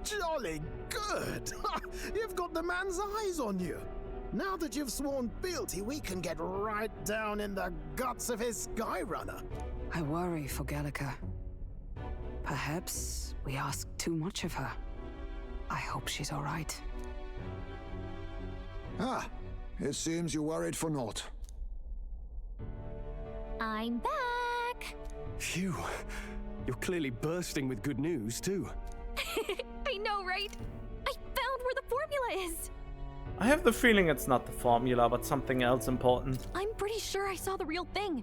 Jolly good! You've got the man's eyes on you. Now that you've sworn fealty, we can get right down in the guts of his Skyrunner. I worry for Gallica. Perhaps we ask too much of her. I hope she's all right. Ah, it seems you worried for naught. I'm back! Phew. You're clearly bursting with good news, too. I know, right? I found where the formula is! I have the feeling it's not the formula, but something else important. I'm pretty sure I saw the real thing.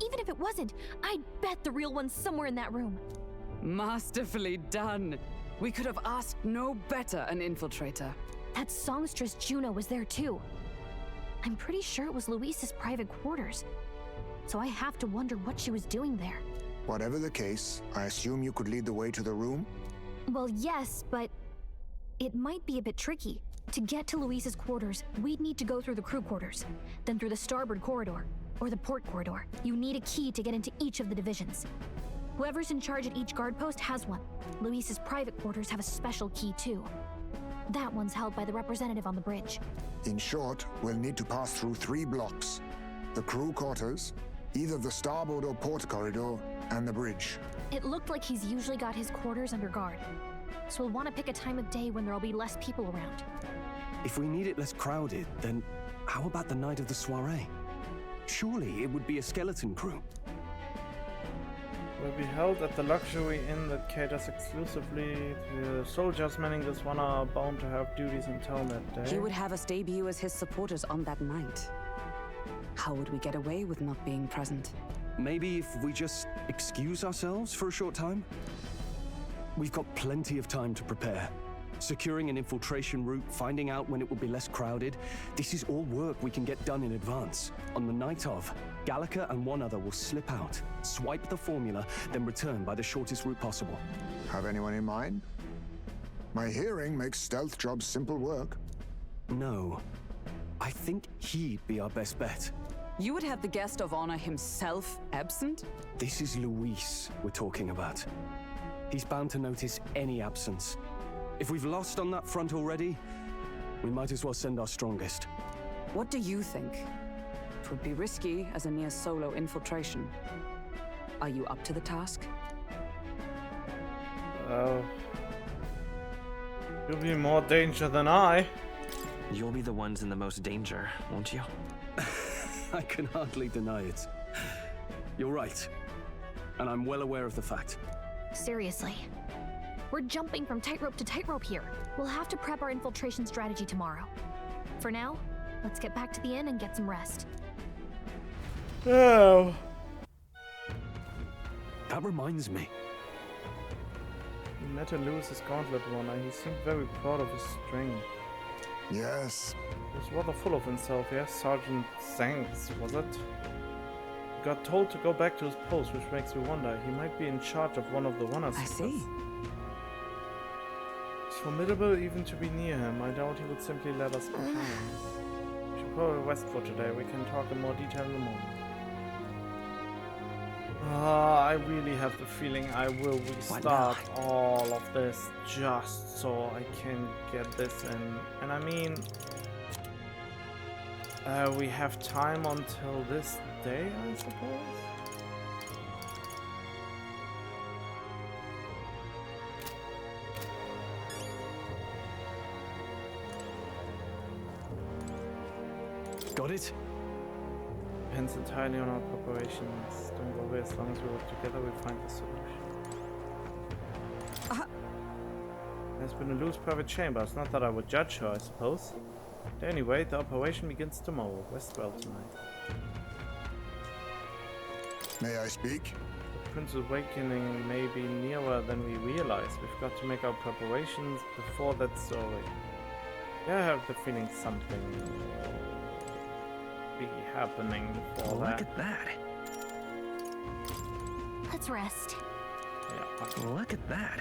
Even if it wasn't, I'd bet the real one's somewhere in that room. Masterfully done. We could have asked no better an infiltrator. That songstress Juno was there too. I'm pretty sure it was Luis's private quarters. So I have to wonder what she was doing there. Whatever the case, I assume you could lead the way to the room? Well, yes, but it might be a bit tricky. To get to Luis's quarters, we'd need to go through the crew quarters, then through the starboard corridor, or the port corridor. You need a key to get into each of the divisions. Whoever's in charge at each guard post has one. Luis's private quarters have a special key too. That one's held by the representative on the bridge. In short, we'll need to pass through 3 blocks. The crew quarters, either the starboard or port corridor, and the bridge. It looked like he's usually got his quarters under guard. So we'll want to pick a time of day when there'll be less people around. If we need it less crowded, then how about the night of the soiree? Surely it would be a skeleton crew. Will be held at the luxury inn that caters exclusively to soldiers manning this one are bound to have duties in town that day. He would have us debut as his supporters on that night. How would we get away with not being present? Maybe if we just excuse ourselves for a short time? We've got plenty of time to prepare. Securing an infiltration route, finding out when it will be less crowded. This is all work we can get done in advance. On the night of, Gallica and one other will slip out, swipe the formula, then return by the shortest route possible. Have anyone in mind? My hearing makes stealth jobs simple work. No. I think he'd be our best bet. You would have the guest of honor himself absent? This is Luis we're talking about. He's bound to notice any absence. If we've lost on that front already, we might as well send our strongest. What do you think? It would be risky as a near solo infiltration. Are you up to the task? Well, you'll be in more danger than I. You'll be the ones in the most danger, won't you? I can hardly deny it. You're right. And I'm well aware of the fact. Seriously. We're jumping from tightrope to tightrope here. We'll have to prep our infiltration strategy tomorrow. For now, let's get back to the inn and get some rest. Oh. That reminds me. We met in Lewis's gauntlet one and he seemed very proud of his string. Yes. He was rather full of himself, yes? Sergeant Thanks, was it? He got told to go back to his post, which makes me wonder. He might be in charge of one of the runners. I see. It's formidable even to be near him. I doubt he would simply let us behind. We should probably rest for today. We can talk in more detail in the morning. I really have the feeling I will restart all of this just so I can get this in. And I mean, we have time until this day, I suppose? Got it? Depends entirely on our preparations. Don't worry, as long as we work together, we'll find the solution. There's been a loose private chamber. It's not that I would judge her, I suppose. But anyway, the operation begins tomorrow. Rest well tonight. May I speak? The Prince's awakening may be nearer than we realize. We've got to make our preparations before that's over. Yeah, I have the feeling something will be happening before that. Look at that. Let's rest. Yeah, okay. Look at that.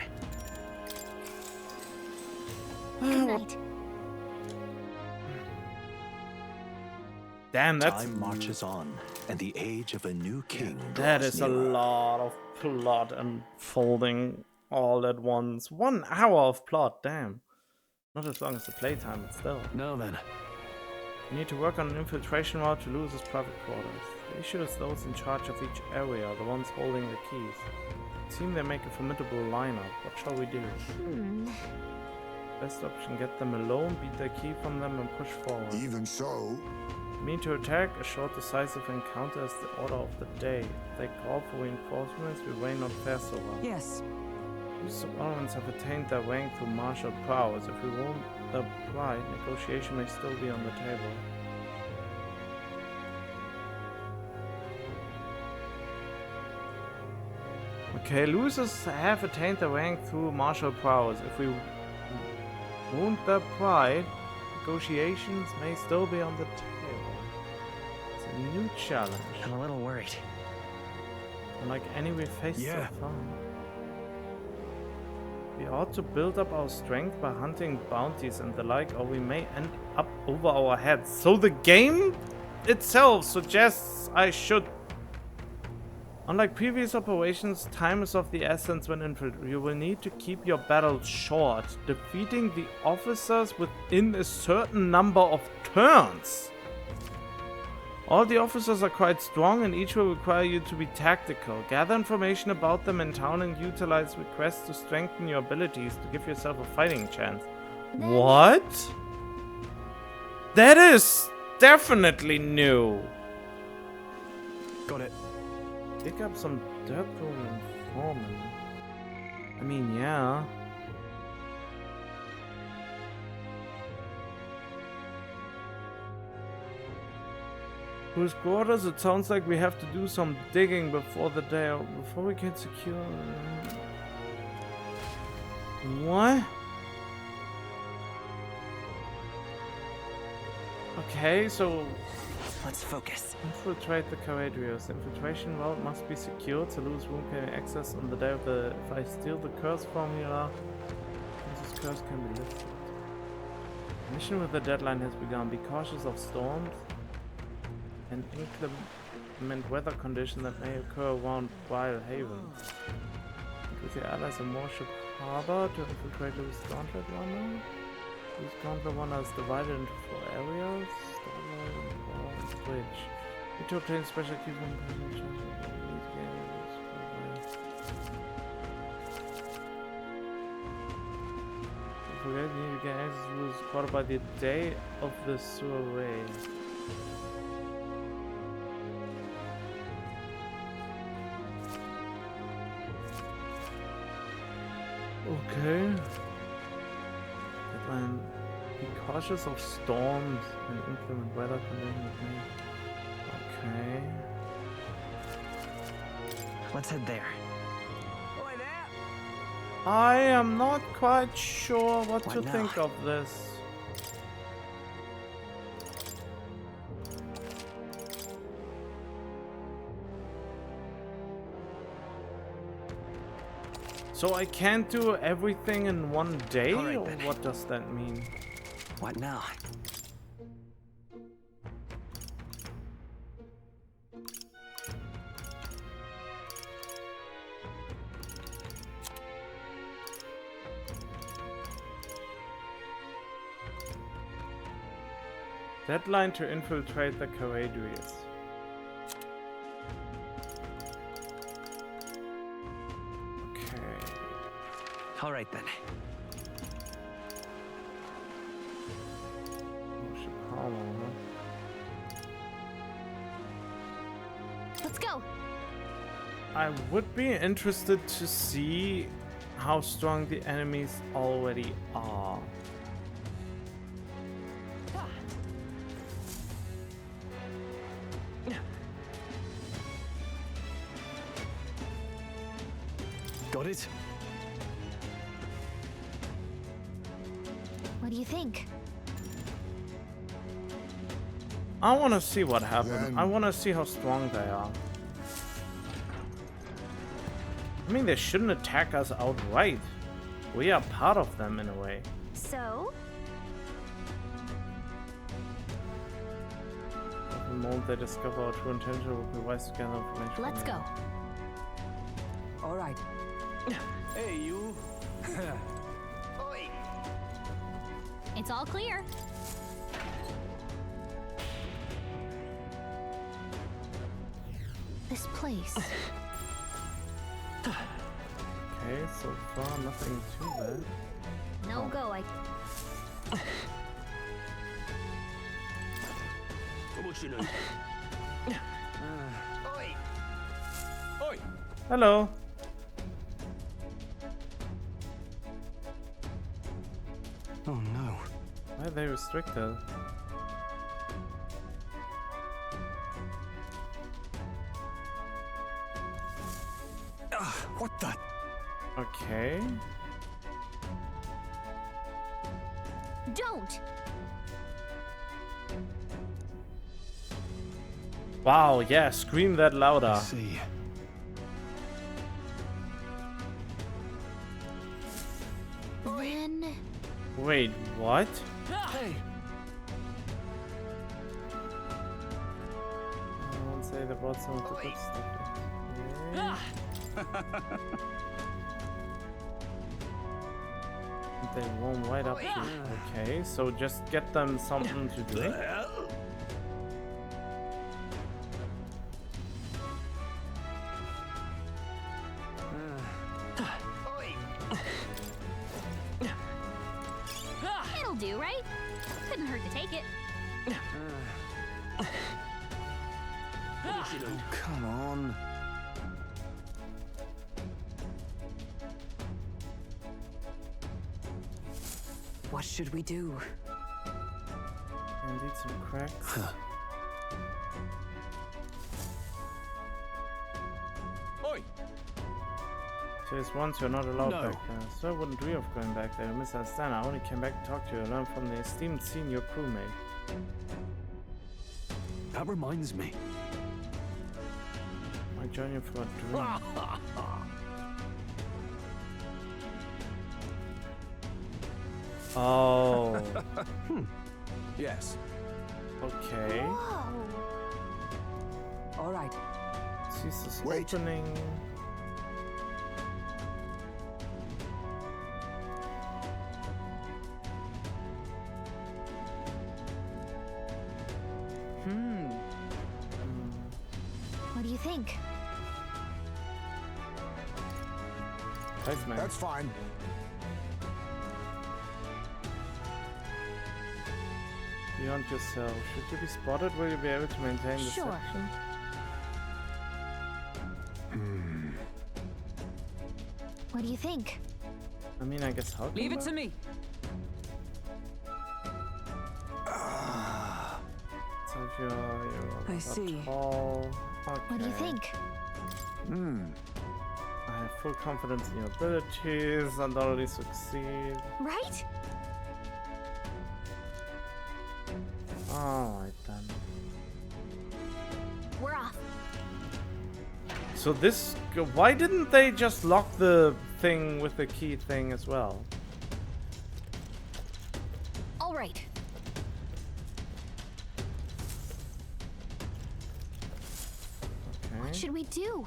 Good night. Damn, that's... Time marches on, and the age of a new king That draws is a nearer. lot of plot unfolding all at once. 1 hour of plot, damn. Not as long as the playtime, but still. Now then. We need to work on an infiltration route to Lewis's private quarters. The issue is those in charge of each area, the ones holding the keys. It seems they make a formidable lineup. What shall we do? Best option, get them alone, beat the key from them and push forward. Even so, We need to attack. A short decisive encounter is the order of the day. If they call for reinforcements, we may not fare so well. Yes. These subordinates have attained their rank through martial prowess. If we won't the pride, negotiation may still be on the table. Okay, losers have attained the rank through martial prowess. If we wound their pride, negotiations may still be on the table. It's a new challenge. I'm a little worried. Unlike any we've faced so far. We ought to build up our strength by hunting bounties and the like, or we may end up over our heads. So the game itself suggests I should. Unlike previous operations, time is of the essence when infantry. You will need to keep your battles short, defeating the officers within a certain number of turns. All the officers are quite strong and each will require you to be tactical. Gather information about them in town and utilize requests to strengthen your abilities to give yourself a fighting chance. What? That is definitely new. Got it. Pick up some dirt from informant. I mean, yeah. Whose quarters? It sounds like we have to do some digging before the day, before we can secure. What? Okay, so Let's focus. infiltrate the Corridors. The infiltration route must be secured, so Lewis won't gain access on the day of the. If I steal the curse formula, this curse can be lifted. Mission with the deadline has begun. Be cautious of storms and inclement weather conditions that may occur around Wild Haven. With your allies in Warship Harbor to infiltrate Lewis Gauntlet Runner. Lewis Gauntlet Runner is divided into 4 areas. Bridge. Need to obtain special key from forget you need to get access to Lewis quarter by the day of the soiree. Okay. Deadline. Be cautious of storms and inclement weather conditions. Okay. Let's head there. I am not quite sure what Why to not? think of this. So I can't do everything in one day, All right, or then. what does that mean? What now? Deadline to infiltrate the Corridors. Okay. All right then. Warship Harbor, huh? Let's go. I would be interested to see how strong the enemies already are. Got it? What do you think? I want to see what happens. Then- I want to see how strong they are. I mean, they shouldn't attack us outright. We are part of them in a way. So, At the moment they discover our true intention, it would be wise to gather information. let's from go. them. All right. Hey, you. It's all clear. This place. Okay, so far nothing too bad. No go, Hello. Oh no. Why are they restricted? What the? Okay. Don't! Wow, yeah, scream that louder. I see. Then... Wait, what? Hey. I won't say they brought some of the good stuff. Okay. They warm right up to it. Okay, so just get them something to drink. It'll do, right? Couldn't hurt to take it. Oh, come on. What should we do? Indeed, some cracks. Oi! Says once you're not allowed No. back there. So I wouldn't dream of going back there. You misunderstand. I only came back to talk to you. I learned from the esteemed senior crewmate. That reminds me. I join you for a drink. Oh. Yes. Okay. All right. Sees this Wait. opening. What do you think? Thanks, man. That's fine. Beyond yourself. Should you be spotted, will you be able to maintain the Sure. section? What do you think? I mean, I guess how Leave it to me. So if you're I not see. tall. Okay. What do you think? I have full confidence in your abilities and already succeed. Right? Alright then. We're off. So this... Why didn't they just lock the thing with the key thing as well? All right. Okay. What should we do?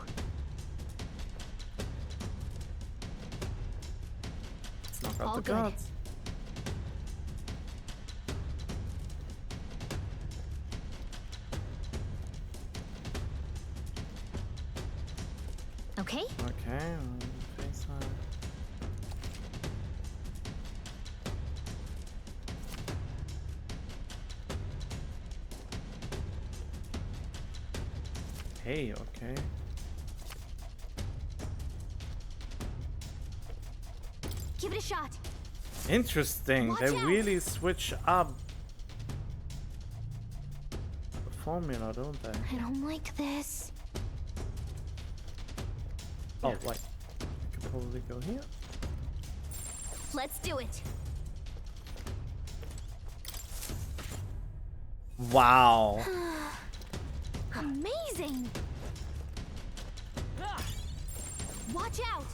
Let's knock out All the good. guards. Okay? Okay, face her. Hey, okay. Give it a shot. Interesting. Watch They out. really switch up the formula, don't they? I don't like this. Oh, wait. I could probably go here. Let's do it. Wow. Amazing. Watch out.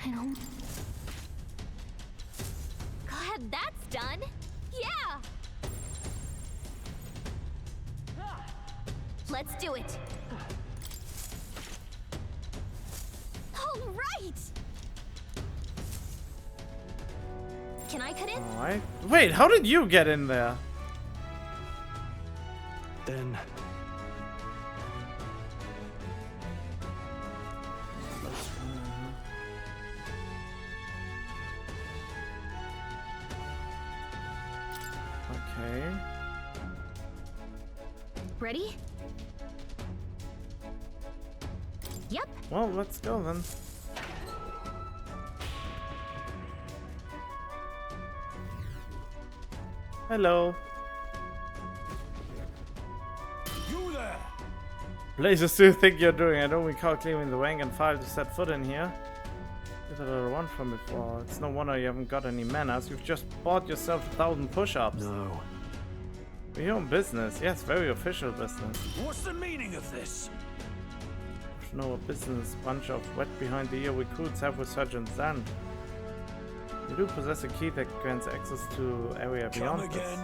I don't... Glad that's done. Yeah. Let's do it. All right. Can I cut in? Alright. Wait, how did you get in there? Then Okay. Ready? Yep. Well, let's go then. Hello. You there! Blazers, do you think you're doing? I don't recall clearing the rank and file to set foot in here. Did I run from before? It's no wonder you haven't got any manners. You've just bought yourself 1,000 push-ups. no. For your own business. Yes, very official business. What's the meaning of this? No business bunch of wet behind the ear recruits have with Sergeant Zand. You do possess a key that grants access to area beyond this.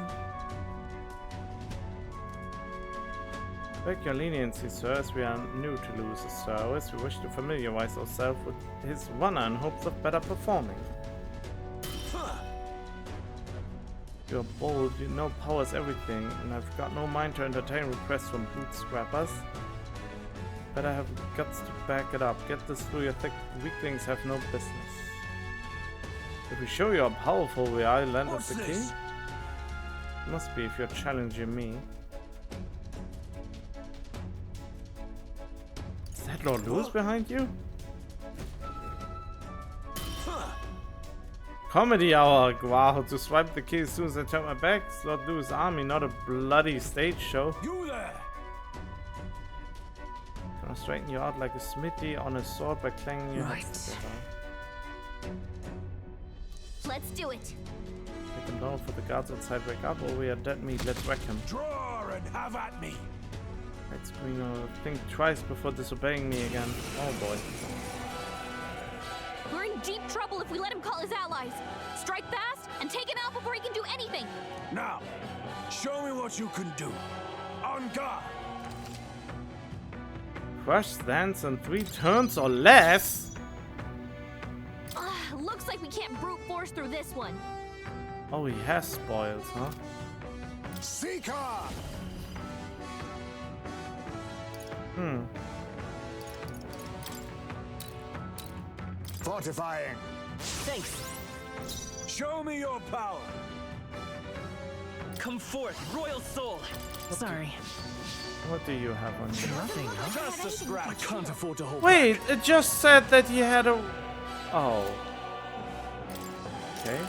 Beg your leniency, sir, as we are new to Lewis's service. We wish to familiarize ourselves with his runner in hopes of better performing. You're bold, you know power's everything, and I've got no mind to entertain requests from boot scrappers. Better have guts to back it up. Get this through your thick. Weaklings have no business. If we show you how powerful we are, lend us the key? Must be if you're challenging me. Is that Lord Lewis behind you? Comedy hour! Wow, to swipe the key as soon as I turn my back. It's Lord Lewis' army, not a bloody stage show. You there! Gonna straighten you out like a smithy on a sword by clanging your heads together. Let's do it. Take him down for the guards outside wake up, or we are dead meat. Let's wreck him. Draw and have at me! Red screen or think twice before disobeying me again. Oh boy. We're in deep trouble if we let him call his allies. Strike fast and take him out before he can do anything. Now, show me what you can do. On guard! Crush stands in 3 turns or less? Looks like we can't brute force through this one. Oh, he has spoils, huh? Seeker! Fortifying. Thanks. Show me your power! Come forth, royal soul. Sorry. What do you have on you? Nothing, huh? Just a scratch! Can't afford to hold Wait, it just said that he had a... Oh. Okay.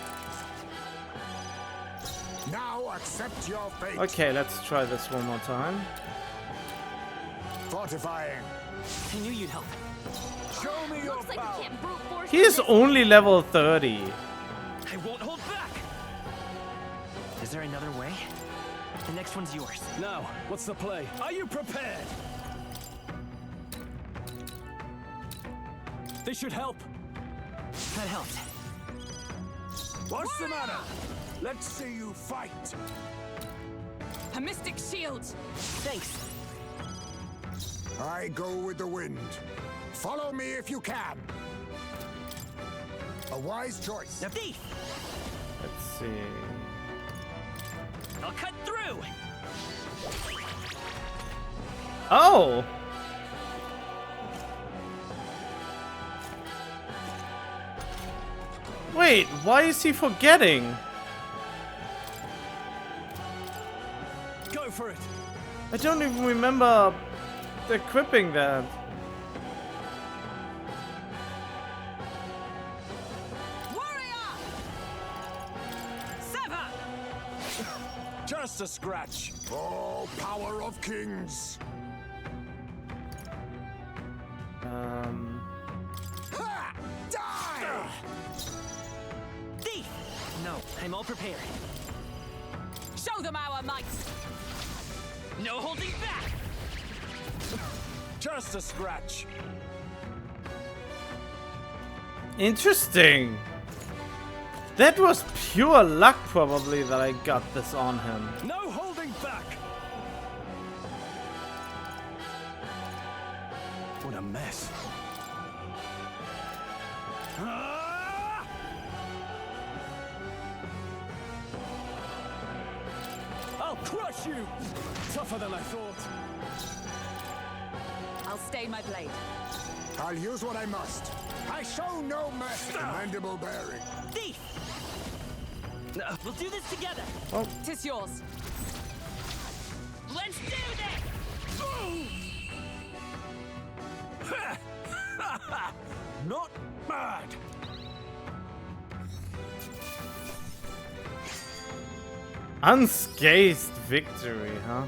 Now accept your fate. Okay, let's try this one more time. Fortifying. I knew you'd help. Show me your Looks like power! we can't brute force He through is this only level 30. I won't hold back. Is there another way? The next one's yours. Now, what's the play? Are you prepared? This should help. That helped. What's the matter? Let's see you fight! A mystic shield! Thanks. I go with the wind. Follow me if you can. A wise choice. Now, thief! Let's see. I'll cut through. Oh! Wait, why is he forgetting? Go for it. I don't even remember equipping that. Just a scratch! Oh, power of kings. Ha! Die! Thief! No, I'm all prepared. Show them our might! No holding back! Just a scratch! Interesting. That was pure luck, probably, that I got this on him. No holding back. What a mess. I'll crush you! Tougher than I thought. I'll stay my blade. I'll use what I must. I show no mercy. Mandible bearing. Thief! We'll do this together. Tis yours. Let's do this! Not bad. Unscathed victory, huh?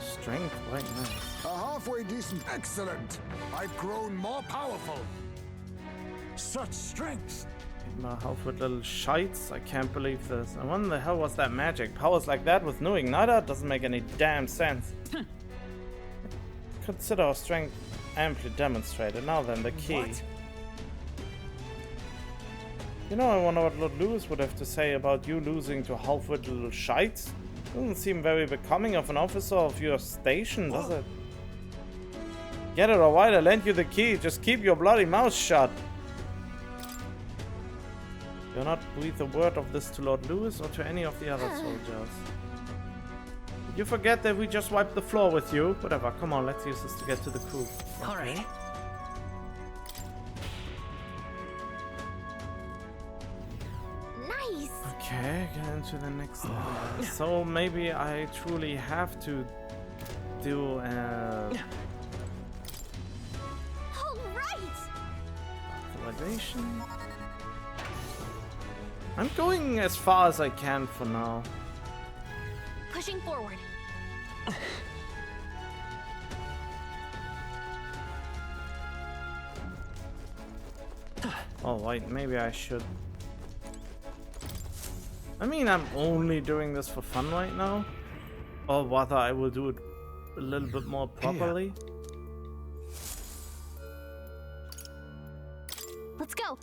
Strength, right now. A halfway decent. Excellent. I've grown more powerful. Such strength. My health with little shites. I can't believe this. And when the hell was that magic? Powers like that with no igniter doesn't make any damn sense. Consider our strength amply demonstrated. Now then, the key. What? You know, I wonder what Lord Lewis would have to say about you losing to half-wit little shites. Doesn't seem very becoming of an officer of your station, does it? Get it or while I lend you the key, just keep your bloody mouth shut. Do not breathe a word of this to Lord Lewis or to any of the other soldiers. Did you forget that we just wiped the floor with you? Whatever, come on, let's use this to get to the crew. All right. Nice! Okay, get into the next area. So maybe I truly have to do All right! validation. I'm going as far as I can for now. Pushing forward. Oh wait, maybe I should. I mean, I'm only doing this for fun right now. Or rather, I will do it a little bit more properly. Let's go.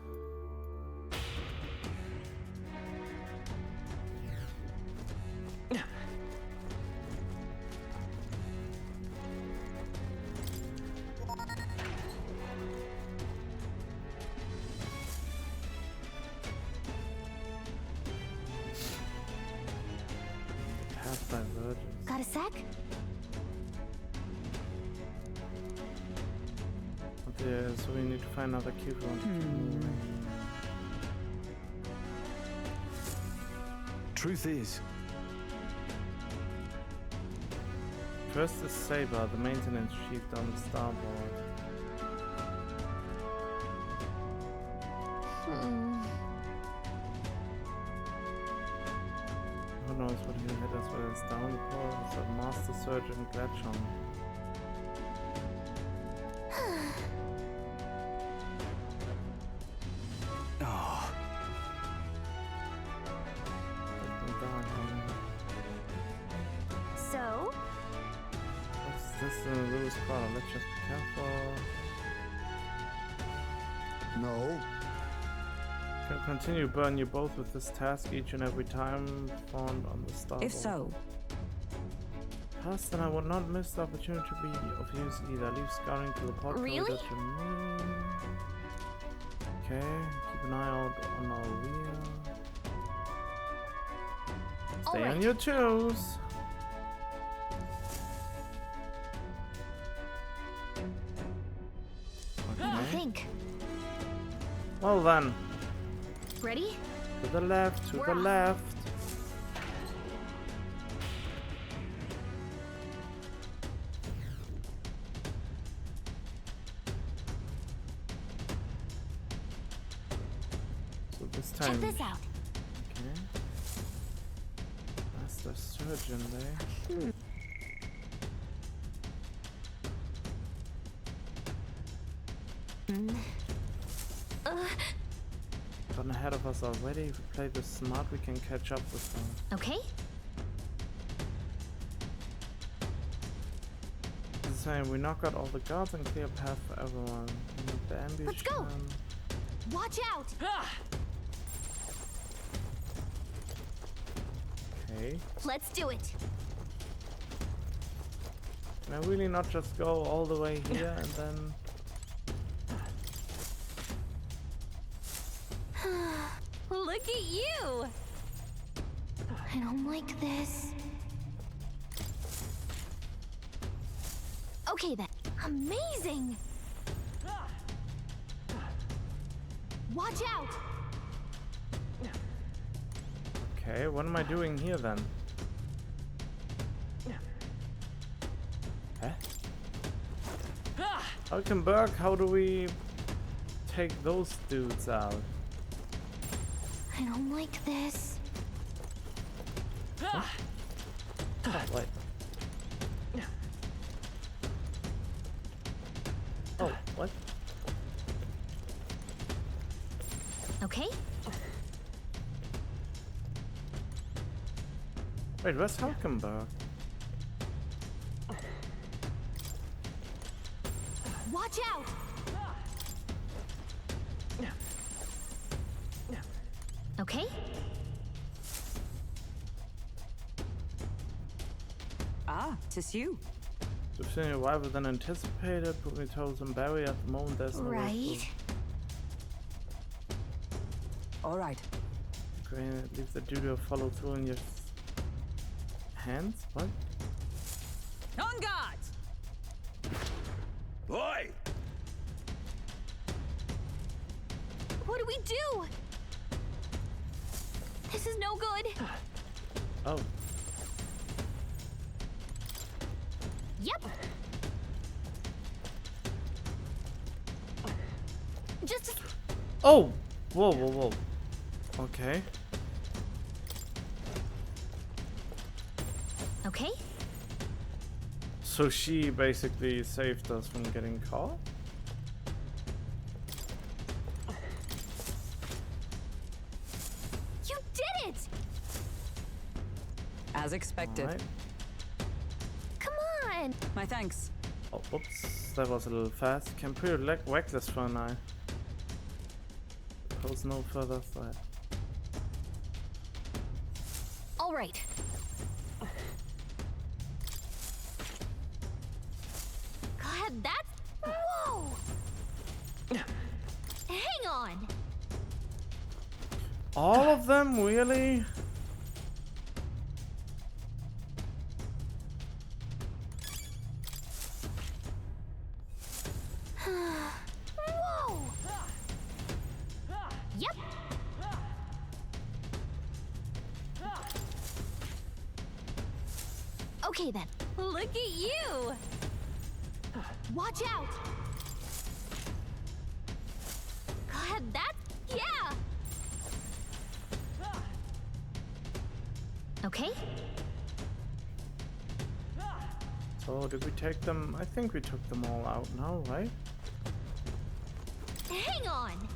Half divergence. Got a sec? Okay, so we need to find another cube one. Truth is, First is Saber, the maintenance chief on the starboard. Who knows what he'll hit us with his downpour? It's a Master Surgeon Gletchon. oh, So? What's this in the Lewis corner? Let's just be careful. No. Can continue burn you both with this task each and every time found on the starboard. If so, Pass, then I would not miss the opportunity to be of use either. Leave scarring to the pod Really? corridor to me. Okay, keep an eye out on our rear. Stay on Alright. your toes. I think. Well then, Ready? to the left, to We're the off. left. So this Check time, this out. okay. Master Surgeon there. Gotten ahead of us already. If we play this smart, we can catch up with them. Okay? This is saying we knock out all the guards and clear a path for everyone. The ambush Let's go. them. Watch out! Okay. Let's do it. Can I really not just go all the way here and then... Look at you! I don't like this. Okay then. Amazing! Watch out! Okay, what am I doing here then? Huh? Hulkenberg, how do we take those dudes out? I don't like this. Oh, wait. Oh, what? Okay? Wait, where's Hulkenberg? Watch out! Okay? Ah, 'tis you. Sufficiently wider than anticipated. Put me towards some barrier at the moment. There's no way Right. All right. to leave the duty of follow through in your hands. What? On guard! Oi! What do we do? This is no good. Oh. Yep. Just Oh! Whoa, whoa, whoa. Okay. okay. So she basically saved us from getting caught? You did it! As expected. Alright. Come on! My thanks. Oh, oops. That was a little fast. Can pretty reckless for an eye. Pose no further threat. All right. God, that's... Whoa! Hang on! All of them, really? Whoa! Yep. Okay then. Look at you! Watch out! God, that's... Yeah! Okay? So did we take them? I think we took them all out now, right? Hang on!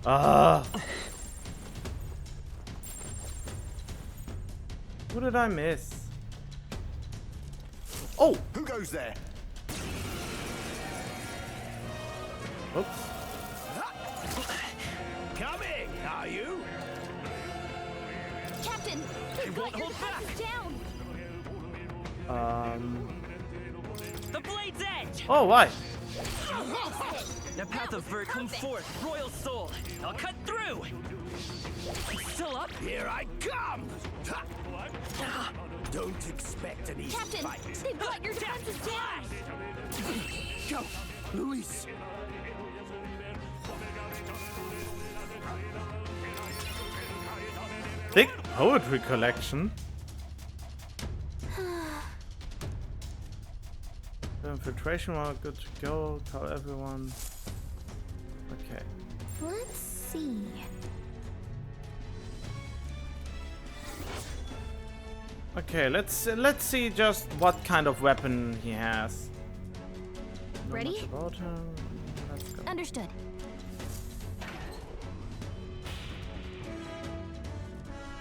Ah! What did I miss? Oh! Who goes there? Oops. Coming, are you? Captain! We've won't got your hold back. defenses down! The blade's edge! Oh, why? The path of Vert, come forth, royal soul! I'll cut through! Still up? Here I come! Ha! Don't expect an easy Captain! fight. They've got your defenses down! Go, Luis! Thick poetry collection. The infiltration while good to go. Call everyone. Okay. Let's see... Okay, let's see just what kind of weapon he has. Know Ready? much about him. Let's go. Understood.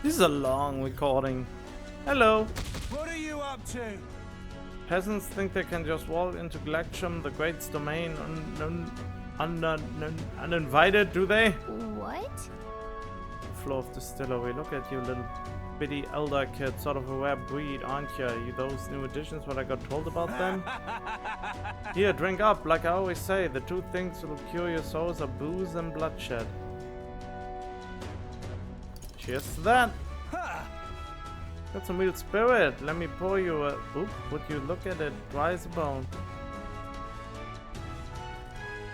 This is a long recording. Hello. What are you up to? Peasants think they can just walk into Glacium, the Great's domain, uninvited, do they? What? Floor of distillery. Look at you, little bitty elder kid, sort of a rare breed, aren't you? You those new additions, what I got told about them? Here, drink up, like I always say. The two things that will cure your souls are booze and bloodshed. Cheers to that. Got some real spirit. Let me pour you a... Oop, would you look at it? Dry as a bone.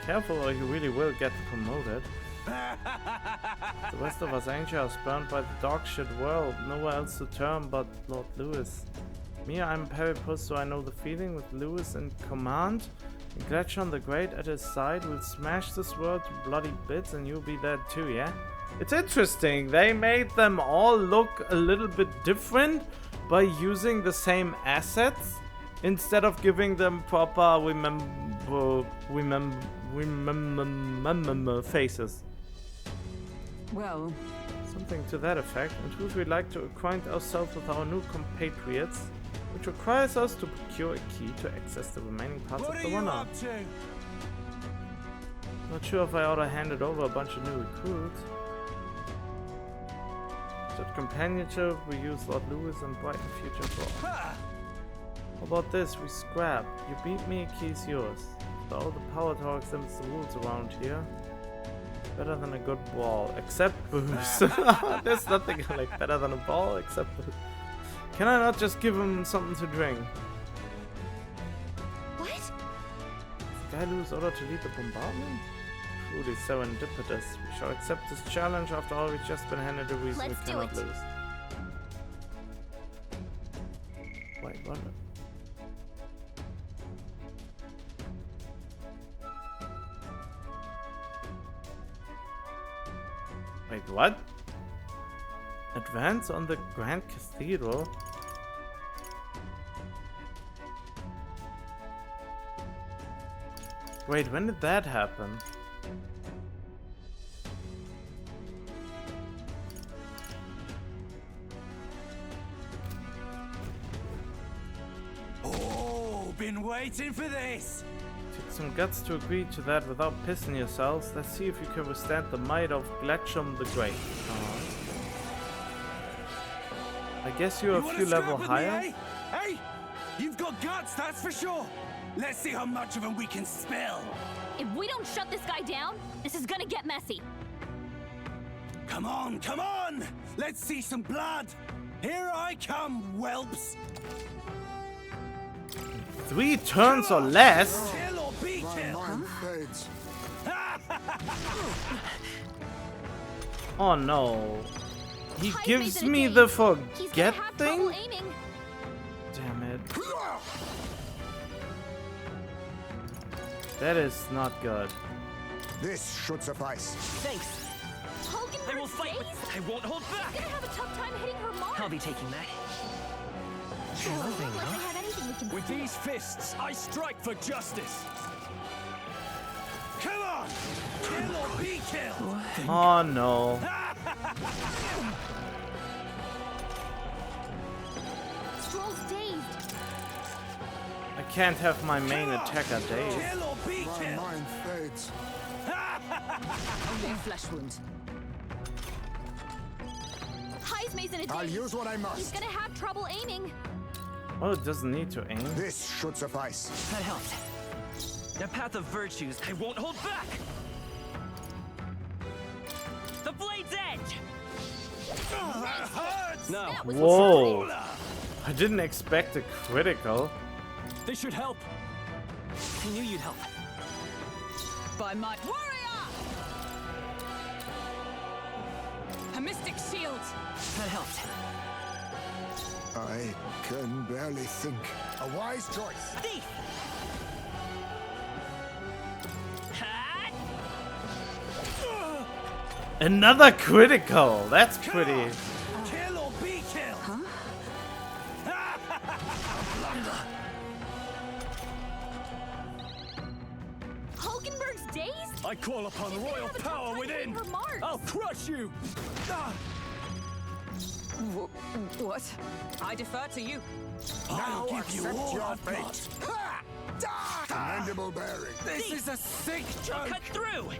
Careful or you really will get promoted. The rest of us anxious, burned by the dog shit world. Nowhere else to turn but Lord Lewis. Me, I'm Peripus, so I know the feeling. With Lewis in command, and Gretchen the Great at his side, we'll smash this world to bloody bits and you'll be there too, yeah? It's interesting, they made them all look a little bit different by using the same assets instead of giving them proper faces. Well, Something to that effect. In truth, we'd like to acquaint ourselves with our new compatriots, which requires us to procure a key to access the remaining parts of the wonder. Not sure if I ought to hand it over a bunch of new recruits. That companionship, we use Lord Lewis and brighten future for all. How about this? We scrap. You beat me, key's yours. After all the power talks limits the rules around here. Better than a good ball, except booze. There's nothing like better than a ball except booze. Can I not just give him something to drink? What? Guy lose order to lead the bombardment? Truly serendipitous. We shall accept this challenge. After all, we've just been handed a reason Let's we do cannot it. lose. Wait, what? Wait, what? Advance on the Grand Cathedral? Wait, when did that happen? Oh, been waiting for this. Take some guts to agree to that without pissing yourselves. Let's see if you can withstand the might of Gletchum the Great. I guess you're a few levels higher. Me, eh? Hey, you've got guts, that's for sure. Let's see how much of them we can spill. If we don't shut this guy down, this is gonna get messy. Come on, come on! Let's see some blood. Here I come, whelps. 3 turns or less? Kill or be My killed. mind fades. Oh no. He High's gives made it a me day. the He's gonna forget have thing? trouble aiming. Damn it. That is not good. This should suffice. Thanks. Hogan I will fight with... I won't hold He's back. gonna have a tough time hitting her mark. I'll be taking that. Nothing, like they have anything we can With steal. these fists, I strike for justice. Come on! Kill or be killed! Oh no. Stroll's dazed. I can't have my main attacker dazed. Kill or be My killed! mind fades. only a flesh wound. High's maze in a I'll daze. use what I He's must. gonna have trouble aiming. Oh, it doesn't need to aim. This should suffice. That helped. The path of virtues, I won't hold back! The blade's edge! Oh, that hurts! No, That was Whoa. I didn't expect a critical. this should help. I knew you'd help. By my warrior! A mystic shield! That helped. I can barely think. A wise choice. Thief! Hat! Another critical. That's pretty. Kill or be killed! Huh? Hogenberg's dazed? I call upon He's gonna royal have a tough power time within! hitting her marks. I'll crush you! Ah, What? I defer to you. I'll give you accept all your I've got. fate. Commendable bearing. This is a sick joke! Cut through!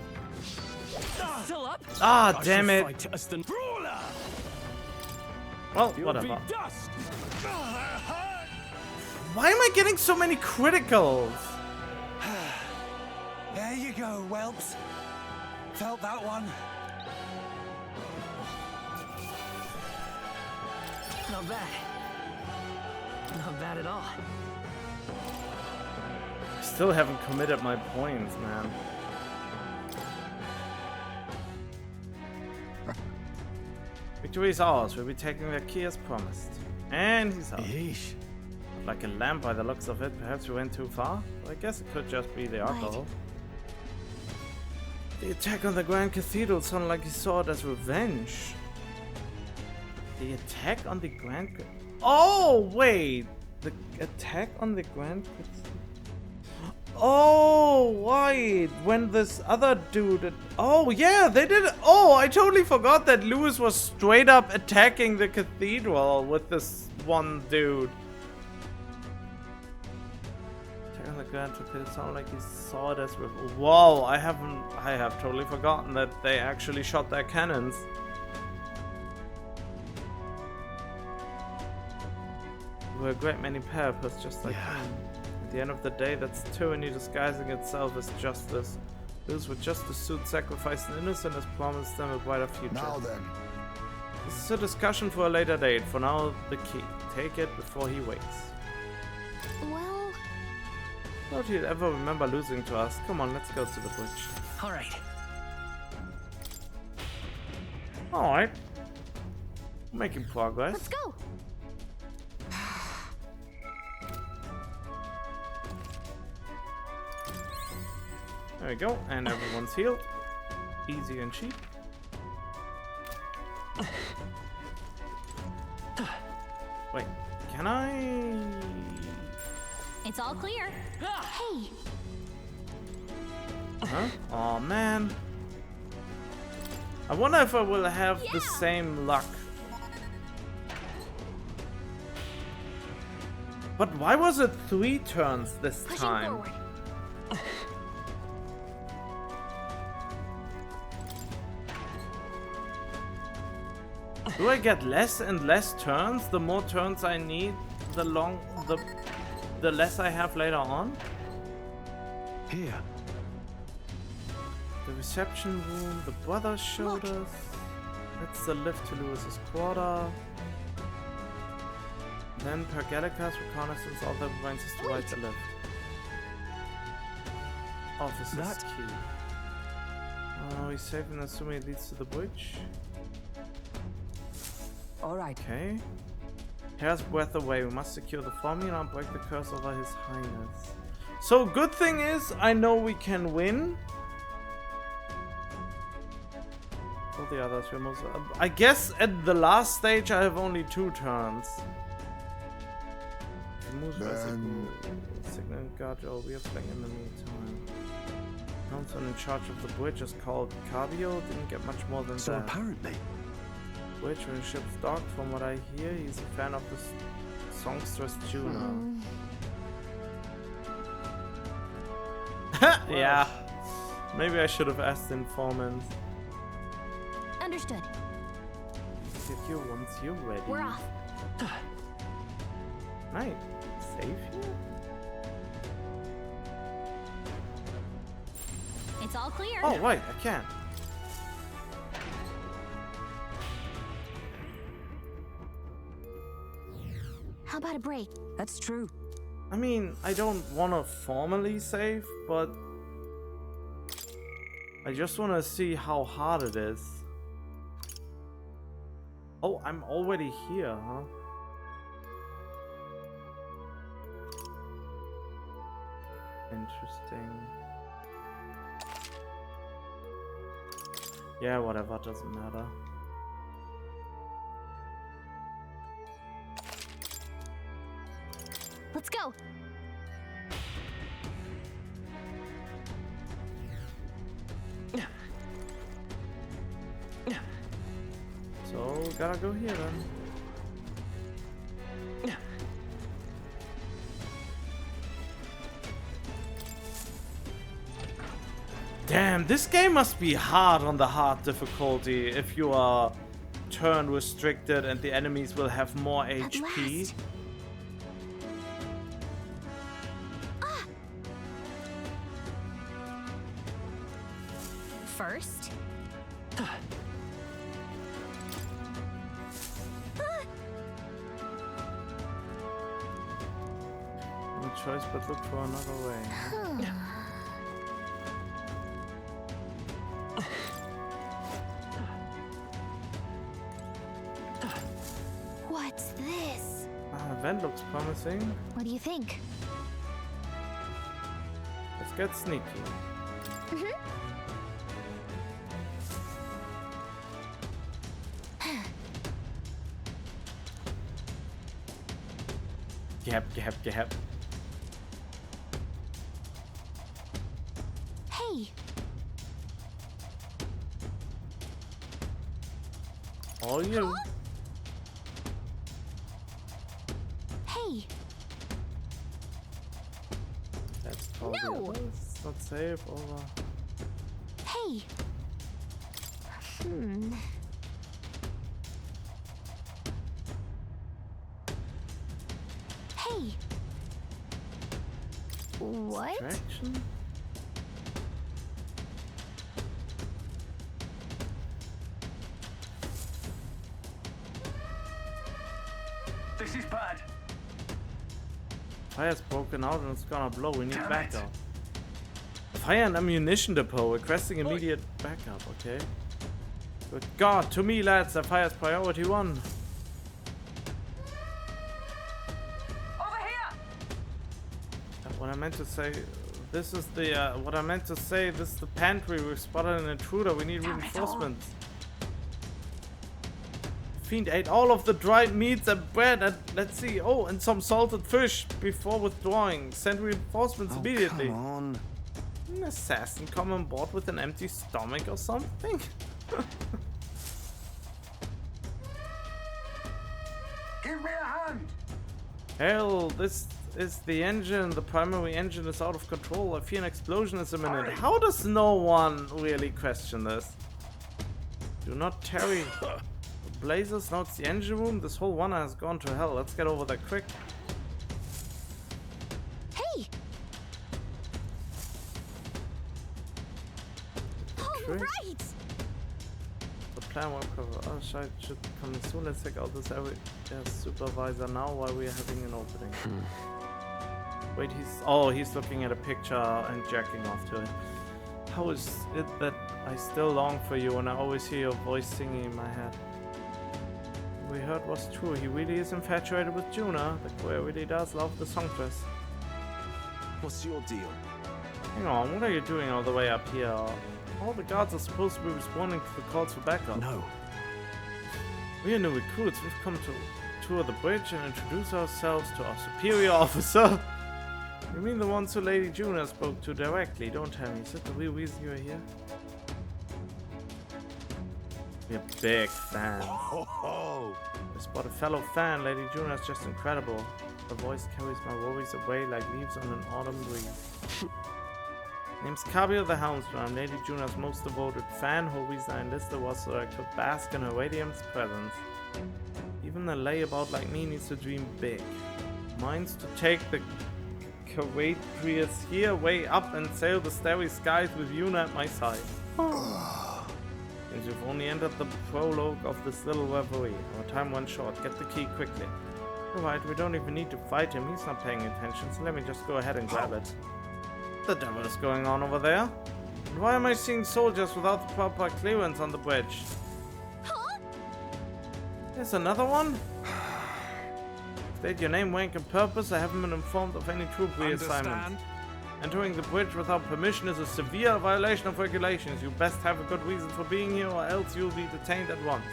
Still up? Ah, damn it. Fight us the brawler! Well, You'll whatever. be dust! Why am I getting so many criticals? There you go, whelps. Felt that one. Not bad. Not bad at all. I still haven't committed my points, man. Victory is ours. We'll be taking the key as promised. And he's out. Yeesh. Like a lamp by the looks of it. Perhaps we went too far? I guess it could just be the alcohol. The attack on the Grand Cathedral sounded like he saw it as revenge. The attack on the Grand... Oh, wait! The attack on the Grand Cathedral... Oh, wait! When this other dude... Oh, yeah, they did... Oh, I totally forgot that Lewis was straight up attacking the cathedral with this one dude. Attack on the Grand Cathedral sounded like he saw it as... Whoa, I have totally forgotten that they actually shot their cannons. There were a great many parapets just like him. At the end of the day, that's tyranny disguising itself as justice. Those would just as soon sacrifice an innocent as promise them a brighter future. Now then. This is a discussion for a later date. For now, the key. Take it before he waits. Well... Don't he'll ever remember losing to us. Come on, let's go to the bridge. Alright. Alright. Making progress. Let's go! There we go, and everyone's healed. Easy and cheap. Wait, can I... It's all clear. Hey! Huh? Oh man. I wonder if I will have the same luck. But why was it 3 turns this Pushing time? forward. Do I get less and less turns? The more turns I need, the less I have later on? Here. The reception room, the brothers showed us. That's the lift to Lewis's quarter. Then per Gallica's reconnaissance, all that reminds us to ride the lift. Officer's key. Oh, he's safe and assuming it leads to the bridge. Alright. Okay. Hair's breadth away. We must secure the formula and break the curse over His Highness. So, good thing is, I know we can win. All the others, we're most... I guess at the last stage, I have only 2 turns. Signal guard. Oh, we are playing in the meantime. Council in charge of the bridge is called Cabio. Didn't get much more than So that. apparently... Which, when the ship's docked, from what I hear, he's a fan of the songstress Juno. Yeah. Maybe I should have asked the informant. Understood. Get you once you're ready. We're off. Right. Safe here? It's all clear. Oh, right. I can. How about a break? That's true. I mean, I don't want to formally save, but I just want to see how hard it is. Oh, I'm already here, huh? Interesting. Yeah, whatever, doesn't matter. Let's go! So, gotta go here then. Damn, this game must be hard on the hard difficulty if you are turn restricted and the enemies will have more HP. Last. First. choice but look for another way. What's this? Vent looks promising. What do you think? Let's get sneaky. Gap. Hey, All you. hey, That's probably No! it's not safe. Over. hey. Hey. What? Distraction? This is bad. Fire's broken out and it's gonna blow. We need backup. Fire and ammunition depot requesting immediate backup. Okay. Good God, to me, lads, the fire's priority 1. Over here. What I meant to say, this is the what I meant to say. This is the pantry. We've spotted an intruder. We need reinforcements. Fiend ate all of the dried meats and bread and let's see. Oh, and some salted fish before withdrawing. Send reinforcements immediately. Come on. An assassin come on board with an empty stomach or something? Give me a hand! Hell, this is the engine. The primary engine is out of control. I fear an explosion is imminent. How does no one really question this? Do not tarry. Blazers, now it's the engine room. This whole one has gone to hell. Let's get over there quick. Hey. All right. The plan will cover. Oh, should come soon. Let's check out this area supervisor now while we are having an opening. Wait, he's looking at a picture and jacking off to it. How is it that I still long for you and I always hear your voice singing in my head? We heard was true. He really is infatuated with Juna. The boy really does love the songstress. What's your deal? Hang on, what are you doing all the way up here? All the guards are supposed to be responding to the calls for backup. No. We are new recruits. We've come to tour the bridge and introduce ourselves to our superior officer. You mean the ones who Lady Juna spoke to directly? Don't tell me. Is that the real reason you are here? We're big fans. I spot a fellow fan. Lady Juna is just incredible. Her voice carries my worries away like leaves on an autumn breeze. Name's Kabio the Houndsman. I'm Lady Juna's most devoted fan. Whole reason I enlisted was so I could bask in her radiant presence. Even a layabout like me needs to dream big. Mine's to take the Courageous here way up and sail the starry skies with Yuna at my side. Since you've only entered the prologue of this little reverie, our time runs short. Get the key quickly. Alright, we don't even need to fight him. He's not paying attention, so let me just go ahead and grab it. What the devil is going on over there? And why am I seeing soldiers without the proper clearance on the bridge? Huh? There's another one? State your name, rank, and purpose. I haven't been informed of any troop reassignments. Entering the bridge without permission is a severe violation of regulations. You best have a good reason for being here, or else you'll be detained at once.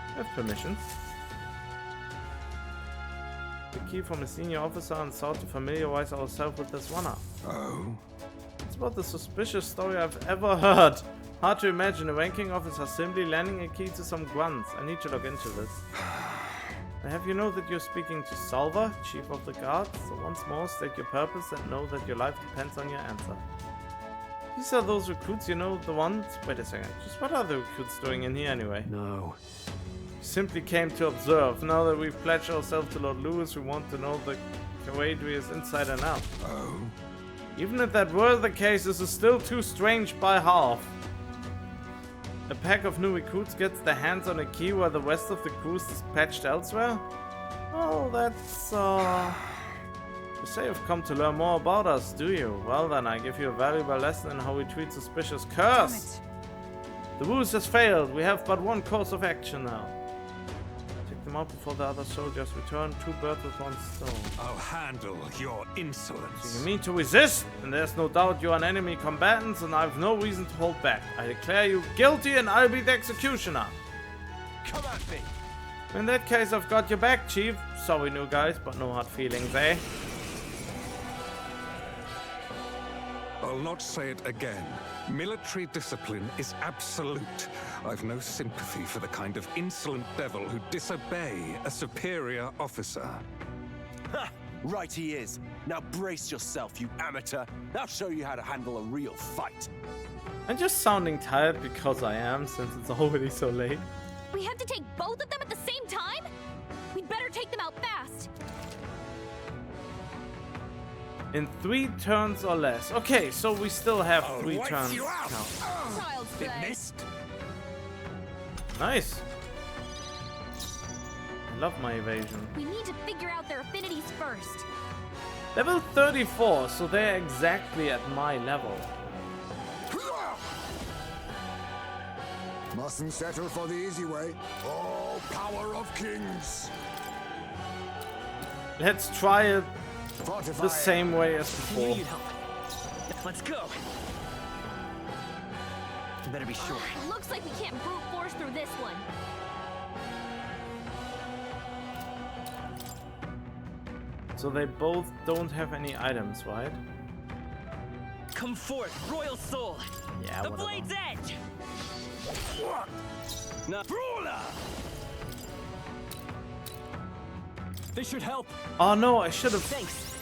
I have permissions. The key from a senior officer and sought to familiarize ourselves with this one-up. Oh? It's about the suspicious story I've ever heard. Hard to imagine a ranking officer simply lending a key to some grunts. I need to look into this. I have you know that you're speaking to Salva, Chief of the Guards, so once more state your purpose and know that your life depends on your answer. These are those recruits, you know, the ones? Wait a second, just what are the recruits doing in here anyway? No. We simply came to observe. Now that we've pledged ourselves to Lord Lewis, we want to know the Courageous inside and out. Oh? Even if that were the case, this is still too strange by half. A pack of new recruits gets their hands on a key while the rest of the crew is dispatched elsewhere? Oh, that's You say you've come to learn more about us, do you? Well then, I give you a valuable lesson in how we treat suspicious curs. The ruse has failed. We have but one course of action now. Take them out before the other soldiers return. 2 birds with 1 stone. I'll handle your insolence. You mean to resist? And there's no doubt you're an enemy combatant, and I've no reason to hold back. I declare you guilty, and I'll be the executioner. Come at me. In that case, I've got your back, Chief. Sorry, new guys, but no hard feelings, eh? I'll not say it again. Military discipline is absolute. I've no sympathy for the kind of insolent devil who disobey a superior officer. Ha! Right he is. Now brace yourself, you amateur. I'll show you how to handle a real fight. I'm just sounding tired because I am, since it's already so late. We have to take both of them at the same time? We'd better take them out fast. In 3 turns or less. Okay, so we still have 3 turns now. Child's It play. missed. Nice. I love my evasion. We need to figure out their affinities first. Level 34, so they're exactly at my level. Mustn't settle for the easy way. Oh, power of kings! Let's try it Fortify the same way as You before. need help. Let's go. You better be sure. Looks like we can't brute force through this one. So they both don't have any items, right? Come forth, Royal Soul. Yeah, The whatever. Blade's Edge. Now, Brawler. This should help. Oh no, I should have Thanks.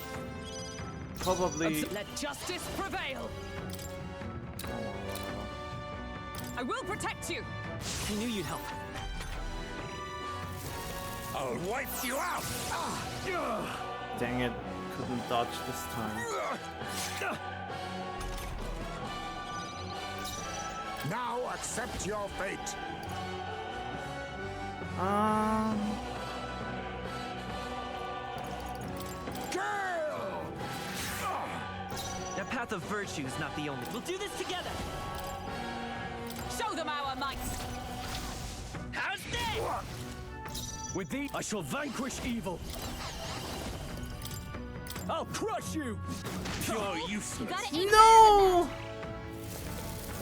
probably... Let justice prevail. I will protect you. I knew you'd help. I'll wipe you out. Dang it, couldn't dodge this time. Now accept your fate. Kill! The path of virtue is not the only. We'll do this together. Show them our might. How's this? With thee, I shall vanquish evil. I'll crush you. You're You useless. gotta aim No!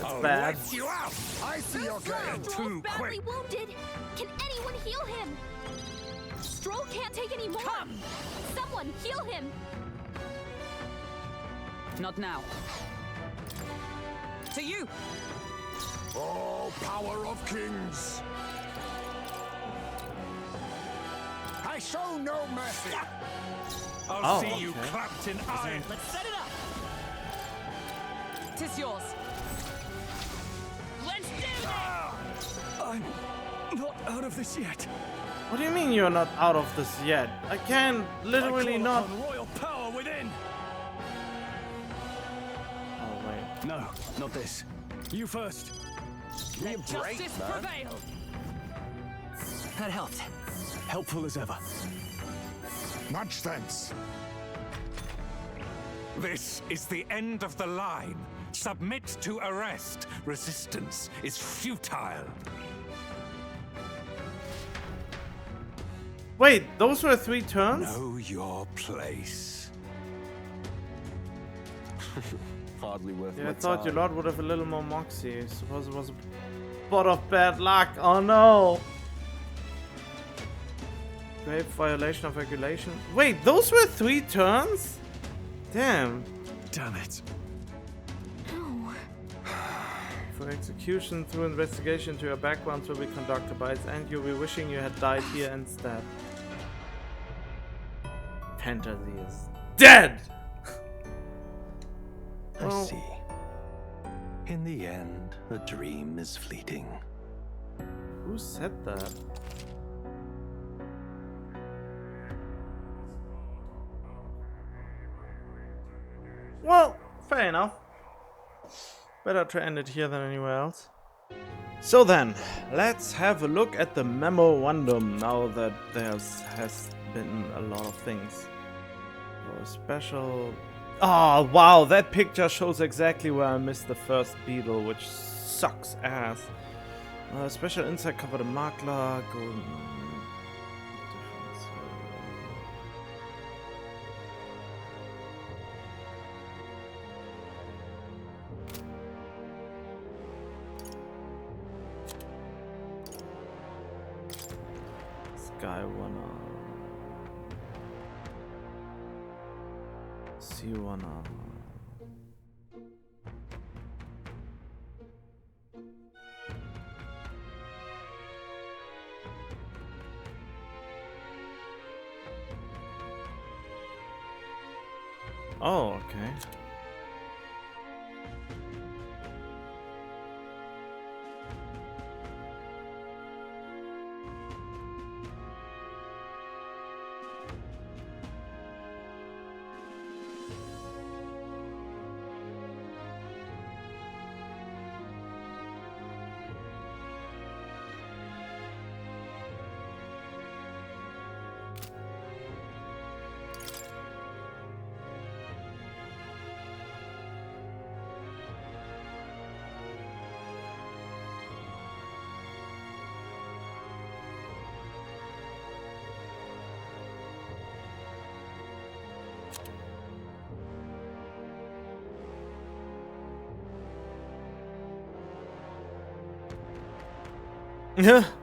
I'll bad. wipe you out. I see your game. Stroll's badly wounded. Can anyone heal him? Stroll can't take any more. Come. Someone heal him. Not now. To you. Oh, power of kings! I show no mercy! I'll Oh, see you okay. clapped in iron. Let's set it up. 'Tis yours. Let's do this. I'm not out of this yet. What do you mean you're not out of this yet? I can literally not... Royal power within. Oh wait. No, not this. You first. Let justice prevail. That helped. Helpful as ever. Much thanks. This is the end of the line. Submit to arrest. Resistance is futile. Wait, those were 3 turns? Know your place. Hardly worth Yeah, my I thought your time. lord would have a little more moxie. I suppose it was a spot of bad luck. Oh no! Grave violation of regulation. Wait, those were 3 turns? Damn. Damn it. For execution through investigation into your backgrounds will be conducted. By its end, you'll be wishing you had died here instead. Fantasy is dead! I Well- see. In the end, a dream is fleeting. Who said that? Well, fair enough. Better to end it here than anywhere else. So then, let's have a look at the memorandum now that there has been a lot of things. Special. Oh wow, that picture shows exactly where I missed the first beetle, which sucks ass. Special insect covered in maklar. Golden. Sky wanna. See wanna. Oh, okay.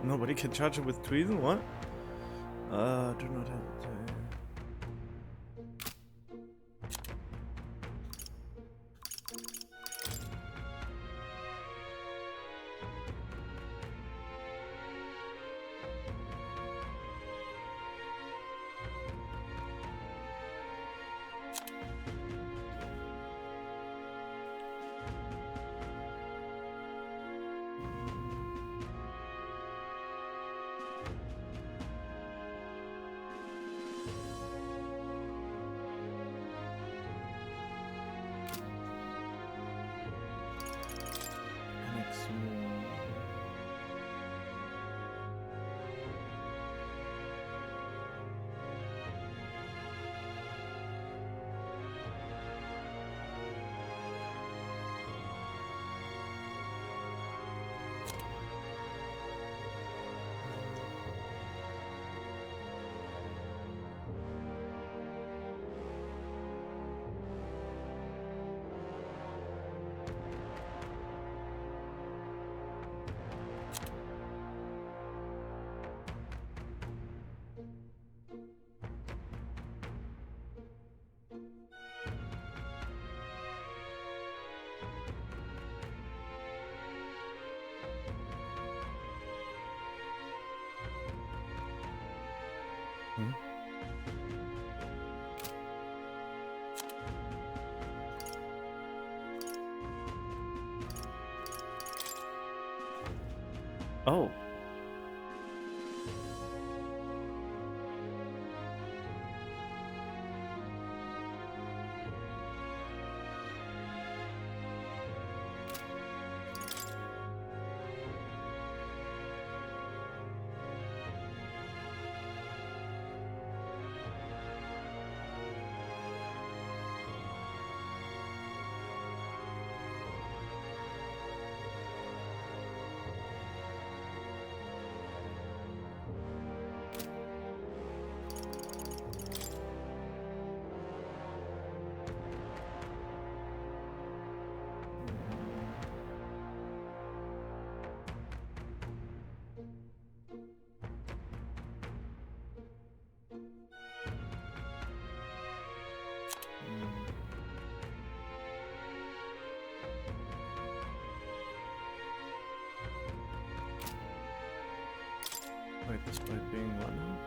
Nobody can charge it with treason? What? Do not have. Oh. Wait, despite being one.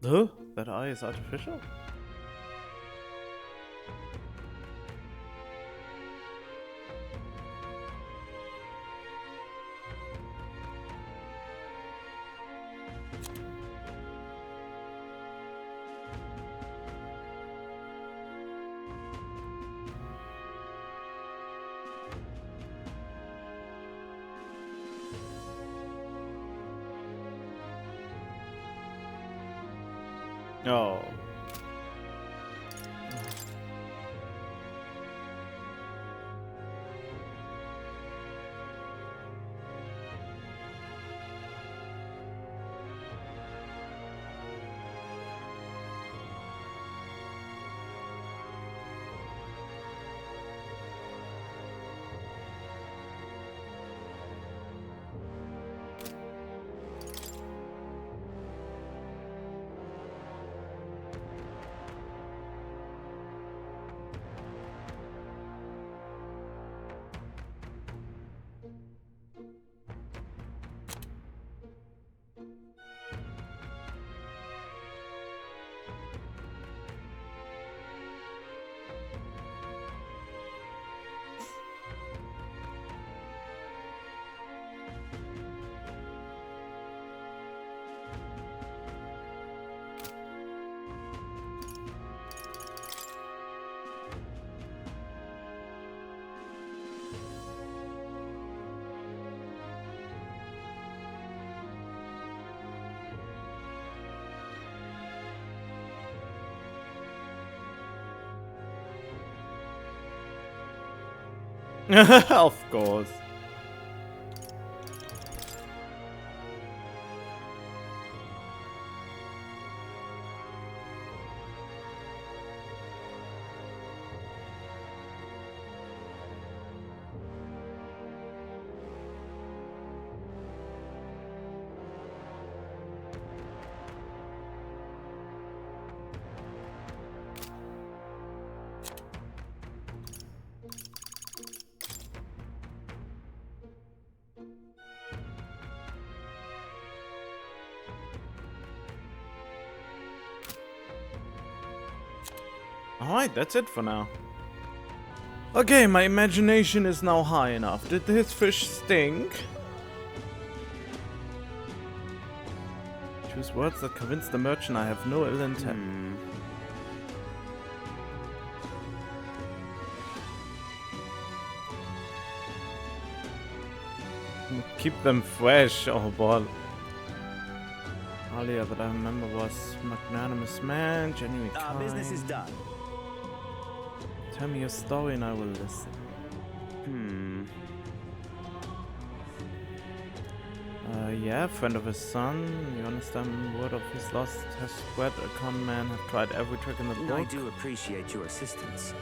Huh? That eye is artificial? Oh. Of course. Alright, that's it for now. Okay, my imagination is now high enough. Did this fish stink? Choose words that convince the merchant I have no ill intent. Keep them fresh. Oh boy. Alia that I remember was magnanimous man, genuine kind. Business is done. Tell me your story and I will listen. Yeah, friend of his son. You understand word of his loss has spread. A con man have tried every trick in the book. I do appreciate your assistance.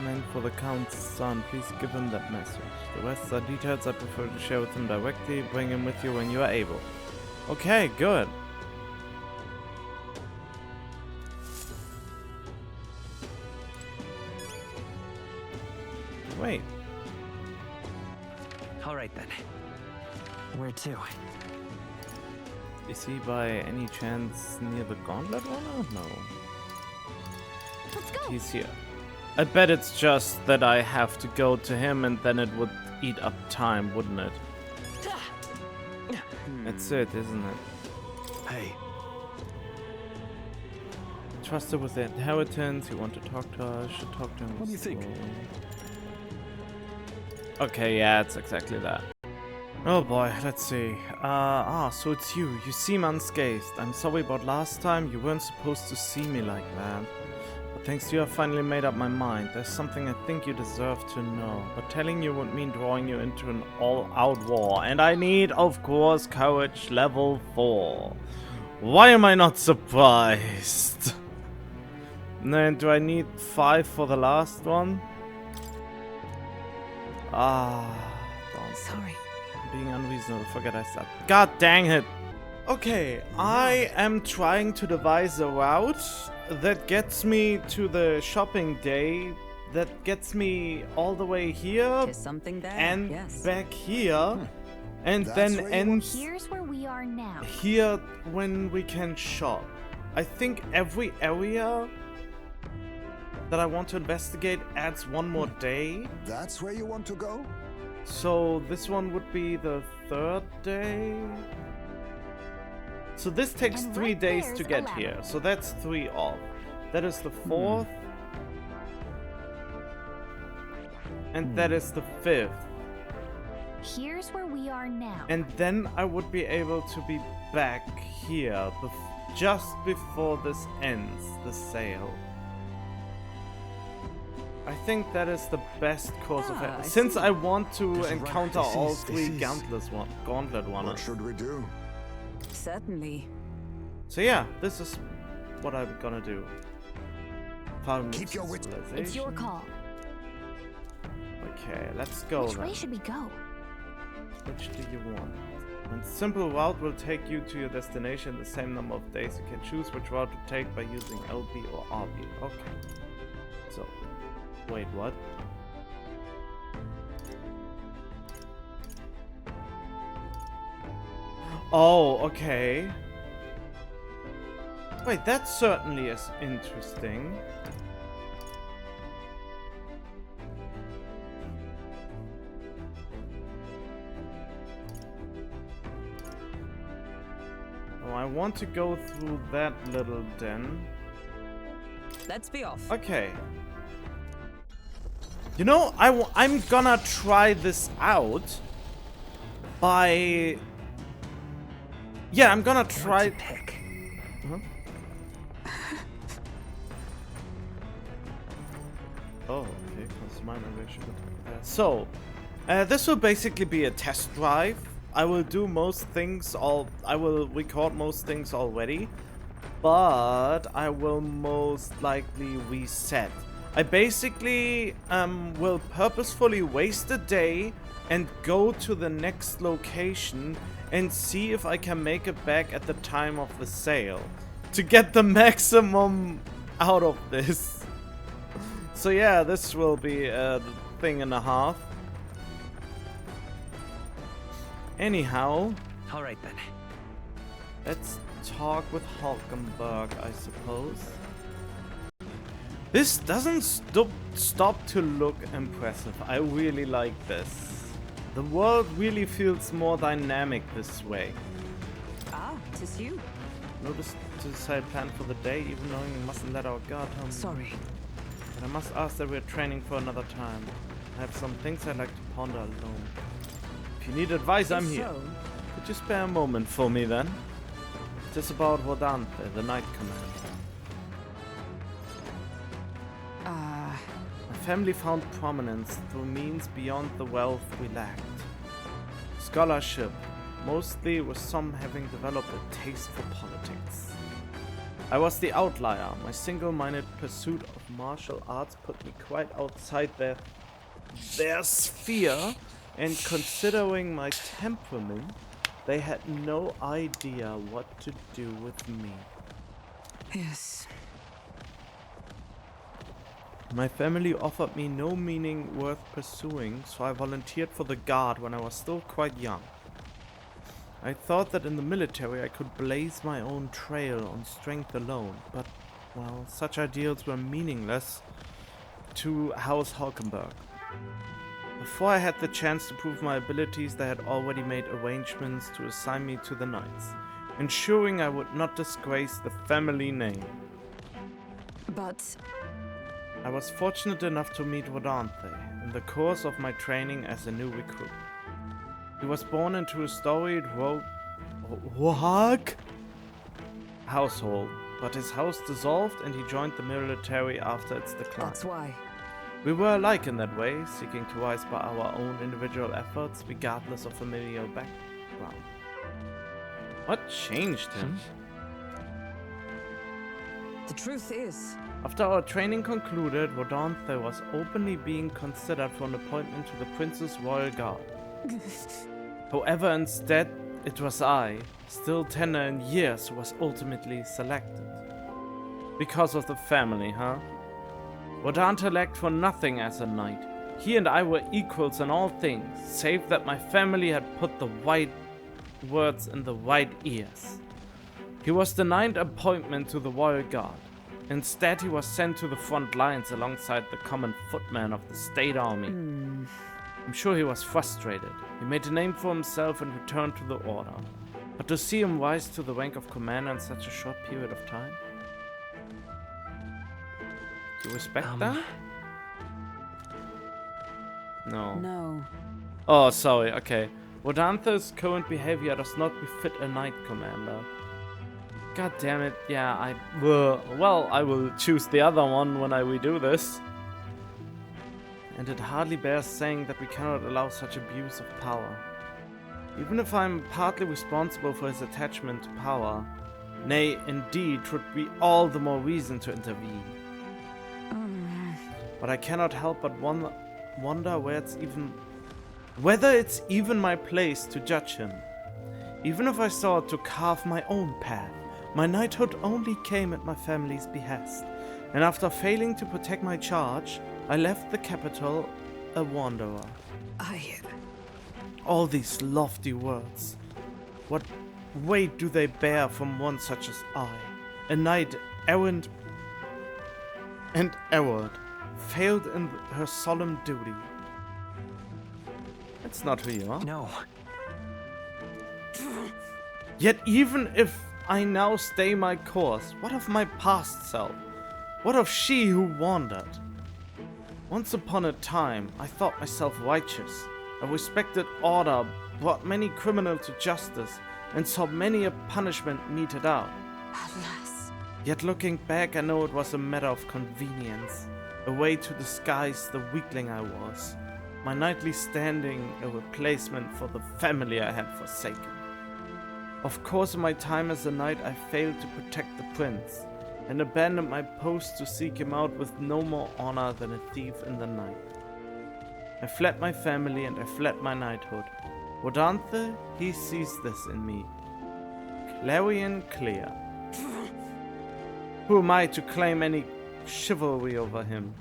And for the Count's son, please give him that message. The rest are details I prefer to share with him directly. Bring him with you when you are able. Okay, good. Wait. All right then. Where to? Is he by any chance near the gauntlet runner? No. Let's go. He's here. I bet it's just that I have to go to him and then it would eat up time, wouldn't it? That's it, isn't it? Hey. Trust her with the inheritance. You want to talk to her? Should talk to him. What do you think? Okay, yeah, it's exactly that. Oh boy, let's see. So it's you. You seem unscathed. I'm sorry about last time. You weren't supposed to see me like that. But thanks to you, I finally made up my mind. There's something I think you deserve to know. But telling you would mean drawing you into an all-out war. And I need, of course, courage level 4. Why am I not surprised? Then do I need 5 for the last one? Sorry. Being unreasonable, forget I said. God dang it! Okay, I am trying to devise a route that gets me to the shopping day, that gets me all the way here, Something there. and Yes. back here, and That's then where you ends Here's where we are now. here when we can shop. I think every area that I want to investigate adds one more day. That's where you want to go? So this one would be the 3rd day. So this takes And 3 right days there's to a get ladder. here. So that's 3 off. That is the 4th. And that is the 5th. Here's where we are now. And then I would be able to be back here just before this ends, the sale. I think that is the best course of Ah, I action. Since see. I want to That's right. encounter This all is- 3 this is- gauntlet What runners. should we do? Certainly. So yeah, this is what I'm gonna do. Keep your wits- It's your call. Okay, let's go Which then. way should we go? Which do you want? One simple route will take you to your destination in the same number of days. You can choose which route to take by using LB or RB. Okay. So, wait, what? Oh, okay. Wait, that certainly is interesting. Oh, I want to go through that little den. Let's be off. Okay. You know, I'm gonna try this out by... Yeah, I'm gonna try... Huh? Oh, okay. So, this will basically be a test drive. I will do most things I will record most things already, but I will most likely reset. I basically will purposefully waste a day and go to the next location and see if I can make it back at the time of the sale to get the maximum out of this. So yeah, this will be a thing and a half. Anyhow, All right then. let's talk with Hulkenberg, I suppose. This doesn't stop to look impressive. I really like this. The world really feels more dynamic this way. Ah, 'tis you. Notice to decide plan for the day, even knowing we mustn't let our guard home. Sorry. But I must ask that we're training for another time. I have some things I'd like to ponder alone. If you need advice, I'm If here. so, Could you spare a moment for me then? It is about Vodante, the Knight Commander. My family found prominence through means beyond the wealth we lacked. Scholarship, mostly with some having developed a taste for politics. I was the outlier. My single-minded pursuit of martial arts put me quite outside their sphere, and considering my temperament, they had no idea what to do with me. yes. My family offered me no meaning worth pursuing, so I volunteered for the Guard when I was still quite young. I thought that in the military I could blaze my own trail on strength alone, but, well, such ideals were meaningless to House Hulkenberg. Before I had the chance to prove my abilities, they had already made arrangements to assign me to the Knights, ensuring I would not disgrace the family name. But I was fortunate enough to meet Vodante in the course of my training as a new recruit. He was born into a storied Rohak household, but his house dissolved and he joined the military after its decline. that's why. We were alike in that way, seeking to rise by our own individual efforts, regardless of familial background. What changed him? The truth is, After our training concluded, Vodante was openly being considered for an appointment to the Prince's Royal Guard. However, instead, it was I, still tender in years, who was ultimately selected. Because of the family, huh? Vodante lacked for nothing as a knight. He and I were equals in all things, save that my family had put the right words in the right ears. He was denied appointment to the Royal Guard. Instead, he was sent to the front lines alongside the common footmen of the state army. I'm sure he was frustrated. He made a name for himself and returned to the order. But to see him rise to the rank of commander in such a short period of time? Do you respect that? No. No. Oh, sorry, okay. Wodanthe's current behavior does not befit a knight commander. God damn it, yeah, well, I will choose the other one when I redo this. And it hardly bears saying that we cannot allow such abuse of power. Even if I'm partly responsible for his attachment to power, nay, indeed, would be all the more reason to intervene. But I cannot help but wonder whether it's even my place to judge him. Even if I sought to carve my own path, my knighthood only came at my family's behest, and after failing to protect my charge, I left the capital a wanderer. All these lofty words, what weight do they bear from one such as I, a knight errant and errant, failed in her solemn duty? That's not who you are. No. Yet even if I now stay my course, what of my past self? What of she who wandered? Once upon a time, I thought myself righteous. A respected order brought many criminals to justice and saw many a punishment meted out. Alas. Yet looking back, I know it was a matter of convenience, a way to disguise the weakling I was. My knightly standing a replacement for the family I had forsaken. Of course, in my time as a knight, I failed to protect the prince, and abandoned my post to seek him out with no more honor than a thief in the night. I fled my family and I fled my knighthood. Wodanthe, he sees this in me. Clarion clear. Who am I to claim any chivalry over him?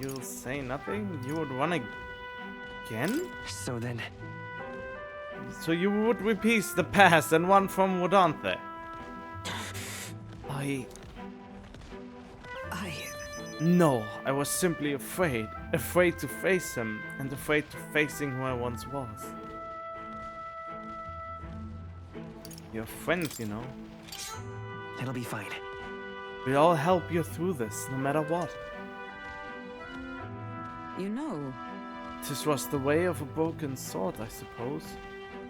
You'll say nothing? You would run again? So then... So you would repeat the past and one from Wodanthe? No, I was simply afraid. Afraid to face him, and afraid to facing who I once was. You're friends, you know. It'll be fine. We'll all help you through this, no matter what. You know. This was the way of a broken sword, I suppose.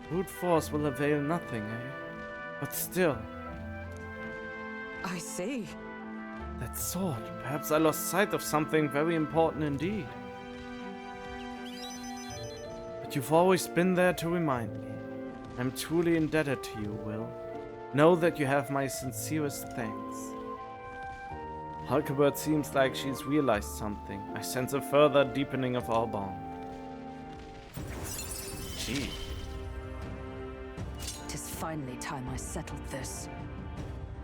Brute force will avail nothing, eh? But still. I see. That sword. Perhaps I lost sight of something very important indeed. But you've always been there to remind me. I'm truly indebted to you, Will. Know that you have my sincerest thanks. Hulkebird seems like she's realized something. I sense a further deepening of our bond. Gee. Tis finally time I settled this.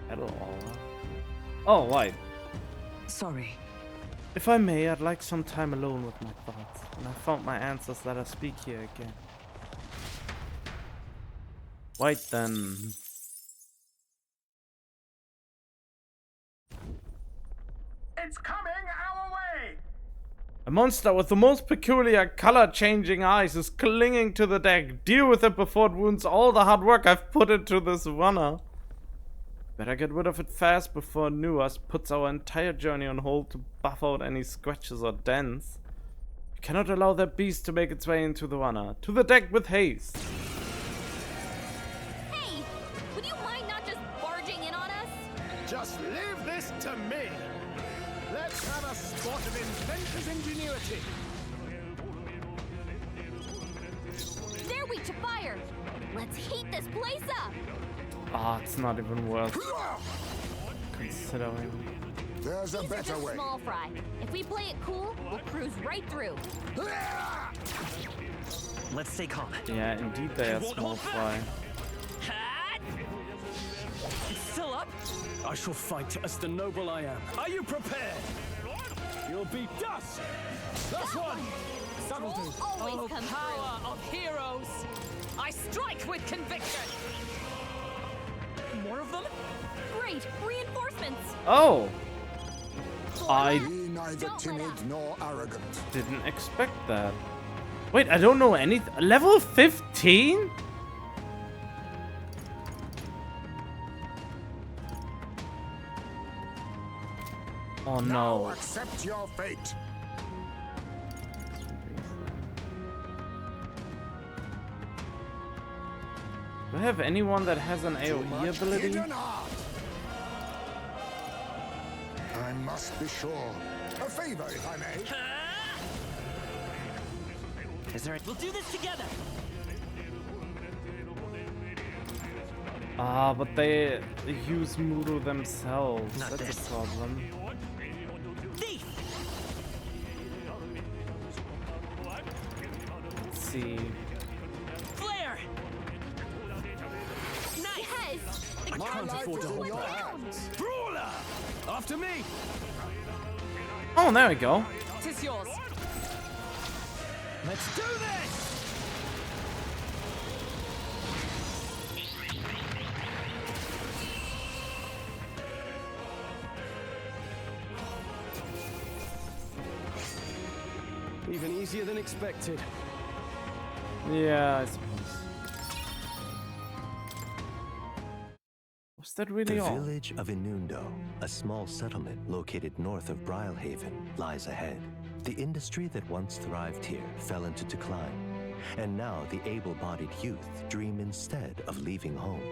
Hello, Aura. Oh, right. Sorry. If I may, I'd like some time alone with my thoughts. When I found my answers, let us speak here again. Right then. It's coming our way! A monster with the most peculiar color-changing eyes is clinging to the deck. Deal with it before it ruins all the hard work I've put into this runner. Better get rid of it fast before Nuas puts our entire journey on hold to buff out any scratches or dents. We cannot allow that beast to make its way into the runner. To the deck with haste. Hey! Would you mind not just barging in on us? Just leave this to me. Let's have a sport of inventor's ingenuity. They're weak to fire! Let's heat this place up! Ah, it's not even worth considering. There's a These are better just way. small fry. If we play it cool, we'll cruise right through. Let's stay calm. Yeah, indeed they are small fry. It's still up? I shall fight as the noble I am. Are you prepared? You'll be dust! Last one! That'll do. Always comes Power of heroes! I strike with conviction! More of them? through. Great! Reinforcements! Oh! I Be neither timid nor arrogant. didn't expect that. Wait, I don't know anything. Level 15? Oh Now no. accept your fate. Do I have anyone that has an AoE ability? Hidden art. I must be sure. A favor, if I may. Is there? We'll do this together. Ah, but they use Muru themselves. Not That's this. a problem. Thief. Let's see. Flare. Nice. Yes! My can't life afford is to in hold your back. hands. Brawler. After me. Oh, there we go. Tis yours. Let's do this. Even easier than expected. Yeah, I suppose. Was that really The all? village of Inundo, a small settlement located north of Brylehaven, lies ahead. The industry that once thrived here fell into decline, and now the able-bodied youth dream instead of leaving home.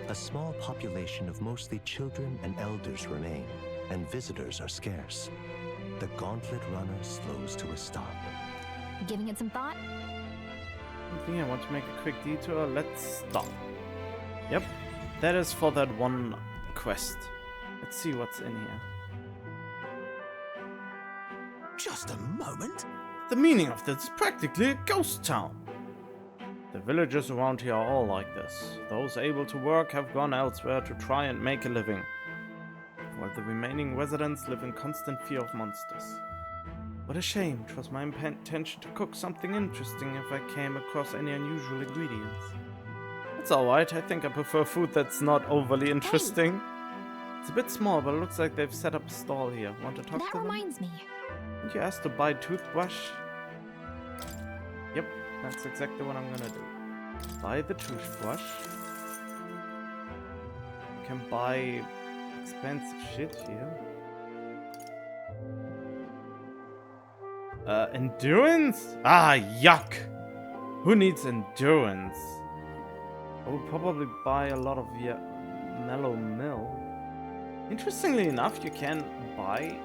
A small population of mostly children and elders remain, and visitors are scarce. The Gauntlet Runner slows to a stop. Giving it some thought? I think I want to make a quick detour. Let's stop. Yep, that is for that one quest. Let's see what's in here. Just a moment. The meaning of this is practically a ghost town. The villagers around here are all like this. Those able to work have gone elsewhere to try and make a living, while the remaining residents live in constant fear of monsters. What a shame. It was my intention to cook something interesting if I came across any unusual ingredients. It's alright, I think I prefer food that's not overly interesting. It's a bit small, but it looks like they've set up a stall here. Want to talk That to them? reminds me. Think you asked to buy toothbrush? Yep, that's exactly what I'm gonna do. Buy the toothbrush. You can buy expensive shit here. Endurance? Ah, yuck! Who needs endurance? I would probably buy a lot of mellow mill. Interestingly enough, you can buy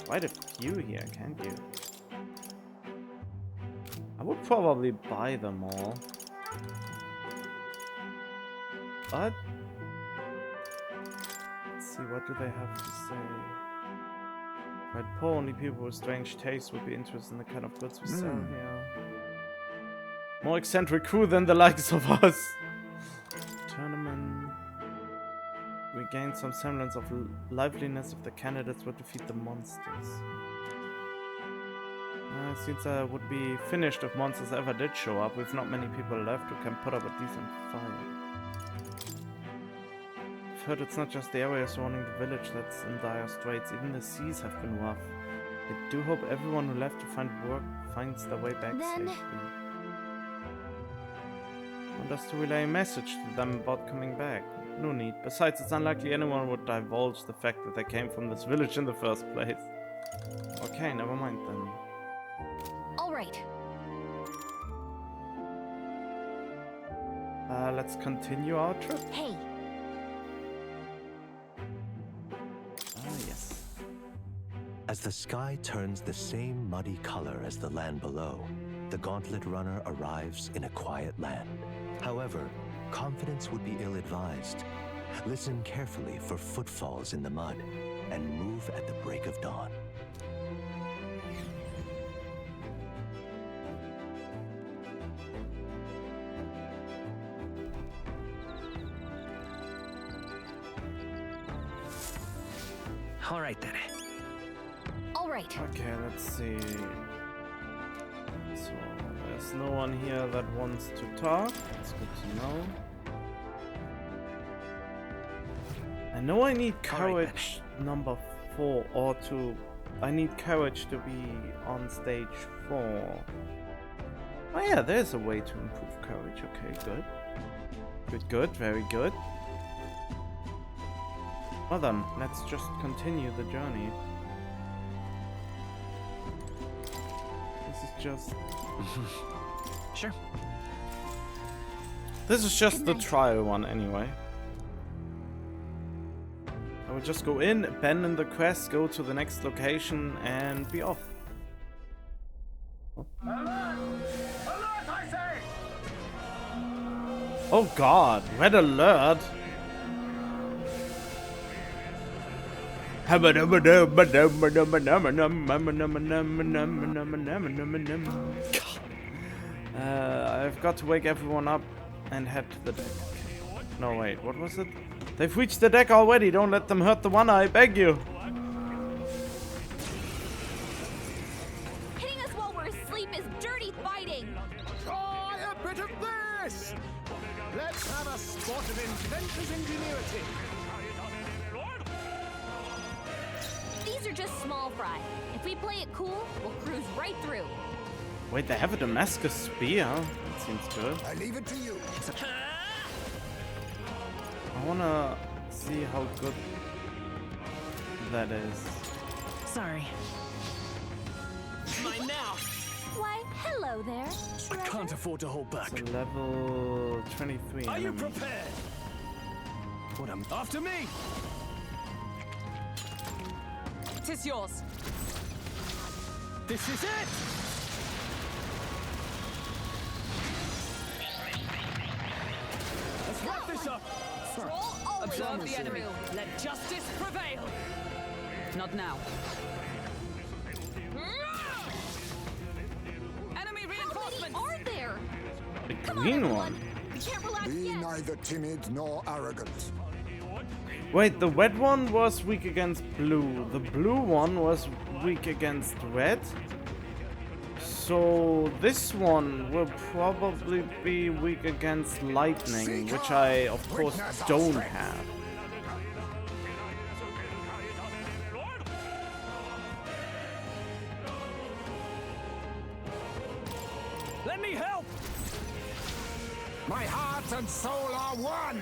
quite a few here, can't you? I would probably buy them all. But let's see, what do they have to say? Quite poor, only people with strange tastes would be interested in the kind of goods we sell here. More eccentric crew than the likes of us. Tournament. We gain some semblance of liveliness if the candidates were to defeat the monsters. It seems I would be finished if monsters ever did show up. We've not many people left who can put up a decent fight. I've heard it's not just the area surrounding the village that's in dire straits. Even the seas have been rough. I do hope everyone who left to find work finds their way back Then- safely. Want us to relay a message to them about coming back? No need. Besides, it's unlikely anyone would divulge the fact that they came from this village in the first place. Okay, never mind then. All right. Let's continue our trip. Hey, Ah, yes. As the sky turns the same muddy color as the land below, the Gauntlet Runner arrives in a quiet land. However, confidence would be ill-advised. Listen carefully for footfalls in the mud, and move at the break of dawn. All right then. all right. right. Okay, let's see. So, there's no one here that wants to talk. That's good to know. I know I need courage number 4 or to... I need courage to be on stage 4. Oh yeah, there's a way to improve courage. Okay, good. Good, very good. Well then, let's just continue the journey. This is just... Sure. This is just the trial one anyway. I will just go in, abandon the quest, go to the next location, and be off. Alert! Alert, I say! Oh god, red alert! I've got to wake everyone up and head to the deck. No, wait, what was it? They've reached the deck already. Don't let them hurt the one, I beg you. Hitting us while we're asleep is dirty fighting. Try a bit of this! Let's have a spot of inventor's ingenuity. These are just small fry. If we play it cool, we'll cruise right through. Wait, they have a Damascus spear? That seems good. I leave it to you. I wanna see how good that is. Sorry. Mine now. Why, hello there. I can't afford to hold back. It's a level 23 Are you enemy. prepared? What am after me? Tis yours. This is it. Let's wrap this up. Observe the enemy. Let justice prevail. Not now. Enemy reinforcements. How many are there? The Come on, green everyone. one. We can't relax Be yet. neither timid nor arrogant. Wait, the red one was weak against blue. The blue one was weak against red. So this one will probably be weak against lightning, which I of course don't have. Let me help. My heart and soul are one!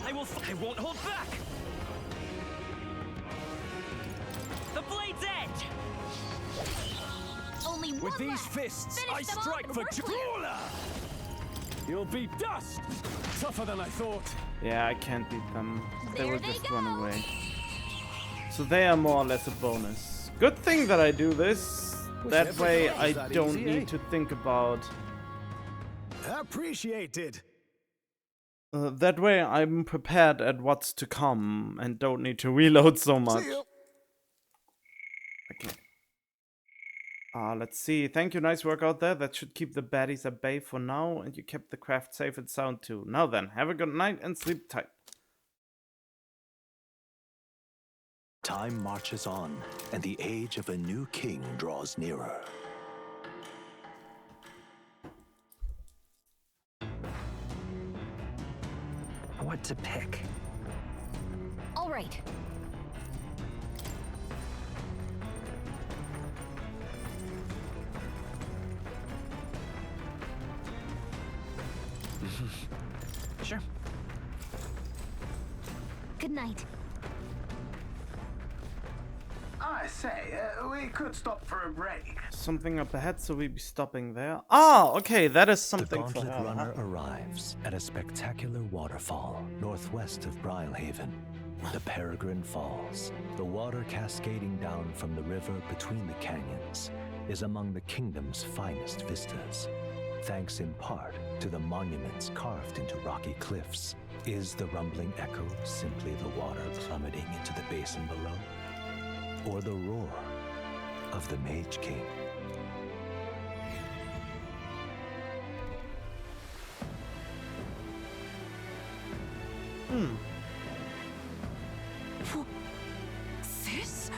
I won't hold back. The blade's edge. Only one With these left. fists, Finish I them off strike and for we're clear. Jula. You'll be dust. Tougher than I thought. Yeah, I can't beat them. They There will they just go. run away. So they are more or less a bonus. Good thing that I do this. That way I don't need to think about... Appreciated. that way I'm prepared at what's to come and don't need to reload so much. See you. Okay. Let's see. Thank you, nice work out there. That should keep the baddies at bay for now, and you kept the craft safe and sound too. Now then, have a good night and sleep tight. Time marches on, and the age of a new king draws nearer. What to pick? All right. Sure. Good night. I say, we could stop for a break. Something up ahead, so we'll be stopping there. Ah, okay, that is The something for Gauntlet her. Runner arrives at a spectacular waterfall northwest of Brilehaven, the Peregrine Falls. The water cascading down from the river between the canyons is among the kingdom's finest vistas. Thanks in part to the monuments carved into rocky cliffs. Is the rumbling echo simply the water plummeting into the basin below? Or the roar of the Mage King? Sis?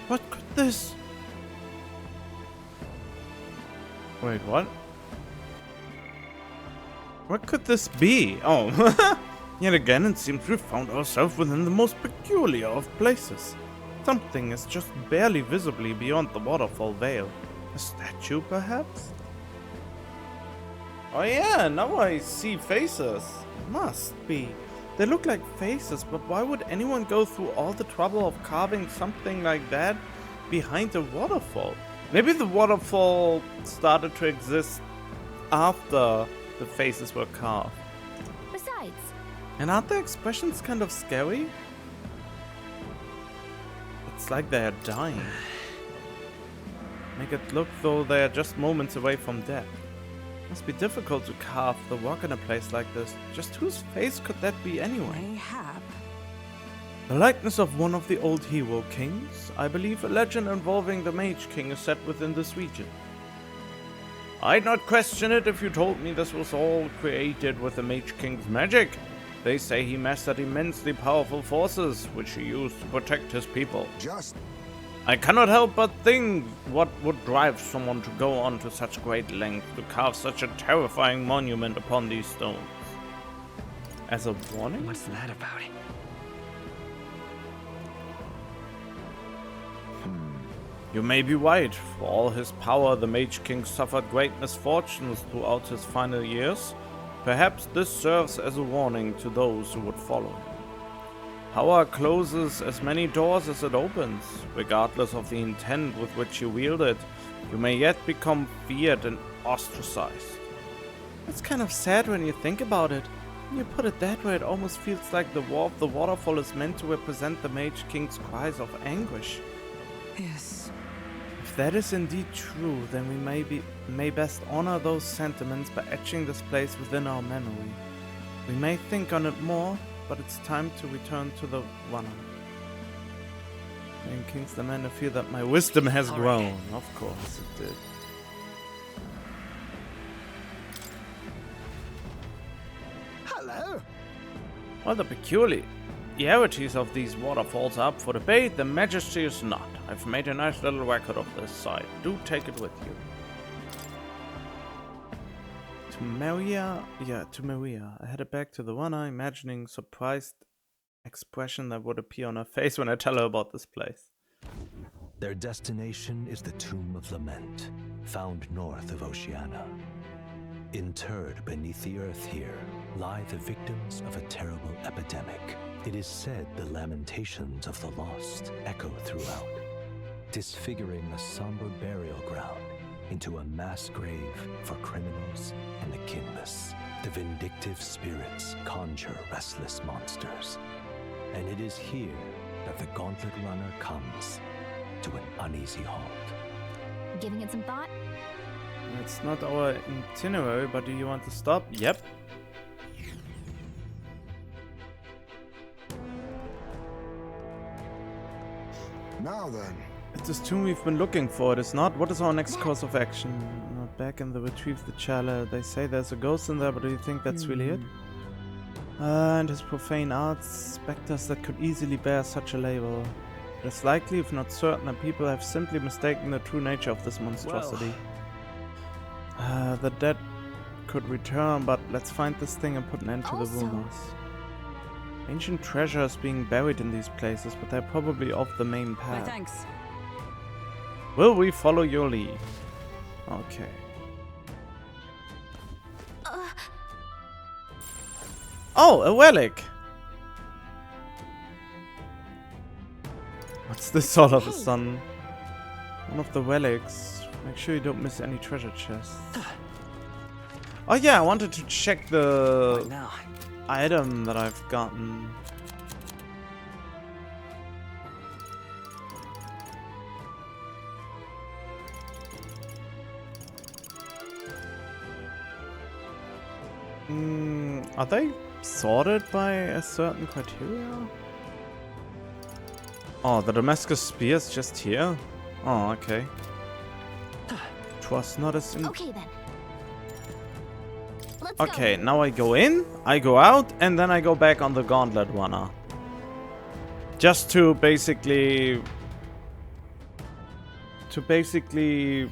What could this... Wait, what? What could this be? Oh, yet again it seems we've found ourselves within the most peculiar of places. Something is just barely visibly beyond the waterfall veil. A statue, perhaps? Oh yeah, now I see faces. Must be. They look like faces, but why would anyone go through all the trouble of carving something like that behind a waterfall? Maybe the waterfall started to exist after the faces were carved. Besides, and aren't their expressions kind of scary? It's like they are dying. Make it look though they are just moments away from death. Must be difficult to carve the rock in a place like this. Just whose face could that be anyway? Mayhap. The likeness of one of the old hero kings. I believe a legend involving the Mage King is set within this region. I'd not question it if you told me this was all created with the Mage King's magic. They say he mastered immensely powerful forces, which he used to protect his people. I cannot help but think what would drive someone to go on to such great lengths to carve such a terrifying monument upon these stones. As a warning? What's that about? You may be right. For all his power, the Mage King suffered great misfortunes throughout his final years. Perhaps this serves as a warning to those who would follow him. Power closes as many doors as it opens. Regardless of the intent with which you wield it, you may yet become feared and ostracized. It's kind of sad when you think about it. When you put it that way, it almost feels like the war of the waterfall is meant to represent the Mage King's cries of anguish. Yes. If that is indeed true, then we may best honor those sentiments by etching this place within our memory. We may think on it more, but it's time to return to the runner. And King's the man to feel that my wisdom has grown. Of course it did. Hello. While the peculiarities of these waterfalls are up for debate, the majesty is not. I've made a nice little record of this site. Do take it with you. To Maria. I headed back to the runner, imagining surprised expression that would appear on her face when I tell her about this place. Their destination is the Tomb of Lament, found north of Oceania. Interred beneath the earth here lie the victims of a terrible epidemic. It is said the lamentations of the lost echo throughout, disfiguring the somber burial ground into a mass grave for criminals and the kinless. The vindictive spirits conjure restless monsters. And it is here that the Gauntlet Runner comes to an uneasy halt. Giving it some thought? It's not our itinerary, but do you want to stop? Yep. Now then. It's this tomb we've been looking for, it is not? What is our next course of action? Back in the retrieve the chalice. They say there's a ghost in there, but do you think that's really it? And his profane arts, specters that could easily bear such a label. It's likely, if not certain, that people have simply mistaken the true nature of this monstrosity. The dead could return, but let's find this thing and put an end to the rumors. Ancient treasures being buried in these places, but they're probably off the main path. No thanks. Will we follow your lead? Okay. Oh, a relic! What's this all of a sudden? One of the relics. Make sure you don't miss any treasure chests. Oh yeah, I wanted to check the item that I've gotten. Are they sorted by a certain criteria? Oh, the Damascus spear is just here? Oh, okay. Trust not as in... Okay then. Okay, now I go in, I go out, and then I go back on the Gauntlet Runner. Just to basically to basically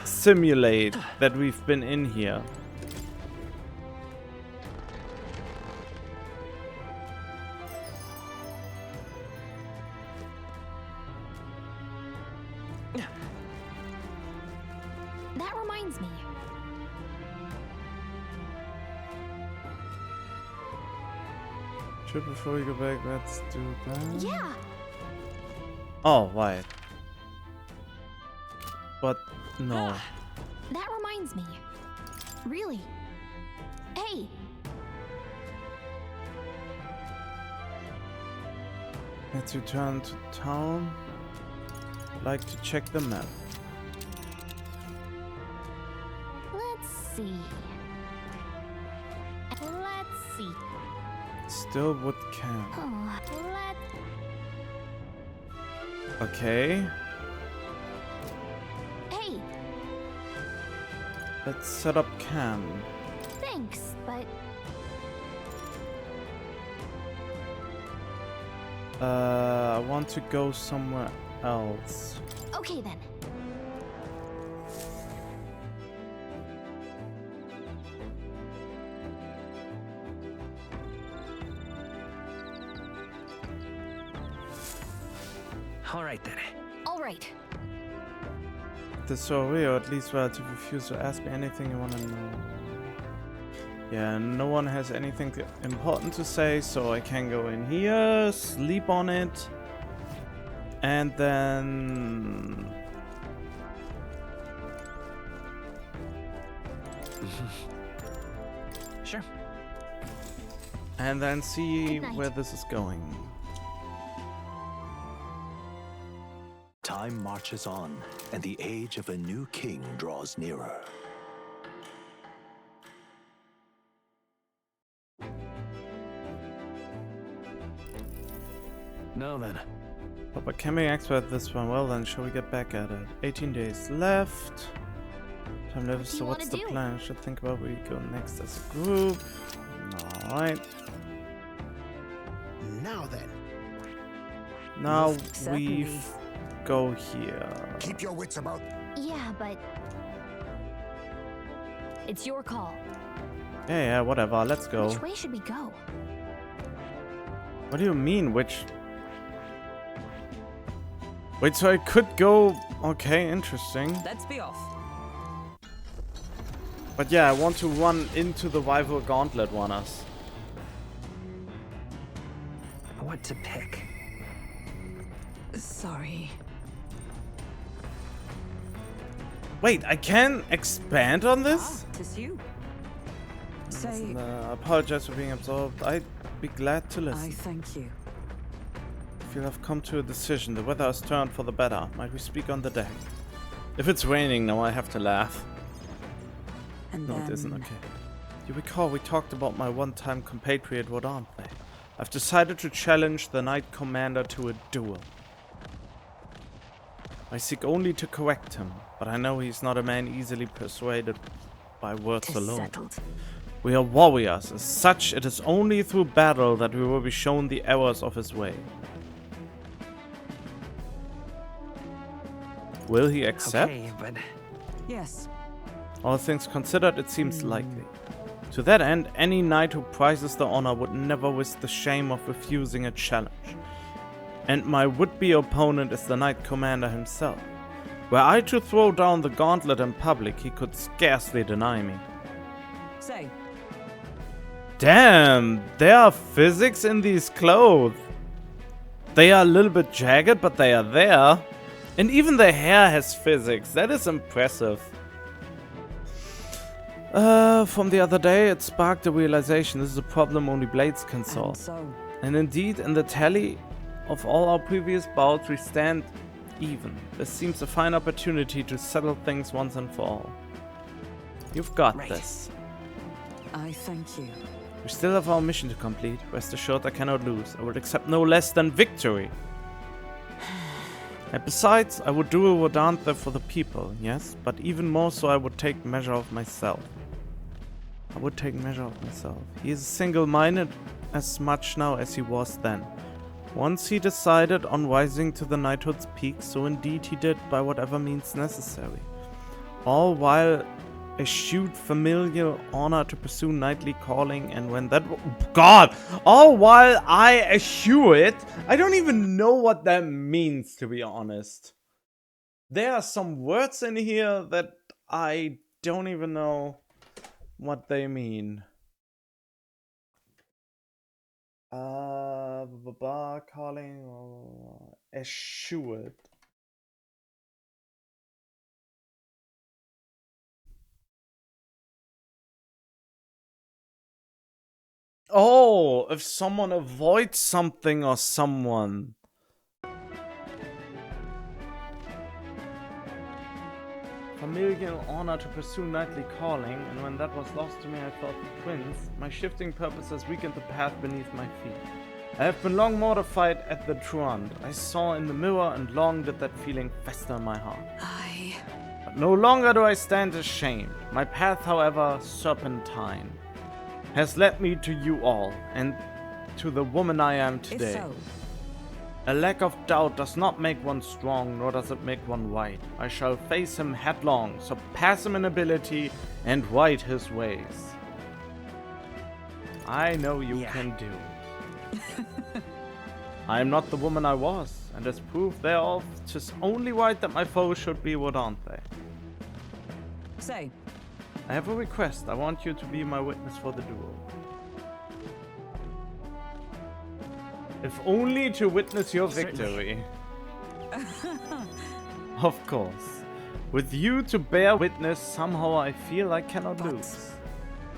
simulate that we've been in here. That reminds me. Sure, before we go back, let's do that. Yeah. Oh, right. But no. That reminds me. Really? Hey. Let's return to town. Like to check the map. Let's see. Let's see. Stillwood Camp. Oh, Okay. Hey. Let's set up camp. Thanks, but I want to go somewhere else. okay then. All right then. All right. This way, or at least relatively few, so ask me anything you want to know. Yeah, no one has anything important to say, so I can go in here, sleep on it, and then... Sure. And then see Good night. where this is going. Time marches on, and the age of a new king draws nearer. Now then. But can we expert this one? Well then, shall we get back at it? 18 days left. Time left, so what's the plan? Should think about where we go next as a group. Alright. Now then. Now Certainly. we go here. Keep your wits about. Yeah, but it's your call. Yeah, whatever. Let's go. Which way should we go? What do you mean? Which? Wait, so I could go. Okay, interesting. Let's be off. But yeah, I want to run into the rival gauntlet runners. What to pick? Sorry. Wait, I can expand on this? Tis you. Say, I apologize for being absorbed. I'd be glad to I listen. thank you. If you have come to a decision, the weather has turned for the better. Might we speak on the deck? If it's raining now, I have to laugh. And No, then... it isn't. Okay. You recall we talked about my one-time compatriot, what aren't they? I've decided to challenge the Knight Commander to a duel. I seek only to correct him, but I know he's not a man easily persuaded by words Tis alone. settled. We are warriors. As such, it is only through battle that we will be shown the errors of his way. Will he accept? Okay, but Yes. All things considered, it seems likely. To that end, any knight who prizes the honor would never risk the shame of refusing a challenge. And my would-be opponent is the Knight Commander himself. Were I to throw down the gauntlet in public, he could scarcely deny me. Say, Damn, there are physics in these clothes. They are a little bit jagged, but they are there. And even the hair has physics. That is impressive. From the other day, it sparked the realization this is a problem only blades can solve. and so... And indeed, in the tally of all our previous bouts, we stand even. This seems a fine opportunity to settle things once and for all. You've got Right. this. I thank you. We still have our mission to complete. Rest assured I cannot lose. I would accept no less than victory. And besides, I would do a Rodanthe for the people, yes? But even more so, I would take measure of myself. I would take measure of myself. He is single-minded as much now as he was then. Once he decided on rising to the knighthood's peak, so indeed he did by whatever means necessary. All while eschewed familial honor to pursue knightly calling, and when that God, all while I eschew it, I don't even know what that means, to be honest. There are some words in here that I don't even know what they mean. Calling, eschew it. Oh, if someone avoids something or someone. Familial honor to pursue knightly calling, and when that was lost to me, I thought the twins. My shifting purpose has weakened the path beneath my feet. I have been long mortified at the truant I saw in the mirror, and long did that feeling fester in my heart. But no longer do I stand ashamed. My path, however serpentine, has led me to you all, and to the woman I am today. If so, a lack of doubt does not make one strong, nor does it make one right. I shall face him headlong, surpass him in ability, and right his ways. I know you can do it. I am not the woman I was, and as proof thereof, 'tis only right that my foes should be what aren't they. say. I have a request. I want you to be my witness for the duel. If only to witness your victory. Of course. With you to bear witness, somehow I feel I cannot lose.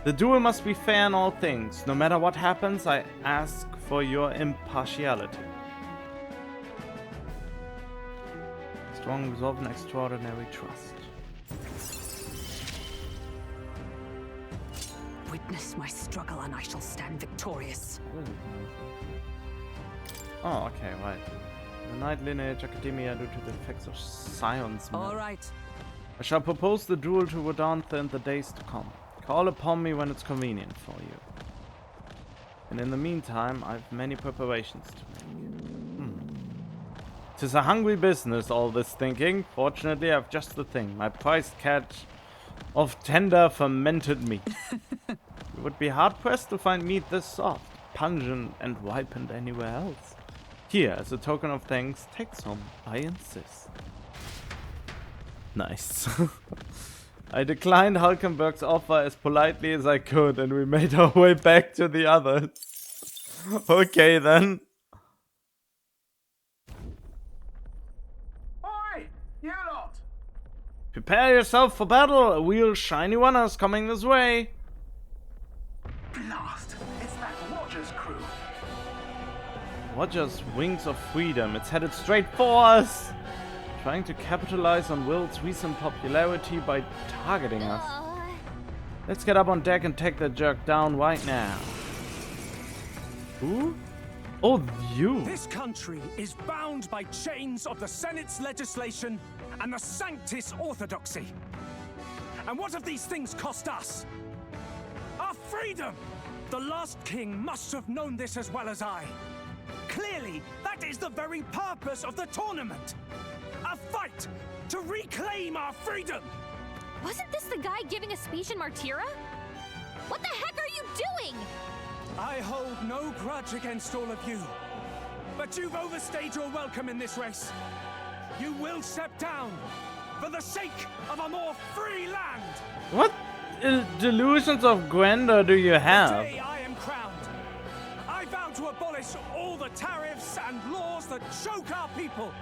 The duel must be fair in all things. No matter what happens, I ask for your impartiality. Strong resolve and extraordinary trust. Witness my struggle and I shall stand victorious. Oh, okay, right. The Knight Lineage Academia due to the effects of Scion's All right. I shall propose the duel to Rodanthe in the days to come. Call upon me when it's convenient for you. And in the meantime, I've many preparations to make. 'Tis a hungry business, all this thinking. Fortunately, I've just the thing. My prized catch of tender fermented meat. You would be hard-pressed to find meat this soft, pungent, and ripened anywhere else. Here, as a token of thanks, take some. I insist. Nice. I declined Hulkenberg's offer as politely as I could, and we made our way back to the others. Okay, then. Oi! You lot! Prepare yourself for battle. A real shiny one is coming this way. Blast! It's that Rogers crew. Rogers' Wings of Freedom. It's headed straight for us. Trying to capitalize on Will's recent popularity by targeting us. Let's get up on deck and take the jerk down right now. Who? Oh, you. This country is bound by chains of the Senate's legislation and the Sanctis Orthodoxy. And what have these things cost us? Our freedom! The last king must have known this as well as I. Clearly, that is the very purpose of the tournament. A fight to reclaim our freedom! Wasn't this the guy giving a speech in Martira? What the heck are you doing? I hold no grudge against all of you. But you've overstayed your welcome in this race. You will step down for the sake of a more free land. What delusions of grandeur do you have? Today I am crowned. I vow to abolish all the tariffs and laws that choke our people.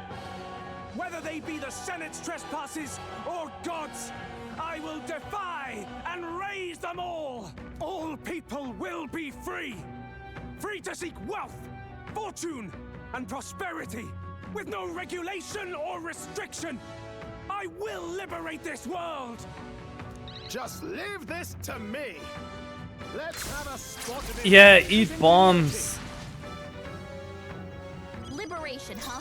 Whether they be the Senate's trespasses or God's, I will defy and raise them all. All people will be free. Free to seek wealth, fortune, and prosperity, with no regulation or restriction. I will liberate this world. Just leave this to me. Let's have a spot of it. Yeah, eat bombs. Liberation, huh?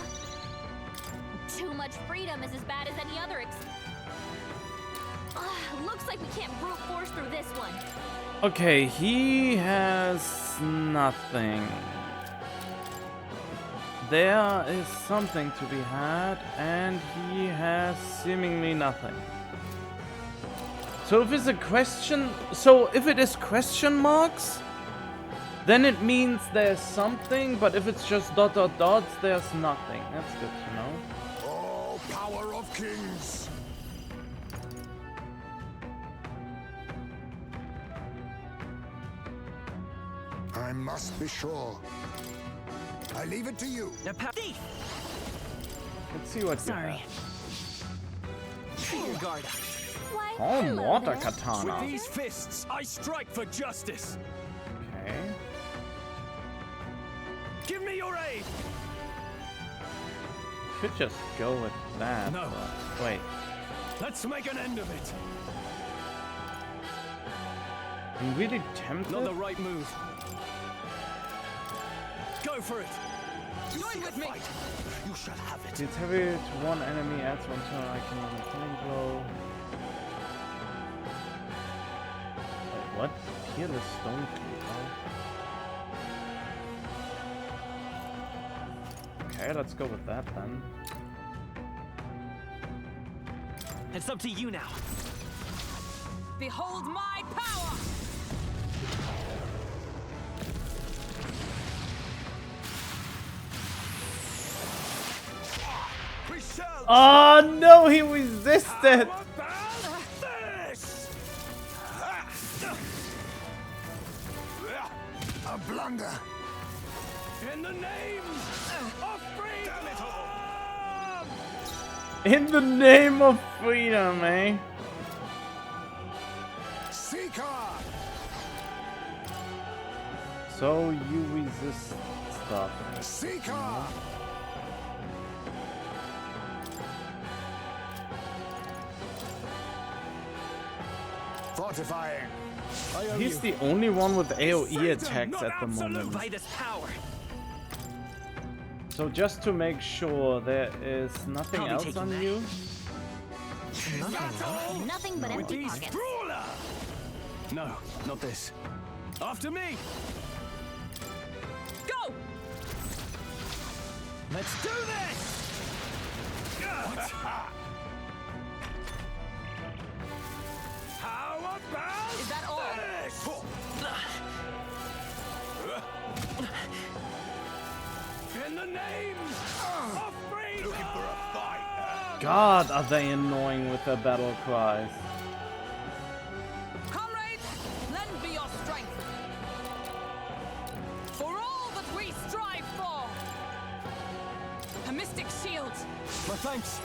Too much freedom is as bad as any other looks like we can't brute force through this one. Okay, he has nothing. There is something to be had, and he has seemingly nothing. So if it's a question, if it is question marks, then it means there's something, but if it's just ... there's nothing. That's good to know. Oh, power of kings! I must be sure. I leave it to you. Let's see what you have. Your guard. Calm water katana. With these fists, I strike for justice. Okay. Give me your aid. Could just go with that. No. But wait. Let's make an end of it. I'm really tempted. Not the right move. Go for it. Join with me. You shall have it. It's heavy to one enemy, adds one turn. I can only killing blow. Wait, what? Peerless stone cleave. Okay, let's go with that then. It's up to you now. Behold my power! Oh no, he resisted! A blunder. In the name of freedom! In the name of freedom, eh? Seeker! So you resist stuff. Seeker! Fortifying. He's the only one with AoE attacks at the moment. By this power. So just to make sure, there is nothing else on you? Nothing but empty pockets. No, not this. After me. Go! Let's do this. How about Is that all? this? In the name of freedom! Looking for a fight. God, are they annoying with their battle cries. Comrades, lend me your strength. For all that we strive for. A mystic shield. My thanks.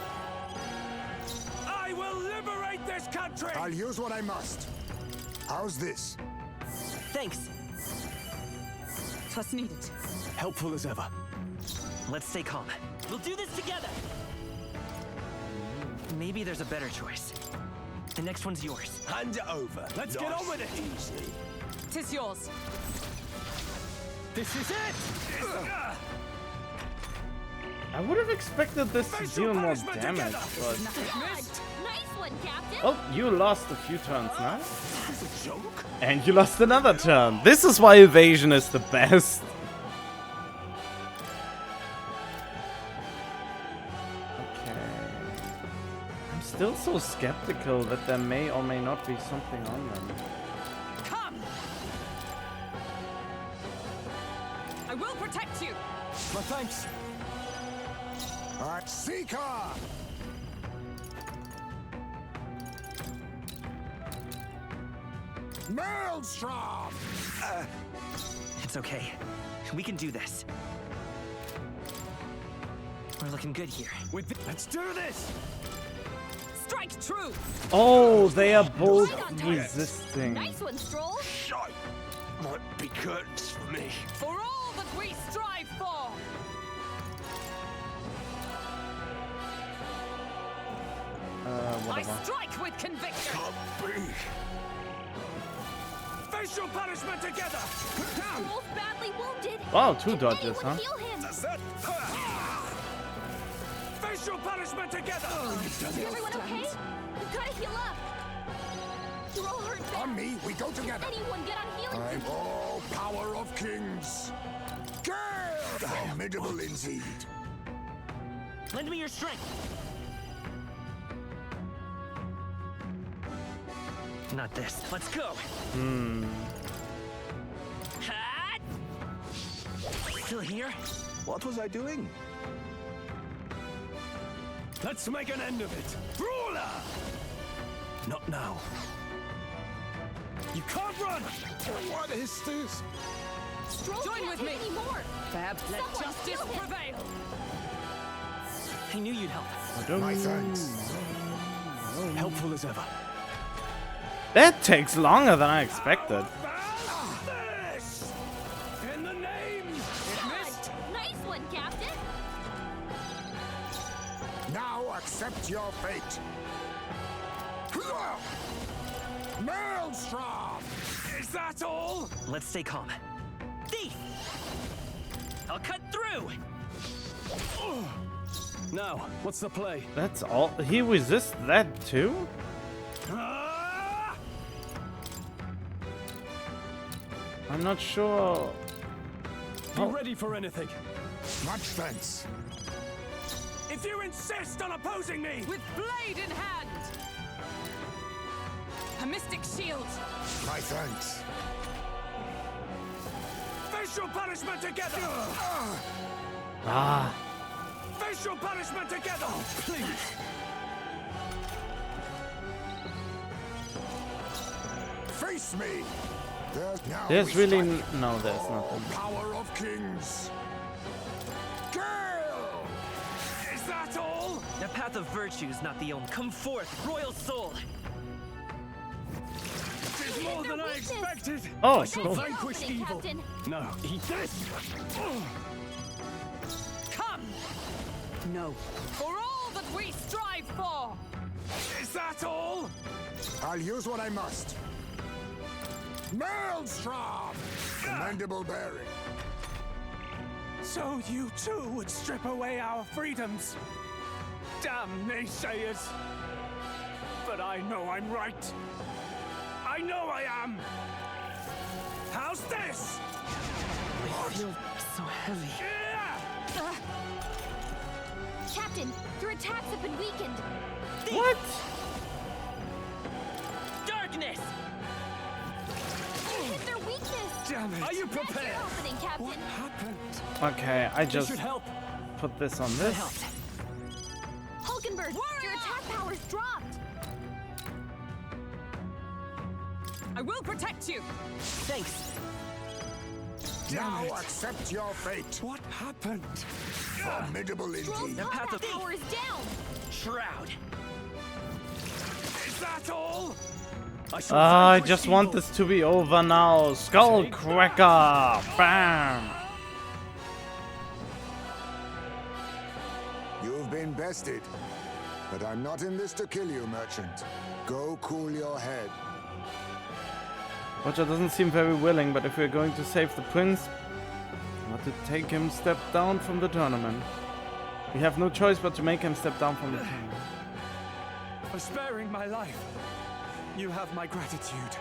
I will liberate this country! I'll use what I must. How's this? Thanks. 'Twas needed. Helpful as ever. Let's stay calm. We'll do this together. Maybe there's a better choice. The next one's yours. Hand it over. Let's get on with it! Easy. 'Tis yours. This is it! I would have expected this to deal more damage, but... Nice one, Captain. Oh, you lost a few turns now. And you lost another turn. This is why evasion is the best. Okay. I'm still so skeptical that there may or may not be something on them. Come! I will protect you. My thanks. Alright, Seeker! Maelstrom! It's okay. We can do this. We're looking good here. Let's do this! Strike true. Oh, they are both resisting. Nice one, Stroll. Shite. Might be curtains for me. For all that we strive for. I Whatever. strike with conviction. Can't be. Facial punishment together! Stroll's badly wounded. Wow, 2 Can dodges, anyone huh? heal him? Facial punishment together! Is everyone okay? We've gotta heal up. You're all hurt bad. On me, we go together. Anyone get on healing? I'm all power of kings. Gale! Formidable indeed. Lend me your strength. Not this. Let's go. Hat! Still here? What was I doing? Let's make an end of it. Brawler! Not now. You can't run! What is this? Stroll Join can't with take me. any more. Perhaps let Someone justice kill him. prevail. I knew you'd help. My thanks. Helpful as ever. That takes longer than I expected. This! In the name! It missed! Nice one, Captain. Now accept your fate. Maelstrom! Is that all? Let's stay calm. Thief! I'll cut through! Now, what's the play? That's all. He resists that too? I'm not sure. Be ready for anything. Much thanks. If you insist on opposing me! With blade in hand. A mystic shield. My thanks. Face your punishment together! Ah. Face your punishment together! Please. Face me. There's really no, there's nothing. Power of kings. Gale! Is that all? The path of virtue is not the only. Come forth, royal soul! It's more than I expected! Oh, Thanks cool. for opening, Captain. No, eat this. Come. No. For all that we strive for. Is that all? I'll use what I must. Maelstrom! Commendable bearing. So you too would strip away our freedoms? Damn naysayers! But I know I'm right. I know I am! How's this? I feel so heavy. Captain, your attacks have been weakened. What? Darkness! You hit their weakness. Damn it! Are you That's prepared? your opening, Captain. What happened? Okay, I This just should help. put this on That this. helped. Hulkenberg, your attack power's dropped. I will protect you. Thanks. Now accept your fate. What happened? Formidable Stroll's indeed. path combat of thief. power is down. Shroud. Is that all? I just want this to be over now. Skull cracker. Bam. You've been bested. But I'm not in this to kill you, merchant. Go cool your head. Roger doesn't seem very willing, but if we're going to save the prince, we have to take him step down from the tournament. We have no choice but to make him step down from the tournament. For sparing my life, you have my gratitude.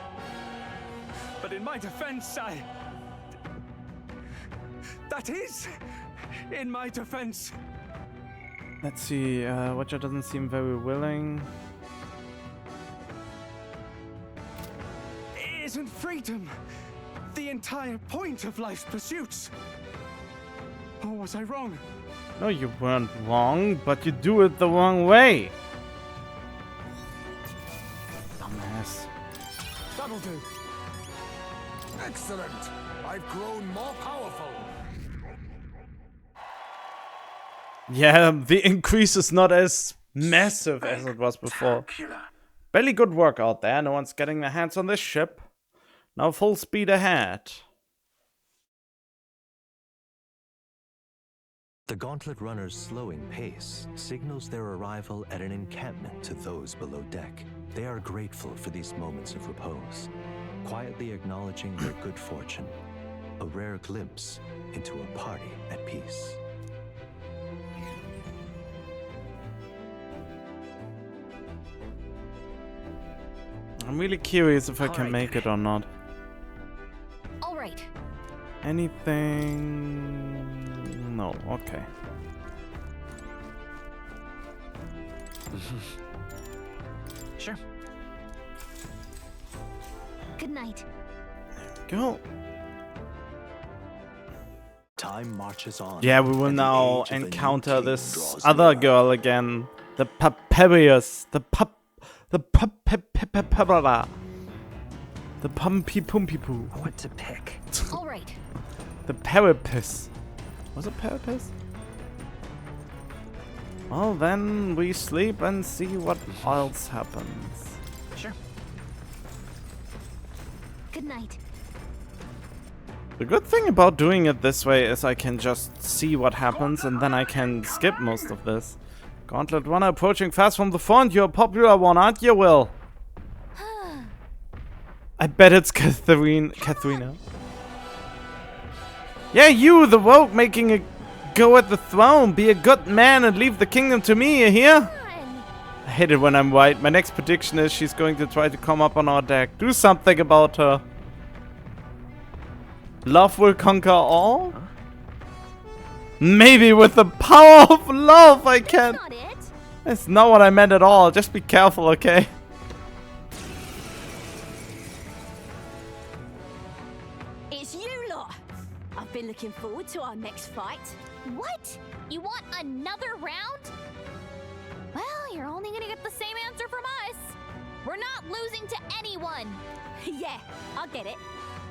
But in my defense, that is in my defense. Let's see, Roger doesn't seem very willing. Isn't freedom the entire point of life's pursuits? Or was I wrong? No, you weren't wrong, but you do it the wrong way. Dumbass. That'll do. Excellent. I've grown more powerful. Yeah, the increase is not as massive as it was before. Barely good work out there. No one's getting their hands on this ship. Now full speed ahead. The gauntlet runner's slowing pace signals their arrival at an encampment to those below deck. They are grateful for these moments of repose, quietly acknowledging their good fortune, a rare glimpse into a party at peace. I'm really curious if I can Alright. make it or not. All right. Anything No, okay. Sure. Good night. Go. Time marches on. Yeah, we will now encounter this other girl again. The Papirius. The Pumpy Pumpy Poo. What to pick? All right. The Parapis. Was it Parapis? Well, then we sleep and see what else happens. Sure. Good night. The good thing about doing it this way is I can just see what happens and then I can skip most of this. Gauntlet runner approaching fast from the front. You're a popular one, aren't you, Will? I bet it's Katharina. Yeah, you, the rogue, making a go at the throne. Be a good man and leave the kingdom to me, you hear? I hate it when I'm right. My next prediction is she's going to try to come up on our deck. Do something about her. Love will conquer all? Huh? Maybe with the power of love I can. That's not it. That's not what I meant at all. Just be careful, okay? It's you lot. I've been looking forward to our next fight. What? You want another round? Well, you're only gonna get the same answer from us. We're not losing to anyone. Yeah, I get it.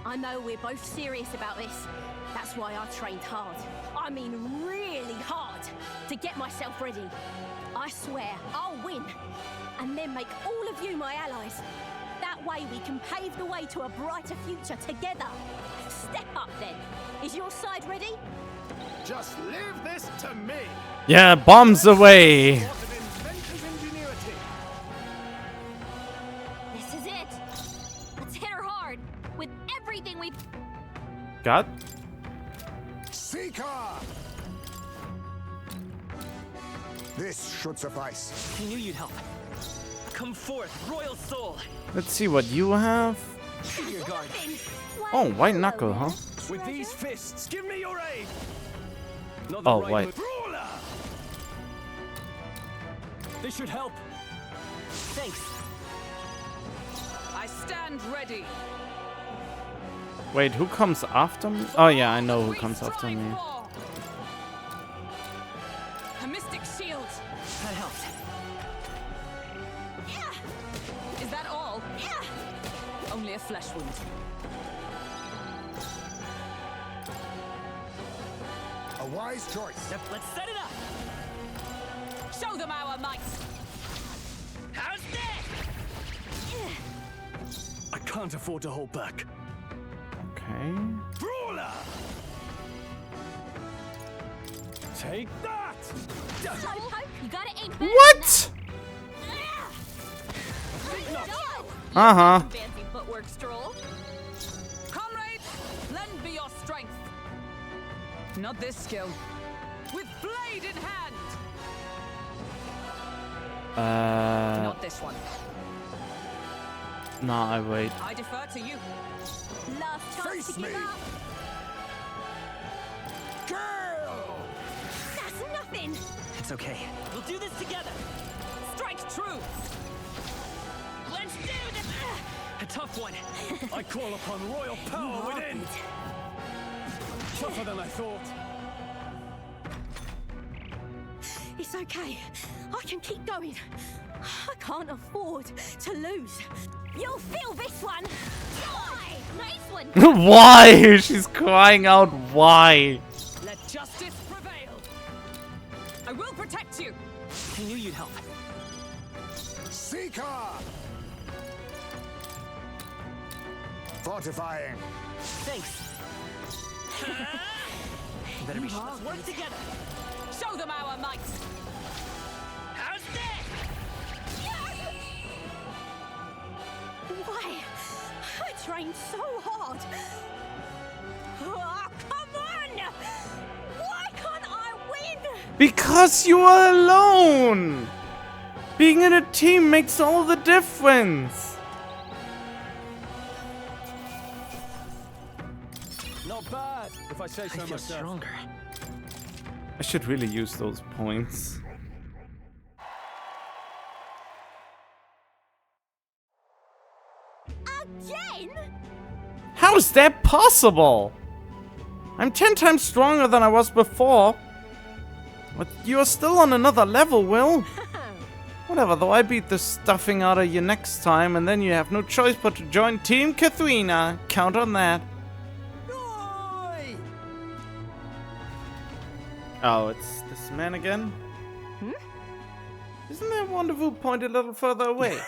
I know we're both serious about this. That's why I trained hard. I mean really hard to get myself ready. I swear I'll win and then make all of you my allies. That way we can pave the way to a brighter future together. Step up then. Is your side ready? Just leave this to me. Yeah, bombs away. This is it. Let's hit her hard with everything we've got. Seeker! This should suffice. I knew you'd help. Come forth, royal soul. Let's see what you have. Your guard. Oh, white knuckle, huh? With these fists, give me your aid. Oh, white. This should help. Thanks. I stand ready. Wait, who comes after me? Oh yeah, I know who comes after me. A mystic shield. That helped. Yeah. Is that all? Yeah. Only a flesh wound. A wise choice. Yep, let's set it up. Show them our might. How's that? I can't afford to hold back. Okay. Brawler! Take that! You gotta aim better. What? Uh-huh. Fancy footwork, Stroll. Comrades, lend me your strength. Not this skill. With blade in hand. Not this one. Nah, I wait. I defer to you. Last chance to give up. Girl! That's nothing. It's okay. We'll do this together. Strike true. Let's do this. A tough one. I call upon royal power within. Tougher than I thought. It's okay. I can keep going. I can't afford to lose. You'll feel this one. Nice one. Why? She's crying out, why? Let justice prevail. I will protect you. I knew you'd help. Seeker! Fortifying. Thanks. Better be sure. Let's work together. Show them our might. How's that? Why? I trained so hard. Oh, come on! Why can't I win? Because you are alone. Being in a team makes all the difference. Not bad, if I say so I feel myself. stronger. I should really use those points. Again? How is that possible? I'm 10 times stronger than I was before. But you're still on another level, Will. Whatever, though, I beat the stuffing out of you next time, and then you have no choice but to join Team Katharina. Count on that. Oh, it's this man again? Isn't that wonderful point a little further away?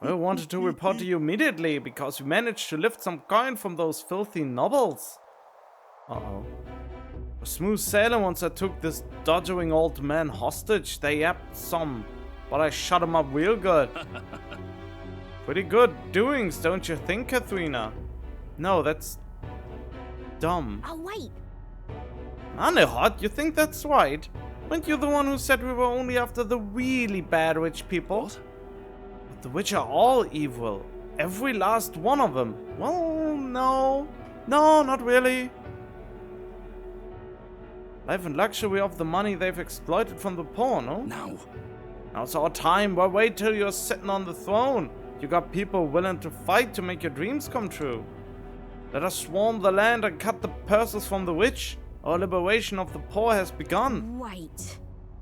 I wanted to report to you immediately, because we managed to lift some coin from those filthy nobles. Uh-oh. A smooth sailing once I took this dodgering old man hostage. They yapped some, but I shut him up real good. Pretty good doings, don't you think, Katharina? No, that's dumb. Oh, wait. Anehot, you think that's right? Weren't you the one who said we were only after the really bad witch people? What? But the witch are all evil. Every last one of them. Well, no. No, not really. Life and luxury of the money they've exploited from the poor, no? Now. Now's our time. Why wait till you're sitting on the throne? You got people willing to fight to make your dreams come true. Let us swarm the land and cut the purses from the rich. Our liberation of the poor has begun. Wait.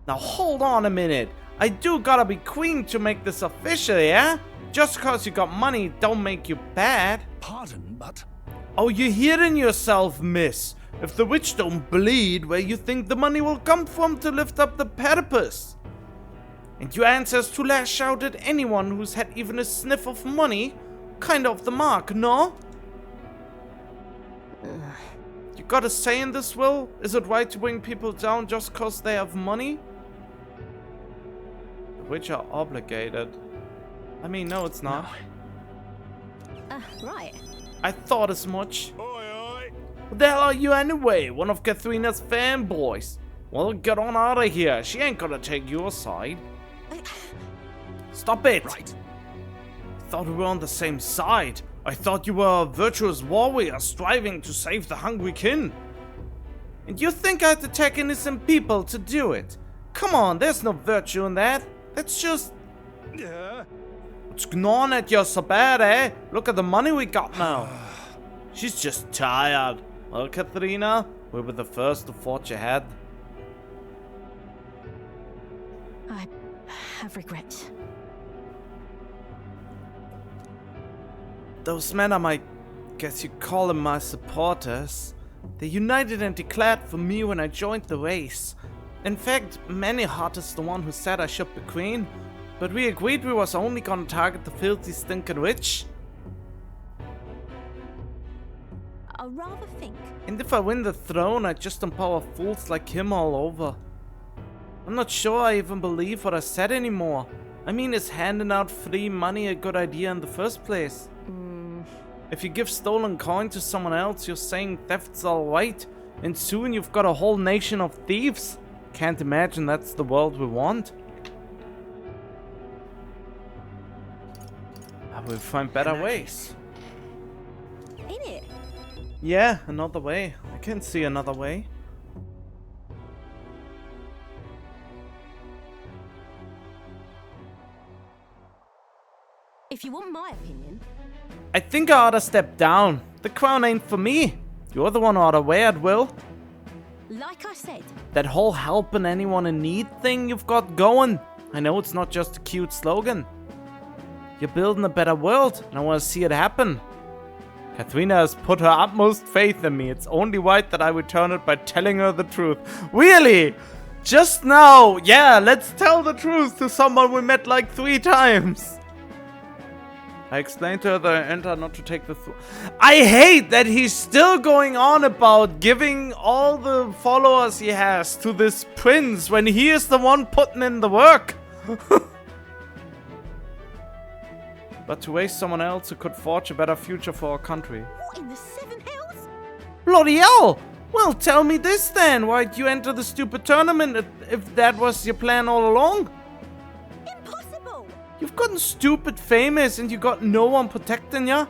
Now hold on a minute. I do gotta be queen to make this official, yeah? Just cause you got money don't make you bad. Pardon, but... Oh, you're hearing yourself, miss. If the witch don't bleed, where you think the money will come from to lift up the platypus? And your answer is to lash out at anyone who's had even a sniff of money? Kind of the mark, no? You got a say in this, Will? Is it right to bring people down just cause they have money? The witch are obligated. I mean, no, it's not. No. Right. I thought as much. What the hell are you anyway? One of Katharina's fanboys. Well, get on out of here. She ain't gonna take your side. Stop it! Right. I thought we were on the same side. I thought you were a virtuous warrior striving to save the hungry kin. And you think I'd attack innocent people to do it? Come on, there's no virtue in that. That's just... What's gnawing at you so bad, eh? Look at the money we got now. She's just tired. Well, Katharina, we were the first to forge ahead. I have regret. Those men are my, guess you call them my supporters. They united and declared for me when I joined the race. In fact, Manihot is the one who said I should be queen, but we agreed we was only gonna target the filthy stinking witch. I'll rather think. And if I win the throne, I just empower fools like him all over. I'm not sure I even believe what I said anymore. I mean, is handing out free money a good idea in the first place? If you give stolen coin to someone else, you're saying theft's alright, and soon you've got a whole nation of thieves. Can't imagine that's the world we want. We'll find better ways. Ain't it? Yeah, another way. I can see another way. If you want my opinion... I think I ought to step down. The crown ain't for me. You're the one who ought to wear it, Will. Like I said... That whole helping anyone in need thing you've got going. I know it's not just a cute slogan. You're building a better world, and I want to see it happen. Katharina has put her utmost faith in me. It's only right that I return it by telling her the truth. Really? Just now? Yeah, let's tell the truth to someone we met like 3 times. I explained to her that I entered not to take the I hate that he's still going on about giving all the followers he has to this prince when he is the one putting in the work. But to waste someone else who could forge a better future for our country. What in the 7 hells? Bloody hell! Well, tell me this then. Why'd you enter the stupid tournament if that was your plan all along? Impossible! You've gotten stupid famous and you got no one protecting ya.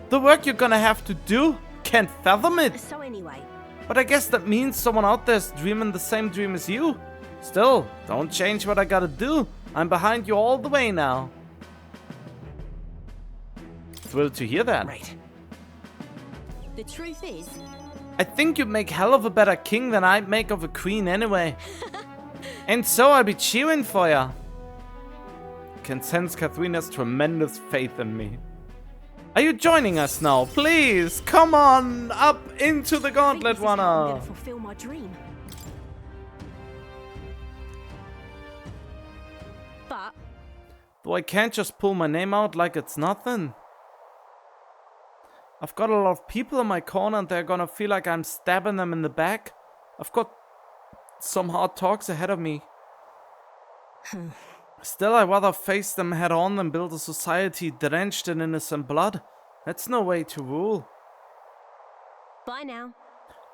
The work you're gonna have to do. Can't fathom it. So anyway, But I guess that means someone out there's dreaming the same dream as you. Still, don't change what I gotta do. I'm behind you all the way now. Thrilled to hear that. Right. The truth is, I think you'd make hell of a better king than I'd make of a queen anyway. And so I'll be cheering for ya. Can sense Katharina's tremendous faith in me. Are you joining us now? Please, come on up into the gauntlet, I'm Runner. gonna fulfill my dream. But Though I can't just pull my name out like it's nothing. I've got a lot of people in my corner and they're gonna feel like I'm stabbing them in the back. I've got some hard talks ahead of me. Still, I'd rather face them head on than build a society drenched in innocent blood. That's no way to rule. bye now.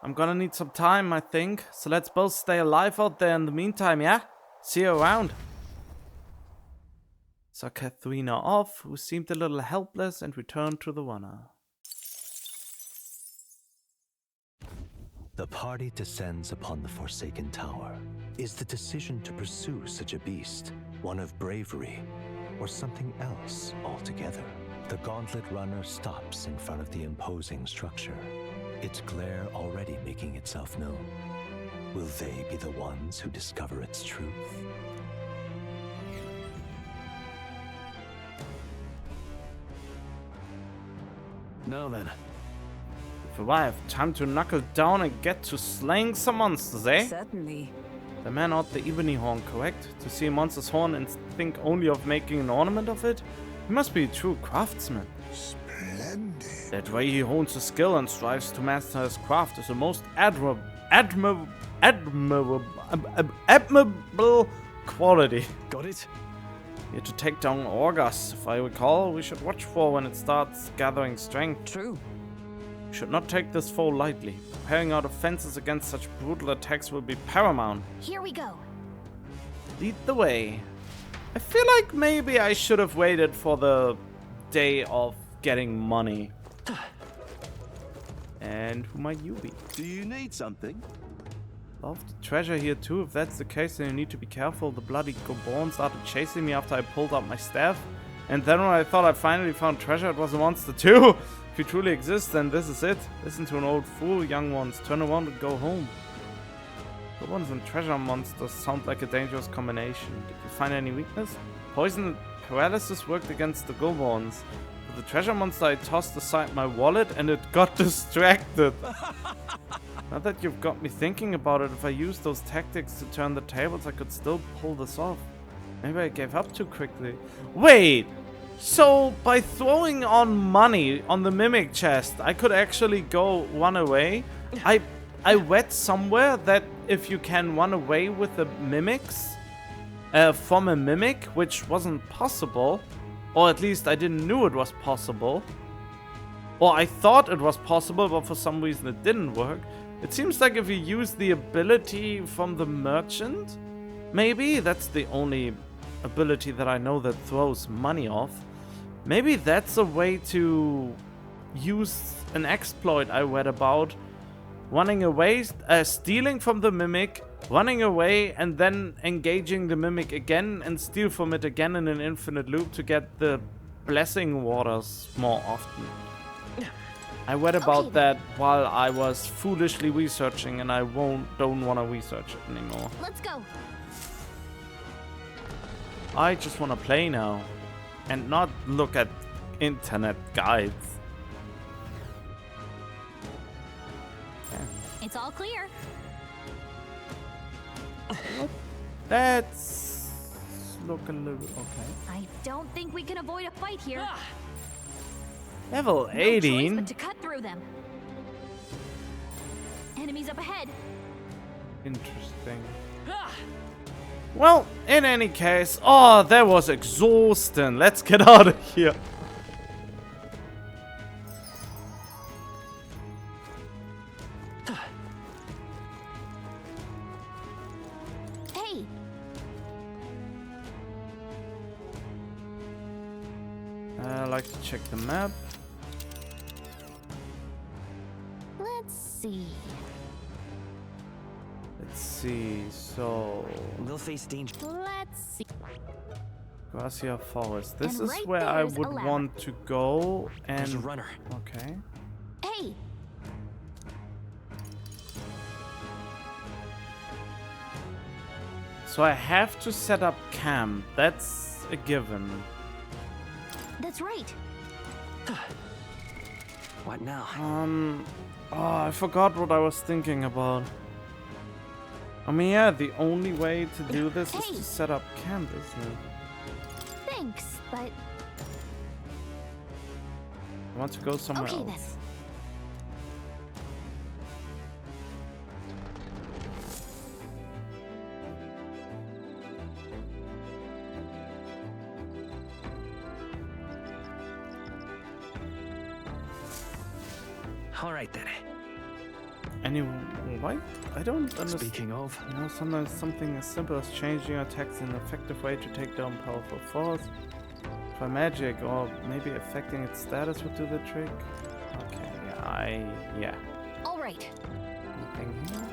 I'm gonna need some time, I think. So let's both stay alive out there in the meantime, yeah? See you around. Saw Katharina off, who seemed a little helpless, and returned to the runner. The party descends upon the Forsaken Tower. Is the decision to pursue such a beast one of bravery or something else altogether? The Gauntlet Runner stops in front of the imposing structure, its glare already making itself known. Will they be the ones who discover its truth? Now then. If I have time to knuckle down and get to slaying some monsters, eh? Certainly. The man out the ebony horn, correct? To see a monster's horn and think only of making an ornament of it? He must be a true craftsman. Splendid. That way he hones his skill and strives to master his craft is the most admirable quality. Got it? Here to take down Orgus, if I recall, we should watch for when it starts gathering strength. True. We should not take this foe lightly. Preparing our defenses against such brutal attacks will be paramount. Here we go. Lead the way. I feel like maybe I should have waited for the day of getting money. And who might you be? Do you need something? Love the treasure here too. If that's the case, then you need to be careful. The bloody Goborn started chasing me after I pulled out my staff. And then when I thought I finally found treasure, it was a monster too. If you truly exist, then this is it. Listen to an old fool, young ones. Turn around and go home. Goborns and treasure monsters sound like a dangerous combination. Did you find any weakness? Poison and paralysis worked against the Goborns. With the treasure monster, I tossed aside my wallet and it got distracted. Now that you've got me thinking about it, if I used those tactics to turn the tables, I could still pull this off. Maybe I gave up too quickly. Wait! So, by throwing on money on the mimic chest, I could actually go run away? I read somewhere that if you can run away with the mimics from a mimic, which wasn't possible, or at least I didn't know it was possible, or I thought it was possible, but for some reason it didn't work. It seems like if you use the ability from the merchant, maybe that's the only ability that I know that throws money off. Maybe that's a way to use an exploit I read about. Running away, stealing from the mimic, running away, and then engaging the mimic again and steal from it again in an infinite loop to get the blessing waters more often. I read about that while I was foolishly researching, and I don't want to research it anymore. Let's go. I just want to play now and not look at internet guides. It's all clear. Let's look a little. Okay. I don't think we can avoid a fight here. Level No 18. choice but to cut through them. Enemies up ahead. Interesting. Well, in any case, oh, that was exhausting. Let's get out of here. Hey, I like to check the map. let's see. So we'll face danger. Let's see. Garcia Forest. This And is right where I there's a would ladder. want to go. And There's a runner. Okay. Hey, So I have to set up camp. That's a given. That's right. What now? Oh, I forgot what I was thinking about. I mean, yeah, the only way to do this is Hey. to set up camp, isn't it? Thanks, but I want to go somewhere okay then. else. All right then. Anyway, what? I don't understand. Speaking of, You know, sometimes something as simple as changing your text in an effective way to take down powerful foes. For magic, or maybe affecting its status would do the trick. Okay, yeah. All right. Anything here?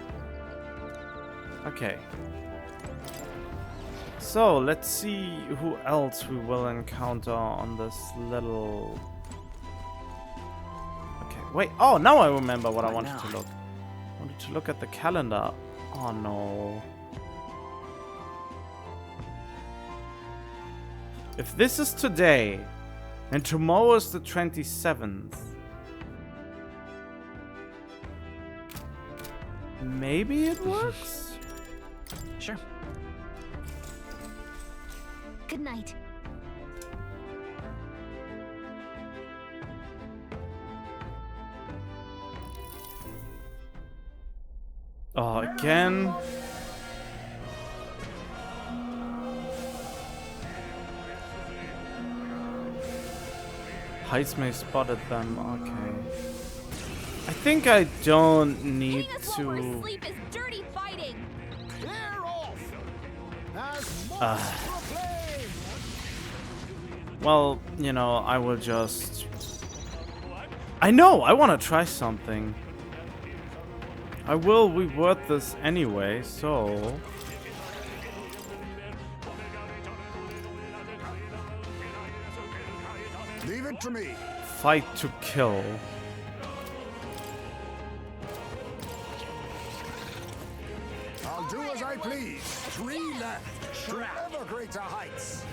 Okay. So, let's see who else we will encounter on this little... Okay, wait. Oh, now I remember what I What wanted now? to look. I wanted to look at the calendar. Oh, no. If this is today, and tomorrow is the 27th, maybe it works? sure. Good night. Oh, again? Heismay spotted them, okay. I think I don't need hitting us while we're to... asleep is dirty fighting. Clear off! As proclaim! Well, you know, I will just... I know! I want to try something. I will reword this anyway, so... Leave it to me. Fight to kill. I'll do as I please. 3 left. To ever greater heights.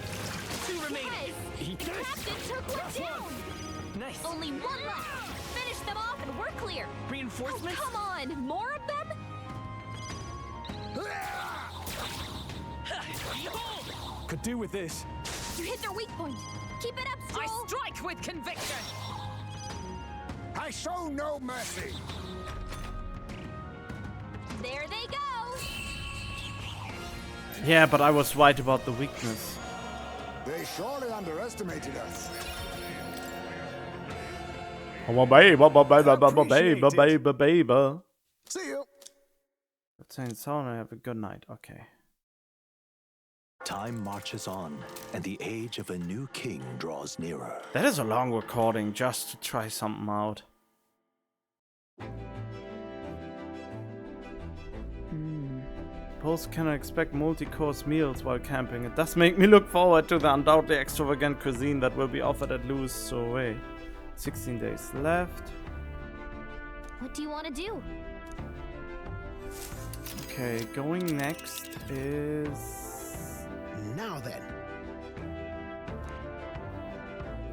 2 remaining. The captain took one down. Nice. Only one left. Finish them off and we're clear. Reinforcements? Come on, more of them? Could do with this. You hit their weak point. Keep it up, Stroll. I strike with conviction. I show no mercy. There they go. Yeah, but I was right about the weakness. They surely underestimated us. Oh, baby. See you. That's saying so, and have a good night. Okay. Time marches on, and the age of a new king draws nearer. That is a long recording just to try something out. Posts cannot expect multi-course meals while camping. It does make me look forward to the undoubtedly extravagant cuisine that will be offered at Lou's Soiree. 16 days left. What do you want to do? Okay, going next is... Now then.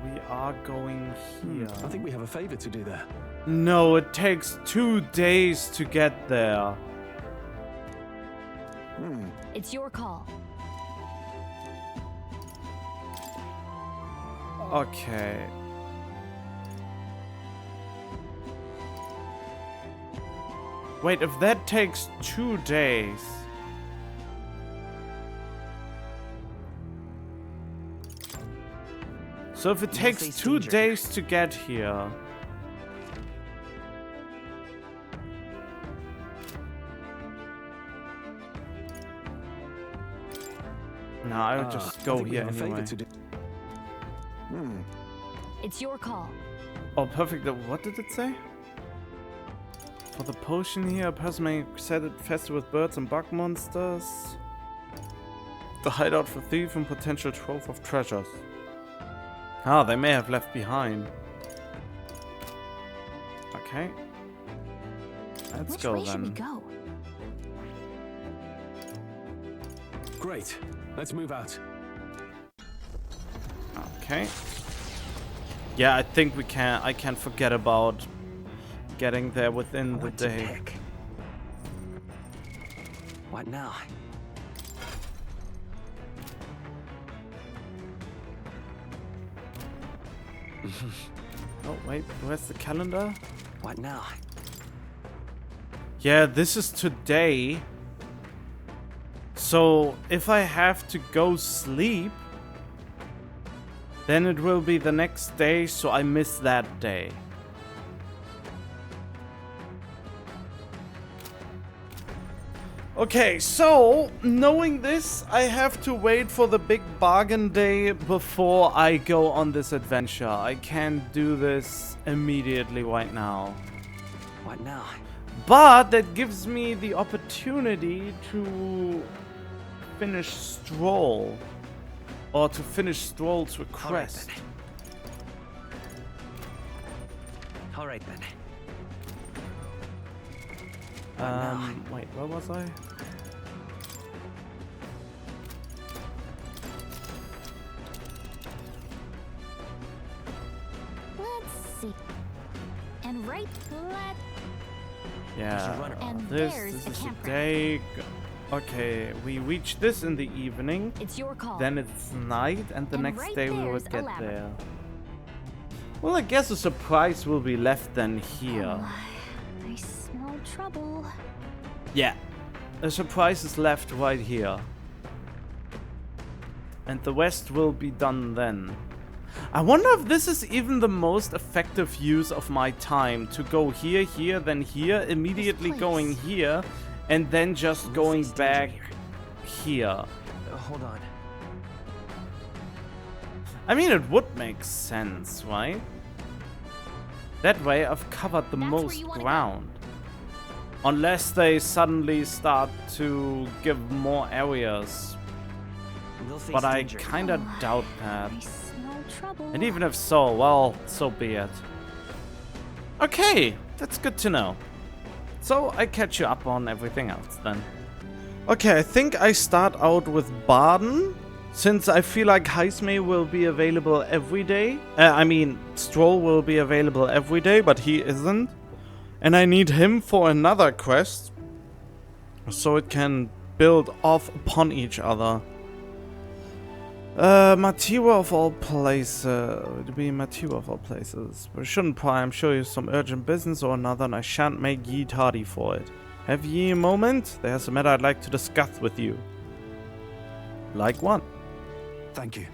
We are going here. I think we have a favor to do there. No, it takes 2 days to get there. It's your call. Okay. Wait, if that takes 2 days... So if it takes face 2 danger. days to get here... No, I would just go here anyway. It's your call. Oh, perfect. What did it say? For the potion here, a person may set it infested with birds and bug monsters. The hideout for thief and potential trove of treasures. Ah, they may have left behind. Okay. Let's go then. Which way should we go? Great. Let's move out. Okay. Yeah, I think we can. I can forget about getting there within the day. What now? Oh wait, where's the calendar? What now? Yeah, this is today. So if I have to go sleep, then it will be the next day, so I miss that day. Okay, so knowing this, I have to wait for the big bargain day before I go on this adventure. I can't do this immediately right now. What now? But that gives me the opportunity to finish Stroll. Or to finish Stroll's request. All right then. Wait, where was I? Let's see. And right, left. Yeah, And this there's is the the campground. day. Okay, we reach this in the evening. It's your call. Then it's night, and the And next right day we there's would a get labyrinth. there. Well, I guess a surprise will be left then here. I smell trouble. Yeah, a surprise is left right here. And the rest will be done then. I wonder if this is even the most effective use of my time, to go here, here, then here, immediately going here, and then just going back here. Hold on. I mean, it would make sense, right? That way I've covered the most ground. Unless they suddenly start to give more areas. But I kinda doubt that. And even if so, well, so be it. Okay, that's good to know. So I catch you up on everything else then. Okay, I think I start out with Baden, since I feel like Heisme will be available every day. I mean, Stroll will be available every day, but he isn't. And I need him for another quest, so it can build off upon each other. Matiwa of all places. But it shouldn't pry. I'm sure you have some urgent business or another, and I shan't make ye tardy for it. Have ye a moment? There's a matter I'd like to discuss with you. Like what? Thank you.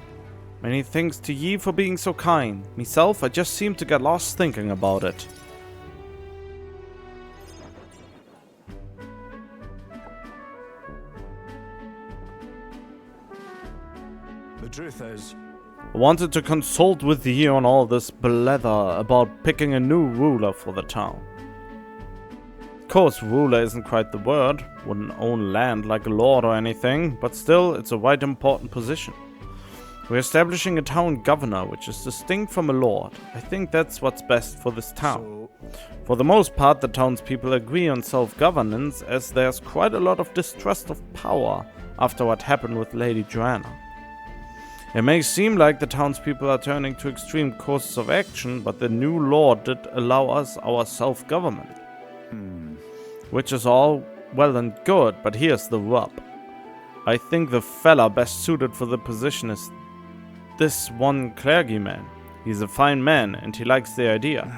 Many thanks to ye for being so kind. Myself, I just seem to get lost thinking about it. The truth is, I wanted to consult with ye on all this blether about picking a new ruler for the town. Of course, ruler isn't quite the word, wouldn't own land like a lord or anything, but still, it's a right important position. We're establishing a town governor, which is distinct from a lord. I think that's what's best for this town. For the most part, the townspeople agree on self-governance, as there's quite a lot of distrust of power after what happened with Lady Joanna. It may seem like the townspeople are turning to extreme courses of action, but the new law did allow us our self-government. Which is all well and good, but here's the rub. I think the fella best suited for the position is this one clergyman. He's a fine man, and he likes the idea.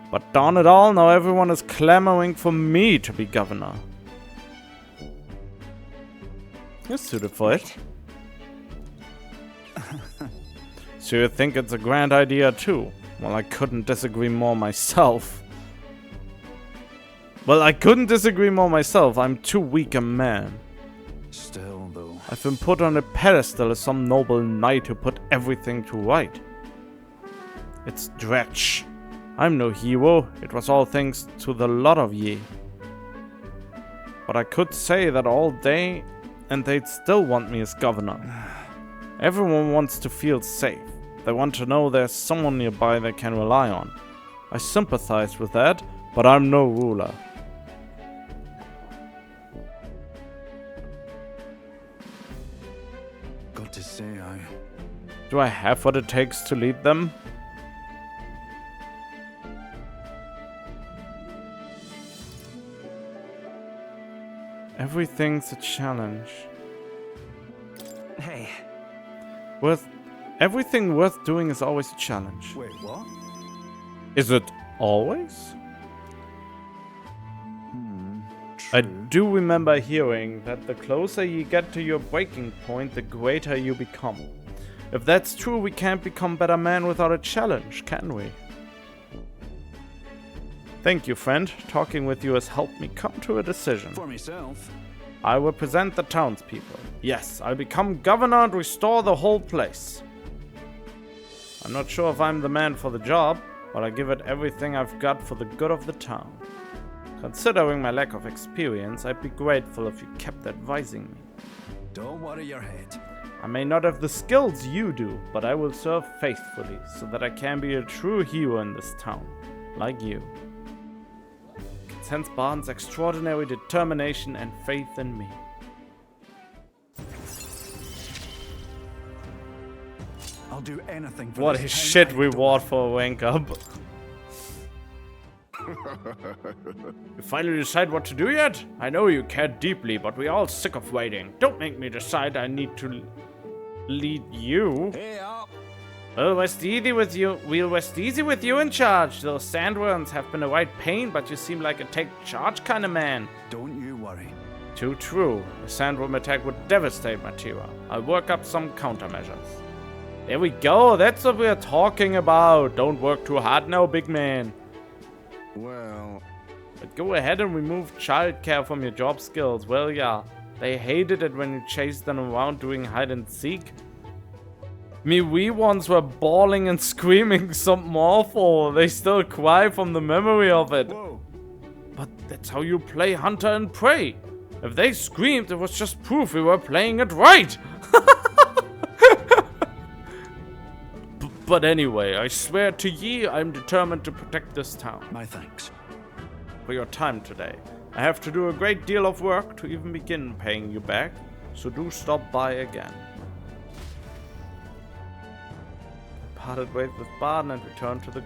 But darn it all, now everyone is clamoring for me to be governor. You're suited for it. So you think it's a grand idea too? Well, I couldn't disagree more myself. I'm too weak a man. still, though. I've been put on a pedestal as some noble knight who put everything to right. It's Dretch. I'm no hero. It was all thanks to the lot of ye. But I could say that all day, and they'd still want me as governor. Everyone wants to feel safe. They want to know there's someone nearby they can rely on. I sympathize with that, but I'm no ruler. Got to say, Do I have what it takes to lead them? Everything's a challenge. Hey. Everything worth doing is always a challenge. Wait, what? Is it always? I do remember hearing that the closer you get to your breaking point, the greater you become. If that's true, we can't become better men without a challenge, can we? Thank you, friend. Talking with you has helped me come to a decision. For myself. I represent the townspeople. Yes, I'll become governor and restore the whole place. I'm not sure if I'm the man for the job, but I give it everything I've got for the good of the town. Considering my lack of experience, I'd be grateful if you kept advising me. Don't worry your head. I may not have the skills you do, but I will serve faithfully so that I can be a true hero in this town, like you. I can sense Barton's extraordinary determination and faith in me. I'll do anything for What this a town. shit reward for a rank up. You finally decide what to do yet? I know you care deeply, but we're all sick of waiting. Don't make me decide I need to lead you. Hey up. We'll rest easy with you in charge. Those sandworms have been a right pain, but you seem like a take charge kind of man. Don't you worry. Too true. A sandworm attack would devastate Matira. I'll work up some countermeasures. There we go. That's what we're talking about. Don't work too hard now, big man. Well, but go ahead and remove childcare from your job skills. Well, yeah. They hated it when you chased them around doing hide and seek. Me wee ones were bawling and screaming something awful. They still cry from the memory of it. Whoa. But that's how you play hunter and prey. If they screamed, it was just proof we were playing it right. But anyway, I swear to ye, I'm determined to protect this town. My thanks. For your time today. I have to do a great deal of work to even begin paying you back, so do stop by again. I parted ways with Barton and returned to the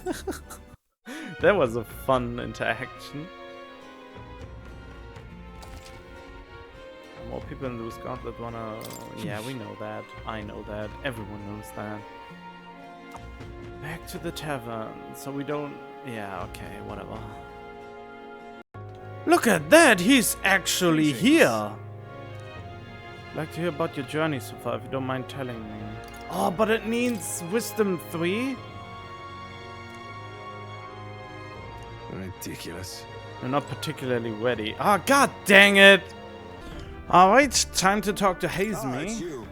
group. That was a fun interaction. More people in Lewis Gauntlet wanna... Yeah, we know that. I know that. Everyone knows that. Back to the tavern, so we don't... Yeah, okay, whatever. Look at that! He's actually here! I'd like to hear about your journey so far, if you don't mind telling me. Oh, but it needs Wisdom 3? Ridiculous. You're not particularly ready. Ah, god dang it! Alright, time to talk to Hazemi.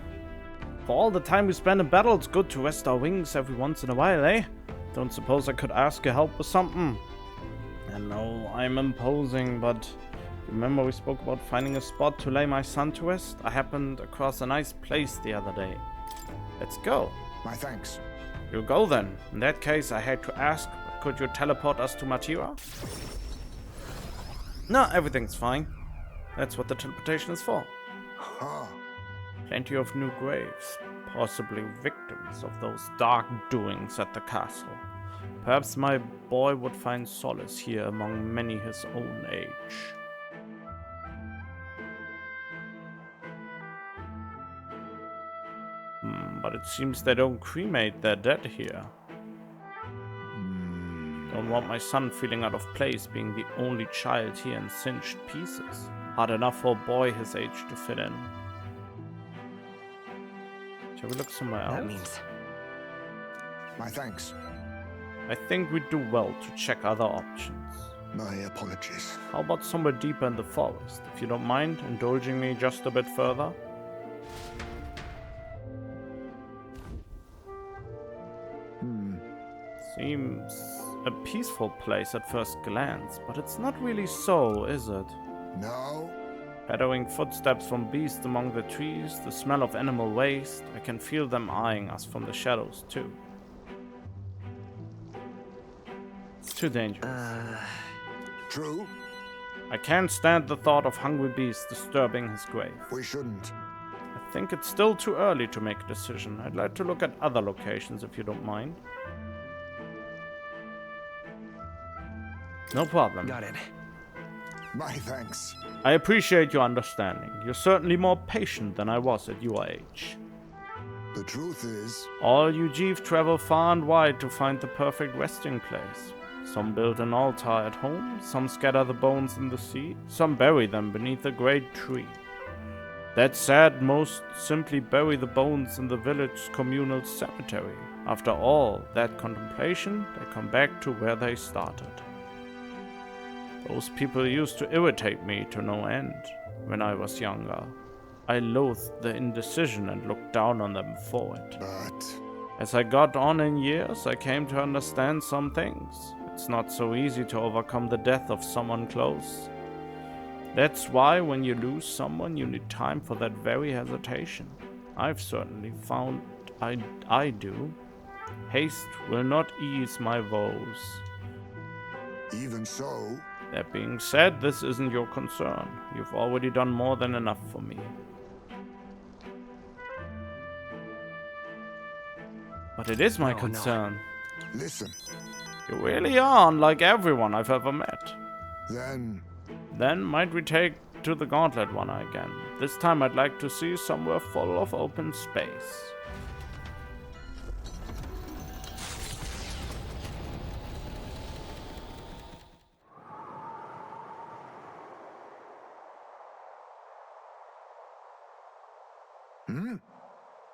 For all the time we spend in battle, it's good to rest our wings every once in a while, eh? Don't suppose I could ask your help with something? I know I'm imposing, but remember we spoke about finding a spot to lay my son to rest? I happened across a nice place the other day. Let's go. My thanks. You go then. In that case, I hate to ask, but could you teleport us to Matira? No, everything's fine. That's what the teleportation is for. Huh. Plenty of new graves, possibly victims of those dark doings at the castle. Perhaps my boy would find solace here among many his own age. But it seems they don't cremate their dead here. Don't want my son feeling out of place being the only child here in singed pieces. Hard enough for a boy his age to fit in. Shall we look somewhere else? That means... My thanks. I think we'd do well to check other options. My apologies. How about somewhere deeper in the forest, if you don't mind indulging me just a bit further? Seems a peaceful place at first glance, but it's not really so, is it? No. Echoing footsteps from beasts among the trees, the smell of animal waste. I can feel them eyeing us from the shadows, too. It's too dangerous. True. I can't stand the thought of hungry beasts disturbing his grave. We shouldn't. I think it's still too early to make a decision. I'd like to look at other locations if you don't mind. No problem. Got it. My thanks. I appreciate your understanding. You're certainly more patient than I was at your age. The truth is... All you Jeeves travel far and wide to find the perfect resting place. Some build an altar at home, some scatter the bones in the sea, some bury them beneath a great tree. That said, most simply bury the bones in the village communal cemetery. After all that contemplation, they come back to where they started. Those people used to irritate me to no end when I was younger. I loathed the indecision and looked down on them for it. But... As I got on in years, I came to understand some things. It's not so easy to overcome the death of someone close. That's why when you lose someone, you need time for that very hesitation. I've certainly found I do. Haste will not ease my woes. Even so... That being said, this isn't your concern. You've already done more than enough for me. But it is my concern. No. Listen. You really are unlike everyone I've ever met. Then might we take to the Gauntlet one again? This time I'd like to see somewhere full of open space.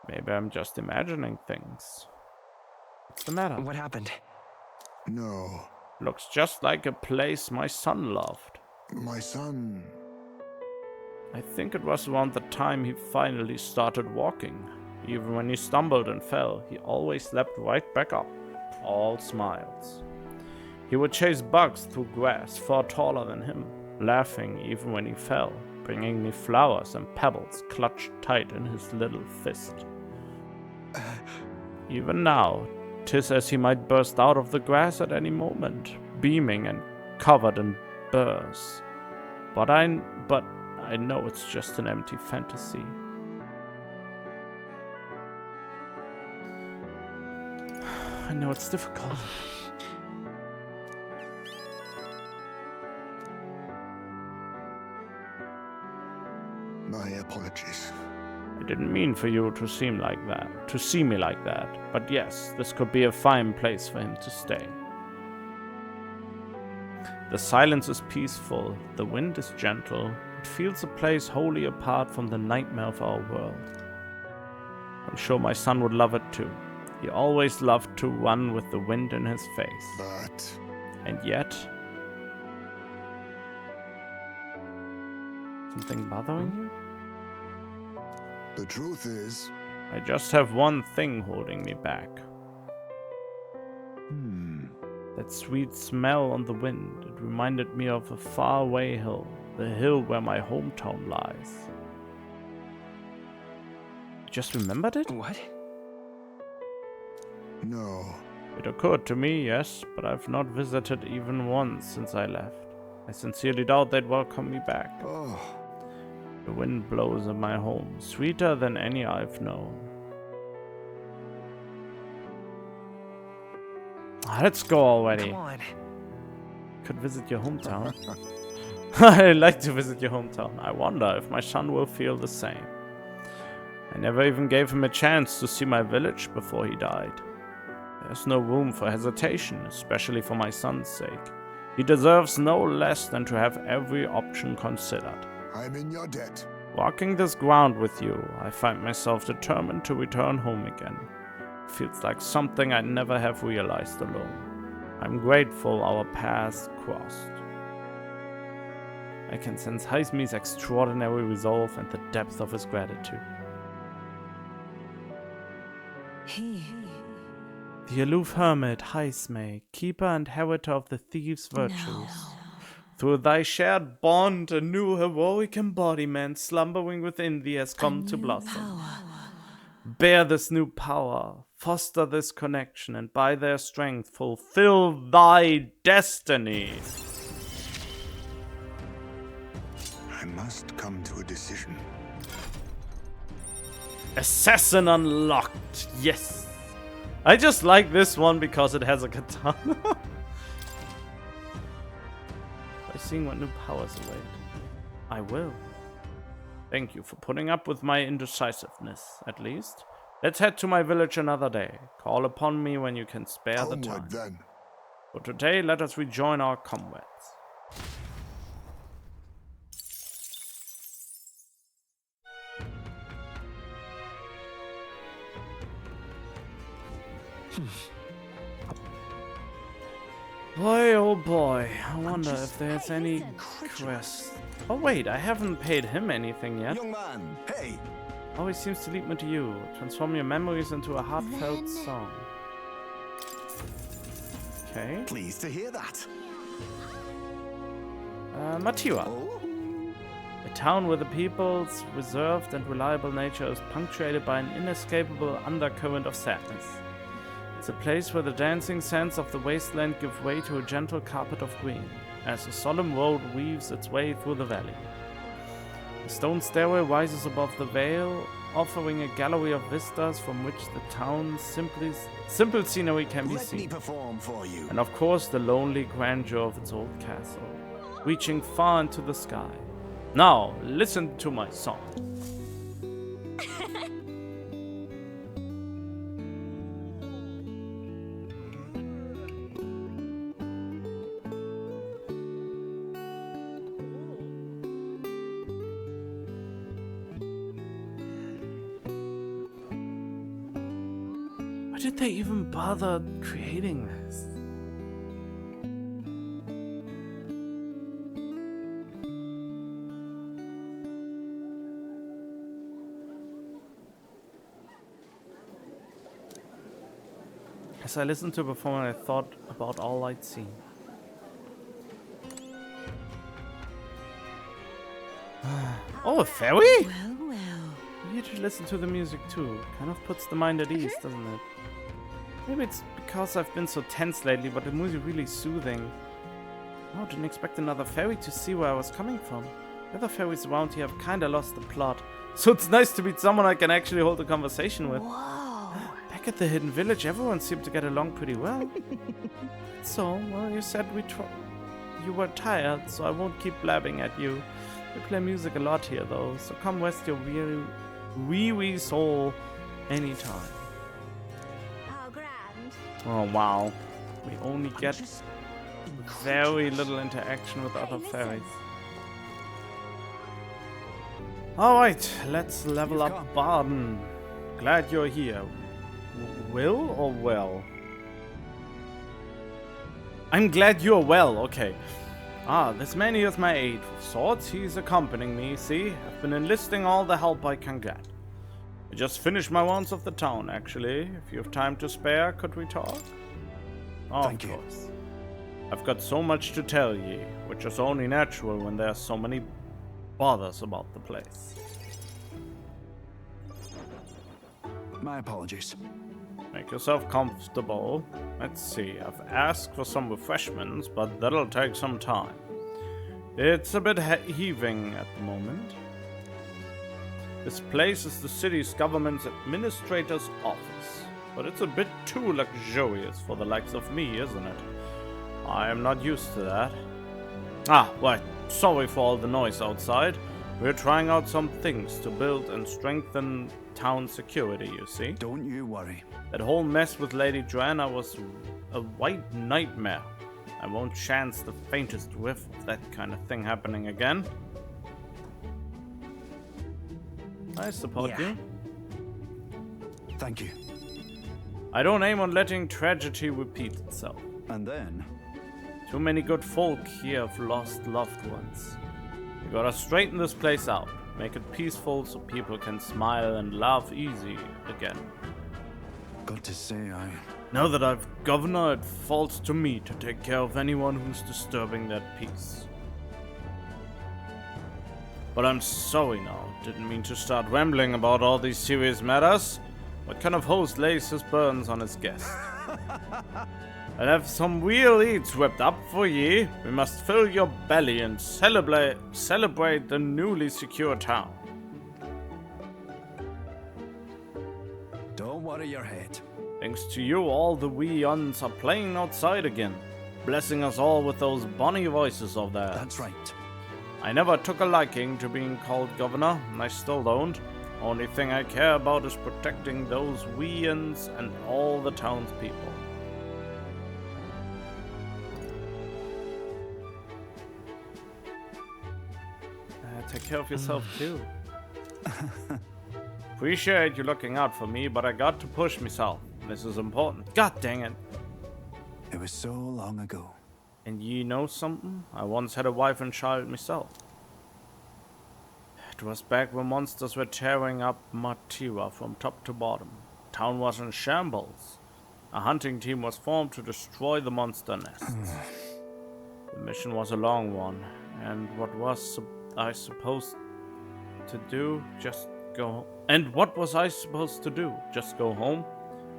Maybe I'm just imagining things. What's the matter? What happened? No. Looks just like a place my son loved. My son... I think it was around the time he finally started walking. Even when he stumbled and fell, he always leapt right back up, all smiles. He would chase bugs through grass far taller than him, laughing even when he fell, bringing me flowers and pebbles clutched tight in his little fist. Even now, 'tis as he might burst out of the grass at any moment, beaming and covered in burrs. But I know it's just an empty fantasy. I know it's difficult. My apologies. I didn't mean for you to see me like that. But yes, this could be a fine place for him to stay. The silence is peaceful, the wind is gentle. It feels a place wholly apart from the nightmare of our world. I'm sure my son would love it too. He always loved to run with the wind in his face. But... And yet... Something bothering you? The truth is... I just have one thing holding me back. That sweet smell on the wind. It reminded me of a faraway hill. The hill where my hometown lies. You just remembered it? What? No. It occurred to me, yes, but I've not visited even once since I left. I sincerely doubt they'd welcome me back. Oh. The wind blows in my home, sweeter than any I've known. Let's go already. Come on. Could visit your hometown. I'd like to visit your hometown. I wonder if my son will feel the same. I never even gave him a chance to see my village before he died. There's no room for hesitation, especially for my son's sake. He deserves no less than to have every option considered. I'm in your debt. Walking this ground with you, I find myself determined to return home again. It feels like something I never have realized alone. I'm grateful our paths crossed. I can sense Heismi's extraordinary resolve and the depth of his gratitude. The aloof hermit, Heismay, keeper and heritor of the thieves' virtues. Through thy shared bond, a new heroic embodiment slumbering within thee has come to blossom. Bear this new power, foster this connection, and by their strength fulfill thy destiny. I must come to a decision. Assassin unlocked, yes. I just like this one because it has a katana. By seeing what new powers await, I will. Thank you for putting up with my indecisiveness, at least. Let's head to my village another day. Call upon me when you can spare the time. Then. For today, let us rejoin our comrades. Boy, oh boy, I wonder if there's any quest. Oh wait, I haven't paid him anything yet. Young man, hey! Always seems to lead me to you. Transform your memories into a heartfelt song. Okay. Pleased to hear that. Matira. Oh. A town where the people's reserved and reliable nature is punctuated by an inescapable undercurrent of sadness. It's a place where the dancing sands of the wasteland give way to a gentle carpet of green, as a solemn road weaves its way through the valley. The stone stairway rises above the vale, offering a gallery of vistas from which the town's simple scenery can be seen. Let me perform for you. And of course the lonely grandeur of its old castle, reaching far into the sky. Now, listen to my song. Why did they even bother creating this? As I listened to the performance, I thought about all I'd seen. Oh, a ferry? Well, well. You should listen to the music too. Kind of puts the mind at ease, doesn't it? Maybe it's because I've been so tense lately, but the music really soothing. Oh, didn't expect another ferry to see where I was coming from. The other ferries around here have kinda lost the plot. So it's nice to meet someone I can actually hold a conversation with. Whoa. Back at the hidden village, everyone seemed to get along pretty well. So, well, you said you were tired, so I won't keep blabbing at you. We play music a lot here, though, so come rest your weary soul anytime. Oh, grand. Oh, wow. We only get very little interaction with other fairies. Alright, let's level up Barden. Glad you're here. Will or well? I'm glad you're well, okay. Ah, this man here is my aide. With swords, he's accompanying me, see? I've been enlisting all the help I can get. I just finished my rounds of the town, actually. If you have time to spare, could we talk? Oh, Thank of you. course. I've got so much to tell ye, which is only natural when there are so many bothers about the place. My apologies. Make yourself comfortable. Let's see, I've asked for some refreshments, but that'll take some time. It's a bit heaving at the moment. This place is the city's government's administrator's office, but it's a bit too luxurious for the likes of me, isn't it? I am not used to that. Ah, right, sorry for all the noise outside. We're trying out some things to build and strengthen town security, you see. Don't you worry. That whole mess with Lady Joanna was a white nightmare. I won't chance the faintest whiff of that kind of thing happening again. I support you. Thank you. I don't aim on letting tragedy repeat itself. And then? Too many good folk here have lost loved ones. We gotta straighten this place out. Make it peaceful so people can smile and laugh easy again. Got to say, Now that I've governor, it falls to me to take care of anyone who's disturbing that peace. But I'm sorry now, didn't mean to start rambling about all these serious matters. What kind of host lays his burdens on his guest? I'll have some real eats whipped up for ye. We must fill your belly and celebrate the newly secure town. Don't worry your head. Thanks to you, all the wee uns are playing outside again, blessing us all with those bonny voices of theirs. That's right. I never took a liking to being called governor, and I still don't. Only thing I care about is protecting those wee uns and all the townspeople. Take care of yourself too. Appreciate you looking out for me, but I got to push myself. This is important. God dang it. It was so long ago. And ye know something? I once had a wife and child myself. It was back when monsters were tearing up Matira from top to bottom. Town was in shambles. A hunting team was formed to destroy the monster nests. The mission was a long one, and what was I supposed to do? Just go. And what was I supposed to do? Just go home?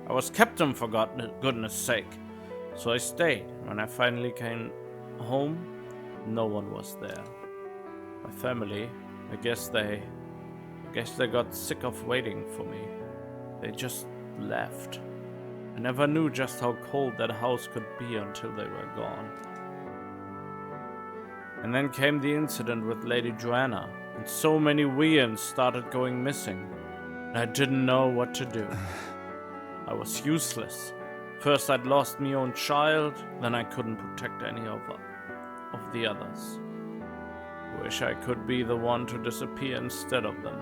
I was captain, for goodness sake. So I stayed. When I finally came home, no one was there. My family, I guess they got sick of waiting for me. They just left. I never knew just how cold that house could be until they were gone. And then came the incident with Lady Joanna, and so many weans started going missing, and I didn't know what to do. I was useless. First I'd lost my own child, then I couldn't protect any of the others. Wish I could be the one to disappear instead of them.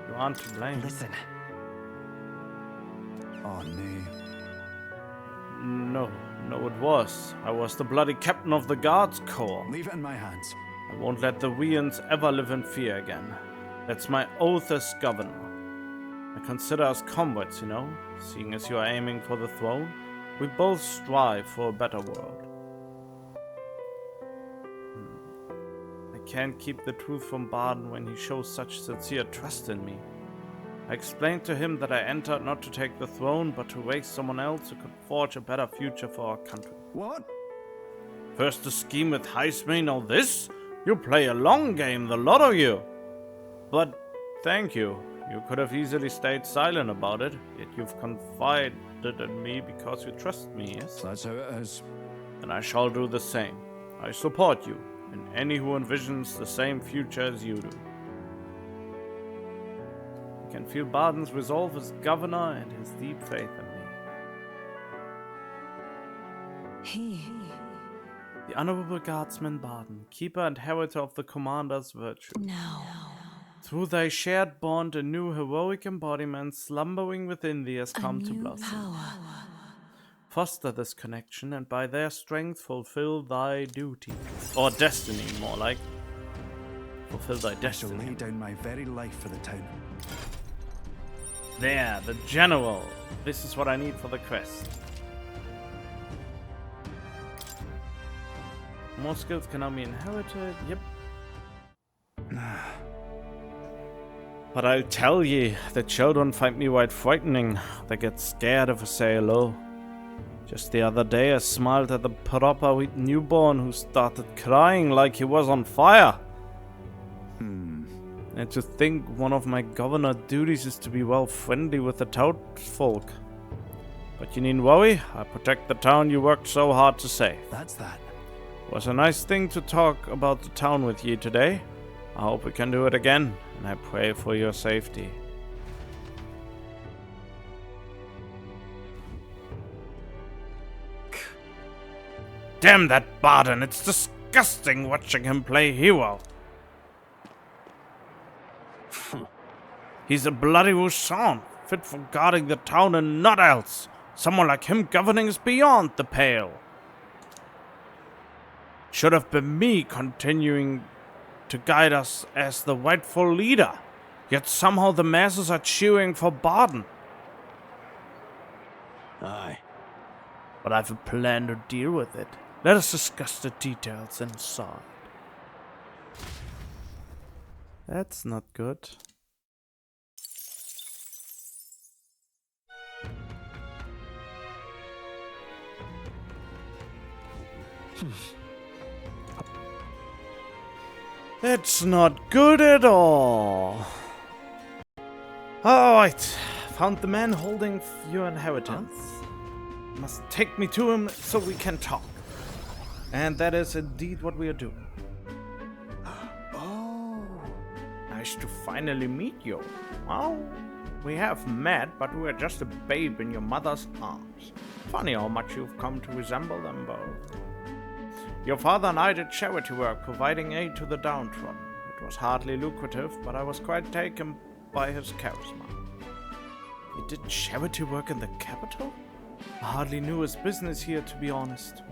You aren't to blame. Listen. Oh, no. No, it was. I was the bloody captain of the Guards Corps. Leave it in my hands. I won't let the Weans ever live in fear again. That's my oath as governor. I consider us comrades, you know, seeing as you are aiming for the throne. We both strive for a better world. I can't keep the truth from Baden when he shows such sincere trust in me. I explained to him that I entered not to take the throne, but to raise someone else who could forge a better future for our country. What? First to scheme with Heisman, all this? You play a long game, the lot of you. But thank you. You could have easily stayed silent about it, yet you've confided in me because you trust me, yes? That's how it is. And I shall do the same. I support you, and any who envisions the same future as you do. I can feel Baden's resolve as governor and his deep faith in me. The Honorable Guardsman Baden, keeper and heritor of the Commander's virtue. No. Through thy shared bond, a new heroic embodiment slumbering within thee has come to blossom. Foster this connection, and by their strength fulfill thy duty. Or destiny, more like. Fulfill thy destiny. I shall lay down my very life for the town. There, the general. This is what I need for the quest. More skills can now be inherited. Yep. But I'll tell ye, the children find me quite frightening. They get scared if I say hello. Just the other day I smiled at the proper newborn who started crying like he was on fire. And to think one of my governor duties is to be well friendly with the townsfolk. But you needn't worry, I protect the town you worked so hard to save. That's that. It was a nice thing to talk about the town with ye today. I hope we can do it again, and I pray for your safety. Damn that Baden, it's disgusting watching him play hero. He's a bloody Roussan, fit for guarding the town and not else. Someone like him governing is beyond the pale. Should have been me continuing to guide us as the rightful leader. Yet somehow the masses are cheering for Baden. Aye. But I've a plan to deal with it. Let us discuss the details inside. That's not good. It's not good at all. Alright, found the man holding your inheritance. Must take me to him so we can talk. And that is indeed what we are doing. Oh. Nice to finally meet you. Well, we have met, but we are just a babe in your mother's arms. Funny how much you've come to resemble them both. Your father and I did charity work, providing aid to the downtrodden. It was hardly lucrative, but I was quite taken by his charisma. He did charity work in the capital? I hardly knew his business here, to be honest.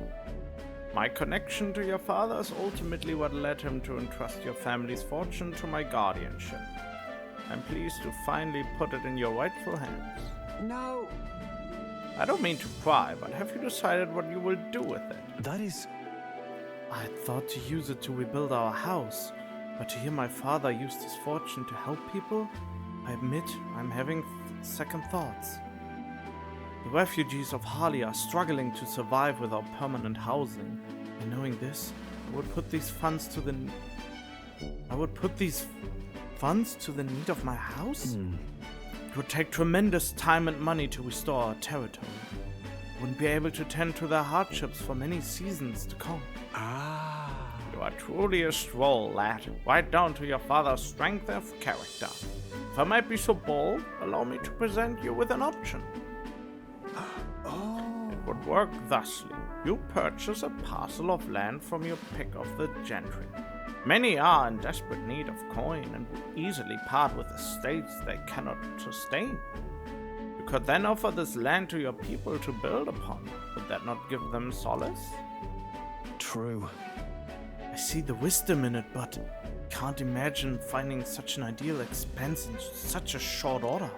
My connection to your father is ultimately what led him to entrust your family's fortune to my guardianship. I'm pleased to finally put it in your rightful hands. No. I don't mean to pry, but have you decided what you will do with it? That is... I had thought to use it to rebuild our house, but to hear my father used his fortune to help people, I admit I'm having second thoughts. The refugees of Harley are struggling to survive without permanent housing, and knowing this, I would put these funds to the need of my house? It would take tremendous time and money to restore our territory. I wouldn't be able to tend to their hardships for many seasons to come. Ah. You are truly a stroll, lad, right down to your father's strength of character. If I might be so bold, allow me to present you with an option. Oh. It would work thusly. You purchase a parcel of land from your pick of the gentry. Many are in desperate need of coin and would easily part with estates they cannot sustain. You could then offer this land to your people to build upon. Would that not give them solace? True. I see the wisdom in it, but can't imagine finding such an ideal expense in such a short order.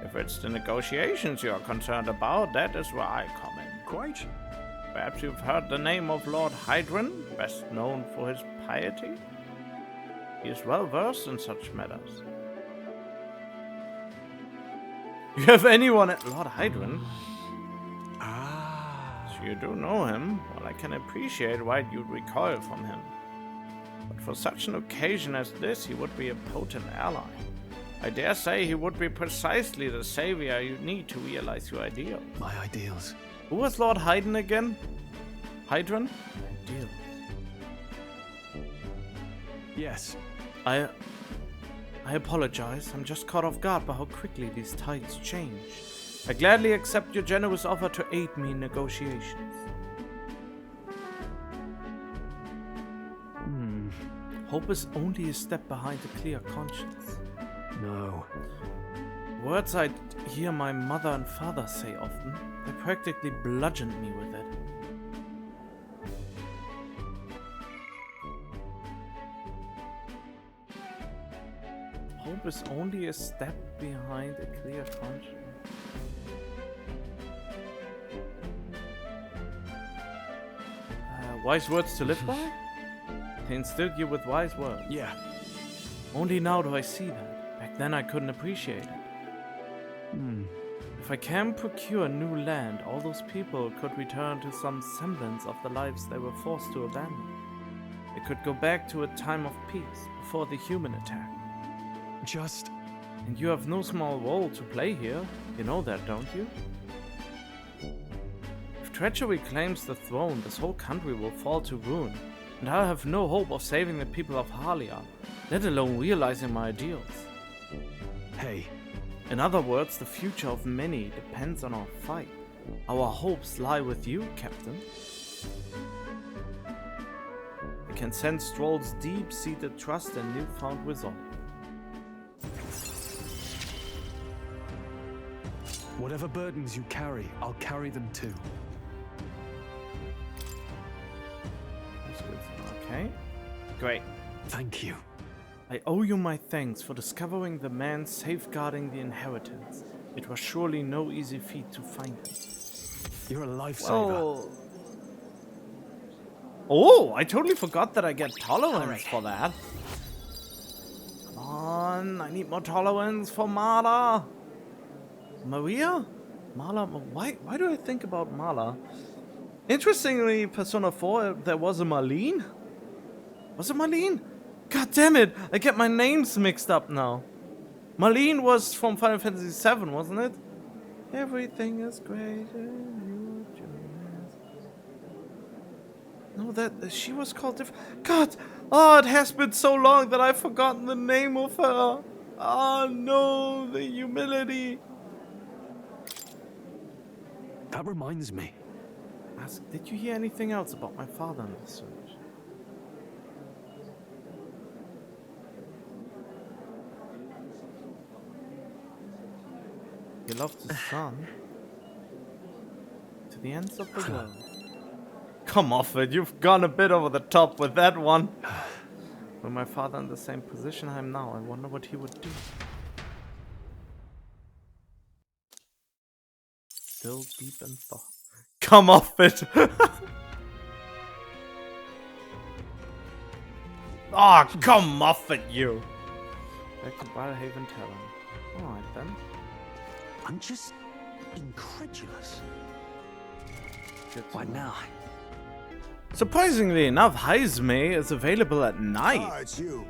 If it's the negotiations you are concerned about, that is where I come in. Quite. Perhaps you've heard the name of Lord Hydron, best known for his piety? He is well versed in such matters. You have anyone at Lord Hydron? Ah. So you do know him. Well, I can appreciate why you'd recoil from him. But for such an occasion as this, he would be a potent ally. I dare say he would be precisely the savior you need to realize your ideals. My ideals. Who was Lord Hydron again? Hydron? Ideals. Yes. I apologize. I'm just caught off guard by how quickly these tides change. I gladly accept your generous offer to aid me in negotiations. Hope is only a step behind a clear conscience. No. Words I hear my mother and father say often, they practically bludgeoned me with it. Hope is only a step behind a clear conscience. Wise words to live by? They instilled you with wise words. Yeah. Only now do I see that. Back then I couldn't appreciate it. If I can procure new land, all those people could return to some semblance of the lives they were forced to abandon. They could go back to a time of peace, before the human attack. Just... And you have no small role to play here. You know that, don't you? If treachery claims the throne, this whole country will fall to ruin, and I'll have no hope of saving the people of Harlia, let alone realizing my ideals. Hey. In other words, the future of many depends on our fight. Our hopes lie with you, Captain. I can sense Stroll's deep-seated trust and newfound resolve. Whatever burdens you carry, I'll carry them too. That's good. Okay. Great. Thank you. I owe you my thanks for discovering the man safeguarding the inheritance. It was surely no easy feat to find him. You're a lifesaver. Well... Oh, I totally forgot that I get tolerance for that. Come on, I need more tolerance for Marla. Maria? Marla? Why do I think about Marla? Interestingly, Persona 4, there was a Marlene? Was it Marlene? God damn it, I get my names mixed up now. Marlene was from Final Fantasy VII, wasn't it? Everything is great and you no, that she was called different. God, oh, it has been so long that I've forgotten the name of her. Oh no, the humility. That reminds me. Ask, did you hear anything else about my father in the search? He loved his son to the ends of the world. Come off it, you've gone a bit over the top with that one. With my father in the same position I am now, I wonder what he would do. Still deep in thought. Come off it! Oh, come off it, you! Back to Ballhaven Tavern. Alright then. I'm just incredulous. What now? Surprisingly enough, Heisme is available at night. Ah, it's you.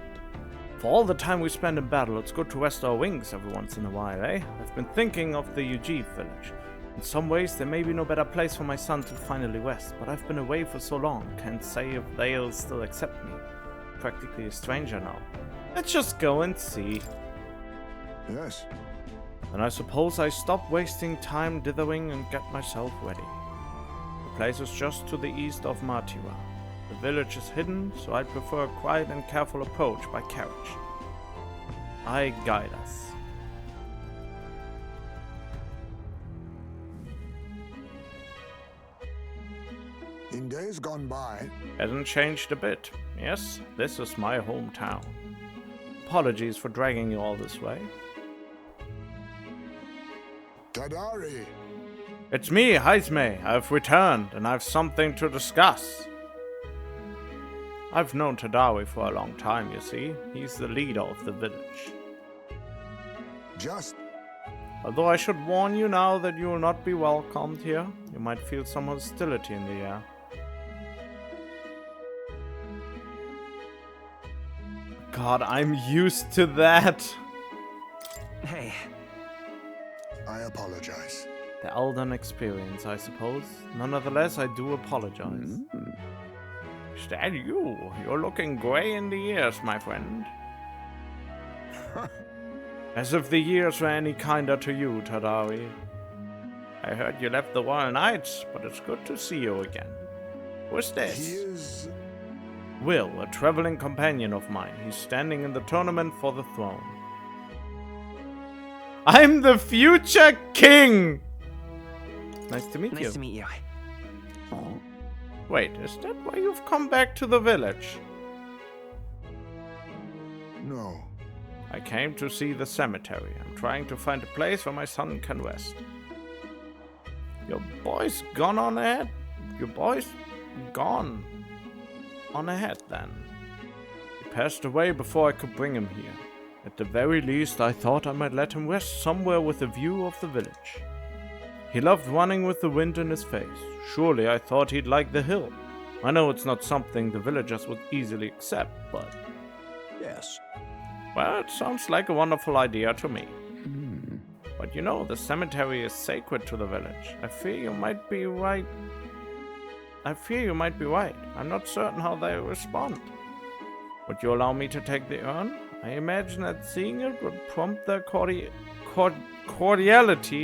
For all the time we spend in battle, it's good to rest our wings every once in a while, eh? I've been thinking of the Ujiv village. In some ways, there may be no better place for my son to finally rest, but I've been away for so long, can't say if they'll still accept me. Practically a stranger now. Let's just go and see. Yes. And I suppose I stop wasting time dithering and get myself ready. The place is just to the east of Martira. The village is hidden, so I'd prefer a quiet and careful approach by carriage. I guide us. In days gone by... Hasn't changed a bit. Yes, this is my hometown. Apologies for dragging you all this way. Tadari! It's me, Heisme. I've returned, and I've something to discuss. I've known Tadawi for a long time, you see. He's the leader of the village. Just... Although I should warn you now that you will not be welcomed here. You might feel some hostility in the air. God, I'm used to that. Hey. I apologize. The Elden experience, I suppose. Nonetheless, I do apologize. Is that you? You're looking grey in the ears, my friend. As if the years were any kinder to you, Tadawi. I heard you left the Royal Knights, but it's good to see you again. Who's this? He is... Will, a traveling companion of mine. He's standing in the tournament for the throne. I'm the future king! Nice to meet you. Nice to meet you. Wait, is that why you've come back to the village? No. I came to see the cemetery. I'm trying to find a place where my son can rest. Your boy's gone on ahead? Your boy's gone on ahead then. He passed away before I could bring him here. At the very least, I thought I might let him rest somewhere with a view of the village. He loved running with the wind in his face. Surely I thought he'd like the hill. I know it's not something the villagers would easily accept, but... Yes. Well, it sounds like a wonderful idea to me. But you know, the cemetery is sacred to the village. I fear you might be right. I'm not certain how they respond. Would you allow me to take the urn? I imagine that seeing it would prompt their cordiality,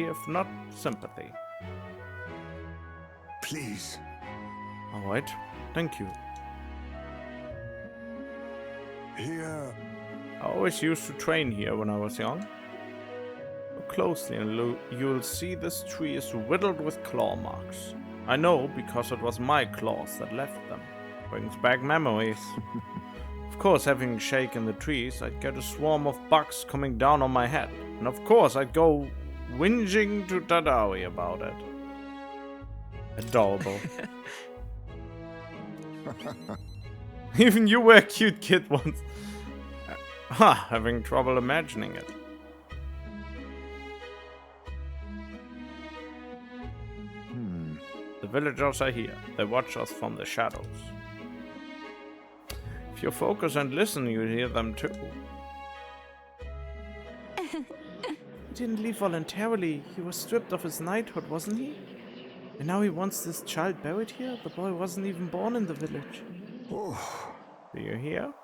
if not sympathy. Please. Alright, thank you. Here... I always used to train here when I was young. Look closely and you'll see this tree is riddled with claw marks. I know because it was my claws that left them. Brings back memories. Of course, having shaken the trees, I'd get a swarm of bugs coming down on my head. And of course, I'd go whinging to Tadawi about it. Adorable. Even you were a cute kid once. Having trouble imagining it. The villagers are here. They watch us from the shadows. If you focus and listen, you hear them too. He didn't leave voluntarily. He was stripped of his knighthood, wasn't he? And now he wants this child buried here? The boy wasn't even born in the village. Oh. Do you hear?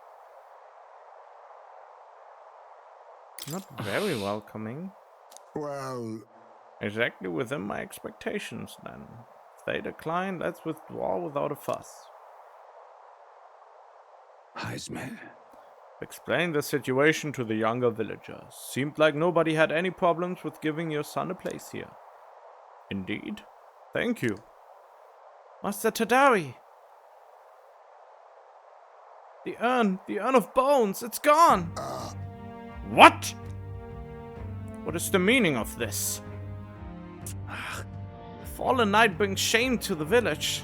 Not very welcoming. Well... Exactly within my expectations, then. If they decline, let's withdraw without a fuss. Heisme. Explain the situation to the younger villagers. Seemed like nobody had any problems with giving your son a place here. Indeed. Thank you. Master Tadawi! The urn of bones, it's gone! What? What is the meaning of this? The fallen knight brings shame to the village.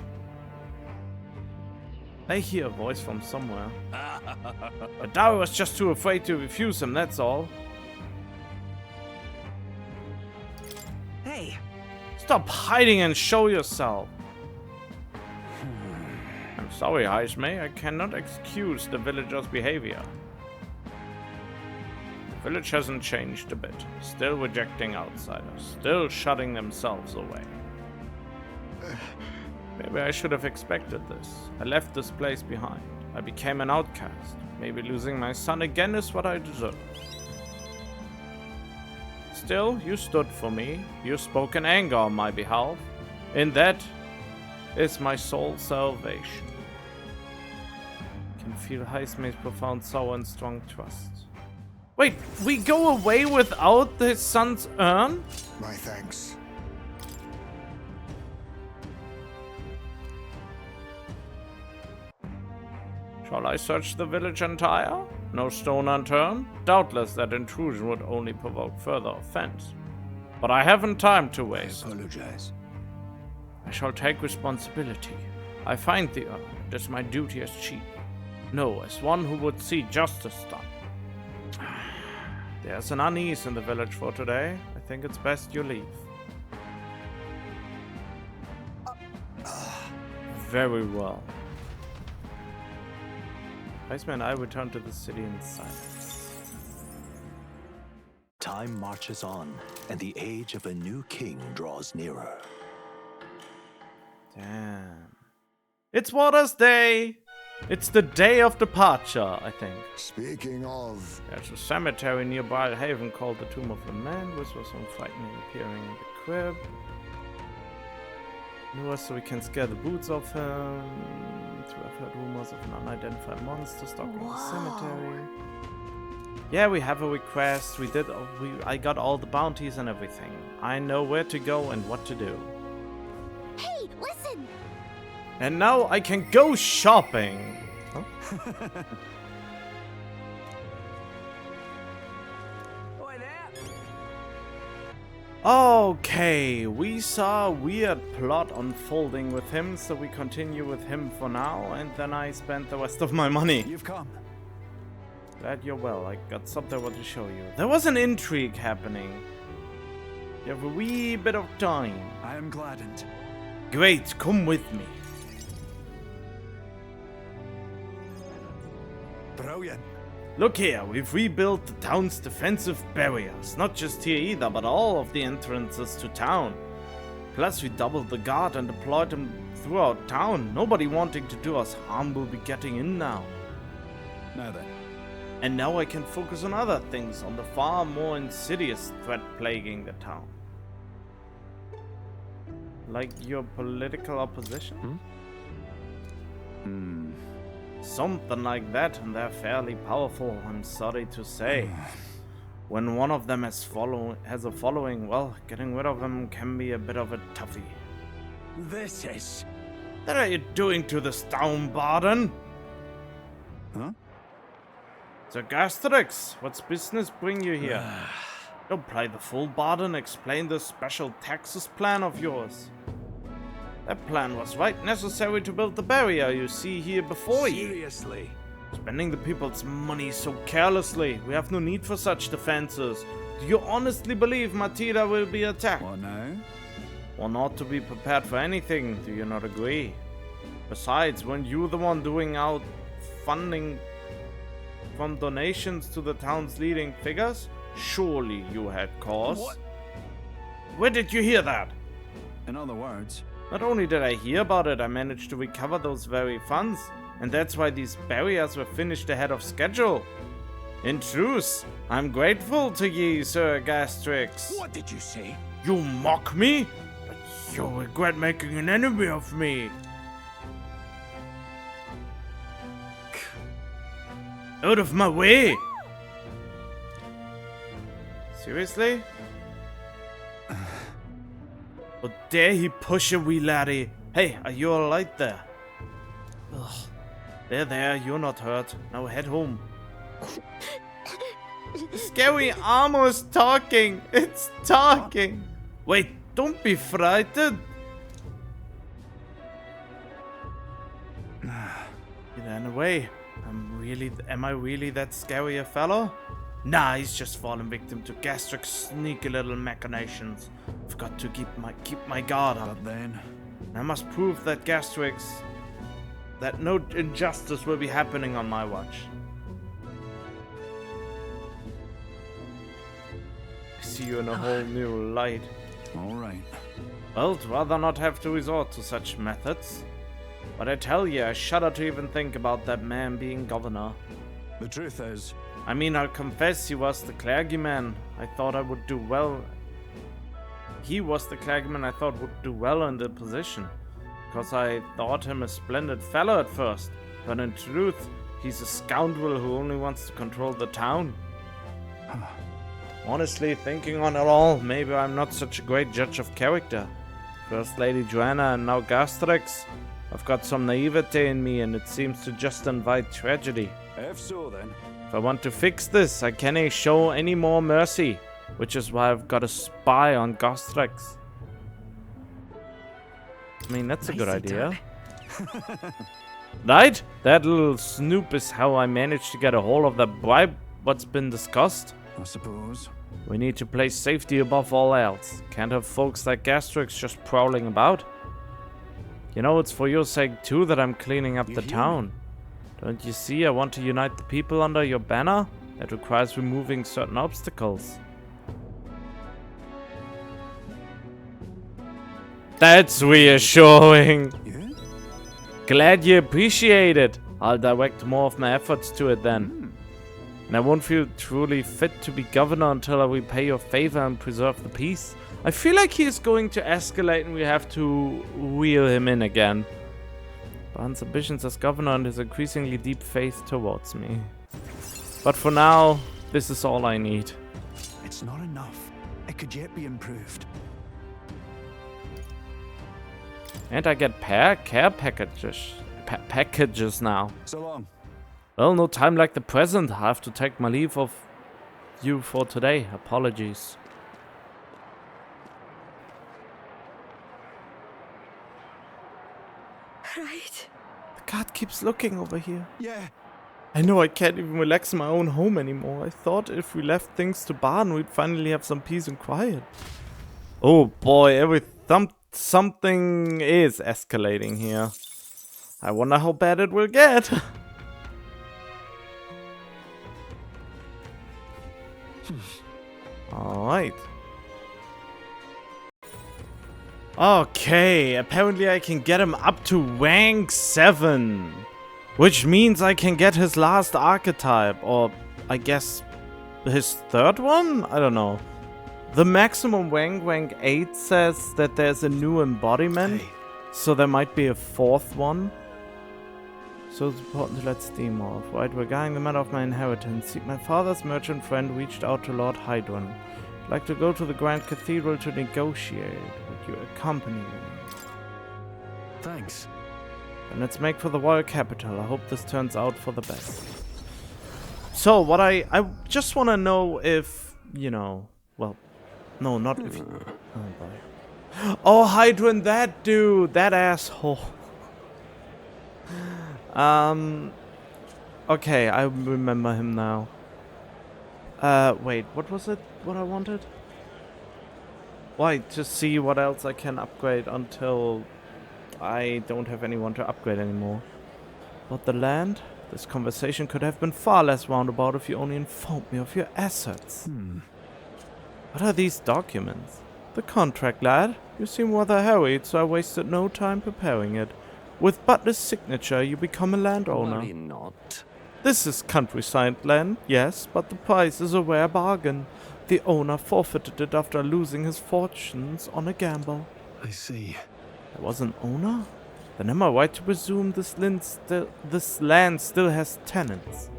I hear a voice from somewhere. Tadawi was just too afraid to refuse him, that's all. Hey! Stop hiding and show yourself. I'm sorry, Heisme. I cannot excuse the villagers' behavior. The village hasn't changed a bit. Still rejecting outsiders. Still shutting themselves away. Maybe I should have expected this. I left this place behind. I became an outcast. Maybe losing my son again is what I deserve. Still, you stood for me. You spoke in anger on my behalf. In that is my soul's salvation. I can feel Heisme's profound sorrow and strong trust. Wait, we go away without his son's urn? My thanks. Shall I search the village entire? No stone unturned? Doubtless that intrusion would only provoke further offense. But I haven't time to waste. I apologize. I shall take responsibility. I find the urn. It is my duty as chief. No, as one who would see justice done. There's an unease in the village for today. I think it's best you leave. Very well. Heisme and I return to the city in silence. Time marches on, and the age of a new king draws nearer. Damn. It's Waters Day! It's the day of departure, I think. Speaking of... There's a cemetery near Haven called the Tomb of the Man, which was some frightening appearing in the crib. Lure so we can scare the boots off him. To have heard rumors of an unidentified monster stalking the cemetery. Yeah, we have a request. I got all the bounties and everything. I know where to go and what to do. Hey, listen! And now I can go shopping. Huh? Okay, we saw a weird plot unfolding with him, so we continue with him for now, and then I spend the rest of my money. You've come. Glad you're well. I got something I want to show you. There was an intrigue happening. You have a wee bit of time. I am gladdened. Great, come with me. Brilliant. Look here, we've rebuilt the town's defensive barriers. Not just here either, but all of the entrances to town. Plus we doubled the guard and deployed them throughout town. Nobody wanting to do us harm will be getting in now. Now then. And now I can focus on other things, on the far more insidious threat plaguing the town. Like your political opposition? Something like that, and they're fairly powerful, I'm sorry to say. When one of them has a following, well, getting rid of them can be a bit of a toughie. This is... What are you doing to the town, Barden? Huh? Sir Gastrix, what's business bring you here? Don't play the fool, Bard, and explain this special Texas plan of yours. That plan was right necessary to build the barrier you see here before you. Seriously? Spending the people's money so carelessly. We have no need for such defenses. Do you honestly believe Matida will be attacked? What now? Or not to be prepared for anything, do you not agree? Besides, weren't you the one doing out funding from donations to the town's leading figures? Surely you had cause. What? Where did you hear that? In other words? Not only did I hear about it, I managed to recover those very funds. And that's why these barriers were finished ahead of schedule. In truth, I'm grateful to ye, Sir Gastrix. What did you say? You mock me? But you'll regret making an enemy of me. Out of my way! Seriously? How dare he push a wee laddie? Hey, are you alright there? Ugh. There, you're not hurt. Now head home. Scary armor is talking. It's talking. Wait, don't be frightened. He ran away. Am I really that scary a fellow? Nah, he's just fallen victim to Gastric's sneaky little machinations. I've got to keep my guard up. But then I must prove that Gastrix that no injustice will be happening on my watch. I see you in a whole new light. all right. Well, I'd rather not have to resort to such methods. But I tell you, I shudder to even think about that man being governor. The truth is, I mean, I'll confess he was the clergyman I thought I would do well. He was the clergyman I thought would do well in the position. Because I thought him a splendid fellow at first. But in truth, he's a scoundrel who only wants to control the town. Honestly, thinking on it all, maybe I'm not such a great judge of character. First Lady Joanna and now Gastrix. I've got some naivete in me and it seems to just invite tragedy. if so then. If I want to fix this, I can't show any more mercy. Which is why I've got a spy on Gastrix. I mean, that's a good idea. Right? That little snoop is how I managed to get a hold of that bribe. What's been discussed? I suppose. We need to place safety above all else. Can't have folks like Gastrix just prowling about. You know, it's for your sake too that I'm cleaning up the town. Don't you see I want to unite the people under your banner? That requires removing certain obstacles. That's reassuring. Yeah? Glad you appreciate it. I'll direct more of my efforts to it then. And I won't feel truly fit to be governor until I repay your favor and preserve the peace. I feel like he is going to escalate and we have to reel him in again. Barnes' ambitions as governor and his increasingly deep faith towards me. But for now, this is all I need. It's not enough. It could yet be improved. And I get care packages now. So long. Well, no time like the present. I have to take my leave of you for today. Apologies. Right. The guard keeps looking over here. Yeah. I know I can't even relax in my own home anymore. I thought if we left things to Barn, we'd finally have some peace and quiet. Oh boy, something is escalating here. I wonder how bad it will get. Alright. Okay, apparently I can get him up to rank 7. Which means I can get his last archetype, or I guess his third one? I don't know. The maximum rank 8 says that there's a new embodiment, so there might be a fourth one. So it's important to let steam off. Right, regarding the matter of my inheritance, my father's merchant friend reached out to Lord Hydron. I'd like to go to the Grand Cathedral to negotiate. Would you accompany me? Thanks. Then let's make for the royal capital. I hope this turns out for the best. So what I just want to know if, you know, well, no, not if you, oh boy. Oh, Hydran, that dude, that asshole. Okay, I remember him now. Wait, what was it? What I wanted? Why, to see what else I can upgrade until I don't have anyone to upgrade anymore. But the land? This conversation could have been far less roundabout if you only informed me of your assets. What are these documents? The contract, lad. You seem rather hurried, so I wasted no time preparing it. With Butler's signature, you become a landowner. Worry not. This is countryside land, yes, but the price is a rare bargain. The owner forfeited it after losing his fortunes on a gamble. I see. There was an owner? Then am I right to presume this land still has tenants?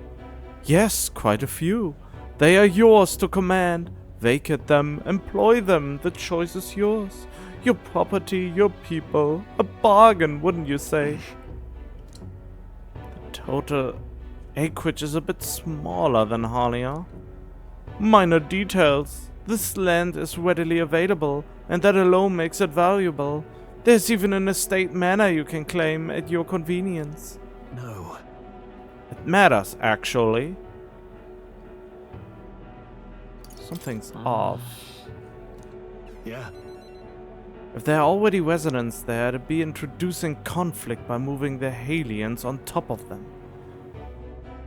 Yes, quite a few. They are yours to command. Vacate them, employ them, the choice is yours. Your property, your people. A bargain, wouldn't you say? The total acreage is a bit smaller than Halia. Minor details. This land is readily available, and that alone makes it valuable. There's even an estate manor you can claim at your convenience. No. It matters, actually. Something's off. Yeah. If there are already residents there, to be introducing conflict by moving the Halians on top of them.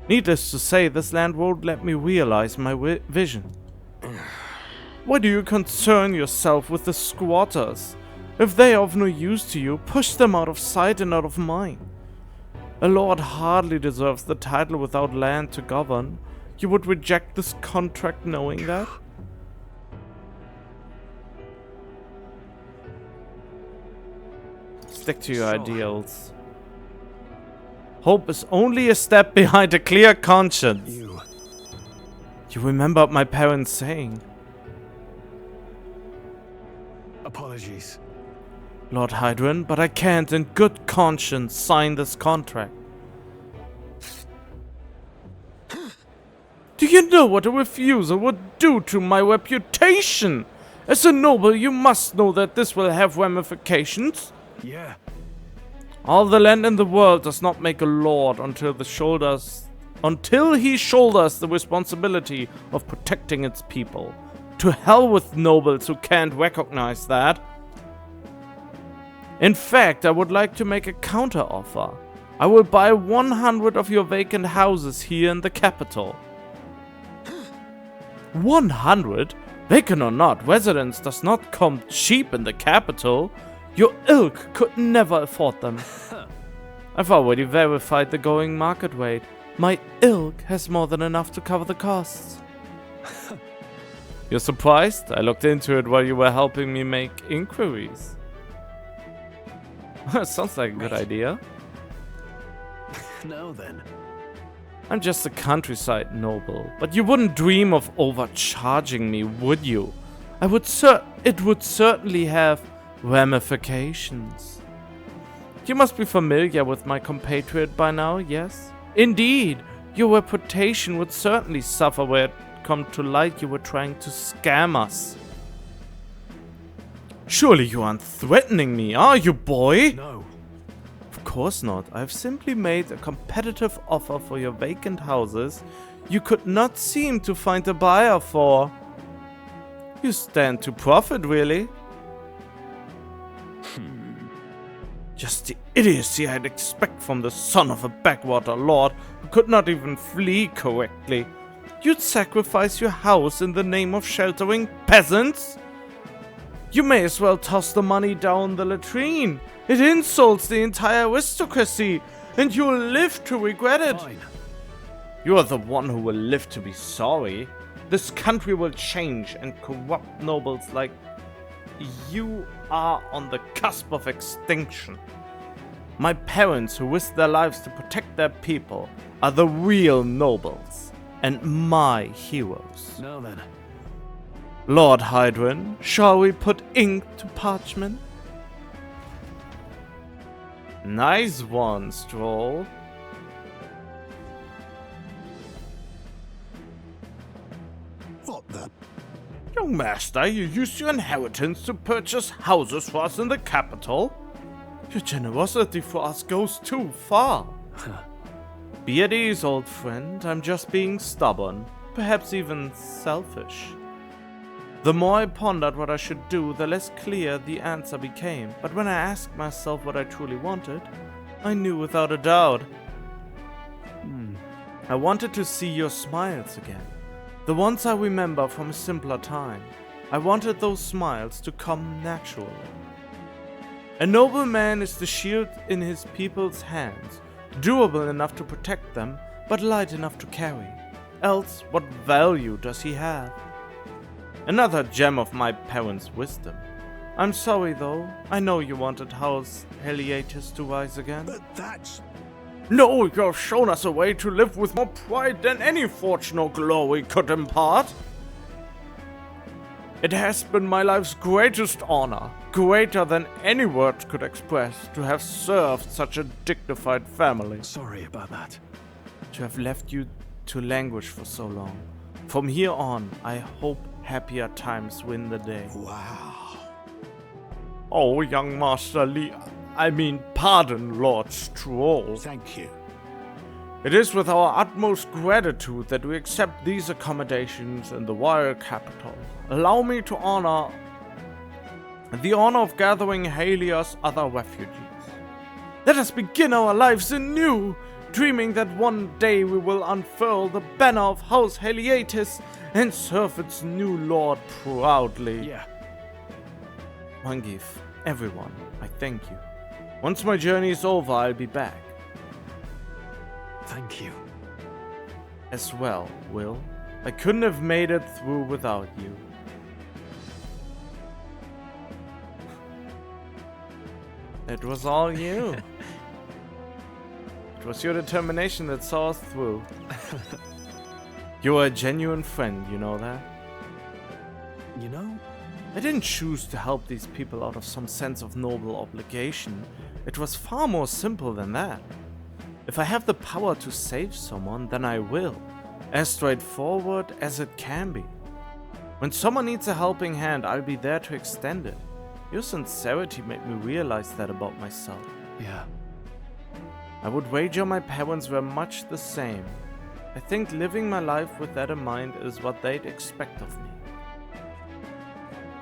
Needless to say, this land won't let me realize my vision. Why do you concern yourself with the squatters? If they are of no use to you, push them out of sight and out of mind. A lord hardly deserves the title without land to govern. You would reject this contract knowing that? Stick to your ideals. Hope is only a step behind a clear conscience. You remembered my parents saying. Apologies. Lord Hydran, but I can't in good conscience sign this contract. Do you know what a refusal would do to my reputation? As a noble, you must know that this will have ramifications. Yeah. All the land in the world does not make a lord until he shoulders the responsibility of protecting its people. To hell with nobles who can't recognize that. In fact, I would like to make a counter-offer. I will buy 100 of your vacant houses here in the capital. 100? Vacant or not, residence does not come cheap in the capital. Your ilk could never afford them. I've already verified the going market rate. My ilk has more than enough to cover the costs. You're surprised? I looked into it while you were helping me make inquiries. Sounds like a good idea. Now then. I'm just a countryside noble, but you wouldn't dream of overcharging me, would you? It would certainly have ramifications. You must be familiar with my compatriot by now, yes? Indeed, your reputation would certainly suffer were it come to light you were trying to scam us. Surely you aren't threatening me, are you, boy? No. Of course not. I've simply made a competitive offer for your vacant houses you could not seem to find a buyer for. You stand to profit, really? Just the idiocy I'd expect from the son of a backwater lord who could not even flee correctly. You'd sacrifice your house in the name of sheltering peasants? You may as well toss the money down the latrine. It insults the entire aristocracy, and you'll live to regret it. Fine. You are the one who will live to be sorry. This country will change, and corrupt nobles like you are on the cusp of extinction. My parents, who risked their lives to protect their people, are the real nobles, and my heroes. Now then. Lord Hydran, shall we put ink to parchment? Nice one, Stroll. Young master, you used your inheritance to purchase houses for us in the capital? Your generosity for us goes too far. Be at ease, old friend. I'm just being stubborn, perhaps even selfish. The more I pondered what I should do, the less clear the answer became. But when I asked myself what I truly wanted, I knew without a doubt. I wanted to see your smiles again. The ones I remember from a simpler time. I wanted those smiles to come naturally. A noble man is the shield in his people's hands, durable enough to protect them, but light enough to carry. Else, what value does he have? Another gem of my parents' wisdom. I'm sorry though, I know you wanted House Heliatus to rise again. But that's... No, you have shown us a way to live with more pride than any fortune or glory could impart. It has been my life's greatest honor, greater than any words could express, to have served such a dignified family. Sorry about that. To have left you to languish for so long. From here on, I hope happier times win the day. Wow. Oh, young Master Lee, pardon, Lord Stroll. Thank you. It is with our utmost gratitude that we accept these accommodations in the royal capital. Allow me to honor the honor of gathering Helios' other refugees. Let us begin our lives anew, dreaming that one day we will unfurl the banner of House Heliatus and serve its new lord proudly. Yeah. Wangif, everyone, I thank you. Once my journey is over, I'll be back. Thank you. As well, Will. I couldn't have made it through without you. It was all you. It was your determination that saw us through. You are a genuine friend, you know that? You know? I didn't choose to help these people out of some sense of noble obligation. It was far more simple than that. If I have the power to save someone, then I will. As straightforward as it can be. When someone needs a helping hand, I'll be there to extend it. Your sincerity made me realize that about myself. Yeah. I would wager my parents were much the same. I think living my life with that in mind is what they'd expect of me.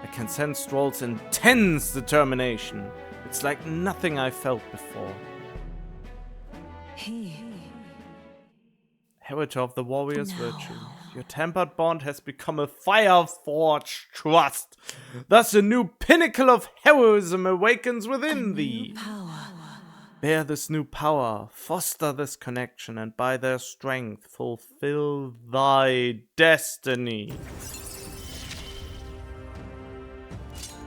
I can sense Stroll's intense determination. It's like nothing I felt before. Heritor of the warrior's virtue. Your tempered bond has become a fire-forged trust. Thus a new pinnacle of heroism awakens within thee. Bear this new power, foster this connection, and by their strength fulfill thy destiny.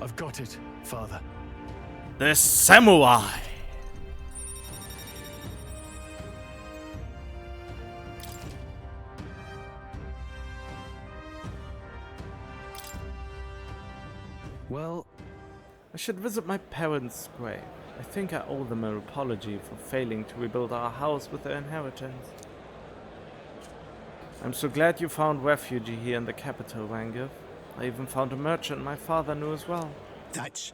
I've got it, Father. The samurai! Well, I should visit my parents' grave. I think I owe them an apology for failing to rebuild our house with their inheritance. I'm so glad you found refuge here in the capital, Wangif. I even found a merchant my father knew as well. That's...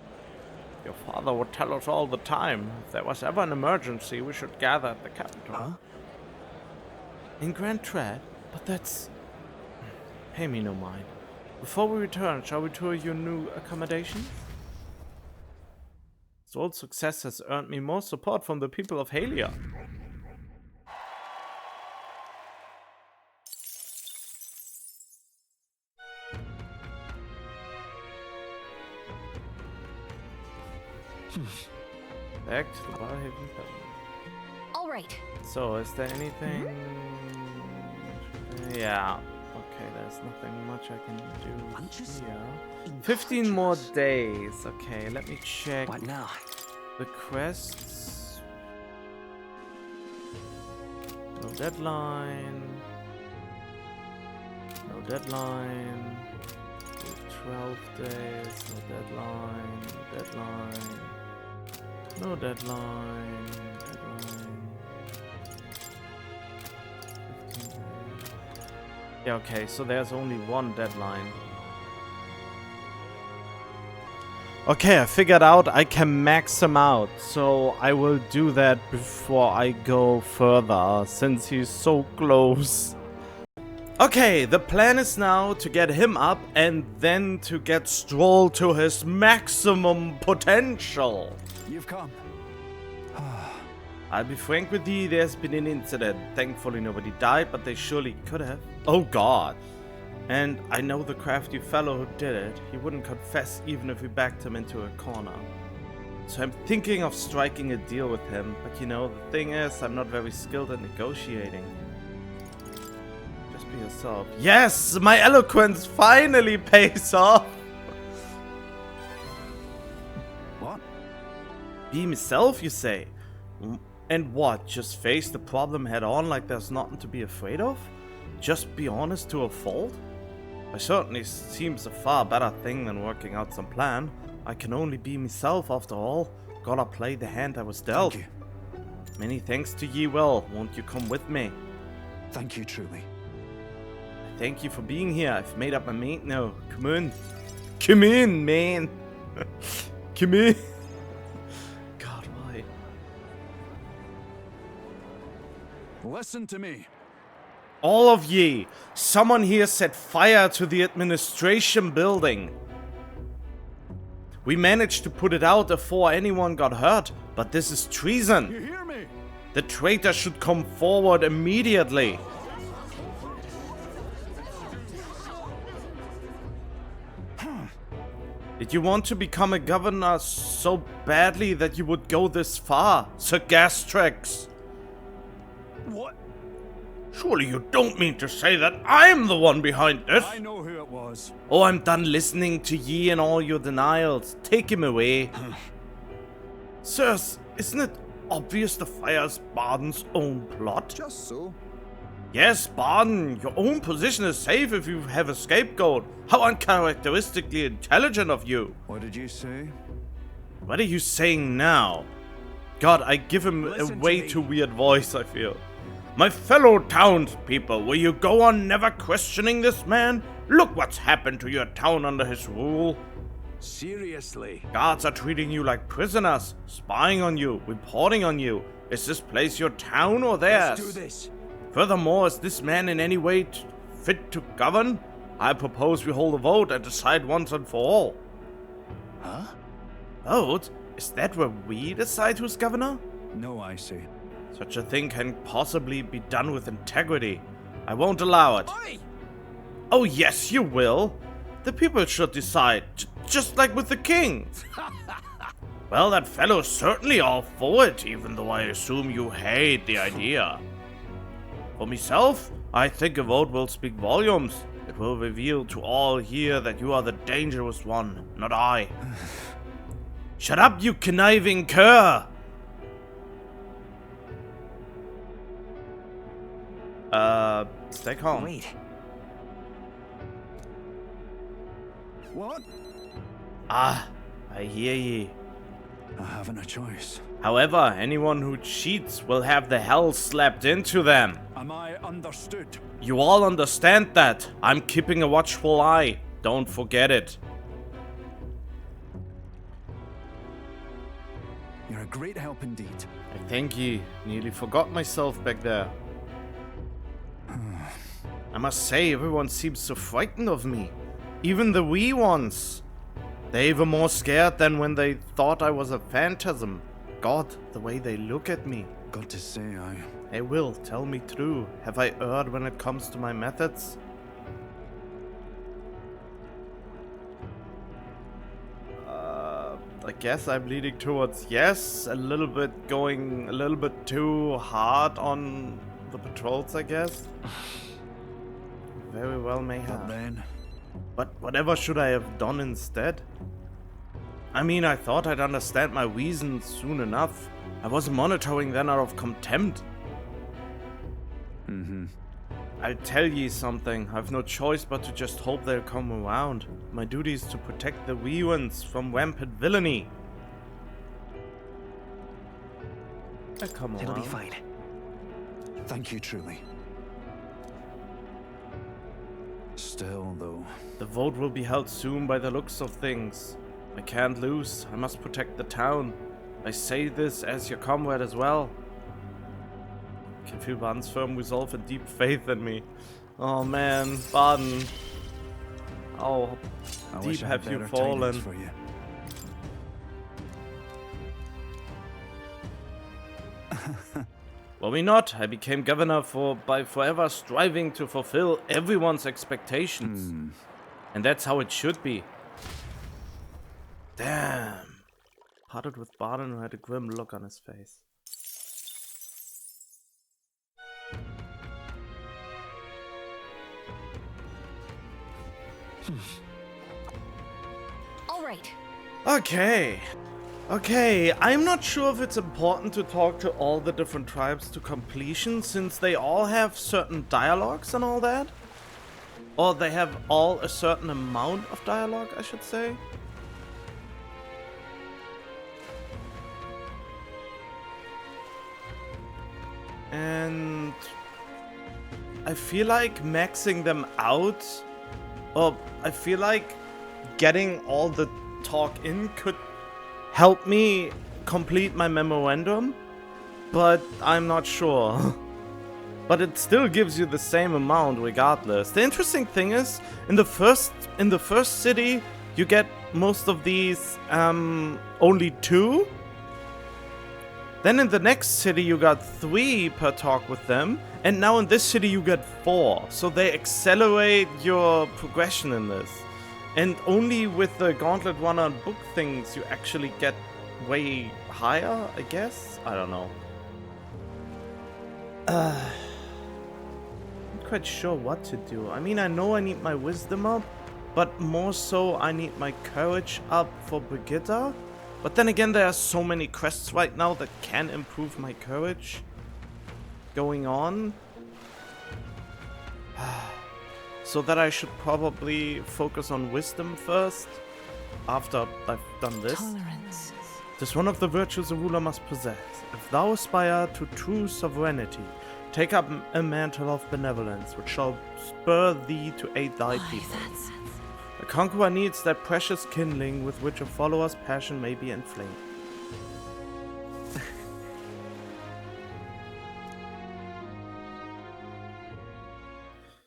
Your father would tell us all the time. If there was ever an emergency, we should gather at the capital. Huh? In Grand Tread? But that's... Pay me no mind. Before we return, shall we tour your new accommodations? Stroll's success has earned me more support from the people of Halia. Back to the Barhaven Pavilion. All right. So, is there anything... Yeah. Okay, there's nothing much I can do here. 15 more days. Okay, let me check. What now? The quests. No deadline. No deadline. 12 days. No deadline. No deadline. No deadline. Deadline. 15 days. Yeah, okay, so there's only one deadline. Okay, I figured out I can max him out, so I will do that before I go further, since he's so close. Okay, the plan is now to get him up and then to get Stroll to his maximum potential. You've come. I'll be frank with you, there's been an incident. Thankfully nobody died, but they surely could have. Oh god. And I know the crafty fellow who did it. He wouldn't confess even if we backed him into a corner. So I'm thinking of striking a deal with him. But you know, the thing is, I'm not very skilled at negotiating. Just be yourself. Yes! My eloquence finally pays off! What? Be myself, you say? And what? Just face the problem head on like there's nothing to be afraid of? Just be honest to a fault? It certainly seems a far better thing than working out some plan. I can only be myself after all. Gotta play the hand I was dealt. Thank you. Many thanks to ye well. Won't you come with me? Thank you truly. Thank you for being here. I've made up my mind now. Come on. Come in, man. Come in. God, why? Listen to me. All of ye, someone here set fire to the administration building. We managed to put it out before anyone got hurt, but this is treason. You hear me? The traitor should come forward immediately. Did you want to become a governor so badly that you would go this far, Sir Gastrix? What? Surely you don't mean to say that I'm the one behind this? I know who it was. Oh, I'm done listening to ye and all your denials. Take him away. Sirs, isn't it obvious the fire's Barden's own plot? Just so. Yes, Barden, your own position is safe if you have a scapegoat. How uncharacteristically intelligent of you. What did you say? What are you saying now? God, I give him a way too weird voice, I feel. My fellow townspeople, will you go on never questioning this man? Look what's happened to your town under his rule. Seriously? Guards are treating you like prisoners, spying on you, reporting on you. Is this place your town or theirs? Let's do this. Furthermore, is this man in any way fit to govern? I propose we hold a vote and decide once and for all. Huh? Vote? Is that where we decide who's governor? No, I see. Such a thing can possibly be done with integrity. I won't allow it. Oi! Oh yes, you will. The people should decide, just like with the king. Well, that fellow's certainly all for it, even though I assume you hate the idea. For myself, I think a vote will speak volumes. It will reveal to all here that you are the dangerous one, not I. Shut up, you conniving cur! Stay calm. Wait. What? Ah, I hear ye. I haven't a choice. However, anyone who cheats will have the hell slapped into them. Am I understood? You all understand that. I'm keeping a watchful eye. Don't forget it. You're a great help indeed. I thank ye. Nearly forgot myself back there. I must say, everyone seems so frightened of me. Even the wee ones. They were more scared than when they thought I was a phantasm. God, the way they look at me. Got to say, Hey Will, tell me true. Have I erred when it comes to my methods? I guess I'm leaning towards yes. A little bit going a little bit too hard on the patrols, I guess. Very well may have. But whatever should I have done instead? I mean, I thought I'd understand my reasons soon enough. I was monitoring them out of contempt. I'll tell ye something. I've no choice but to just hope they'll come around. My duty is to protect the wee ones from rampant villainy. Come on. It'll be fine. Thank you truly. Still, though. The vote will be held soon by the looks of things. I can't lose. I must protect the town. I say this as your comrade as well. I can feel Baden's firm resolve and deep faith in me. Oh man, Baden. How deep have you fallen? For you. Were we not? I became governor by forever striving to fulfill everyone's expectations. And that's how it should be. Damn. Parted with Baden, who had a grim look on his face. All right. Okay, I'm not sure if it's important to talk to all the different tribes to completion, since they all have certain dialogues and all that. Or they have all a certain amount of dialogue, I should say. And I feel like maxing them out, or I feel like getting all the talk in could help me complete my memorandum, but I'm not sure. But it still gives you the same amount regardless. The interesting thing is, in the first city, you get most of these only 2. Then in the next city you got 3 per talk with them, and now in this city you get 4. So they accelerate your progression in this. And only with the Gauntlet Runner and book things you actually get way higher, I guess? I don't know. Not quite sure what to do. I mean, I know I need my wisdom up, but more so I need my courage up for Brigitta. But then again, there are so many quests right now that can improve my courage going on. So that I should probably focus on wisdom first, after I've done this. Tolerance. Tis one of the virtues a ruler must possess. If thou aspire to true sovereignty, take up a mantle of benevolence, which shall spur thee to aid thy people. A conqueror needs that precious kindling with which a follower's passion may be inflamed.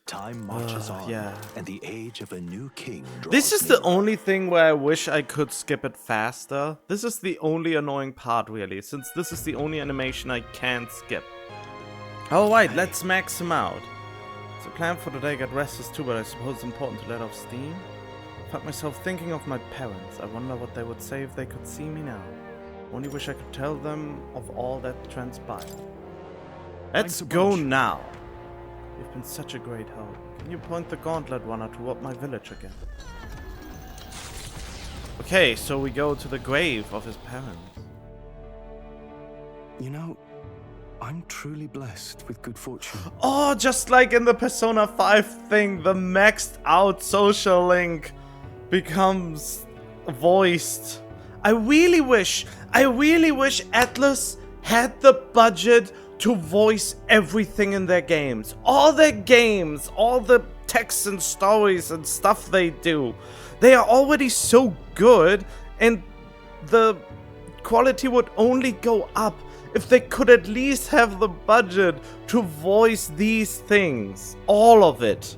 Time marches on, and the age of a new king draws This is the only thing where I wish I could skip it faster. This is the only annoying part, really, since this is the only animation I can't skip. Alright, let's max him out. The plan for today, get restless too, but I suppose it's important to let off steam. I found myself thinking of my parents. I wonder what they would say if they could see me now. Only wish I could tell them of all that transpired. Let's go now. You've been such a great help. Can you point the Gauntlet Runner toward my village again? Okay, so we go to the grave of his parents. You know, I'm truly blessed with good fortune. Oh, just like in the Persona 5 thing, the maxed out social link becomes voiced. I really wish Atlas had the budget to voice everything in their games. All their games, all the texts and stories and stuff they do, they are already so good, and the quality would only go up if they could at least have the budget to voice these things. All of it.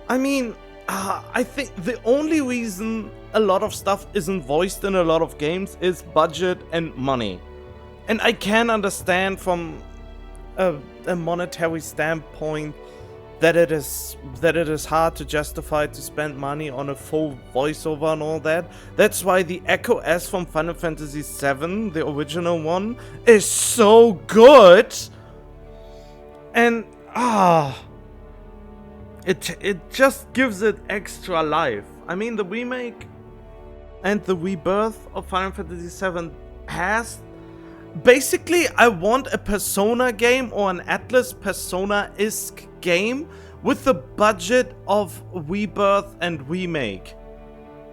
I mean, I think the only reason a lot of stuff isn't voiced in a lot of games is budget and money. And I can understand from a monetary standpoint that it is hard to justify to spend money on a full voiceover and all that. That's why the Echo S from Final Fantasy VII, the original one, is so good. And it just gives it extra life. I mean, the remake and the rebirth of Final Fantasy VII has. Basically, I want a Persona game or an Atlas Persona-esque game with the budget of Rebirth and Remake,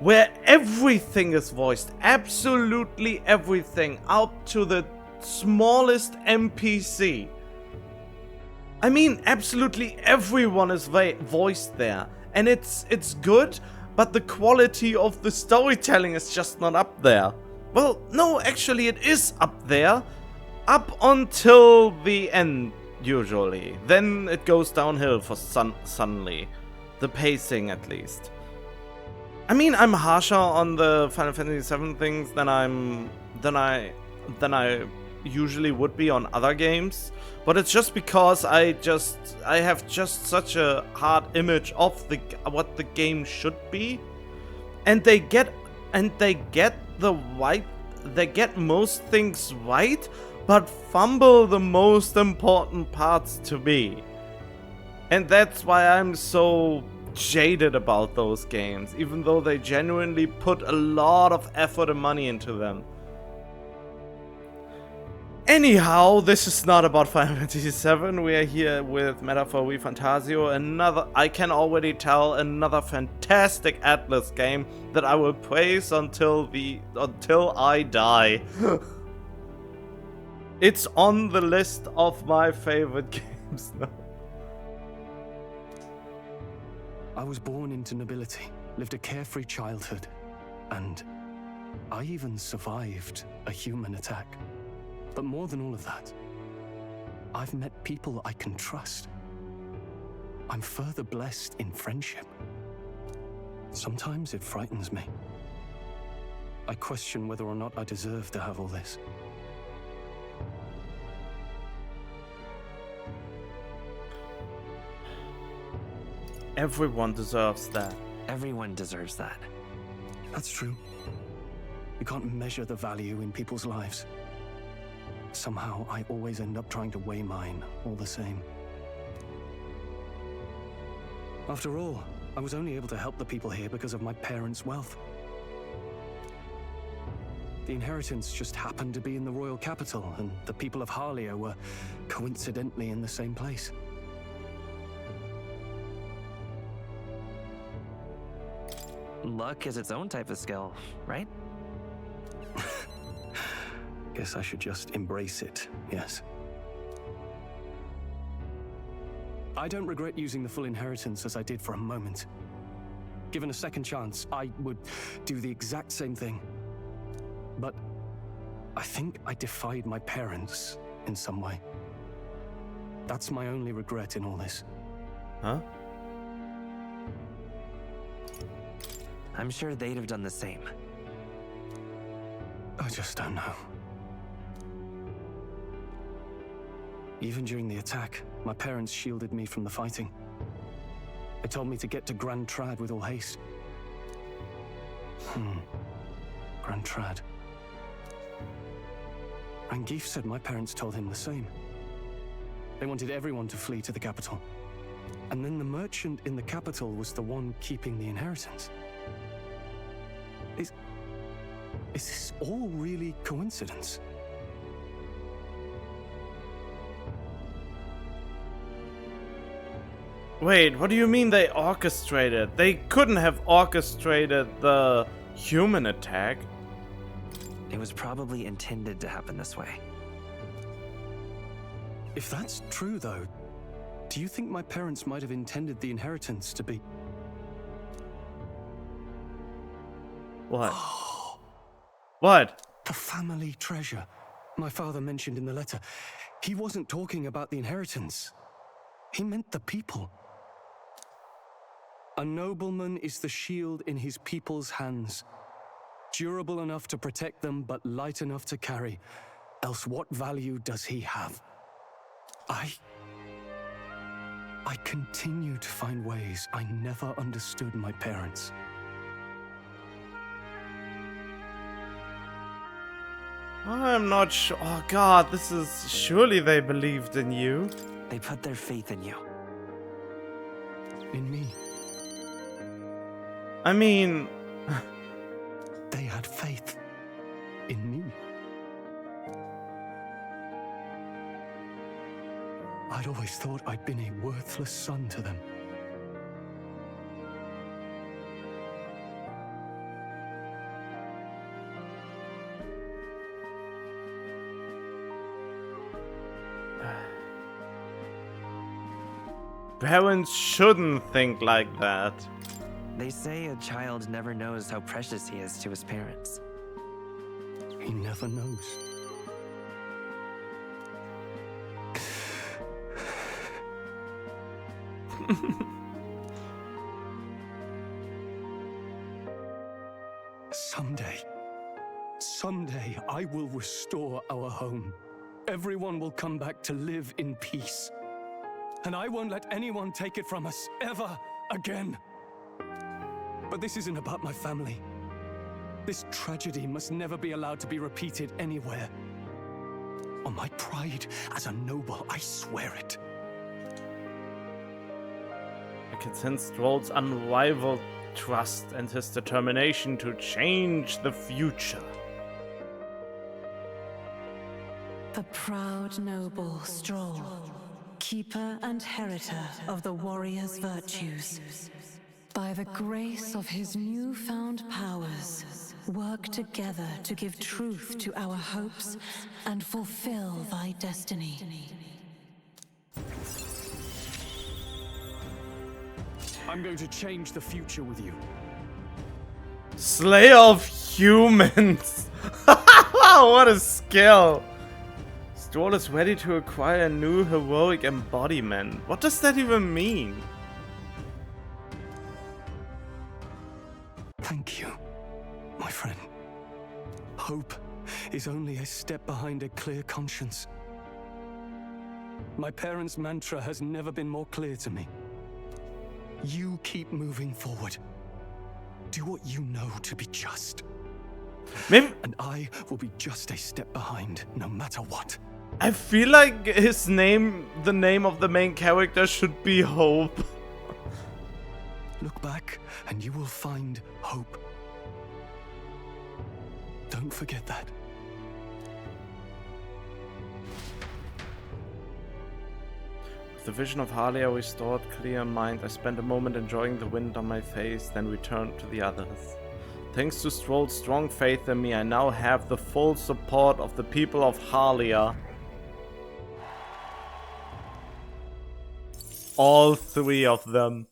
where everything is voiced, absolutely everything, up to the smallest NPC. I mean, absolutely everyone is voiced there, and it's good, but the quality of the storytelling is just not up there. Well, no, actually it is up there. Up until the end, usually. Then it goes downhill for suddenly. The pacing, at least. I mean, I'm harsher on the Final Fantasy VII things than I usually would be on other games, but it's just because I have just such a hard image of what the game should be, and they get most things right, but fumble the most important parts to me, and that's why I'm so jaded about those games, even though they genuinely put a lot of effort and money into them. Anyhow, this is not about Final Fantasy VII. We are here with Metaphor ReFantazio, I can already tell, another fantastic Atlas game that I will praise until I die. It's on the list of my favorite games now. I was born into nobility, lived a carefree childhood, and I even survived a human attack. But more than all of that, I've met people I can trust. I'm further blessed in friendship. Sometimes it frightens me. I question whether or not I deserve to have all this. Everyone deserves that. Everyone deserves that. That's true. You can't measure the value in people's lives. Somehow, I always end up trying to weigh mine all the same. After all, I was only able to help the people here because of my parents' wealth. The inheritance just happened to be in the royal capital, and the people of Harlia were coincidentally in the same place. Luck is its own type of skill, right? Guess I should just embrace it, yes. I don't regret using the full inheritance as I did for a moment. Given a second chance, I would do the exact same thing. But I think I defied my parents in some way. That's my only regret in all this. Huh? I'm sure they'd have done the same. I just don't know. Even during the attack, my parents shielded me from the fighting. They told me to get to Grand Trad with all haste. Grand Trad. Rangeef said my parents told him the same. They wanted everyone to flee to the capital. And then the merchant in the capital was the one keeping the inheritance. Is this all really coincidence? Wait, what do you mean they orchestrated? They couldn't have orchestrated the human attack. It was probably intended to happen this way. If that's true, though, do you think my parents might have intended the inheritance to be... What? What? The family treasure my father mentioned in the letter. He wasn't talking about the inheritance. He meant the people. A nobleman is the shield in his people's hands, durable enough to protect them, but light enough to carry. Else what value does he have? I continue to find ways I never understood my parents. I'm not sure. Oh god, this is... Surely they believed in you. They put their faith in you. In me. I mean... They had faith in me. I'd always thought I'd been a worthless son to them. Parents shouldn't think like that. They say a child never knows how precious he is to his parents. He never knows. Someday, I will restore our home. Everyone will come back to live in peace. And I won't let anyone take it from us, ever again. But this isn't about my family. This tragedy must never be allowed to be repeated anywhere. On my pride as a noble, I swear it. I can sense Stroll's unrivaled trust and his determination to change the future. The proud noble Stroll, keeper and heritor of the warrior's virtues, by the grace of his newfound powers, work together to give truth to our hopes and fulfill thy destiny. I'm going to change the future with you. Slayer of humans! What a skill! Stroll is ready to acquire a new heroic embodiment. What does that even mean? Thank you, my friend. Hope is only a step behind a clear conscience. My parents' mantra has never been more clear to me. You keep moving forward. Do what you know to be just. Maybe, and I will be just a step behind, no matter what. I feel like his name, the name of the main character, should be Hope. Look back, and you will find hope. Don't forget that. The vision of Halia restored clear mind. I spent a moment enjoying the wind on my face, then returned to the others. Thanks to Stroll's strong faith in me, I now have the full support of the people of Halia. All three of them.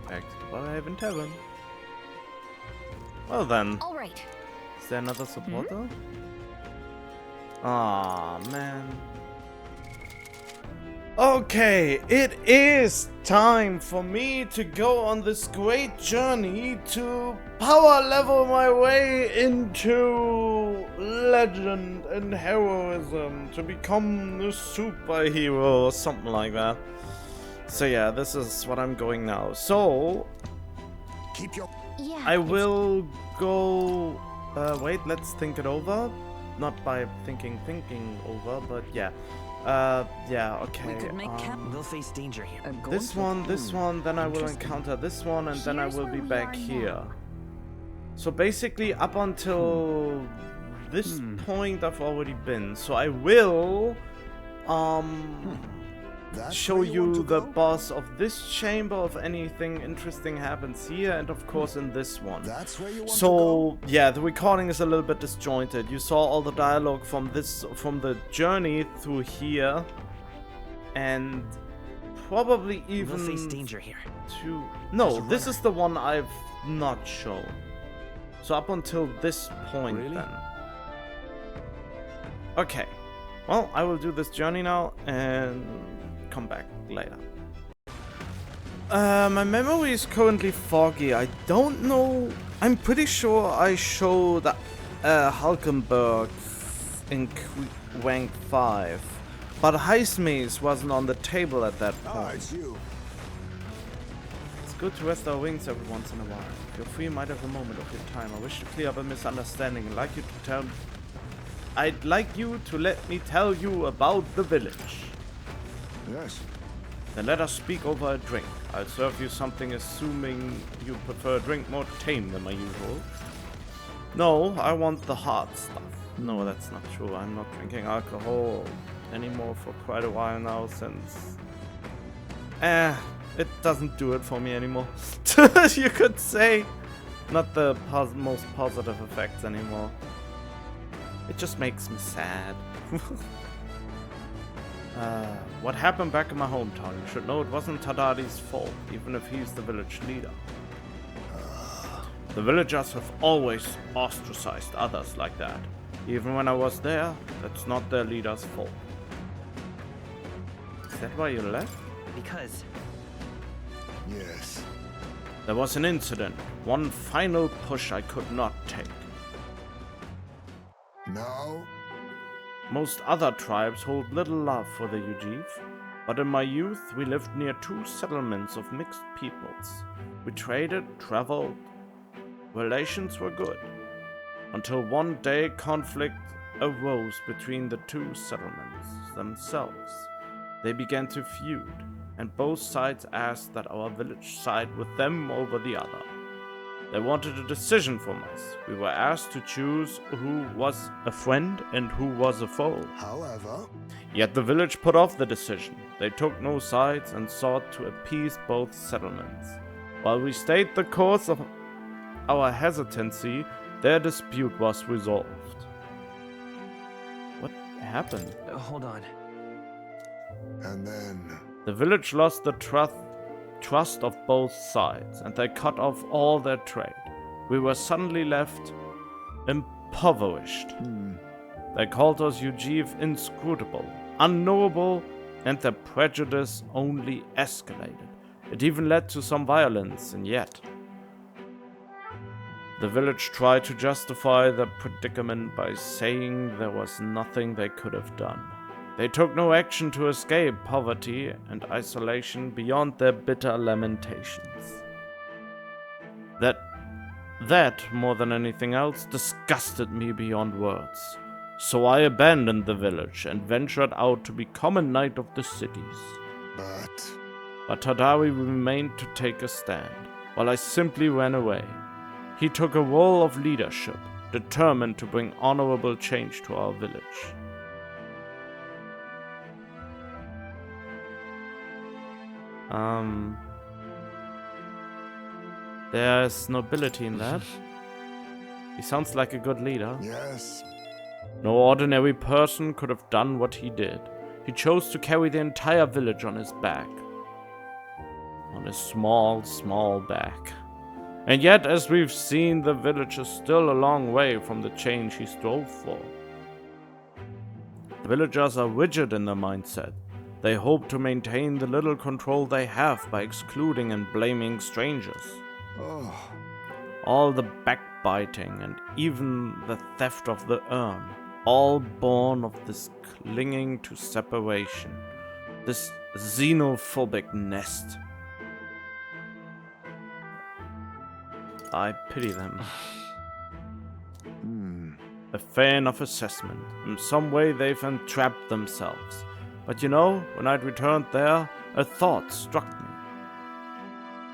Back to the Barhaven Tavern. Well then. All right. Is there another supporter? Aw, man. Okay, it is time for me to go on this great journey to power level my way into legend and heroism, to become a superhero or something like that. So yeah, this is what I'm going now. So I will go wait, let's think it over. Not by thinking over, but yeah. Yeah, okay. We could make we'll face danger here. This one, then I will encounter this one, and then I will be back here. So basically, up until this point, I've already been. So I will show you the boss of this chamber if anything interesting happens here, and of course in this one. So yeah, the recording is a little bit disjointed. You saw all the dialogue from the journey through here, and probably even we'll face danger here. No, this is the one I've not shown. So up until this point then. Okay. Well, I will do this journey now and come back later. My memory is currently foggy. I don't know. I'm pretty sure I showed Hulkenberg in rank 5, but Highsmith wasn't on the table at that point. It's you. It's good to rest our wings every once in a while. You're free, might have a moment of your time. I wish to clear up a misunderstanding. I'd like you to let me tell you about the village. Yes. Then let us speak over a drink. I'll serve you something, assuming you prefer a drink more tame than my usual. No, I want the hard stuff. No, that's not true. I'm not drinking alcohol anymore for quite a while now, since it doesn't do it for me anymore. You could say. Not the most positive effects anymore. It just makes me sad. What happened back in my hometown? You should know it wasn't Tadari's fault, even if he's the village leader. The villagers have always ostracized others like that. Even when I was there, that's not their leader's fault. Is that why you left? Because... Yes. There was an incident. One final push I could not take. Now? Most other tribes hold little love for the Ujiv, but in my youth we lived near 2 settlements of mixed peoples. We traded, traveled, relations were good. Until one day conflict arose between the 2 settlements themselves. They began to feud, and both sides asked that our village side with them over the other. They wanted a decision from us. We were asked to choose who was a friend and who was a foe. However... Yet the village put off the decision. They took no sides and sought to appease both settlements. While we stayed the course of our hesitancy, their dispute was resolved. What happened? Hold on. And then... The village lost the trust of both sides, and they cut off all their trade. We were suddenly left impoverished. They called us Ujiv inscrutable, unknowable, and their prejudice only escalated. It even led to some violence, and yet... The village tried to justify their predicament by saying there was nothing they could have done. They took no action to escape poverty and isolation beyond their bitter lamentations. That, more than anything else, disgusted me beyond words. So I abandoned the village and ventured out to become a knight of the cities. But Tadari remained to take a stand, while I simply ran away. He took a role of leadership, determined to bring honorable change to our village. There's nobility in that. He sounds like a good leader. Yes. No ordinary person could have done what he did. He chose to carry the entire village on his back. On his small, small back. And yet, as we've seen, the village is still a long way from the change he strove for. The villagers are rigid in their mindset. They hope to maintain the little control they have by excluding and blaming strangers. Oh. All the backbiting and even the theft of the urn, all born of this clinging to separation, this xenophobic nest. I pity them. A fair enough assessment. In some way they've entrapped themselves. But you know, when I'd returned there, a thought struck me.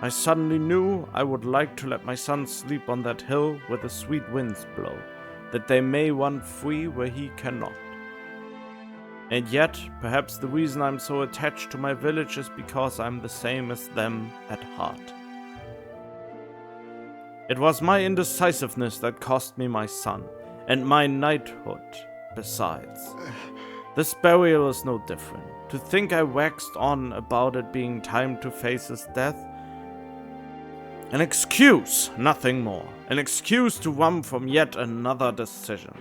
I suddenly knew I would like to let my son sleep on that hill where the sweet winds blow, that they may run free where he cannot. And yet, perhaps the reason I'm so attached to my village is because I'm the same as them at heart. It was my indecisiveness that cost me my son, and my knighthood besides. This burial is no different. To think I waxed on about it being time to face his death? An excuse, nothing more. An excuse to run from yet another decision.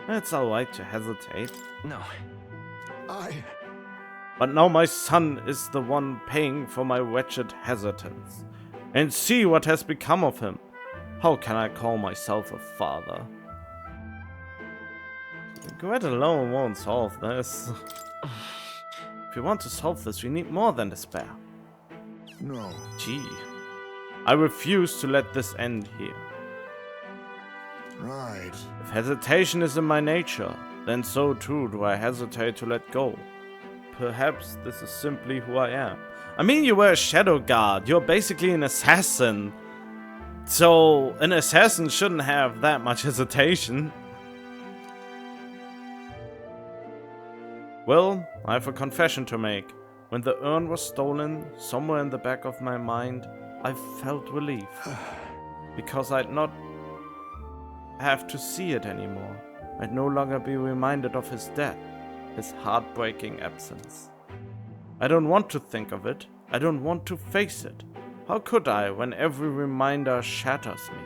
It's alright to hesitate. No. But now my son is the one paying for my wretched hesitance. And see what has become of him. How can I call myself a father? Regret alone won't solve this. If we want to solve this, we need more than despair. No. Gee. I refuse to let this end here. Right. If hesitation is in my nature, then so too do I hesitate to let go. Perhaps this is simply who I am. I mean, you were a shadow guard. You're basically an assassin. So, an assassin shouldn't have that much hesitation. Well, I have a confession to make. When the urn was stolen, somewhere in the back of my mind, I felt relief. Because I'd not have to see it anymore. I'd no longer be reminded of his death, his heartbreaking absence. I don't want to think of it. I don't want to face it. How could I when every reminder shatters me?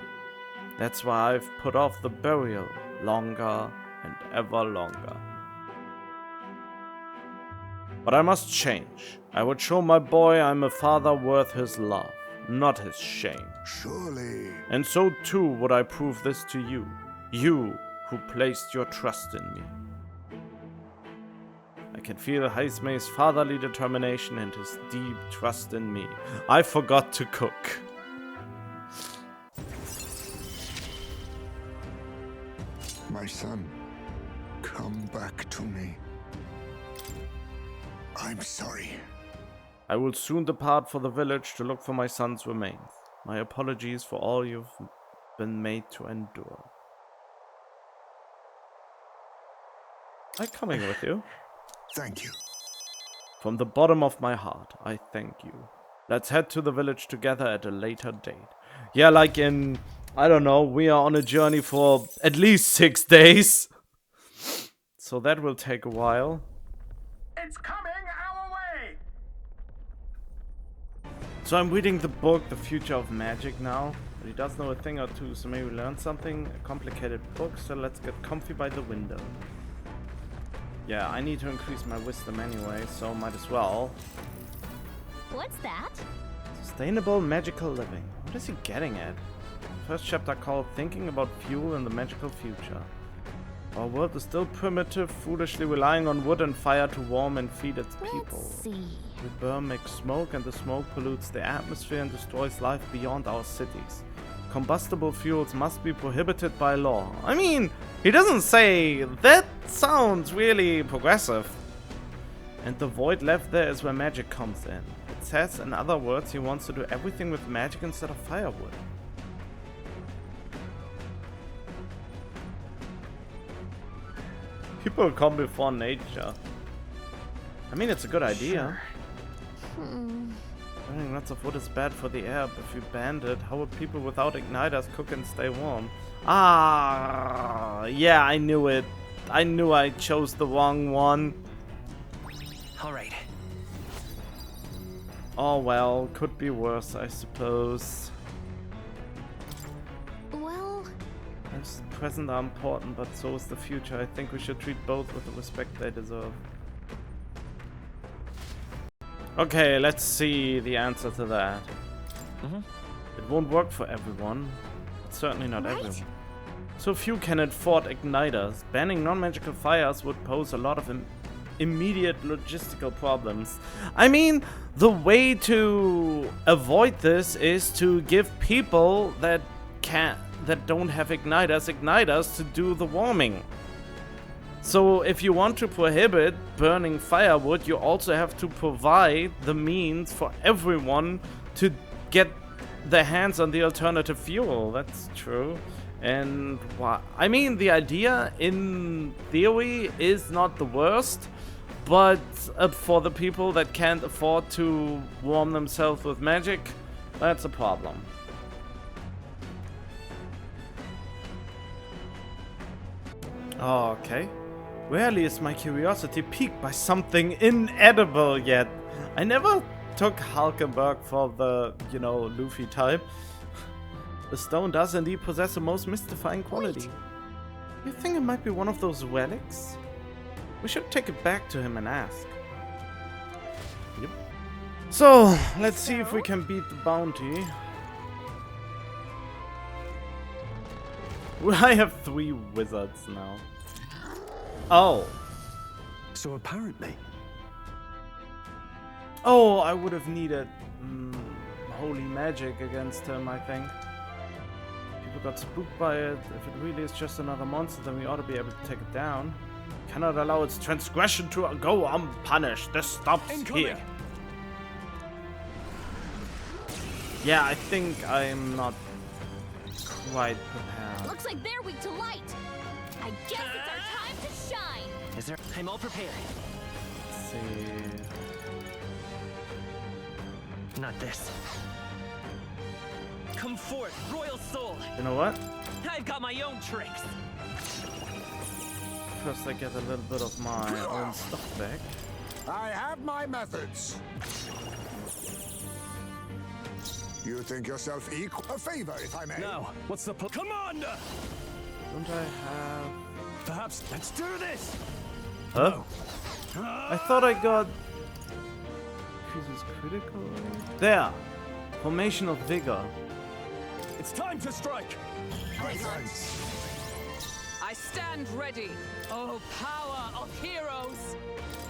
That's why I've put off the burial longer and ever longer. But I must change. I would show my boy I'm a father worth his love, not his shame. Surely. And so too would I prove this to you. You who placed your trust in me. I can feel Heismay's fatherly determination and his deep trust in me. I forgot to cook. My son, come back to me. I'm sorry. I will soon depart for the village to look for my son's remains. My apologies for all you've been made to endure. I'm coming with you. Thank you. From the bottom of my heart, I thank you. Let's head to the village together at a later date. Yeah, like in, I don't know, we are on a journey for at least 6 days. So that will take a while. It's coming our way! So I'm reading the book, The Future of Magic now. But he does know a thing or two, so maybe learn something. A complicated book, so let's get comfy by the window. Yeah, I need to increase my wisdom anyway, so might as well. What's that? Sustainable magical living. What is he getting at? First chapter called Thinking About Fuel in the Magical Future. Our world is still primitive, foolishly relying on wood and fire to warm and feed its people. Let's see. We burn, make smoke, and the smoke pollutes the atmosphere and destroys life beyond our cities. Combustible fuels must be prohibited by law. I mean, he doesn't say. That sounds really progressive. And the void left there is where magic comes in. It says, in other words, he wants to do everything with magic instead of firewood. People come before nature. I mean, it's a good idea. Burning lots of wood is bad for the air, but if you banned it, how would people without igniters cook and stay warm? Ah, yeah, I knew it. I knew I chose the wrong one. Alright. Oh well, could be worse, I suppose. Well... The present are important, but so is the future. I think we should treat both with the respect they deserve. Okay, let's see the answer to that. It won't work for everyone. But certainly not everyone. So few can afford igniters. Banning non-magical fires would pose a lot of immediate logistical problems. I mean, the way to avoid this is to give people that don't have igniters to do the warming. So if you want to prohibit burning firewood, you also have to provide the means for everyone to get their hands on the alternative fuel. That's true. And I mean, the idea in theory is not the worst, but for the people that can't afford to warm themselves with magic, that's a problem. Okay. Rarely is my curiosity piqued by something inedible yet. I never took Hulkenberg for the, Luffy type. The stone does indeed possess a most mystifying quality. You think it might be one of those relics? We should take it back to him and ask. Yep. So, let's see if we can beat the bounty. I have 3 wizards now. Oh. So apparently. Oh, I would have needed holy magic against him, I think. People got spooked by it. If it really is just another monster, then we ought to be able to take it down. Cannot allow its transgression to go unpunished. This stops here. Yeah, I think I'm not quite prepared. Looks like they're weak to light. I guess it's our time to shine. Is there? I'm all prepared. Let's see. Not this. Come forth, royal soul. You know what? I've got my own tricks. first I get a little bit of my own stuff back. I have my methods. You think yourself equal? A favor, if I may. Now, what's the Commander! Don't I have... Perhaps let's do this! Huh? I thought I got... Fuses critical... There! Formation of Vigor. It's time to strike! I stand ready. Oh, power of heroes!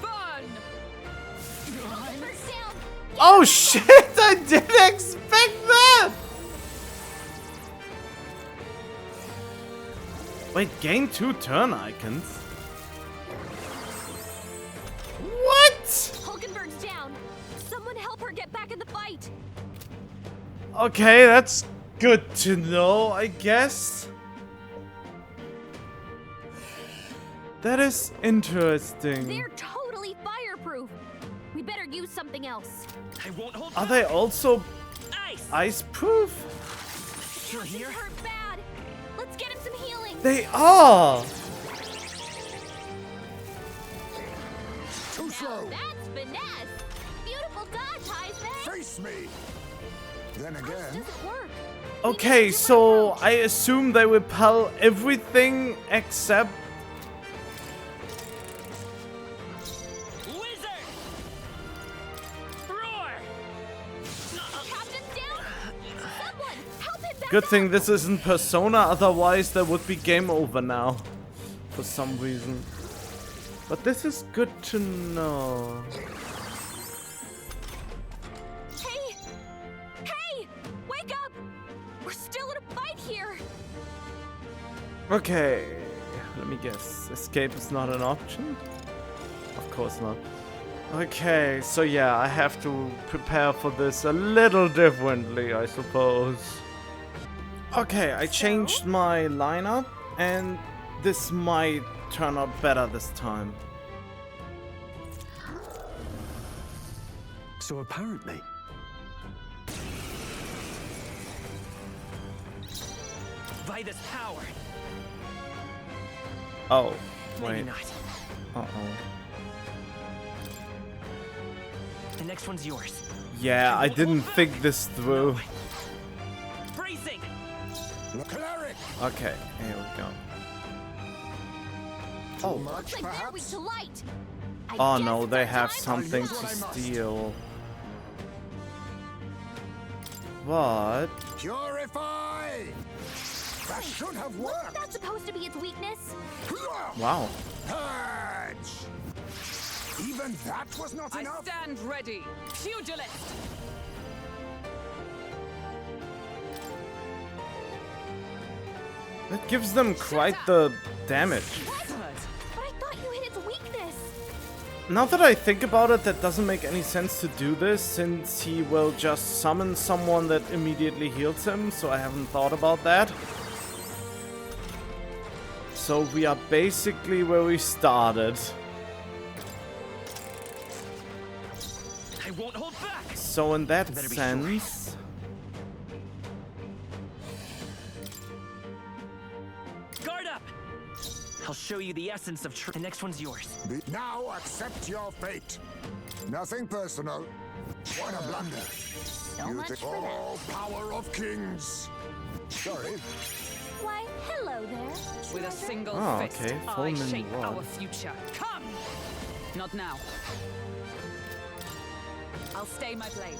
Burn! Oh shit! I didn't expect that! Wait, gain 2 turn icons? What? Hulkenberg's down. Someone help her get back in the fight. Okay, that's good to know, I guess. That is interesting. They're totally fireproof. We better use something else. I won't hold Are they also ice proof? You're here? Hurt bad. Let's get him some healing. They are. Too slow. That's finesse. Beautiful dodge, Heisman. Face me. Then again. Does it work? Okay, so I assume they repel everything except. Good thing this isn't Persona, otherwise there would be game over now. For some reason. But this is good to know. Hey! Hey! Wake up! We're still in a fight here! Okay. Let me guess. Escape is not an option? Of course not. Okay, so yeah, I have to prepare for this a little differently, I suppose. Okay, I changed my lineup, and this might turn out better this time. So apparently... By this power. Oh, Maybe wait. not. Uh-oh. The next one's yours. Yeah, I didn't think this through. Bracing. Cleric. Okay, here we go. Oh. Looks like they're weak to light. Oh no, they have something to steal. What? Purify. That should have worked. That's supposed to be its weakness. Wow. Purge. Even that was not I enough. stand ready. Pugilist! That gives them quite the damage. But I thought you hit its weakness. Now that I think about it, that doesn't make any sense to do this, since he will just summon someone that immediately heals him, so I haven't thought about that. So we are basically where we started. I won't hold back. So in that sense... Guard up! I'll show you the essence of truth. The next one's yours. Now accept your fate. Nothing personal. What a blunder. You much think for that. all power of kings. Sorry. Why, hello there. With a single Oh, fist, okay. I Fulmin shape rod. our future. Come! Not now. I'll stay my blade.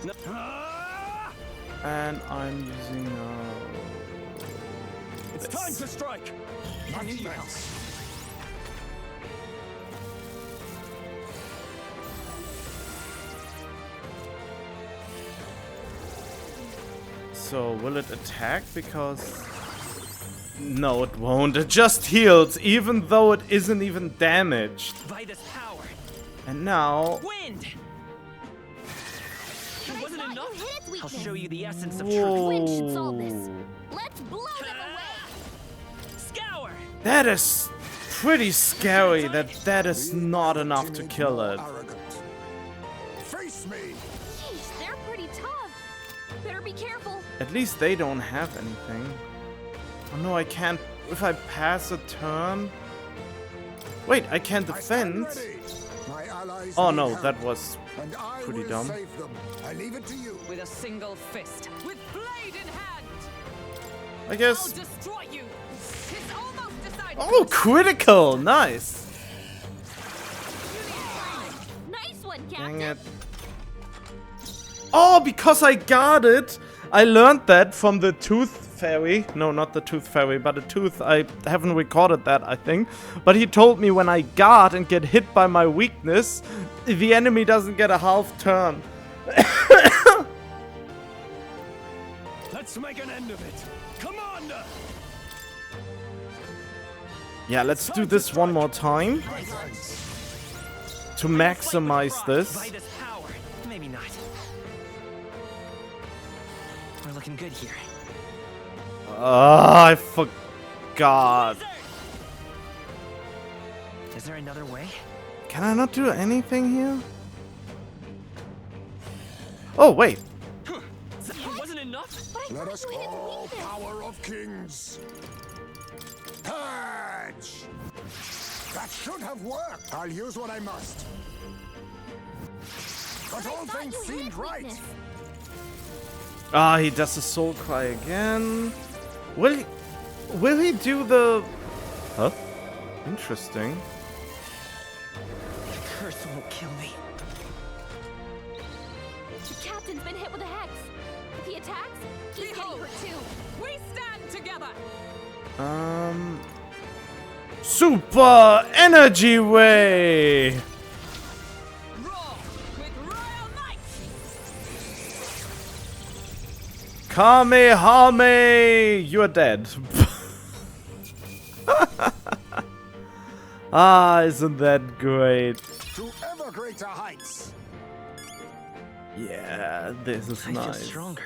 And I'm using It's time to strike! Not even. So will it attack? Because... No, it won't. It just heals, even though it isn't even damaged. By this power. And now... Wind! It wasn't thought enough. you hit its I'll weakness. show you the essence of Whoa. truth. Wind should solve this. Let's blow them away. Scour! That is pretty scary that is not enough to kill it. Arrogant. Face me. Jeez, they're pretty tough. Better be careful. At least they don't have anything. Oh no, I can't. If I pass a turn... Wait, I can't defend? Oh no, that was pretty dumb. I leave it to you. With a single fist. With blade in hand. I guess. I'll destroy you. It's almost decided. Oh, critical! Nice. Nice one, Dang Captain. it. Oh, because I got it. I learned that from the Tooth Fairy. No, not the Tooth Fairy, but the Tooth. I haven't recorded that, I think. But he told me when I guard and get hit by my weakness, the enemy doesn't get a half turn. Let's make an end of it. Commander! Yeah, let's do this one more time. To maximize this. By this power. Maybe not. We're looking good here. I forgot. Is there another way? Can I not do anything here? Oh, wait. It wasn't enough? Let us call power of kings. Purge! That should have worked. I'll use what I must. But all things seemed right. Ah, he does the soul cry again. Will he do the... Huh? Interesting. The curse won't kill me. The captain's been hit with a hex. If he attacks, he's getting hurt too. We stand together. Super Energy Way! Roar with royal might. Kamehame! You're dead. Ah, isn't that great? To ever greater heights. Yeah, this is I feel nice. stronger.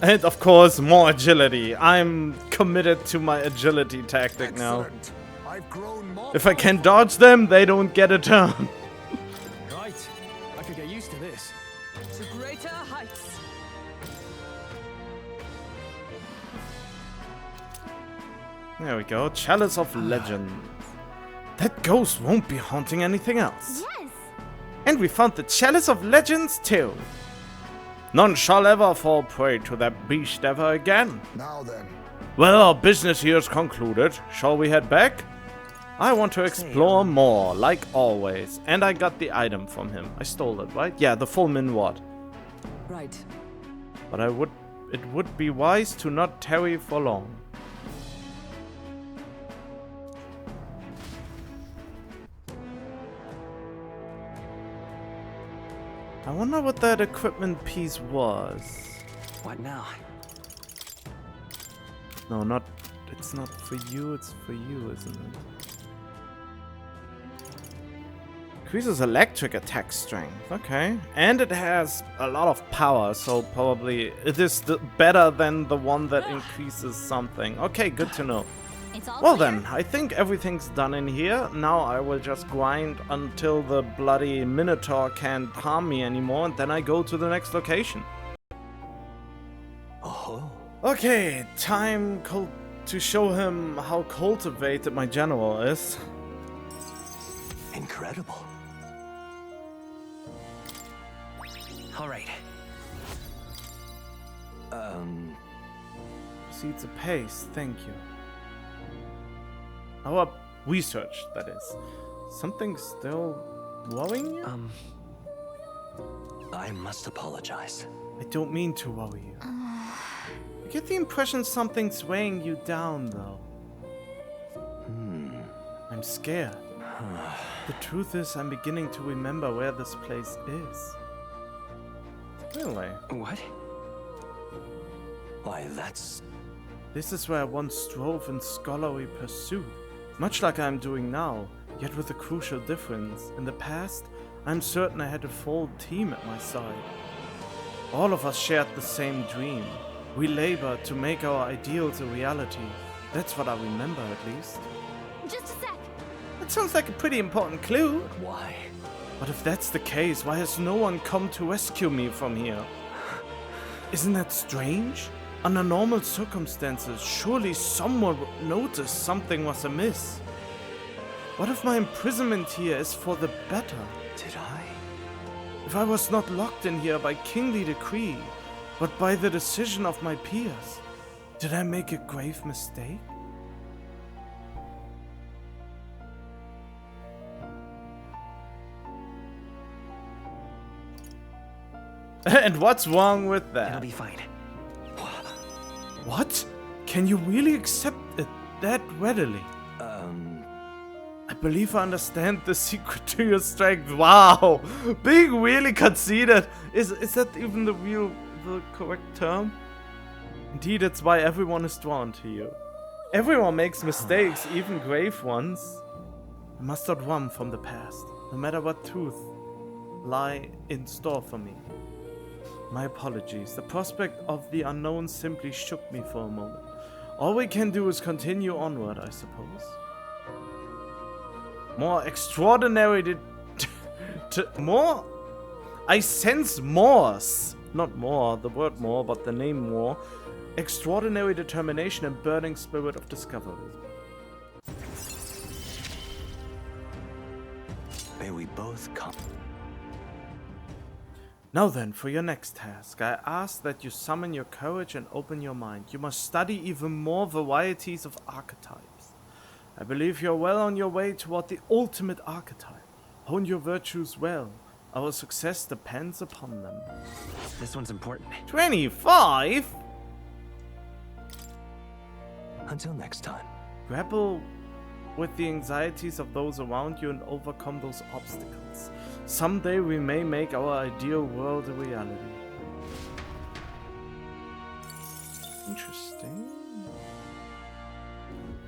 And of course, more agility. I'm committed to my agility tactic now. I've grown more. If I can dodge them, they don't get a turn. Right. I could get used to this. To greater heights. There we go. Chalice of Legend. That ghost won't be haunting anything else. Yes. And we found the Chalice of Legends too. None shall ever fall prey to that beast ever again. Now then. Well, our business here is concluded. Shall we head back? I want to explore more, like always. And I got the item from him. I stole it, right? Yeah, the full min wad. Right. But it would be wise to not tarry for long. I wonder what that equipment piece was. What now? No, not... It's not for you, it's for you, isn't it? Increases electric attack strength. Okay. And it has a lot of power, so probably it is better than the one that increases something. Okay, good to know. It's all Well clear. then, I think everything's done in here. Now I will just grind until the bloody Minotaur can't harm me anymore, and then I go to the next location. Oh. Okay, time to show him how cultivated my general is. Incredible. All right. Proceeds apace, thank you. Our research, that is. Something still worrying you? I must apologize. I don't mean to worry you. I get the impression something's weighing you down, though. I'm scared. The truth is, I'm beginning to remember where this place is. Really? What? Why, that's... This is where I once drove in scholarly pursuit. Much like I'm doing now, yet with a crucial difference. In the past, I'm certain I had a full team at my side. All of us shared the same dream. We labored to make our ideals a reality. That's what I remember, at least. Just a sec. That sounds like a pretty important clue. Why? But if that's the case, why has no one come to rescue me from here? Isn't that strange? Under normal circumstances, surely someone would notice something was amiss. What if my imprisonment here is for the better? Did I? If I was not locked in here by kingly decree, but by the decision of my peers, did I make a grave mistake? And what's wrong with that? It'll be fine. What? Can you really accept it that readily? I believe I understand the secret to your strength. Wow! Being really conceited. Is that even the correct term? Indeed, that's why everyone is drawn to you. Everyone makes mistakes, even grave ones. I must not run from the past, no matter what truth lie in store for me. My apologies. The prospect of the unknown simply shook me for a moment. All we can do is continue onward, I suppose. More extraordinary more? I sense Morse. Not more, the word more, but the name more. Extraordinary determination and burning spirit of discovery. May we both come. Now then, for your next task, I ask that you summon your courage and open your mind. You must study even more varieties of archetypes. I believe you're well on your way toward the ultimate archetype. Hone your virtues well. Our success depends upon them. This one's important. 25? Until next time. Grapple with the anxieties of those around you and overcome those obstacles. Someday we may make our ideal world a reality. Interesting.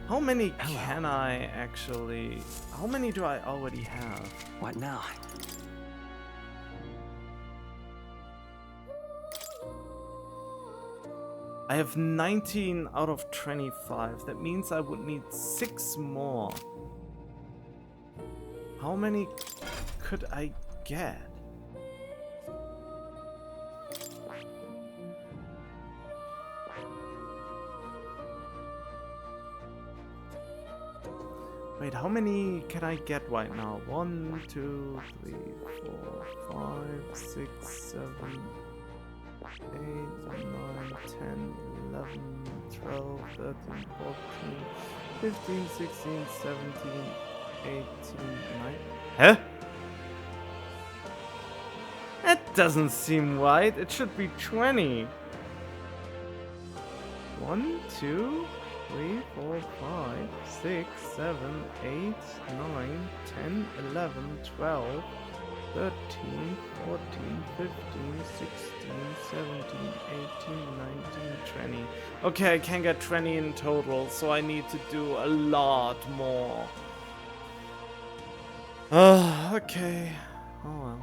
How many can I actually... How many do I already have? What now? I have 19 out of 25. That means I would need 6 more. How many could I get? Wait, how many can I get right now? 1, 2, 3, 4, 5, 6, 7, 8, 9, 10, 11, 12, 13, 14, 15, 16, 17, 18, 9. Huh? That doesn't seem right. It should be 20. 1, 2, 3, 4, 5, 6, 7, 8, 9, 10, 11, 12, 13, 14, 15, 16, 17, 18, 19, 20. Okay, I can get 20 in total, so I need to do a lot more. Okay. Oh well.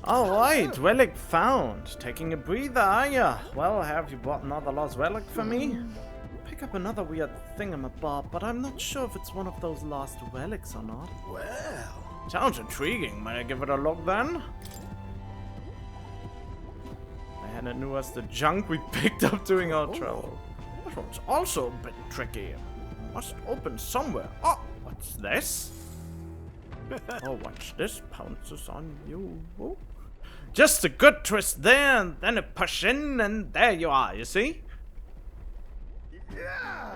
Alright, relic found. Taking a breather, are ya? Well, have you brought another lost relic for me? Pick up another weird thingamabob, but I'm not sure if it's one of those lost relics or not. Well, sounds intriguing. May I give it a look then? I hadn't knew us the junk we picked up during our travel. This one's also a bit tricky. Must open somewhere. Oh, what's this? Oh, what's this? Pounces on you. Oh. Just a good twist there, and then a push in, and there you are, you see? yeah.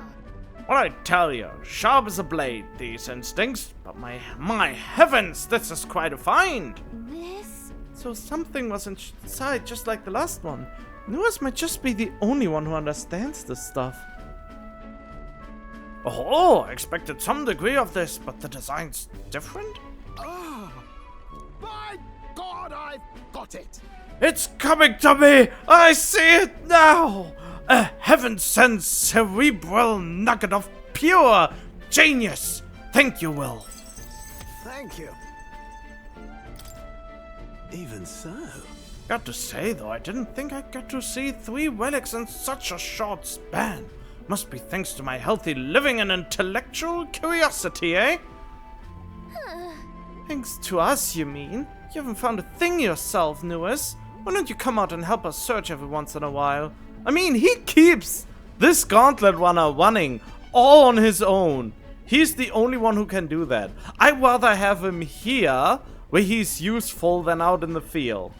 What I tell you, sharp as a blade, these instincts, but my heavens, this is quite a find! This? So something was inside, just like the last one. Nuas might just be the only one who understands this stuff. Oh, I expected some degree of this, but the design's different? Oh, by God, I've got it! It's coming to me! I see it now! A heaven-sent cerebral nugget of pure genius! Thank you, Will. Thank you. Even so. Got to say, though, I didn't think I'd get to see 3 relics in such a short span. Must be thanks to my healthy living and intellectual curiosity, eh? Thanks to us, you mean? You haven't found a thing yourself, Nuis. Why don't you come out and help us search every once in a while? I mean, he keeps this gauntlet runner running all on his own. He's the only one who can do that. I'd rather have him here, where he's useful, than out in the field,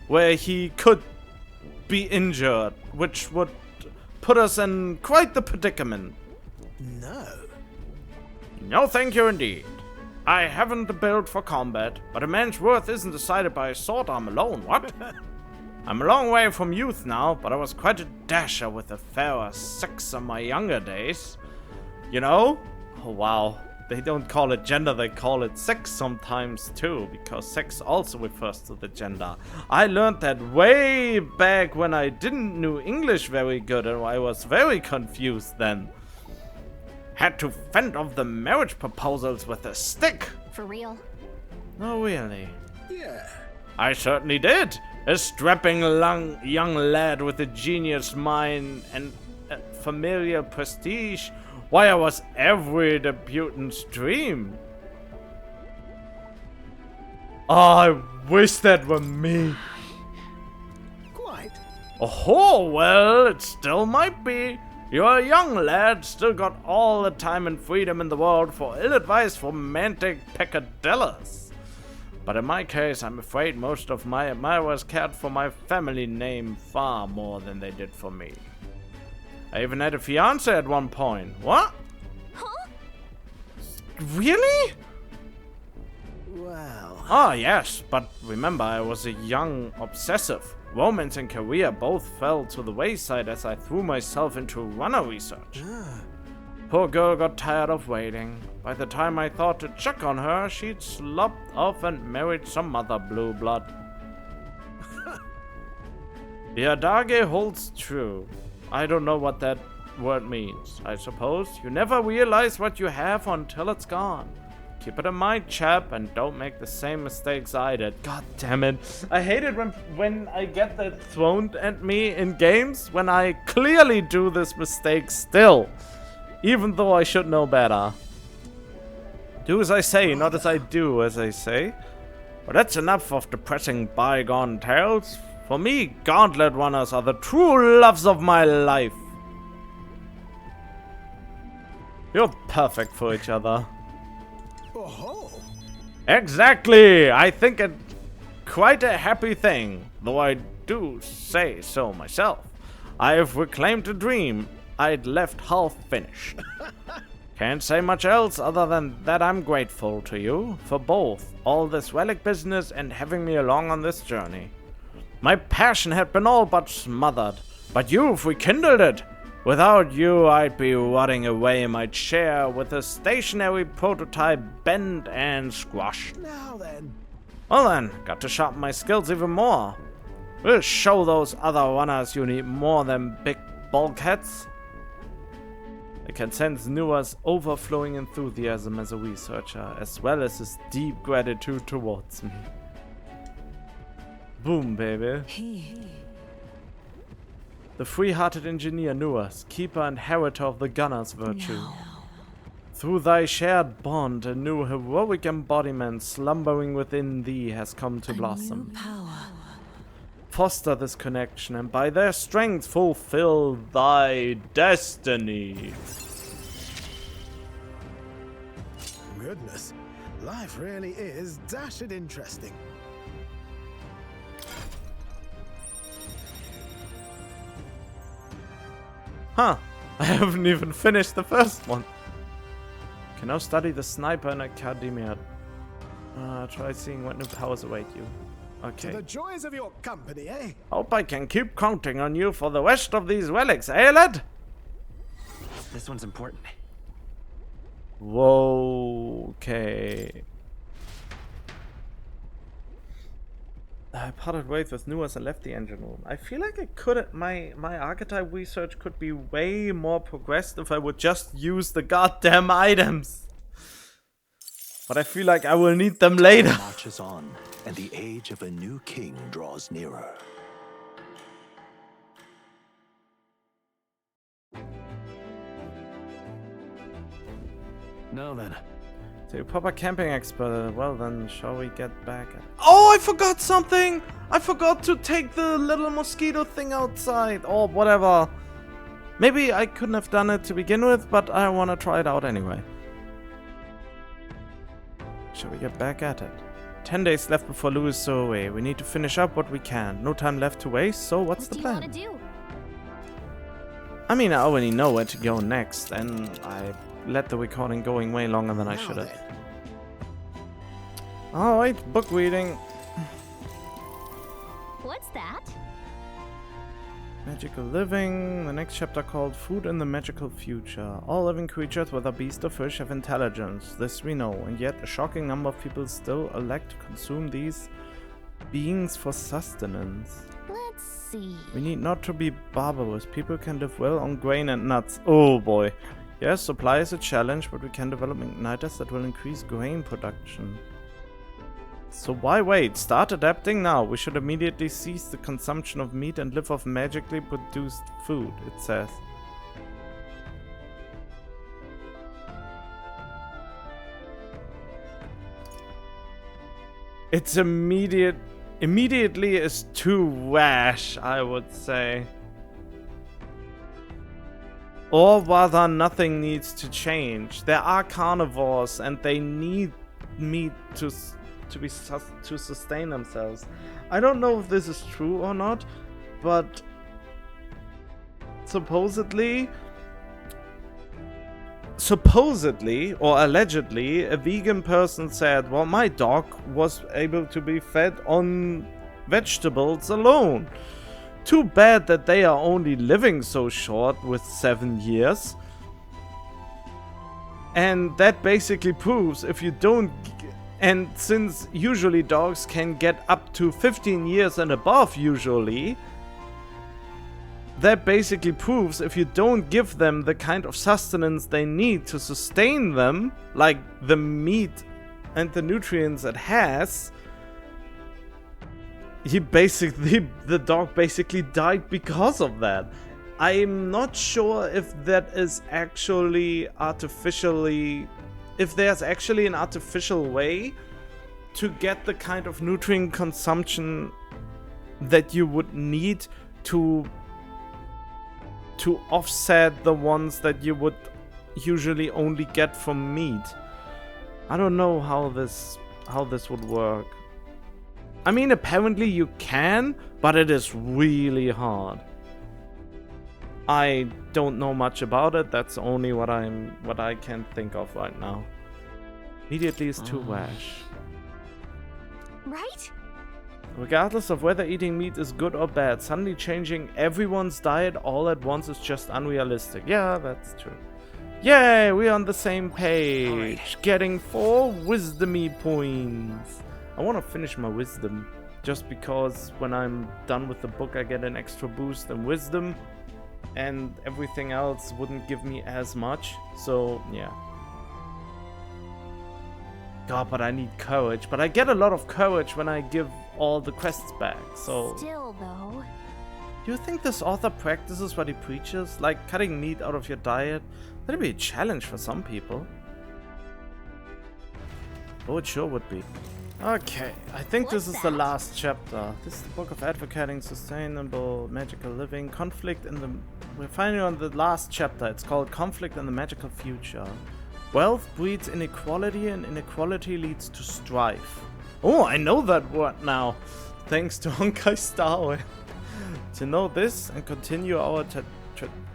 where he could be injured, which would put us in quite the predicament. No. No, thank you indeed. I haven't the build for combat, but a man's worth isn't decided by his sword arm alone, what? I'm a long way from youth now, but I was quite a dasher with the fairer sex in my younger days. You know? Oh wow, they don't call it gender, they call it sex sometimes too, because sex also refers to the gender. I learned that way back when I didn't know English very good and I was very confused then. Had to fend off the marriage proposals with a stick. For real? Oh, really? Yeah. I certainly did. A strapping young lad with a genius mind and a familiar prestige. Why, I was every debutant's dream. Oh, I wish that were me. Quite. Oh, well, it still might be. You're a young lad, still got all the time and freedom in the world for ill-advised romantic peccadillos. But in my case, I'm afraid most of my admirers cared for my family name far more than they did for me. I even had a fiancé at one point. What? Huh? Really? Well... Ah, yes, but remember, I was a young obsessive. Romance and career both fell to the wayside as I threw myself into runner research. Poor girl got tired of waiting. By the time I thought to check on her, she'd slopped off and married some other blue blood. The adage holds true. I don't know what that word means. I suppose you never realize what you have until it's gone. Keep it in mind, chap, and don't make the same mistakes I did. God damn it. I hate it when I get that thrown at me in games when I clearly do this mistake still. Even though I should know better. Do as I say, not as I do, as I say. But that's enough of depressing bygone tales. For me, gauntlet runners are the true loves of my life. You're perfect for each other. Oh. Exactly! I think it quite a happy thing, though I do say so myself. I have reclaimed a dream I'd left half finished. Can't say much else other than that I'm grateful to you for both all this relic business and having me along on this journey. My passion had been all but smothered, but you've rekindled it. Without you, I'd be rotting away in my chair with a stationary prototype bent and squashed. Now then. Well then, got to sharpen my skills even more. We'll show those other runners you need more than big bulkheads. I can sense Nua's overflowing enthusiasm as a researcher, as well as his deep gratitude towards me. Boom, baby. The free-hearted engineer Nuas, keeper and inheritor of the gunner's virtue. No. Through thy shared bond, a new heroic embodiment slumbering within thee has come to blossom. New power. Foster this connection, and by their strength fulfill thy destiny. Goodness, life really is dashed interesting. Huh, I haven't even finished the first one. Can now study the sniper in academia. Try seeing what new powers await you. Okay. To the joys of your company, eh? Hope I can keep counting on you for the rest of these relics, eh, lad? This one's important. Whoa, okay. I parted ways with Nuas and left the engine room. I feel like it could, my archetype research could be way more progressed if I would just use the goddamn items. But I feel like I will need them later. Time marches on, and the age of a new king draws nearer. Now then. So you're proper camping expert. Well then, shall we get back? Oh, I forgot something! I forgot to take the little mosquito thing outside, or whatever. Maybe I couldn't have done it to begin with, but I want to try it out anyway. Shall we get back at it? 10 days left before Louis is away. We need to finish up what we can. No time left to waste, so what's the plan? What do you want to do? I mean, I already know where to go next, and I let the recording going way longer than I should have. Alright, book reading. What's that? Magical living. The next chapter called Food in the Magical Future. All living creatures, whether beast or fish, have intelligence. This we know, and yet a shocking number of people still elect to consume these beings for sustenance. Let's see. We need not to be barbarous. People can live well on grain and nuts. Oh boy. Yes, supply is a challenge, but we can develop igniters that will increase grain production. So why wait? Start adapting now. We should immediately cease the consumption of meat and live off magically produced food, it says. It's immediately is too rash, I would say. Or rather, nothing needs to change. There are carnivores and they need meat to sustain themselves. I don't know if this is true or not, but supposedly or allegedly, a vegan person said, well, my dog was able to be fed on vegetables alone. Too bad that they are only living so short with 7 years. And that basically proves if you don't... And since usually dogs can get up to 15 years and above usually, that basically proves if you don't give them the kind of sustenance they need to sustain them, like the meat and the nutrients it has, the dog basically died because of that. I'm not sure if that is actually if there's actually an artificial way to get the kind of nutrient consumption that you would need to offset the ones that you would usually only get from meat. I don't know how this would work. I mean, apparently you can, but it is really hard. I don't know much about it. That's only what I can think of right now. Immediately is too rash. Right? Regardless of whether eating meat is good or bad, suddenly changing everyone's diet all at once is just unrealistic. Yeah, that's true. Yay, we're on the same page. Right. Getting 4 wisdomy points. I want to finish my wisdom, just because when I'm done with the book I get an extra boost in wisdom. And everything else wouldn't give me as much, so yeah. God, but I need courage. But I get a lot of courage when I give all the quests back, so... Still, though... Do you think this author practices what he preaches? Like cutting meat out of your diet? That'd be a challenge for some people. Oh, it sure would be. Okay, I think this is the last chapter. This is the book of advocating sustainable magical living. Conflict in the... We're finally on the last chapter. It's called Conflict in the Magical Future. Wealth breeds inequality and inequality leads to strife. Oh, I know that word now. Thanks to Honkai Star. To know this and continue our...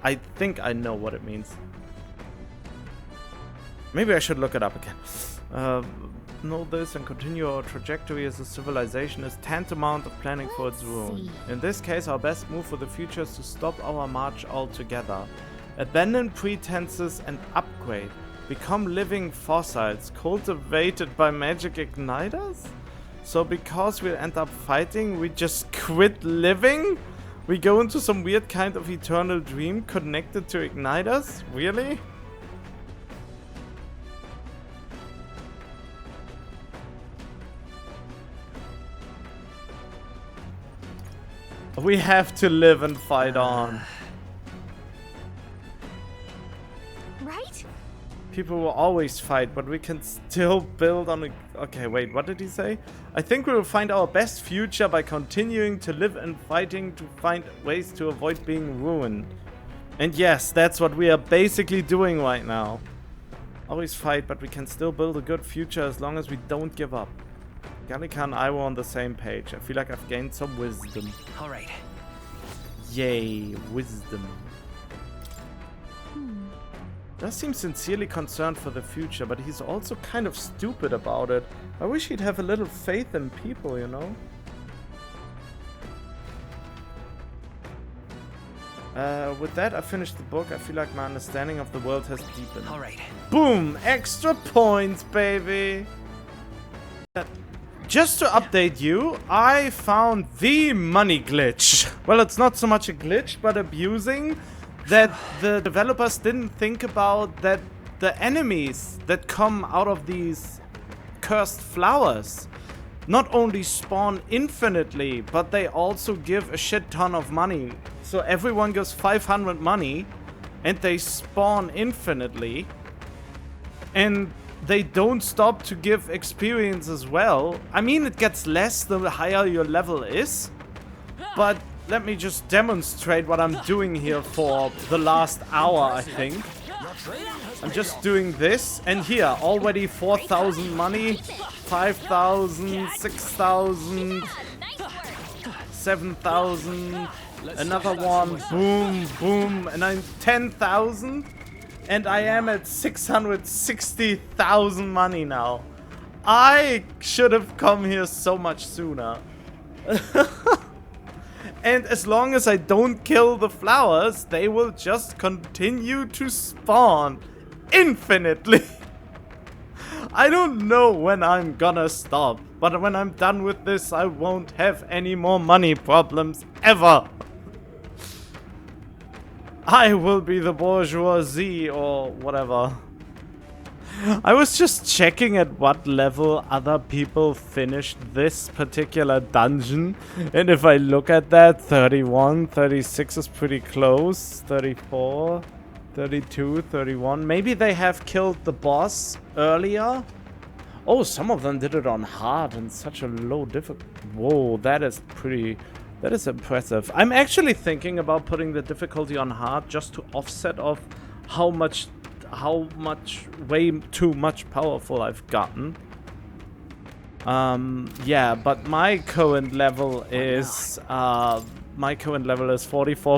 I think I know what it means. Maybe I should look it up again. Know this and continue our trajectory as a civilization is tantamount of planning for its ruin. In this case, our best move for the future is to stop our march altogether. Abandon pretenses and upgrade. Become living fossils cultivated by magic igniters? So because we'll end up fighting, we just quit living? We go into some weird kind of eternal dream connected to igniters? Really? We have to live and fight on. Right? People will always fight, but we can still build on a... Okay, wait, what did he say? I think we will find our best future by continuing to live and fighting to find ways to avoid being ruined. And yes, that's what we are basically doing right now. Always fight, but we can still build a good future as long as we don't give up. Gallica and I were on the same page. I feel like I've gained some wisdom. All right. Yay, wisdom. Does seem sincerely concerned for the future, but he's also kind of stupid about it. I wish he'd have a little faith in people, you know? With that, I finished the book. I feel like my understanding of the world has deepened. All right. Boom! Extra points, baby! Just to update you, I found the money glitch. Well, it's not so much a glitch, but abusing that the developers didn't think about that the enemies that come out of these cursed flowers not only spawn infinitely, but they also give a shit ton of money. So everyone gives 500 money, and they spawn infinitely, and they don't stop to give experience as well. I mean, it gets less the higher your level is, but let me just demonstrate what I'm doing here for the last hour, I think. I'm just doing this, and here, already 4,000 money, 5,000, 6,000, 7,000, another one, boom, boom, and I'm 10,000, and I am at 660,000 money now. I should have come here so much sooner. And as long as I don't kill the flowers, they will just continue to spawn infinitely. I don't know when I'm gonna stop, but when I'm done with this, I won't have any more money problems ever. I will be the bourgeoisie or whatever. I was just checking at what level other people finished this particular dungeon. And if I look at that, 31, 36 is pretty close. 34, 32, 31. Maybe they have killed the boss earlier. Oh, some of them did it on hard and such a low difficulty. Whoa, that is impressive. I'm actually thinking about putting the difficulty on hard just to offset off how much way too much powerful I've gotten. Yeah, but my current level is 44,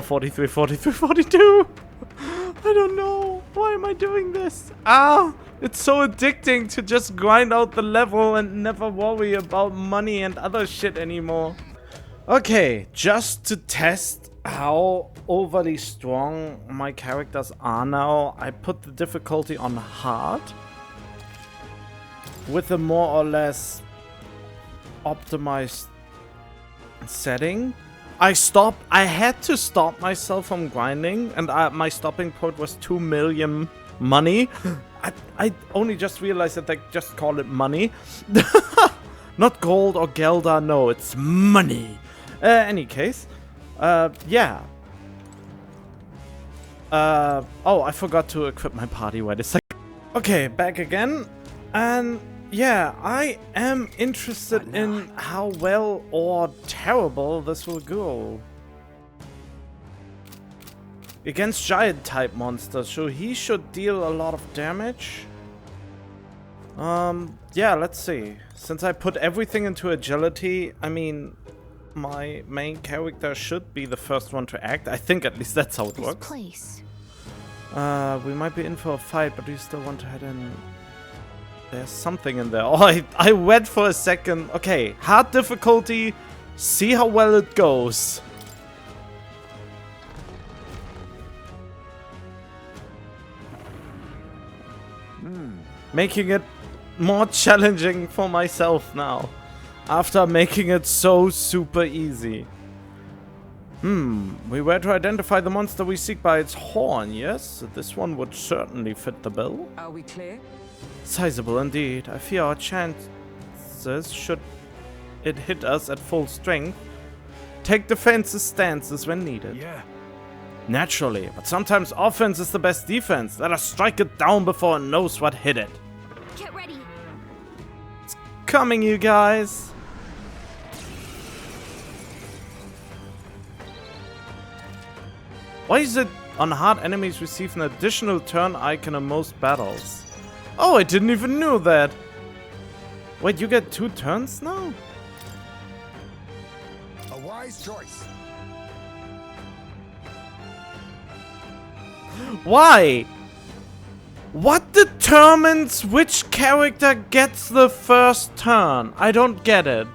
43, 43, 42. I don't know. Why am I doing this? It's so addicting to just grind out the level and never worry about money and other shit anymore. Okay, just to test how overly strong my characters are now, I put the difficulty on hard with a more or less optimized setting. I had to stop myself from grinding, and my stopping point was 2 million money. I only just realized that they just call it money. Not gold or Gelda, no, it's money. Any case. Yeah. Oh, I forgot to equip my party. Wait a second. Okay, back again. And yeah, I am interested in how well or terrible this will go. Against giant type monsters, so he should deal a lot of damage. Yeah, let's see. Since I put everything into agility, I mean, my main character should be the first one to act. I think at least that's how it works. Place. We might be in for a fight, but we still want to head in. There's something in there. Oh, I read for a second. Okay, hard difficulty. See how well it goes. Making it more challenging for myself now. After making it so super easy. We were to identify the monster we seek by its horn, yes? This one would certainly fit the bill. Are we clear? Sizable indeed. I fear our chances, should it hit us at full strength, take defensive stances when needed. Yeah. Naturally, but sometimes offense is the best defense. Let us strike it down before it knows what hit it. Get ready. It's coming, you guys. Why is it on hard enemies receive an additional turn icon in most battles? Oh, I didn't even know that. Wait, you get 2 turns now? A wise choice. Why? What determines which character gets the first turn? I don't get it.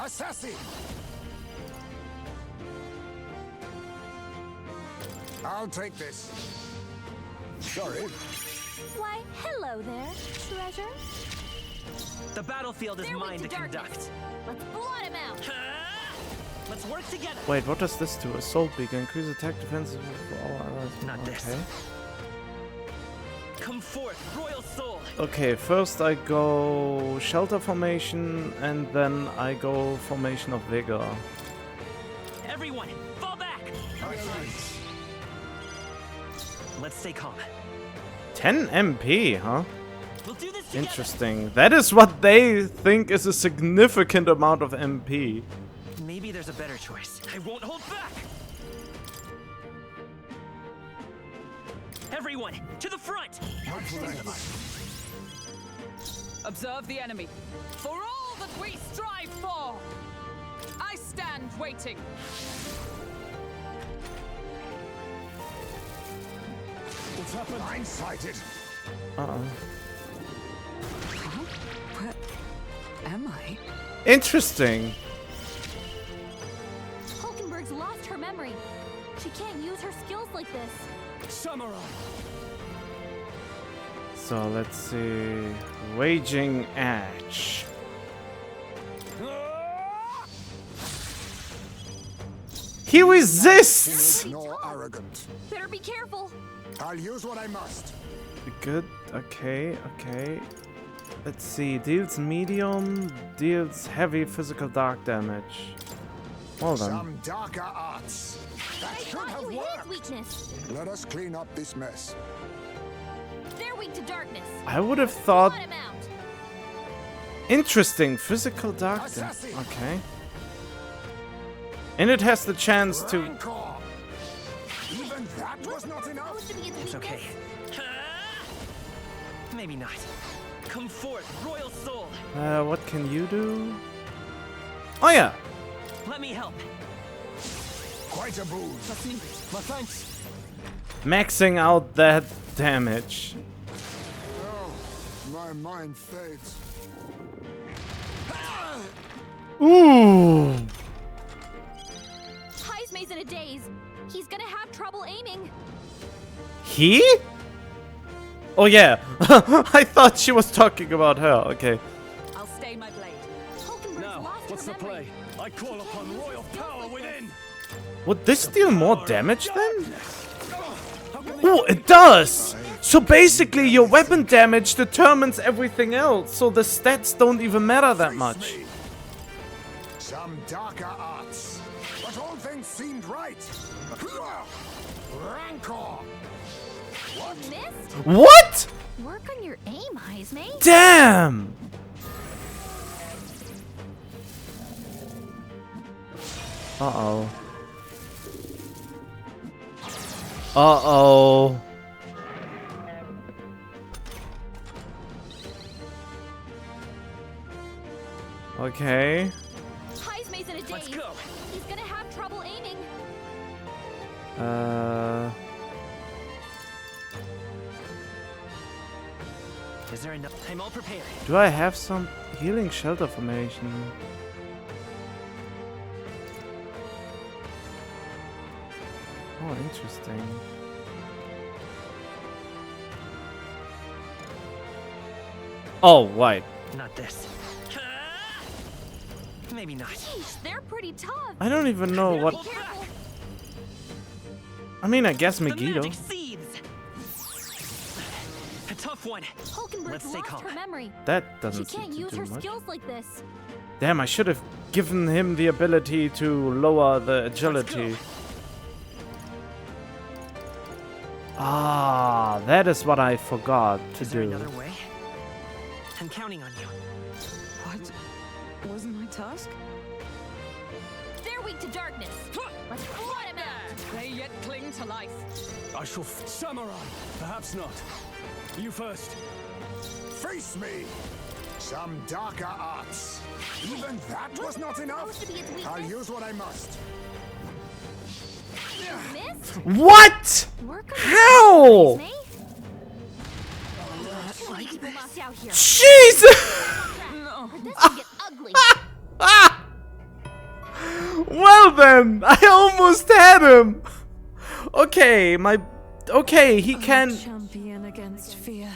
Assassin. I'll take this. Sorry. Why, hello there, treasure. The battlefield is mine to conduct. Let's blot him out. Let's work together. Wait, what does this do? Assault beacon, increase attack defense for all allies. Not this. Okay. Come forth, royal soul. Okay, first I go shelter formation and then I go formation of vigor. Everyone, fall back. Let's stay calm. 10 MP, huh? We'll do this together. Interesting. That is what they think is a significant amount of MP. Maybe there's a better choice. I won't hold back. Everyone, to the front! Observe the enemy. For all that we strive for, I stand waiting. What's happened? I'm sighted. Uh-oh. Huh? Where am I? Interesting. Hulkenberg's lost her memory. She can't use her skills like this. Samurai. So let's see. Waging Edge. He resists! Nor arrogant. Better be careful. I'll use what I must. Good. Okay, okay. Let's see. Deals medium, deals heavy physical dark damage. Hold on. Some darker arts. That I should thought have you his worked. weakness. Let us clean up this mess. They're weak to darkness. I would have thought. Blot him out. Interesting. Physical dark damage. Okay. And it has the chance to. Even that was not enough. It's okay. Maybe not. Come forth, royal soul. What can you do? Oh yeah. Let me help. Quite a boon. That's me. My thanks. Maxing out that damage. Oh, my mind fades. Ooh. Heismay's in a daze. He's gonna have trouble aiming. He? Oh yeah. I thought she was talking about her. Okay. I'll stay my blade. Hulkenberg's Now, lost what's her the memory. play? I call upon royal power within. Would this deal more damage then? Oh, it does! So basically your weapon damage determines everything else, so the stats don't even matter that much. Some darker arts. But all things seemed right. Rancor. What? Missed? What? Work on your aim, Heismay. Damn! Uh-oh. Uh-oh. Okay. Heismay's in a daze. Let's go. He's gonna have trouble aiming. Is there enough? I'm all prepared. Do I have some healing shelter formation? Oh, interesting. Oh, right. Not this. Maybe not. Sheesh, they're pretty tough. I don't even know what. Be careful. I mean, I guess The Megiddo. magic seeds. A tough one. Hulkenberg's Let's stay lost calm. her memory. That She doesn't seem can't to use do her much. skills like this. Damn, I should have given him the ability to lower the agility. Ah, that is what I forgot to Is there do. another way? I'm counting on you. What was my task? They're weak to darkness. Let's blot him out. They yet cling to life. I shall. Samurai. Perhaps not. You first. Face me! Some darker arts. Even that was not enough? I'll use what I must. What? How? Jesus! Well then, I almost had him. Okay, he can. Champion against fear,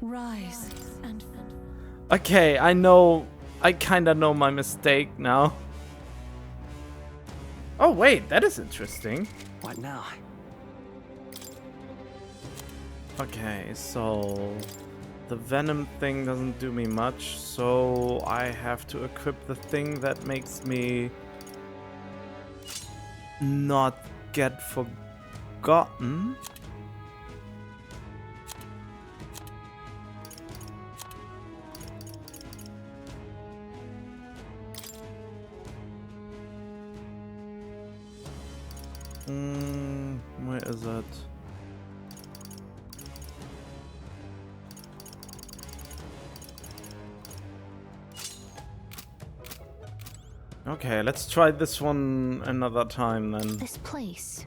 rise and. Okay, I know. I kinda know my mistake now. Oh wait, that is interesting. What now? Okay, so the venom thing doesn't do me much, so I have to equip the thing that makes me not get forgotten. Where is it? Okay, let's try this one another time then. This place.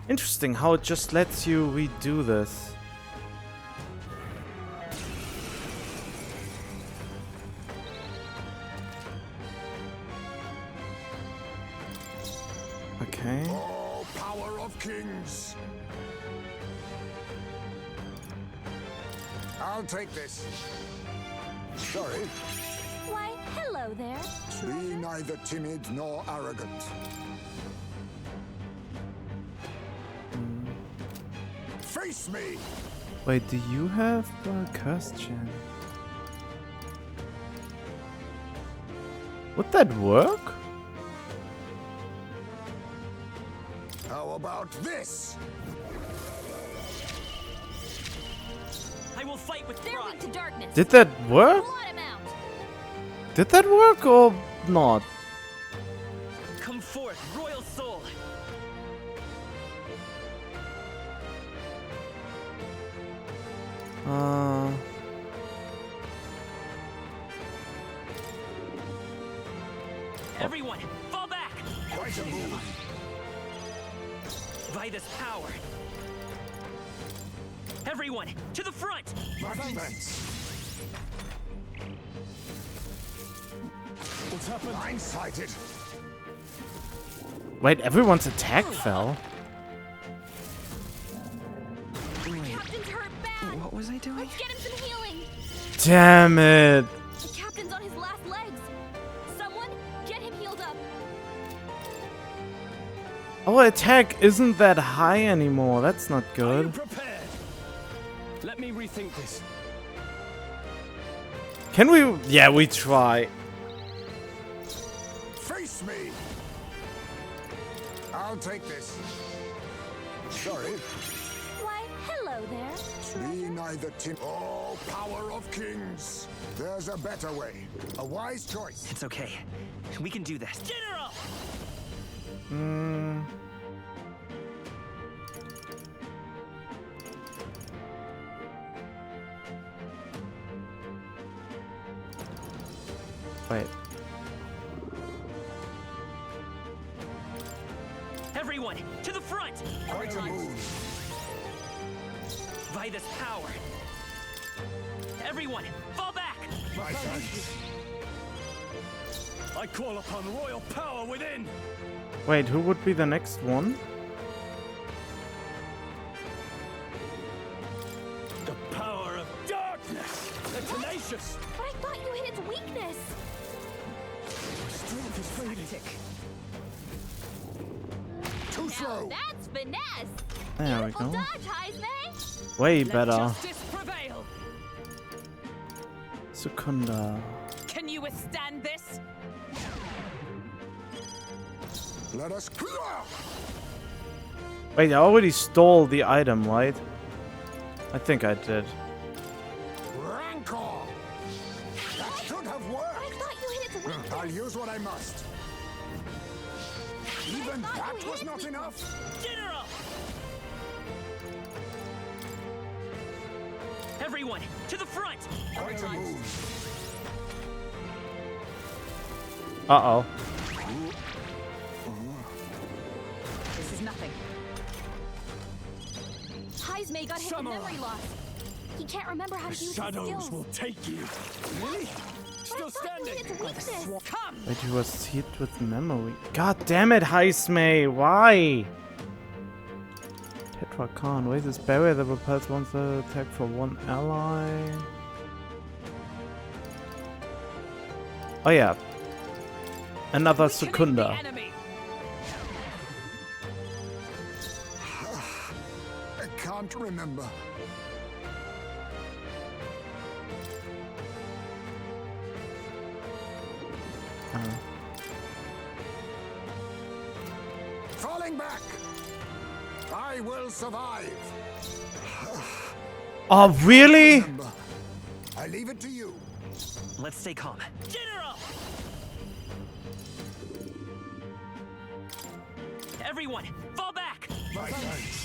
Interesting how it just lets you redo this. Okay. Oh, power of kings! I'll take this. Sorry. Why, hello there. Be neither timid nor arrogant. Face me! Wait, do you have a question? Would that work? How about this? I will fight with They're weak to darkness. Did that work? Blot him out. Did that work or not? Come forth, royal soul. Everyone, fall back! Quite a move. By this power. Everyone, to the front! What's happened? Blindsided. Wait, everyone's attack fell. Captain's hurt bad. What was I doing? Let's get him some healing. Damn it. The captain's on his last legs. Someone get him healed up. Our attack isn't that high anymore. That's not good. Prepared. Let me rethink this. Can we? Yeah, we try. Face me! I'll take this. Sorry. Why, hello there. Be neither tim. Oh, power of kings! There's a better way. A wise choice. It's okay. We can do this. General! Wait. Everyone, to the front! Quite a move. By this power. Everyone, fall back! My thanks. I call upon royal power within. Wait, who would be the next one? The power of darkness. They're tenacious. But I thought you hit its weakness. Strength is fading. Too slow. That's finesse. There we Beautiful go. dodge, Heisme. Way better. Justice prevail! Secunda. Can you withstand this? Let us. Wait, I already stole the item, right? I think I did. Rancor! That should have worked. I thought you hit its weakness. I'll use what I must. Even that was not enough. General! Everyone, to the front! Quite a move. Uh-oh. This is nothing. Heismay got hit with memory loss. He can't remember how to use his skills. will take you. Really? Still standing. It's weakness. Come! Wait, he was hit with memory. God damn it, Heismay, why? Tetracan, raise this barrier that repels once the attack for one ally. Oh yeah. Another Secunda. I can't remember. Falling back. I will survive. Oh, really? I leave it to you. Let's stay calm. General! Everyone, fall back! My thanks.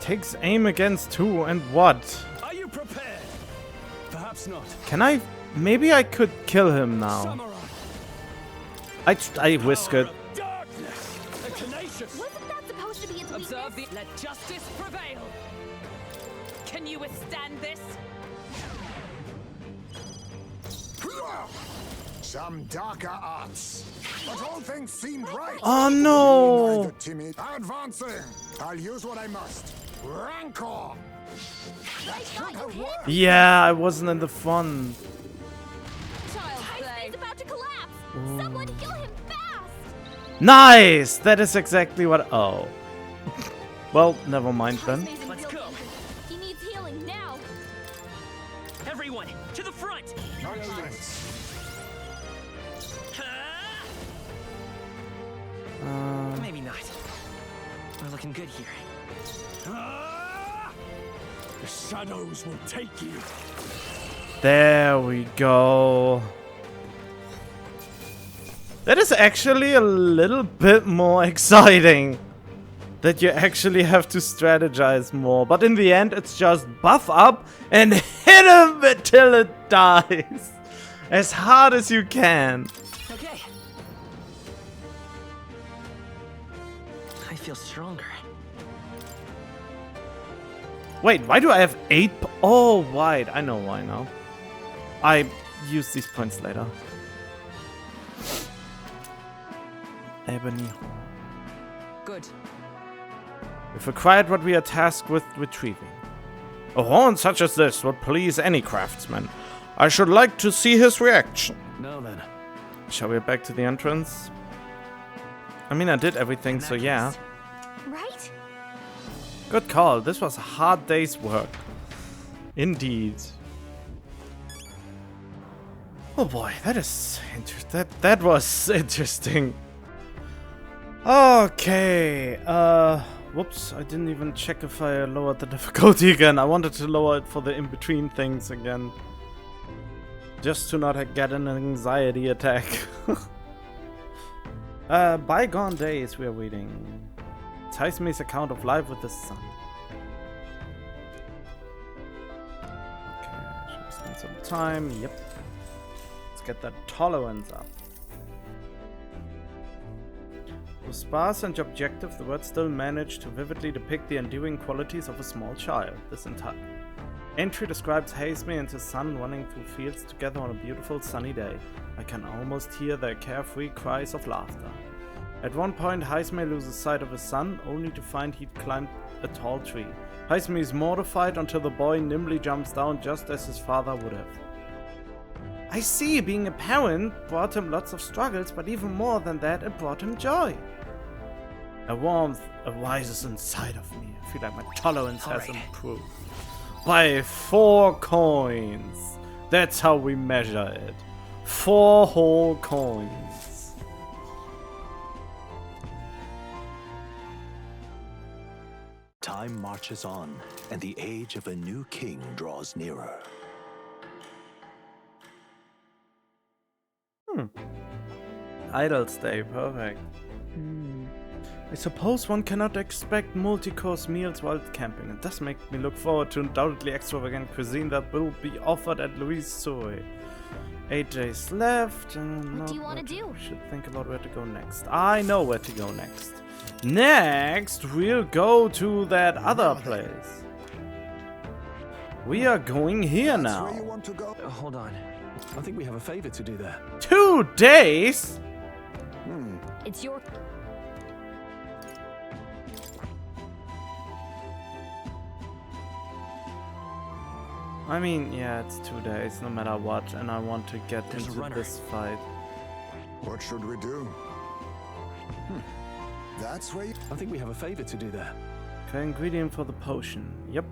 Takes aim against two and what? Are you prepared? Perhaps not. Can I? Maybe I could kill him now. I whisk it. Darkness. The tenacious. Wasn't that supposed to be its Observe weakness? the... Let justice prevail! Can you withstand this? Some darker arts. But all things seemed right. Oh no! Neither timid. Advancing. I'll use what I must. Rancor. That should have worked. Yeah, I wasn't in the fun. Heismay's about to collapse. Someone heal him fast. Nice! That is exactly what. Oh. Well, never mind then. Let's go! He needs healing now. Everyone, to the front! No thanks. Maybe not. We're looking good here. The shadows will take you. There we go. That is actually a little bit more exciting. That you actually have to strategize more. But in the end, it's just buff up and hit him until it dies. As hard as you can. Okay. I feel stronger. Wait, why do I have 8? Oh, wide. I know why now. I use these points later. Ebony. Good. We've acquired what we are tasked with retrieving. A horn such as this would please any craftsman. I should like to see his reaction. Now then. Shall we back to the entrance? I mean, I did everything, so yeah. Right? Good call. This was a hard day's work. Indeed. Oh boy, that is that was interesting. Okay. Whoops, I didn't even check if I lowered the difficulty again. I wanted to lower it for the in-between things again. Just to not get an anxiety attack. Bygone days we are reading. Heismay's account of life with the sun. Okay, should we spend some time? Yep. Let's get that tolerance up. Though sparse and objective, the words still manage to vividly depict the enduring qualities of a small child. This entire entry describes Heismay and his son running through fields together on a beautiful sunny day. I can almost hear their carefree cries of laughter. At one point, Heismay loses sight of his son, only to find he'd climbed a tall tree. Heismay is mortified until the boy nimbly jumps down just as his father would have. I see, being a parent brought him lots of struggles, but even more than that, it brought him joy. A warmth arises inside of me. I feel like my tolerance has improved. By 4 coins. That's how we measure it. 4 whole coins. time marches on, and the age of a new king draws nearer. Idol's Day, perfect. I suppose one cannot expect multi-course meals while camping. It does make me look forward to undoubtedly extravagant cuisine that will be offered at Louise Soy. 8 days left. What do you want to do? Should think about where to go next. I know where to go next. Next, we'll go to that other place. We are going here now. Where you want to go? Hold on. I think we have a favor to do there. 2 days? It's your... I mean, yeah, it's 2 days, no matter what, and I want to get into this fight. What should we do? That's where you... I think we have a favor to do there. Okay, ingredient for the potion. Yep.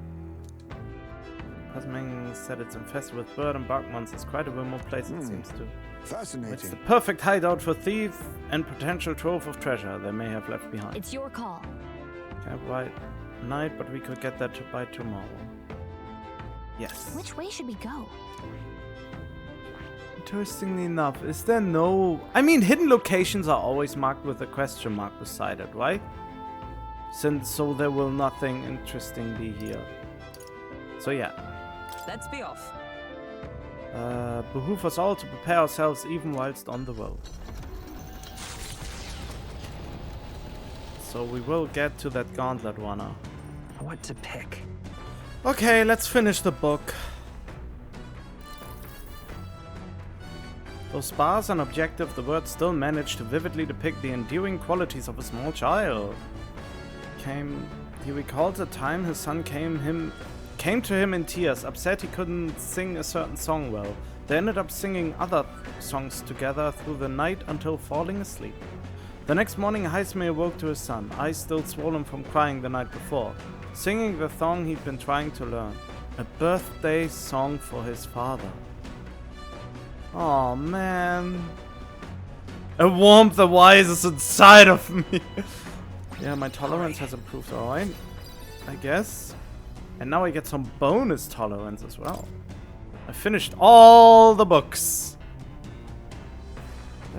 Pasmang said it's infested with bird and bark monsters. Quite a remote place it seems to. Fascinating. It's the perfect hideout for thief and potential trove of treasure they may have left behind. It's your call. Can't wait night, but we could get that by tomorrow. Yes. Which way should we go? Interestingly enough, is there no... I mean, hidden locations are always marked with a question mark beside it, right? So there will nothing interesting be here. So yeah. Let's be off. Behoove us all to prepare ourselves even whilst on the road. So we will get to that gauntlet runner. What to pick? Okay, let's finish the book. Though sparse and objective, the words still manage to vividly depict the endearing qualities of a small child. He recalls a time his son came to him in tears, upset he couldn't sing a certain song well. They ended up singing other songs together through the night until falling asleep. The next morning, Heisme awoke to his son, eyes still swollen from crying the night before, singing the song he'd been trying to learn. A birthday song for his father. Oh man. A warmth that rises inside of me. Yeah, my tolerance has improved, alright. I guess. And now I get some bonus tolerance as well. I finished all the books.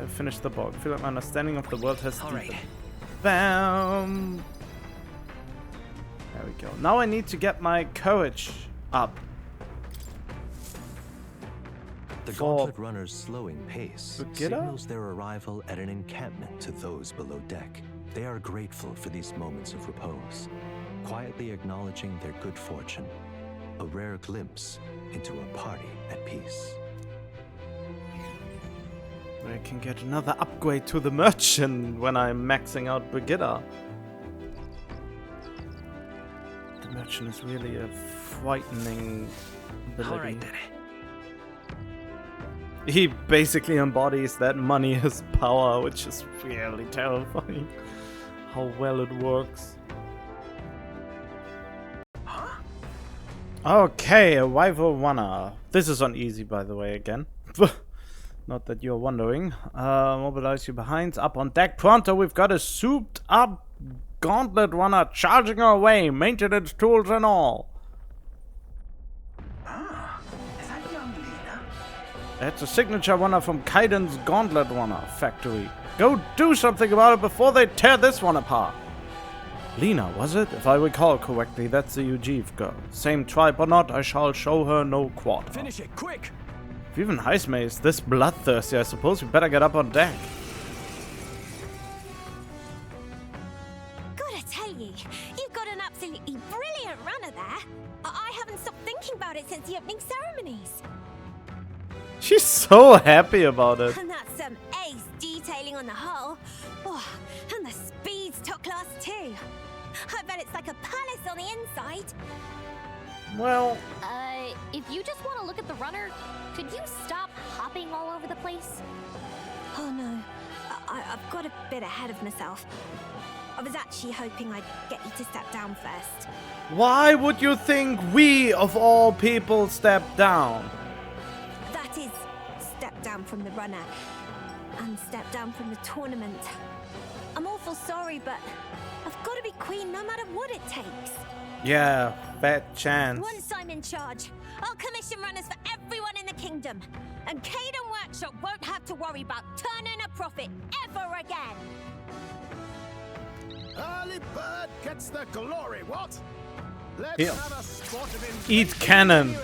I finished the book. I feel like my understanding of the world has deepened. Bam! There we go. Now I need to get my courage up. The gauntlet runner's slowing pace signals their arrival at an encampment to those below deck. They are grateful for these moments of repose, quietly acknowledging their good fortune, a rare glimpse into a party at peace. I can get another upgrade to the merchant when I'm maxing out Brigida. The merchant is really a frightening ability. Alright then. He basically embodies that money as power, which is really terrifying. How well it works. Okay, a rival runner. This is on easy, by the way, again. Not that you're wondering. Mobilize your behinds. Up on deck. Pronto, we've got a souped up gauntlet runner charging our way. Maintenance tools and all. That's a signature runner from Kaiden's Gauntlet Runner factory. Go do something about it before they tear this one apart. Lena, was it? If I recall correctly, that's the Ujiv girl. Same tribe or not, I shall show her no quarter. Finish it, quick! If even Heisme is this bloodthirsty, I suppose we better get up on deck. Gotta tell you, you've got an absolutely brilliant runner there. I haven't stopped thinking about it since the opening ceremonies. She's so happy about it. And that's some ace detailing on the hull. Oh, and the speed's top class too. I bet it's like a palace on the inside. Well... if you just want to look at the runner, could you stop hopping all over the place? Oh no, I've got a bit ahead of myself. I was actually hoping I'd get you to step down first. Why would you think we, of all people, step down? That is, step down from the runner and step down from the tournament. I'm awful sorry, but I've got to be queen no matter what it takes. Yeah, fat chance. Once I'm in charge, I'll commission runners for everyone in the kingdom. And Caden Workshop won't have to worry about turning a profit ever again. Early bird gets the glory, what? Let's Here. have a spot of Eat cannon.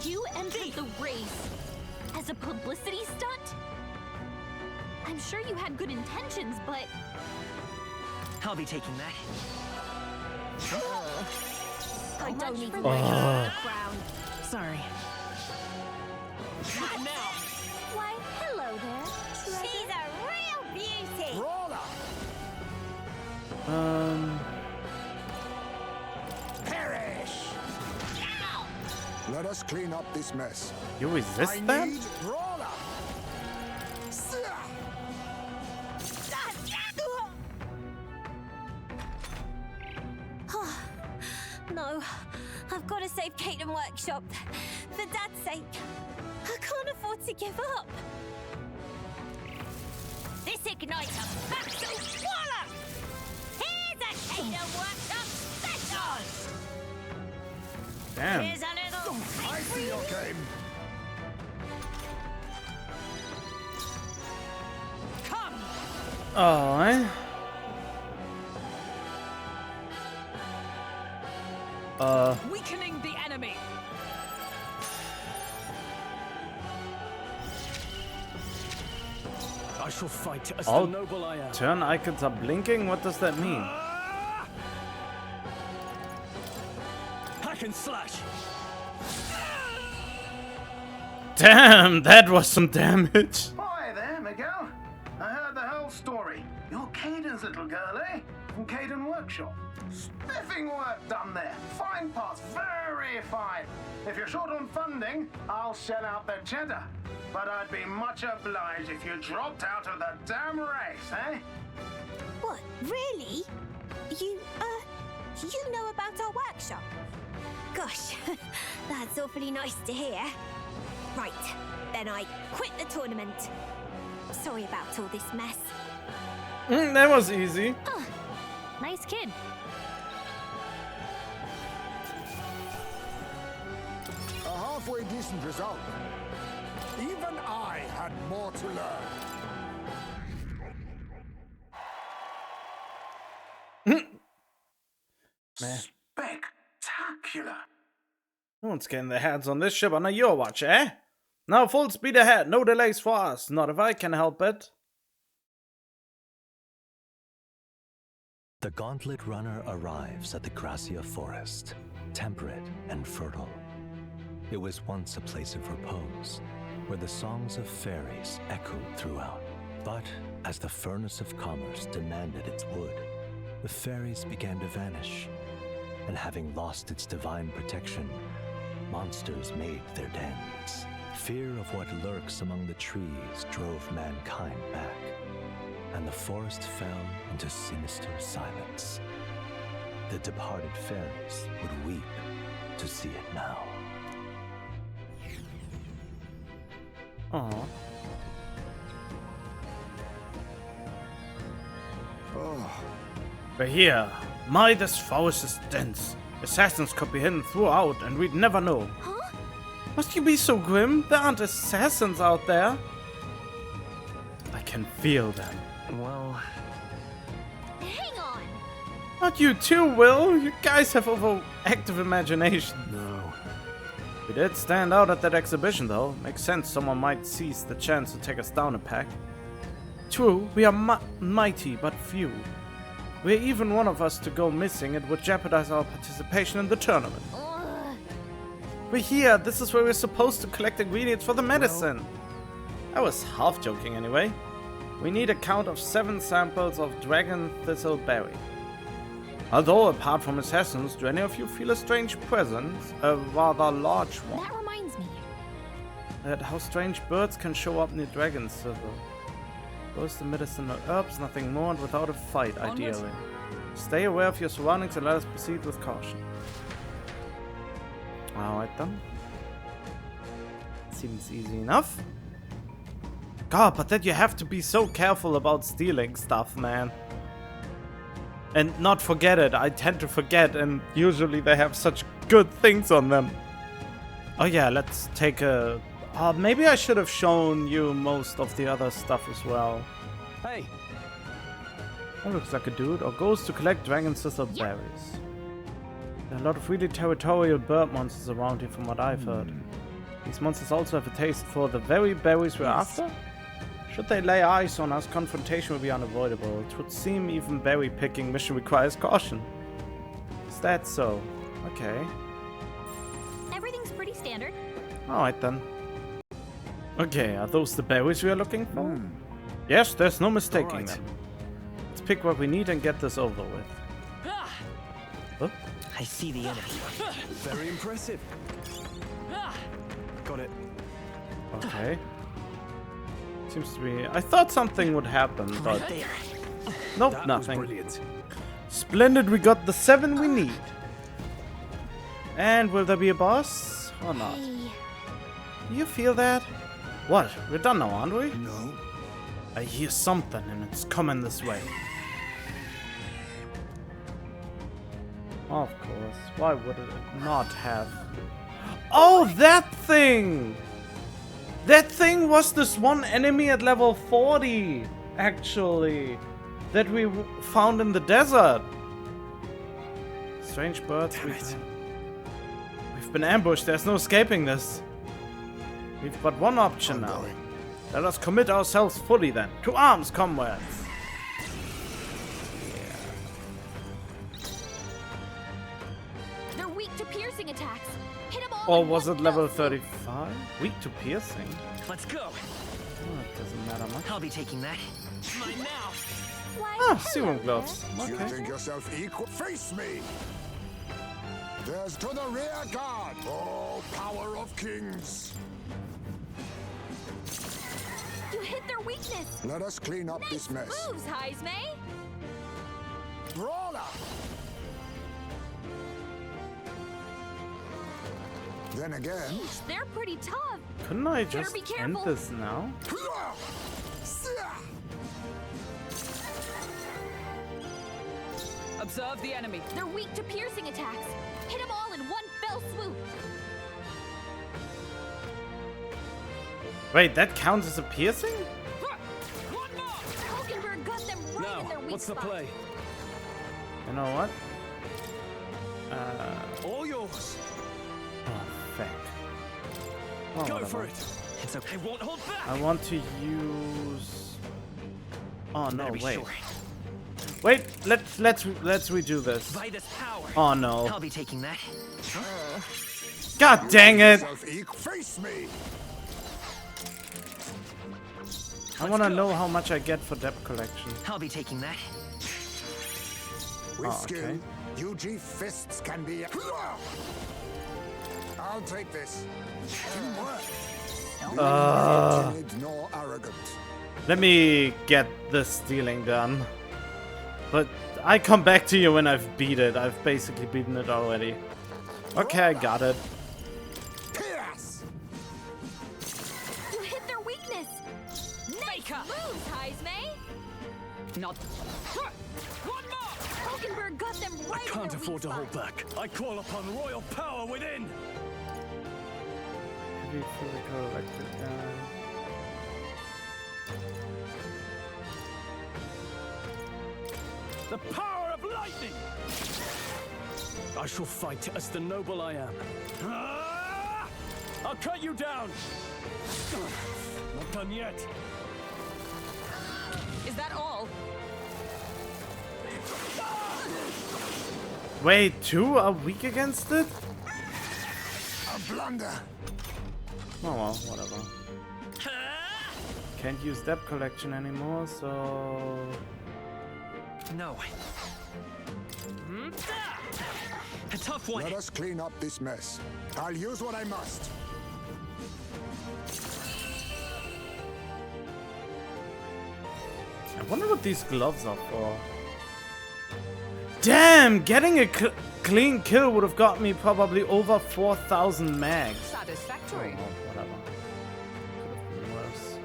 You entered the race as a publicity stunt? I'm sure you had good intentions, but... I'll be taking that. I don't need to Oh. wear a crown. Sorry. Not now. Why, hello there. She's a real beauty. Perish! Let us clean up this mess. You resist I that? need Roller! No, I've got to save Caden Workshop. For Dad's sake. I can't afford to give up. This igniter back to Waller! Here's a Caden Workshop special! Damn. Here's a little... I see your game. Come! Oh, eh? Weakening the enemy. I shall fight as All the noble I am. turn icons are blinking? What does that mean? Hack and slash. Damn, that was some damage. Hi there, Miguel. I heard the whole story. You're Caden's little girl, eh? From Caden Workshop. Spiffing work done there. Fine parts, very fine. If you're short on funding, I'll shell out the cheddar. But I'd be much obliged if you dropped out of the damn race, eh? What, really? You know about our workshop? Gosh, that's awfully nice to hear. Right, then I quit the tournament. Sorry about all this mess. That was easy. Huh. Nice kid. A halfway decent result. Even I had more to learn. Man. Spectacular. No one's getting their hands on this ship on your watch, eh? Now full speed ahead, no delays for us. Not if I can help it. The Gauntlet Runner arrives at the Gracia Forest, temperate and fertile. It was once a place of repose, where the songs of fairies echoed throughout. But as the furnace of commerce demanded its wood, the fairies began to vanish. And having lost its divine protection, monsters made their dens. Fear of what lurks among the trees drove mankind back, and the forest fell into sinister silence. The departed fairies would weep to see it now. Aww. Oh. But here, this forest is dense. Assassins could be hidden throughout, and we'd never know. Huh? Must you be so grim? There aren't assassins out there. I can feel them. Well... Hang on! Not you too, Will. You guys have overactive imagination. No. We did stand out at that exhibition, though. Makes sense someone might seize the chance to take us down a peg. True, we are mighty, but few. Were even one of us to go missing, it would jeopardize our participation in the tournament. We're here. This is where we're supposed to collect ingredients for the medicine. I was half joking anyway. We need a count of 7 samples of dragon thistle berry. Although, apart from assassins, do any of you feel a strange presence? A rather large one. That reminds me. That how strange birds can show up near dragon thistle. Those the medicinal herbs, nothing more, and without a fight, ideally. Stay aware of your surroundings and let us proceed with caution. Alright then. Seems easy enough. God, but then you have to be so careful about stealing stuff, man. And not forget it. I tend to forget, and usually they have such good things on them. Oh yeah, let's take a... maybe I should have shown you most of the other stuff as well. Hey! That looks like a dude. Or goes to collect dragon sister berries. There are a lot of really territorial bird monsters around here from what I've heard. These monsters also have a taste for the very berries we're after? Should they lay eyes on us, confrontation will be unavoidable. It would seem even berry picking mission requires caution. Is that so? Okay. Everything's pretty standard. Alright then. Okay, are those the berries we are looking for? Yes, there's no mistaking them. Let's pick what we need and get this over with. Huh? I see the enemy. Very impressive. Got it. Okay. Seems to be... I thought something would happen, but... Nope, That nothing. was brilliant. Splendid, we got the 7 we need. And will there be a boss or not? Do you feel that? What? We're done now, aren't we? No. I hear something and it's coming this way. Of course. Why would it not have? Oh, that thing! That thing was this one enemy at level 40, actually, that we found in the desert. Strange birds. We've been ambushed. There's no escaping this. We've but one option now. Let us commit ourselves fully then. To arms, comrades. They're weak to piercing attacks. Hit them all. Or was it level 35? Weak to piercing. Let's go. Oh, it doesn't matter much. I'll be taking that. Mine now. Ah, serum gloves. You Okay. think yourself equal? Face me! There's to the rear guard! Oh, power of kings! You hit their weakness. Let us clean up this mess. Moves, Heisme. Brawler! Then again... Sheesh, they're pretty tough. Couldn't I Better just be end careful. this now? Observe the enemy. They're weak to piercing attacks. Hit them all in one fell swoop. Wait, that counts as a piercing? Hulkenberg got them right in their weak What's the spot. play? You know what? All yours. Oh, feck. Oh, Go whatever. for it. It's okay. I won't hold back. I want to use... Oh, no, Better be wait. sure. Wait, let's redo this. By this power. Oh, no. I'll be taking that. God dang it! Face me! I want to know how much I get for debt collection. I'll be taking that. With Oh, skill, okay. UG fists can be... I'll take this. Teamwork. Neither timid nor arrogant. Let me get this stealing done. But I come back to you when I've beat it. I've basically beaten it already. Okay, I got it. You hit their weakness. Nice moves, Heisme. Not. Hulkenberg got them I right in can't their afford weak to hold spot. back. I call upon royal power within. Heavy physical electric damage. The power of lightning! I shall fight as the noble I am. Ah! I'll cut you down! Not done yet. Is that all? Wait, 2 are weak against it? A blunder. Oh well, whatever. Can't use debt collection anymore, so... No. A tough one. Let us clean up this mess. I'll use what I must. I wonder what these gloves are for. Damn! Getting a clean kill would have got me probably over 4,000 mags. Satisfactory. Oh, whatever. Could have been worse.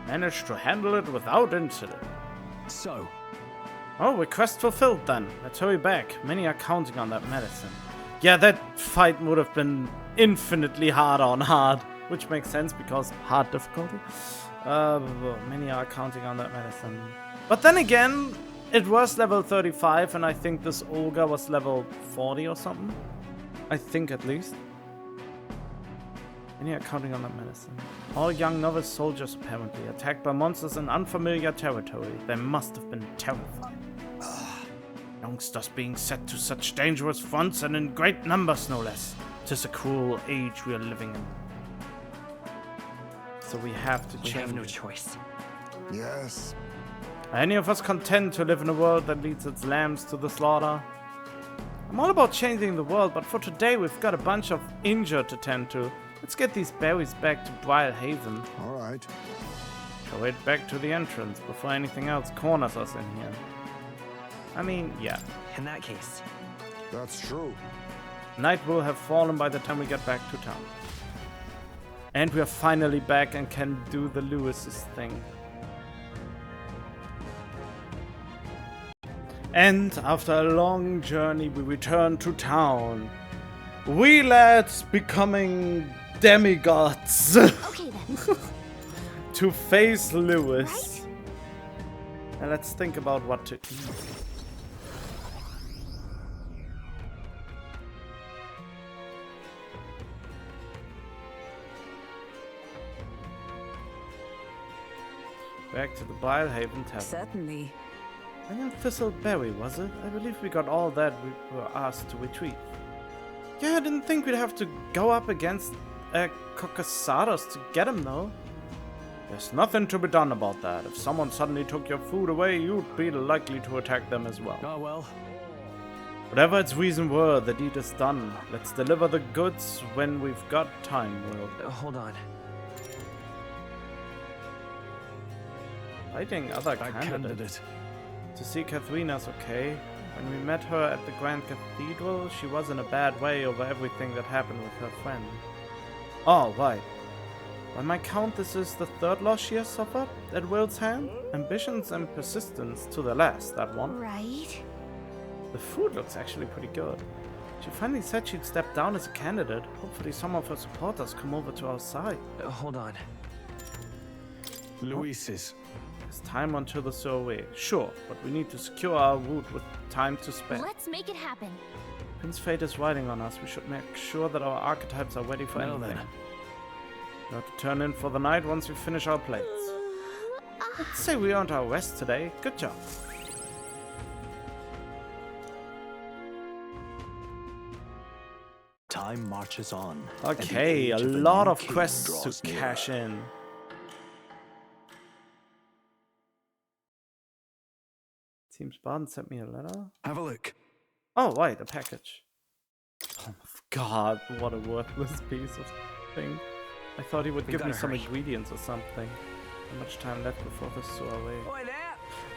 Managed to handle it without incident. So? Oh, request fulfilled then. Let's hurry back. Many are counting on that medicine. Yeah, that fight would have been infinitely harder on hard. Which makes sense because hard difficulty. Many are counting on that medicine. But then again, it was level 35 and I think this ogre was level 40 or something. I think at least. Many are counting on that medicine. All young novice soldiers apparently attacked by monsters in unfamiliar territory. They must have been terrified. Youngsters being set to such dangerous fronts and in great numbers no less. 'Tis a cruel age we are living in. So we have to change. We have no choice. Yes. Are any of us content to live in a world that leads its lambs to the slaughter? I'm all about changing the world, but for today we've got a bunch of injured to tend to. Let's get these berries back to Briarhaven. All right. Go right back to the entrance before anything else corners us in here. I mean, yeah. In that case. That's true. Night will have fallen by the time we get back to town. And we are finally back and can do the Lewis's thing. And after a long journey, we return to town. We lads becoming demigods. Okay then. To face Lewis. Right? And let's think about what to eat. Back to the Briarhaven Tavern. Certainly. And Thistleberry, was it? I believe we got all that we were asked to retrieve. Yeah, I didn't think we'd have to go up against Cocasados to get him, though. There's nothing to be done about that. If someone suddenly took your food away, you'd be likely to attack them as well. Oh well. Whatever its reason were, the deed is done. Let's deliver the goods when we've got time, Will. Hold on. Fighting other candidate. To see Katharina's okay. When we met her at the Grand Cathedral, she was in a bad way over everything that happened with her friend. Oh, right. By my count, this is the third loss she has suffered at Will's hand. Ambitions and persistence to the last, that one. Right. The food looks actually pretty good. She finally said she'd step down as a candidate. Hopefully some of her supporters come over to our side. Hold on. Luis's. It's time until the survey. Sure, but we need to secure our route with time to spare. Let's make it happen. Prince Fate is riding on us. We should make sure that our archetypes are ready for anything. Then. We'll have to turn in for the night once we finish our plates. Let's say we earned our rest today. Good job. Time marches on. Okay, a lot of quests to cash in. Team Spartan sent me a letter. Have a look. Oh, right, a package. Oh god, what a worthless piece of thing. I thought he would give me some ingredients or something. How much time left before this soiree?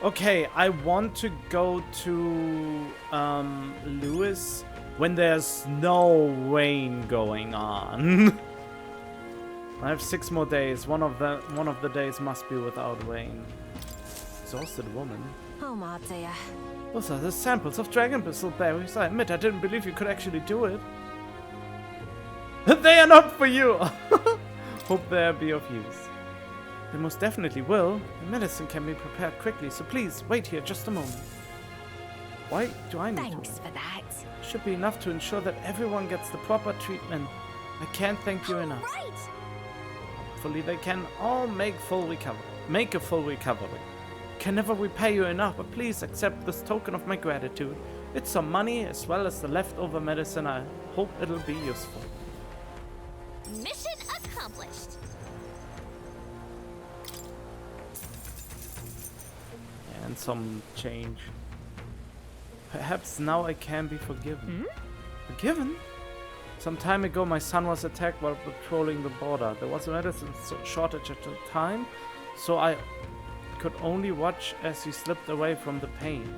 Okay, I want to go to Lewis when there's no rain going on. I have 6 more days. One of the days must be without rain. Exhausted woman. Oh my dear. Those are the samples of dragon pistol berries. I admit I didn't believe you could actually do it. They are not for you! Hope they'll be of use. They most definitely will. The medicine can be prepared quickly, so please wait here just a moment. Why do I need Thanks to? for that. Should be enough to ensure that everyone gets the proper treatment. I can't thank you enough. Right. Hopefully they can all make a full recovery. Can never repay you enough, but please accept this token of my gratitude. It's some money as well as the leftover medicine. I hope it'll be useful. Mission accomplished. And some change. Perhaps now I can be forgiven. Forgiven? Some time ago my son was attacked while patrolling the border. There was a medicine shortage at the time, so I could only watch as he slipped away from the pain.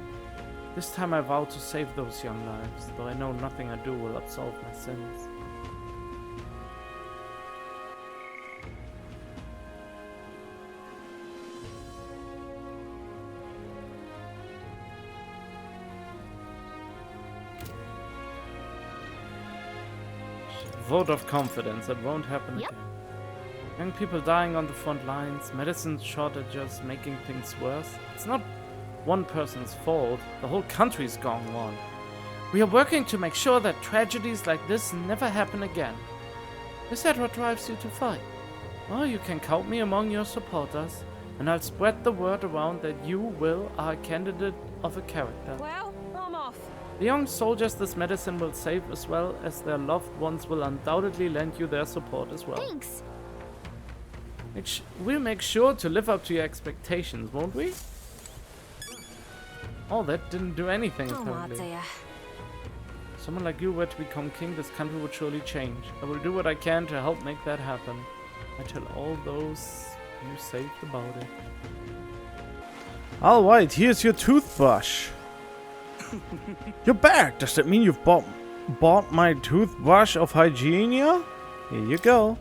This time I vow to save those young lives, though I know nothing I do will absolve my sins. Vote of confidence. It won't happen again. Young people dying on the front lines, medicine shortages making things worse. It's not one person's fault. The whole country's gone wrong. We are working to make sure that tragedies like this never happen again. Is that what drives you to fight? Well, you can count me among your supporters, and I'll spread the word around that you, Will, are a candidate of a character. Well, I'm off. The young soldiers this medicine will save, as well as their loved ones, will undoubtedly lend you their support as well. Thanks. We'll make sure to live up to your expectations, won't we? Oh, that didn't do anything, apparently. dear. Someone like you were to become king, this country would surely change. I will do what I can to help make that happen. I tell all those you saved about it. Alright, here's your toothbrush. You're back! Does that mean you've bought my toothbrush of Hygienia? Here you go.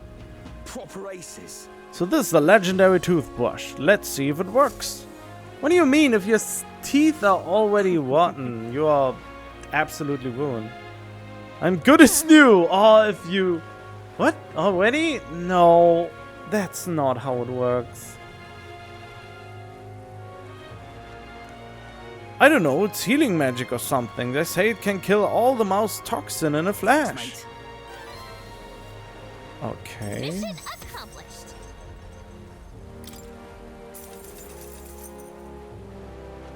Proper aces. So this is the legendary toothbrush. Let's see if it works. What do you mean? If your teeth are already rotten, you are absolutely ruined. I'm good as new. Or if you... What? Already? No, that's not how it works. I don't know, it's healing magic or something. They say it can kill all the mouse toxin in a flash. Okay. Mission accomplished.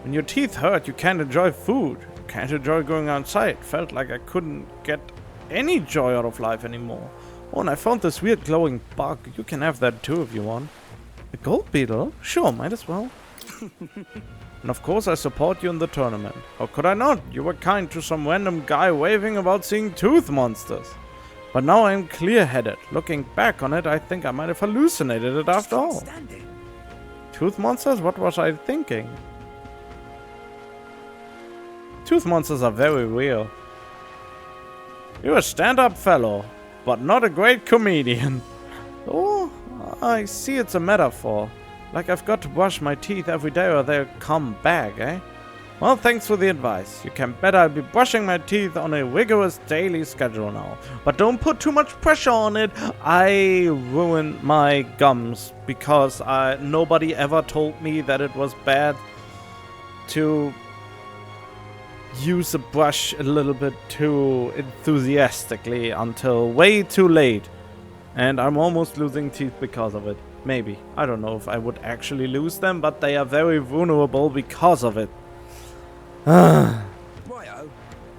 When your teeth hurt, you can't enjoy food. You can't enjoy going outside. Felt like I couldn't get any joy out of life anymore. Oh, and I found this weird glowing bug. You can have that too if you want. A gold beetle? Sure, might as well. And of course I support you in the tournament. How could I not? You were kind to some random guy raving about seeing tooth monsters. But now I'm clear-headed. Looking back on it, I think I might have hallucinated it after all. Tooth monsters? What was I thinking? Tooth monsters are very real. You're a stand-up fellow, but not a great comedian. Oh, I see it's a metaphor. Like I've got to brush my teeth every day or they'll come back, eh? Well, thanks for the advice. You can bet I'll be brushing my teeth on a rigorous daily schedule now. But don't put too much pressure on it. I ruined my gums because nobody ever told me that it was bad to use a brush a little bit too enthusiastically until way too late. And I'm almost losing teeth because of it. Maybe. I don't know if I would actually lose them, but they are very vulnerable because of it.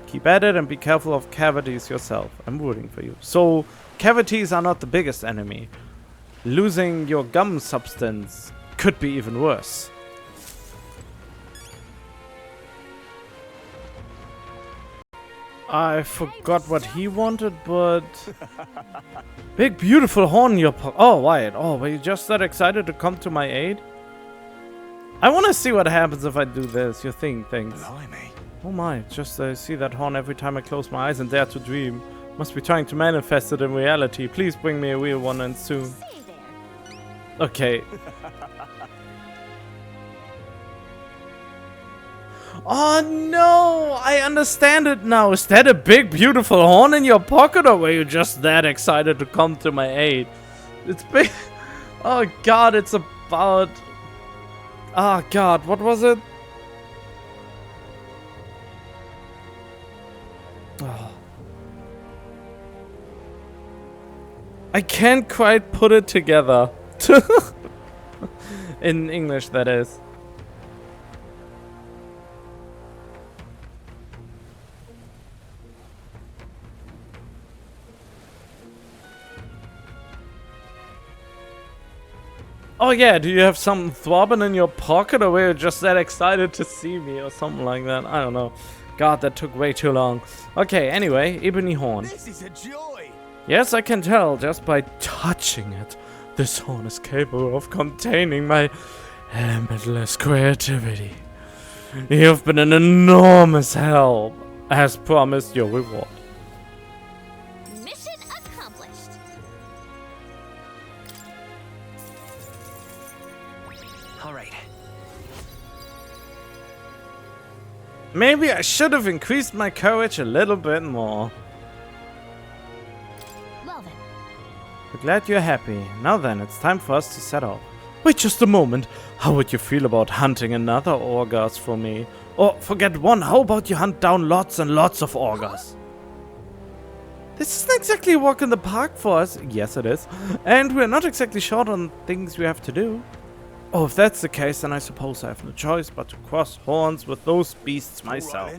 Keep at it and be careful of cavities yourself. I'm rooting for you. So, cavities are not the biggest enemy. Losing your gum substance could be even worse. I forgot what he wanted, but... Big beautiful horn in your pocket. Oh, right. Oh, were you just that excited to come to my aid? I want to see what happens if I do this. You think things. Blimey. Oh my, just see that horn every time I close my eyes and dare to dream. Must be trying to manifest it in reality. Please bring me a real one and soon. Okay. Oh no! I understand it now. Is that a big beautiful horn in your pocket, or were you just that excited to come to my aid? It's big. Oh god, it's about... Oh god, what was it? Oh. I can't quite put it together. In English, that is. Oh yeah, do you have something throbbing in your pocket, or were you just that excited to see me or something like that? I don't know. God, that took way too long. Okay, anyway, ebony horn. This is a joy. Yes, I can tell just by touching it. This horn is capable of containing my limitless creativity. You've been an enormous help. As promised, your reward. Mission accomplished. All right. Maybe I should have increased my courage a little bit more. glad you're happy. Now then, it's time for us to set off. Wait just a moment. How would you feel about hunting another Orgas for me? Or forget one, how about you hunt down lots and lots of Orgas? This isn't exactly a walk in the park for us. Yes, it is. And we're not exactly short on things we have to do. Oh, if that's the case, then I suppose I have no choice but to cross horns with those beasts myself.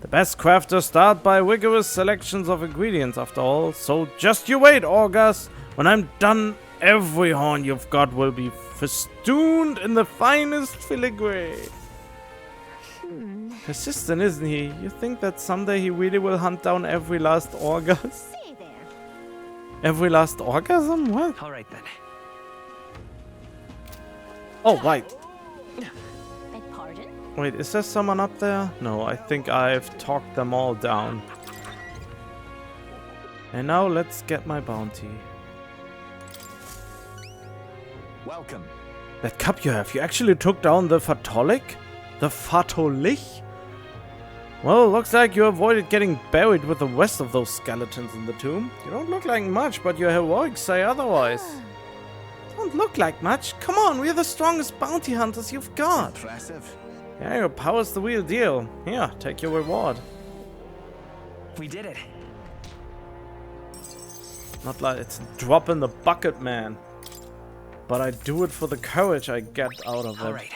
The best crafters start by rigorous selections of ingredients, after all. So just you wait, Orgas. When I'm done, every horn you've got will be festooned in the finest filigree. Persistent, isn't he? You think that someday he really will hunt down every last Orgas? Every last orgasm? What? All right then. Oh, right. Beg pardon? Wait, is there someone up there? No, I think I've talked them all down. And now let's get my bounty. Welcome. That cup you have, you actually took down the Fatolic? The Fatolich? Well, looks like you avoided getting buried with the rest of those skeletons in the tomb. You don't look like much, but your heroics say otherwise. Don't look like much. Come on, we're the strongest bounty hunters you've got. Impressive. Yeah, your power's the real deal. Here, take your reward. We did it. Not like it's a drop in the bucket, man. But I do it for the courage I get out of it. All right.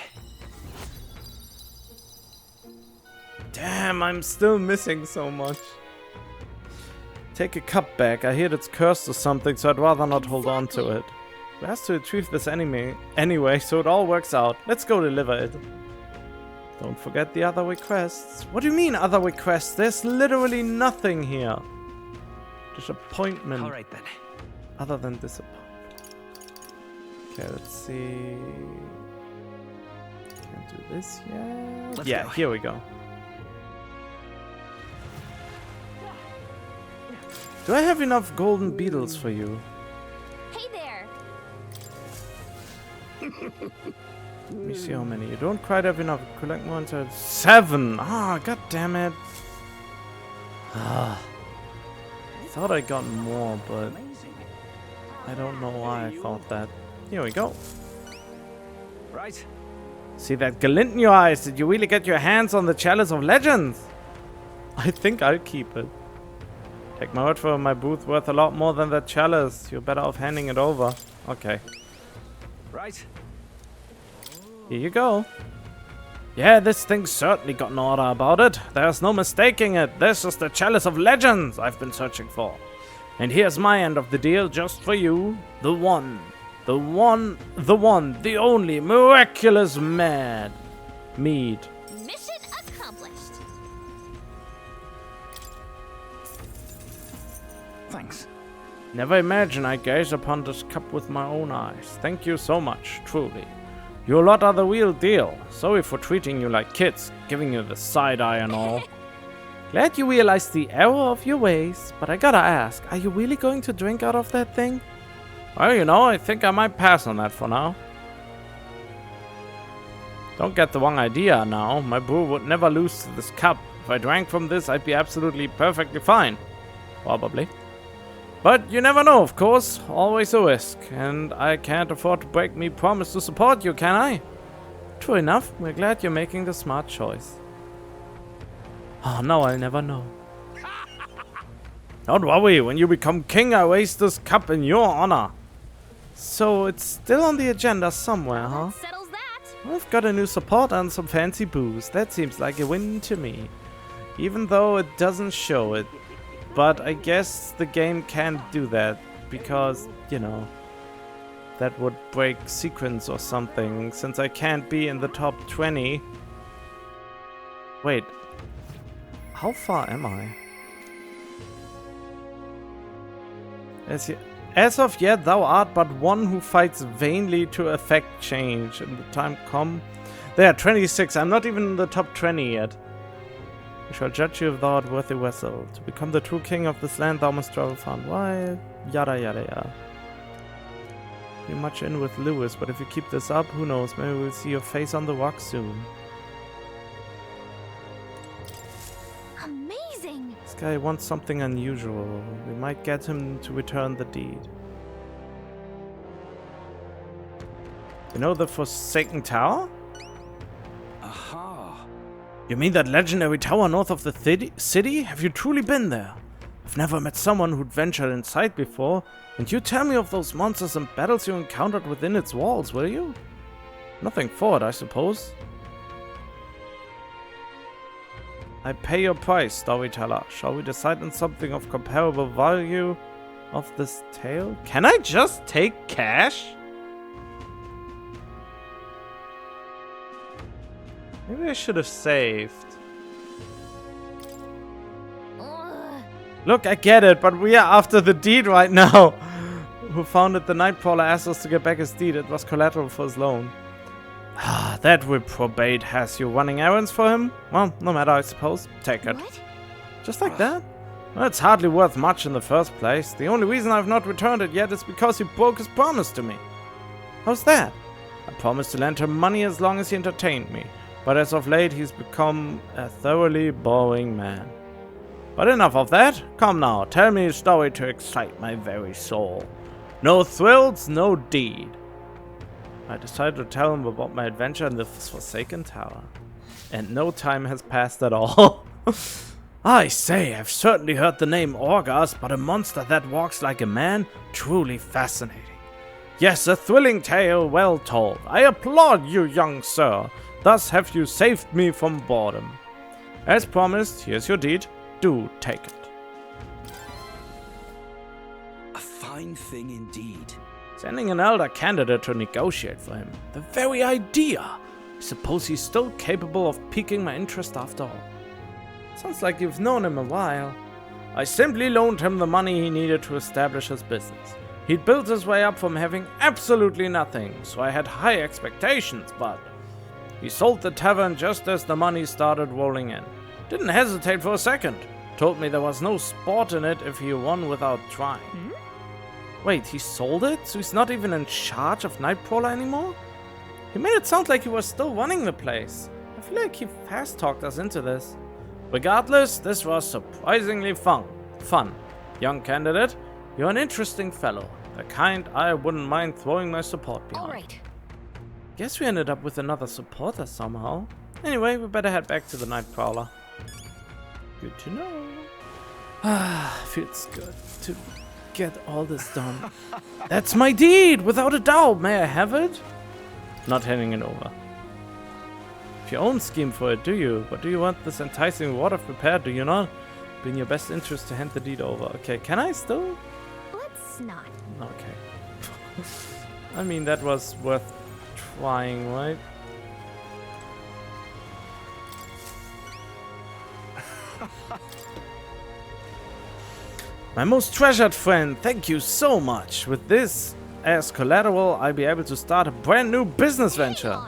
Damn, I'm still missing so much. Take a cup back. I hear it's cursed or something, so I'd rather not hold on to it. We have to retrieve this anyway, so it all works out. Let's go deliver it. Don't forget the other requests. What do you mean, other requests? There's literally nothing here. Disappointment. All right then. Other than disappointment. Okay, let's see. Can't do this yet. Let's yeah, go. Here we go. Do I have enough golden beetles for you? Hey there. Let me see how many. You don't quite have enough. Collect more until 7. Ah, god damn it. Ah. Thought I got more, but I don't know why I thought that. Here we go. Right. See that glint in your eyes? Did you really get your hands on the Chalice of Legends? I think I'll keep it. Take my word for it, my booth worth a lot more than that chalice. You're better off handing it over. Okay. Right. Here you go. Yeah, this thing's certainly got an order about it. There's no mistaking it. This is the Chalice of Legends I've been searching for. And here's my end of the deal just for you. The one, the only miraculous mead. Mission accomplished. Thanks. Never imagine I gaze upon this cup with my own eyes. Thank you so much, truly. You lot are the real deal. Sorry for treating you like kids, giving you the side eye and all. Glad you realized the error of your ways, but I gotta ask, are you really going to drink out of that thing? Well, you know, I think I might pass on that for now. Don't get the wrong idea now. My brew would never lose to this cup. If I drank from this, I'd be absolutely perfectly fine. Probably. But you never know, of course. Always a risk. And I can't afford to break me promise to support you, can I? True enough. We're glad you're making the smart choice. Oh, now I'll never know. Don't worry. When you become king, I raise this cup in your honor. So it's still on the agenda somewhere, huh? Settles that. I've got a new support and some fancy booze. That seems like a win to me. Even though it doesn't show it. But I guess the game can't do that because, you know, that would break sequence or something since I can't be in the top 20. Wait, how far am I? As of yet, thou art but one who fights vainly to effect change. In the time come, there, 26. I'm not even in the top 20 yet. We shall judge you if thou art worthy vessel. To become the true king of this land, thou must travel far and wide. Yada yada yada. You're much in with Lewis, but if you keep this up, who knows? Maybe we'll see your face on the rock soon. Amazing. This guy wants something unusual. We might get him to return the deed. You know the Forsaken Tower? Aha. You mean that legendary tower north of the city? Have you truly been there? I've never met someone who'd ventured inside before, and you tell me of those monsters and battles you encountered within its walls, will you? Nothing for it, I suppose. I pay your price, storyteller. Shall we decide on something of comparable value of this tale? Can I just take cash? Maybe I should have saved. Look, I get it, but we are after the deed right now. Who founded the Nightcrawler asked us to get back his deed. It was collateral for his loan. Ah, that reprobate has you running errands for him? Well, no matter, I suppose. Take it. What? Just like that? Well, it's hardly worth much in the first place. The only reason I've not returned it yet is because he broke his promise to me. How's that? I promised to lend him money as long as he entertained me. But as of late, he's become a thoroughly boring man. But enough of that. Come now, tell me a story to excite my very soul. No thrills, no deed. I decided to tell him about my adventure in the Forsaken Tower. And no time has passed at all. I say, I've certainly heard the name Orgas, but a monster that walks like a man? Truly fascinating. Yes, a thrilling tale well told. I applaud you, young sir. Thus have you saved me from boredom. As promised, here's your deed. Do take it. A fine thing indeed. Sending an elder candidate to negotiate for him. The very idea. I suppose he's still capable of piquing my interest after all. Sounds like you've known him a while. I simply loaned him the money he needed to establish his business. He'd built his way up from having absolutely nothing, so I had high expectations, but he sold the tavern just as the money started rolling in. Didn't hesitate for a second. Told me there was no sport in it if he won without trying. Wait, he sold it? So he's not even in charge of Nightcrawler anymore? He made it sound like he was still running the place. I feel like he fast-talked us into this. Regardless, this was surprisingly fun. Young candidate, you're an interesting fellow. The kind I wouldn't mind throwing my support behind. Alright. Guess we ended up with another supporter somehow. Anyway, we better head back to the Nightcrawler. Good to know. Feels good to get all this done. That's my deed, without a doubt. May I have it? Not handing it over. If your own scheme for it, do you? But do you want this enticing reward prepared, do you not? Be in your best interest to hand the deed over. Okay, can I still? Let's not. Okay. I mean, that was worth trying, right? My most treasured friend, thank you so much. With this as collateral, I'll be able to start a brand new business venture.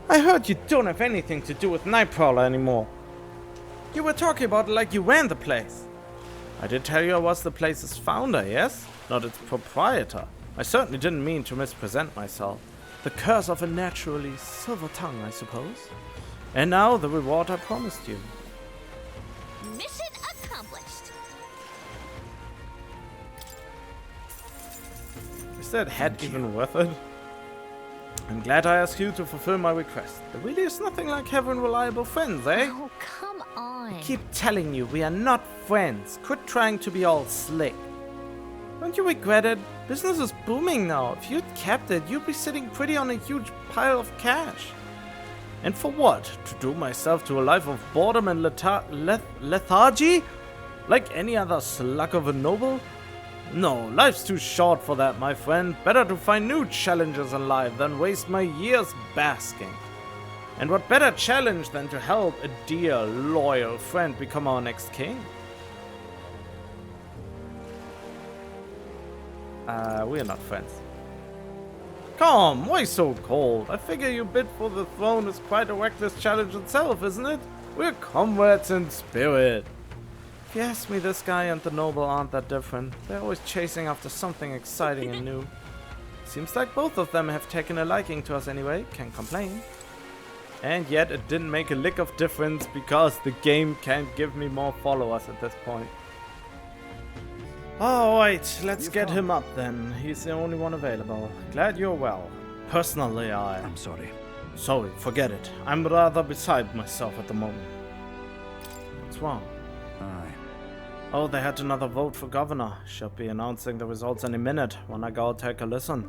I heard you don't have anything to do with Nightcrawler anymore. You were talking about it like you ran the place. I did tell you I was the place's founder, yes? Not its proprietor. I certainly didn't mean to mispresent myself. The curse of a naturally silver tongue, I suppose. And now the reward I promised you. Mission accomplished. Is that hat even worth it? I'm glad I asked you to fulfill my request. There really is nothing like having reliable friends, eh? Oh, come on. I keep telling you, we are not friends. Quit trying to be all slick. Don't you regret it? Business is booming now. If you'd kept it, you'd be sitting pretty on a huge pile of cash. And for what? To doom myself to a life of boredom and lethargy? Like any other slug of a noble? No, life's too short for that, my friend. Better to find new challenges in life than waste my years basking. And what better challenge than to help a dear, loyal friend become our next king? We are not friends. Come, why so cold? I figure you bid for the throne is quite a reckless challenge itself, isn't it? We're comrades in spirit. If you ask me, this guy and the noble aren't that different. They're always chasing after something exciting and new. Seems like both of them have taken a liking to us anyway, can't complain. And yet it didn't make a lick of difference because the game can't give me more followers at this point. Alright, let's get him up then. He's the only one available. Glad you're well. Personally, I'm sorry. Sorry, forget it. I'm rather beside myself at the moment. What's wrong? Aye. Oh, they had another vote for governor. Should be announcing the results any minute. Wanna go take a listen?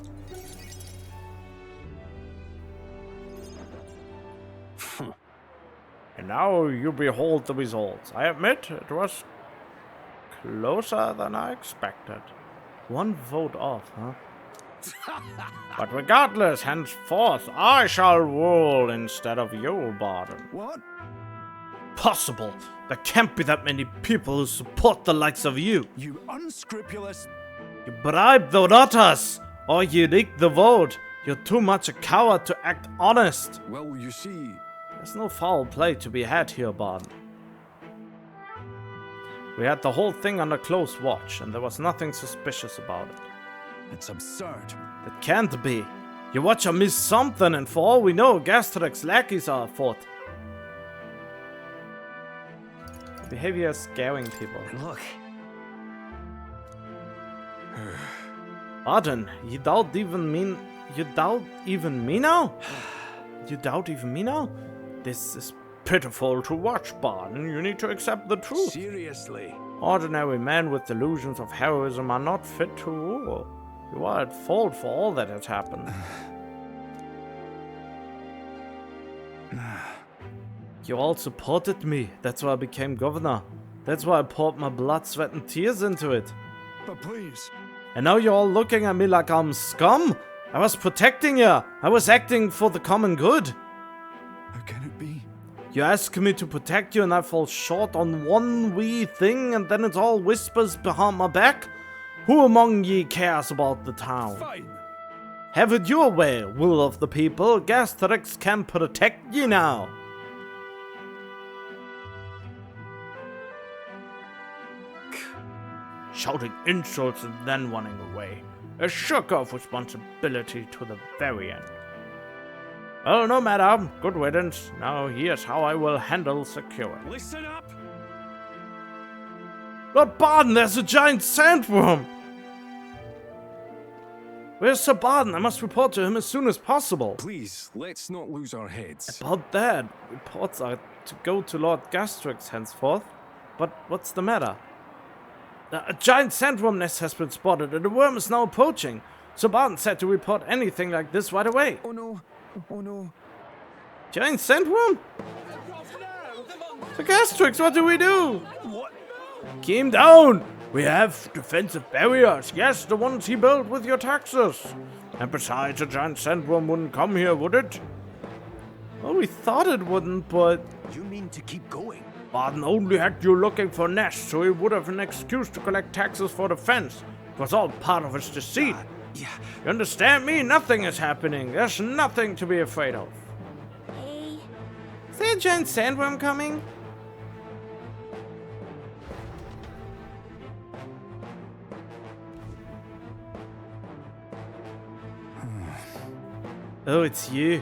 And now you behold the results. I admit it was closer than I expected. One vote off, huh? But regardless, henceforth, I shall rule instead of you, Barden. What? Possible. There can't be that many people who support the likes of you. You unscrupulous... You bribed the voters, or you leaked the vote. You're too much a coward to act honest. Well, you see... There's no foul play to be had here, Barden. We had the whole thing under close watch, and there was nothing suspicious about it. It's absurd. That can't be. Your watcher missed something, and for all we know, Gastrek's lackeys are afoot. Behavior is scaring people. Look. Barden, you doubt even me now? You doubt even me now? This is pitiful to watch, Barden. You need to accept the truth. Seriously? Ordinary men with delusions of heroism are not fit to rule. You are at fault for all that has happened. You all supported me. That's why I became governor. That's why I poured my blood, sweat, and tears into it. But please... And now you're all looking at me like I'm scum? I was protecting you. I was acting for the common good. How can it be? You ask me to protect you and I fall short on one wee thing and then it's all whispers behind my back? Who among ye cares about the town? Fine. Have it your way, will of the people. Gastrex can protect ye now. Shouting insults and then running away. A shook off responsibility to the very end. Well, no matter. Good riddance. Now here's how I will handle security. Listen up! Lord Barden, there's a giant sandworm! Where's Sir Barden? I must report to him as soon as possible. Please, let's not lose our heads. About that, reports are to go to Lord Gastrex henceforth. But what's the matter? A giant sandworm nest has been spotted and the worm is now approaching. Sir Barden said to report anything like this right away. Oh no. Oh no. Giant sandworm? Sir Gastrex, what do we do? What? Calm down. We have defensive barriers. Yes, the ones he built with your taxes. And besides, a giant sandworm wouldn't come here, would it? Well, we thought it wouldn't, but... You mean to keep going? Barden only had you looking for nests, so he would have an excuse to collect taxes for the fence. It was all part of his deceit. Yeah. You understand me? Nothing is happening. There's nothing to be afraid of. Hey. Is there a giant sandworm coming? Oh, it's you.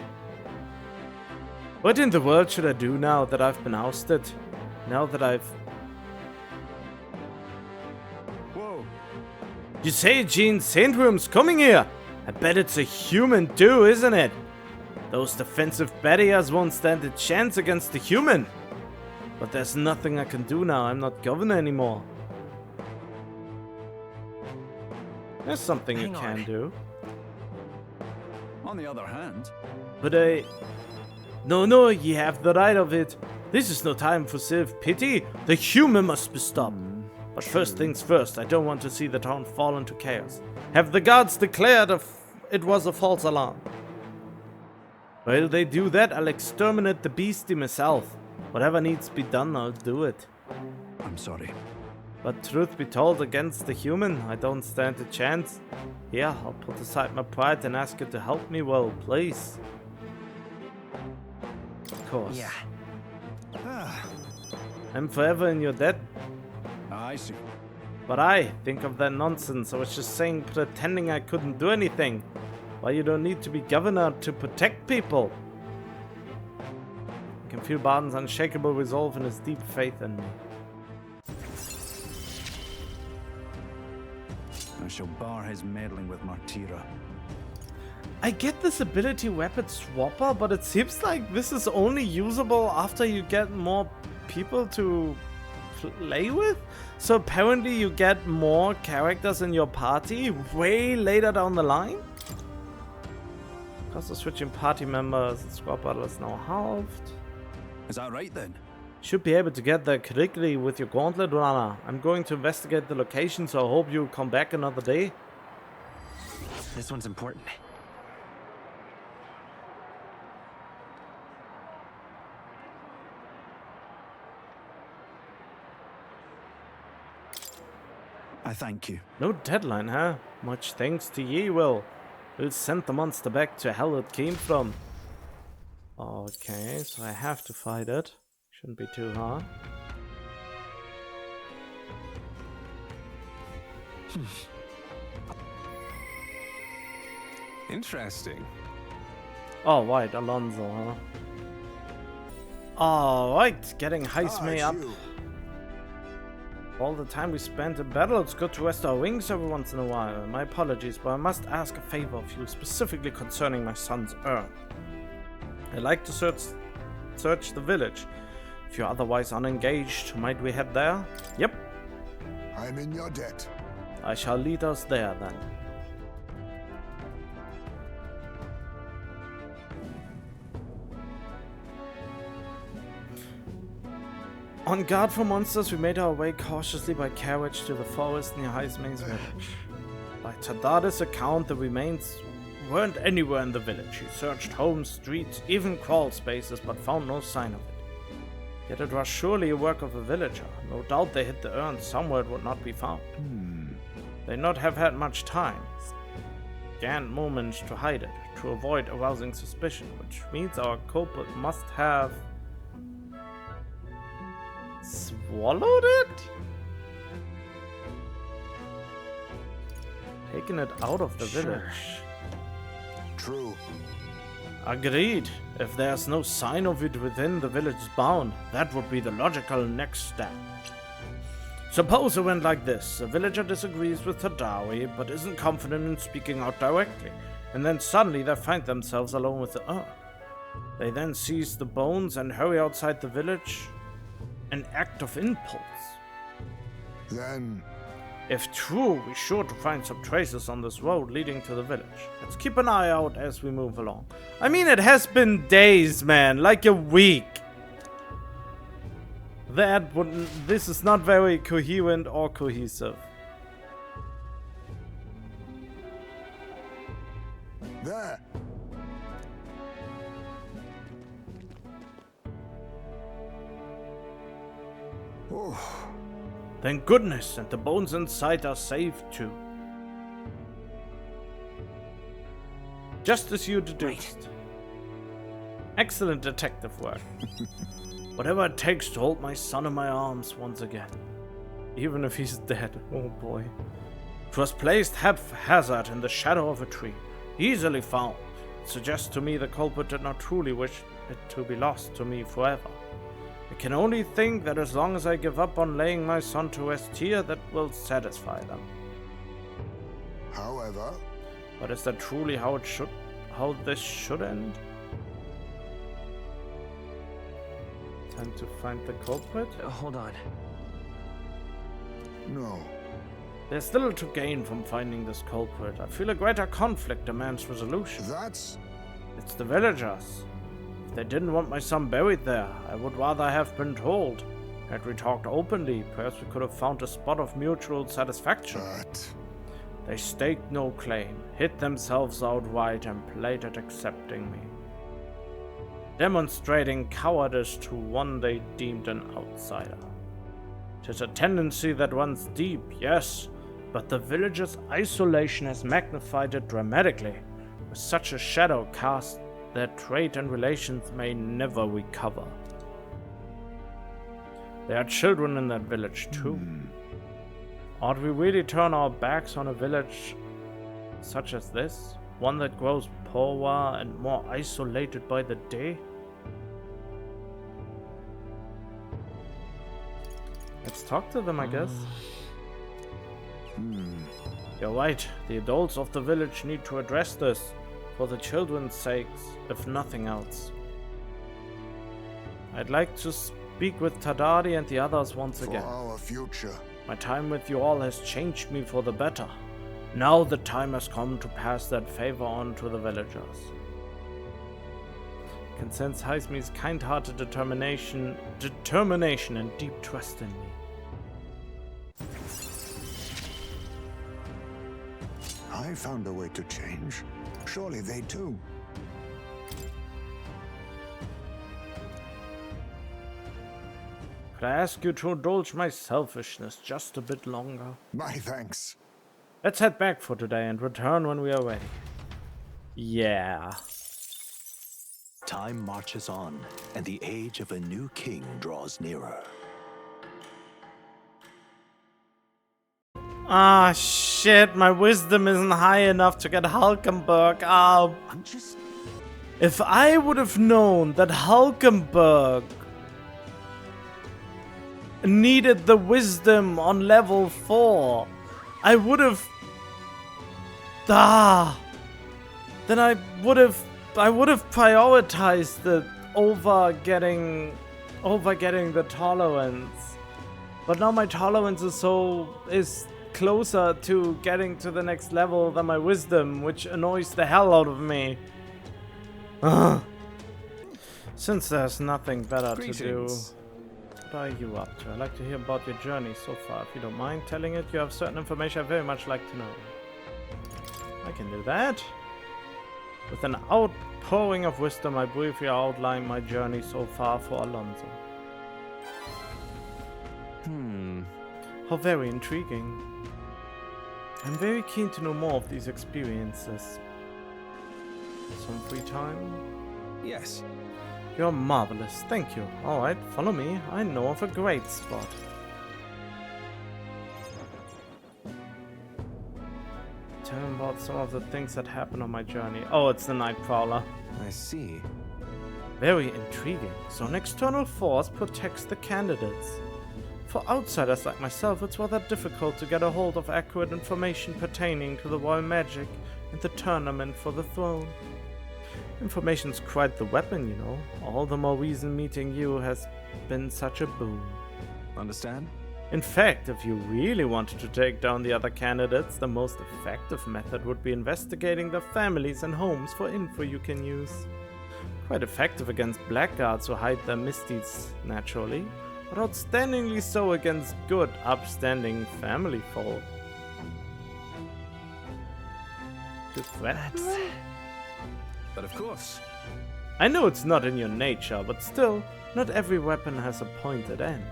What in the world should I do now that I've been ousted? Now that I've... Whoa. You say Gene Sandworm's coming here? I bet it's a human too, isn't it? Those defensive barriers won't stand a chance against the human. But there's nothing I can do now. I'm not governor anymore. There's something you can do. On the other hand... But No, ye have the right of it. This is no time for self-pity. The human must be stopped. But first things first, I don't want to see the town fall into chaos. Have the guards declared it was a false alarm? While they do that, I'll exterminate the beastie myself. Whatever needs to be done, I'll do it. I'm sorry. But truth be told, against the human, I don't stand a chance. Yeah, I'll put aside my pride and ask you to help me well, please. Of course. Yeah. I'm forever in your debt. I see. But I think of that nonsense. I was just saying, pretending I couldn't do anything. Why you don't need to be governor to protect people. I can feel Barden's unshakable resolve and his deep faith in me. I shall bar his meddling with Martira. I get this ability Weapon Swapper, but it seems like this is only usable after you get more people to play with. So apparently you get more characters in your party way later down the line. Cost of switching party members, the swap battle is now halved. Is that right then? Should be able to get there quickly with your gauntlet runner. I'm going to investigate the location, so I hope you come back another day. This one's important. I thank you. No deadline, huh? Much thanks to ye, Will. We'll send the monster back to hell it came from. Okay, so I have to fight it. Shouldn't be too hard. Interesting. Oh, right, Alonso, huh? Alright, getting Heisme up. All the time we spent in battle, it's good to rest our wings every once in a while. My apologies, but I must ask a favor of you, specifically concerning my son's urn. I'd like to search the village. If you're otherwise unengaged, might we head there? Yep. I'm in your debt. I shall lead us there then. On guard for monsters, we made our way cautiously by carriage to the forest near Heisme's village. By Tadada's account, the remains weren't anywhere in the village. He searched homes, streets, even crawl spaces, but found no sign of it. Yet it was surely a work of a villager. No doubt they hid the urn somewhere it would not be found. They not have had much time. Scant moments to hide it, to avoid arousing suspicion, which means our culprit must have swallowed it? Taken it out of the village. True. Agreed. If there's no sign of it within the village's bound, that would be the logical next step. Suppose it went like this. A villager disagrees with Tadawi, but isn't confident in speaking out directly, and then suddenly they find themselves alone with the urn. They then seize the bones and hurry outside the village. An act of impulse. Then, if true, we're sure to find some traces on this road leading to the village. Let's keep an eye out as we move along. I mean, it has been days, man, like a week. This is not very coherent or cohesive. there. Oh. Thank goodness, and the bones inside are safe too. Just as you deduced. Excellent detective work. Whatever it takes to hold my son in my arms once again. Even if he's dead, oh boy. It was placed haphazard in the shadow of a tree. Easily found. It suggests to me the culprit did not truly wish it to be lost to me forever. I can only think that as long as I give up on laying my son to rest here, that will satisfy them. However... But is that truly how this should end? Time to find the culprit? Hold on. No. There's little to gain from finding this culprit. I feel a greater conflict demands resolution. It's the villagers. If they didn't want my son buried there, I would rather have been told. Had we talked openly, perhaps we could have found a spot of mutual satisfaction. They staked no claim, hid themselves outright, and played at accepting me. Demonstrating cowardice to one they deemed an outsider. 'Tis a tendency that runs deep, yes, but the village's isolation has magnified it dramatically. With such a shadow cast, their trade and relations may never recover. There are children in that village too. Ought we really turn our backs on a village such as this? One that grows poorer and more isolated by the day? Let's talk to them, I guess. You're right. The adults of the village need to address this. for the children's sakes, if nothing else. I'd like to speak with Tadari and the others once again. For our future. My time with you all has changed me for the better. Now the time has come to pass that favor on to the villagers. I can sense Heisme's kind-hearted determination and deep trust in me. I found a way to change. Surely they too. Could I ask you to indulge my selfishness just a bit longer? My thanks. Let's head back for today and return when we are ready. Yeah. Time marches on, and the age of a new king draws nearer. Ah, shit, my wisdom isn't high enough to get Hulkenberg. If I would have known that Hulkenberg needed the wisdom on level 4, I would have... Then I would have prioritized the over getting the tolerance. But now my tolerance is closer to getting to the next level than my wisdom, which annoys the hell out of me. Since there's nothing better to do, what are you up to? I'd like to hear about your journey so far. If you don't mind telling it, you have certain information I'd very much like to know. I can do that. With an outpouring of wisdom, I briefly outline my journey so far for Alonso. How very intriguing. I'm very keen to know more of these experiences. Some free time? Yes. You're marvelous, thank you. Alright, follow me. I know of a great spot. Tell me about some of the things that happened on my journey. Oh, it's the Night Prowler. I see. Very intriguing. So an external force protects the candidates. For outsiders like myself, it's rather difficult to get a hold of accurate information pertaining to the royal magic and the tournament for the throne. Information's quite the weapon, you know. All the more reason meeting you has been such a boon. Understand? In fact, if you really wanted to take down the other candidates, the most effective method would be investigating their families and homes for info you can use. Quite effective against blackguards who hide their misdeeds, naturally, but outstandingly so against good, upstanding family folk. To threat? But of course. I know it's not in your nature, but still, not every weapon has a pointed end.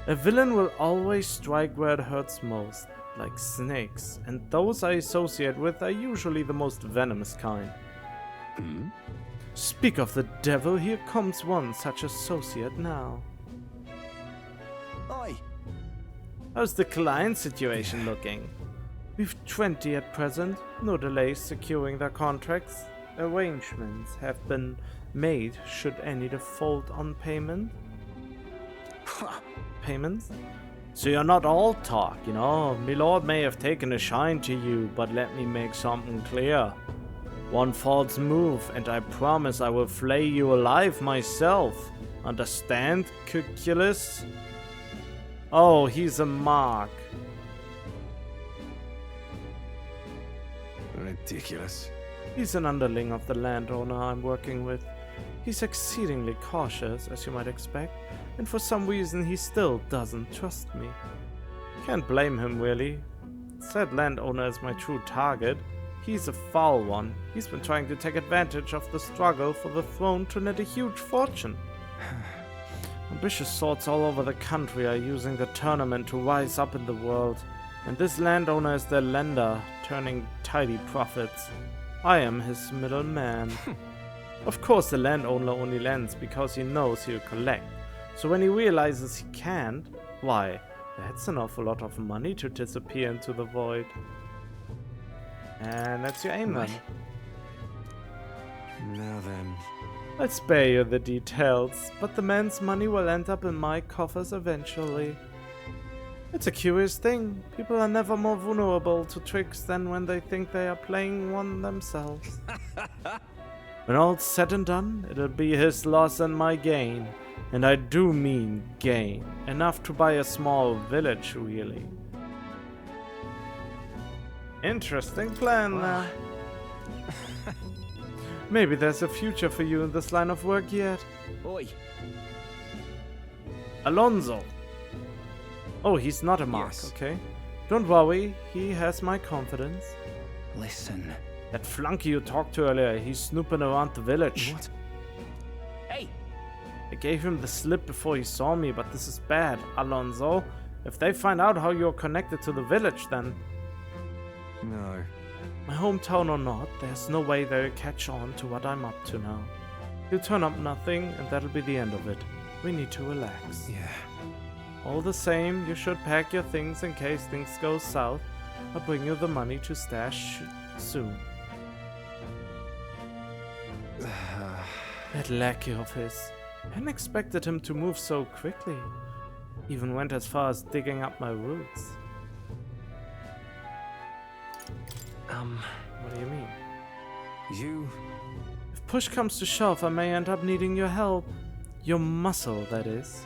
A villain will always strike where it hurts most, like snakes, and those I associate with are usually the most venomous kind. Speak of the devil, here comes one such associate now. Oi! How's the client situation looking? We've 20 at present, no delays securing their contracts. Arrangements have been made should any default on payment. Payments? So you're not all talk, you know. My lord may have taken a shine to you, but let me make something clear. One false move, and I promise I will flay you alive myself. Understand, Cuculus? Oh, he's a mark. Ridiculous. He's an underling of the landowner I'm working with. He's exceedingly cautious, as you might expect, and for some reason he still doesn't trust me. Can't blame him, really. Said landowner is my true target. He's a foul one. He's been trying to take advantage of the struggle for the throne to net a huge fortune. Ambitious swords all over the country are using the tournament to rise up in the world, and this landowner is their lender, turning tidy profits. I am his middleman. Of course, the landowner only lends because he knows he'll collect. So when he realizes he can't, why, that's an awful lot of money to disappear into the void. And that's your aim then. Now then. I'll spare you the details, but the man's money will end up in my coffers eventually. It's a curious thing. People are never more vulnerable to tricks than when they think they are playing one themselves. When all's said and done, it'll be his loss and my gain. And I do mean gain. Enough to buy a small village, really. Interesting plan there. Maybe there's a future for you in this line of work yet. Oi. Alonso. Oh, he's not a mark, okay. Don't worry, he has my confidence. Listen. That flunky you talked to earlier, he's snooping around the village. What? Hey! I gave him the slip before he saw me, but this is bad, Alonso. If they find out how you're connected to the village, then... No. My hometown or not, there's no way they'll catch on to what I'm up to now. He'll turn up nothing, and that'll be the end of it. We need to relax. Yeah. All the same, you should pack your things in case things go south. I'll bring you the money to stash soon. That lackey of his. I hadn't expected him to move so quickly. Even went as far as digging up my roots. What do you mean? You... If push comes to shove, I may end up needing your help. Your muscle, that is.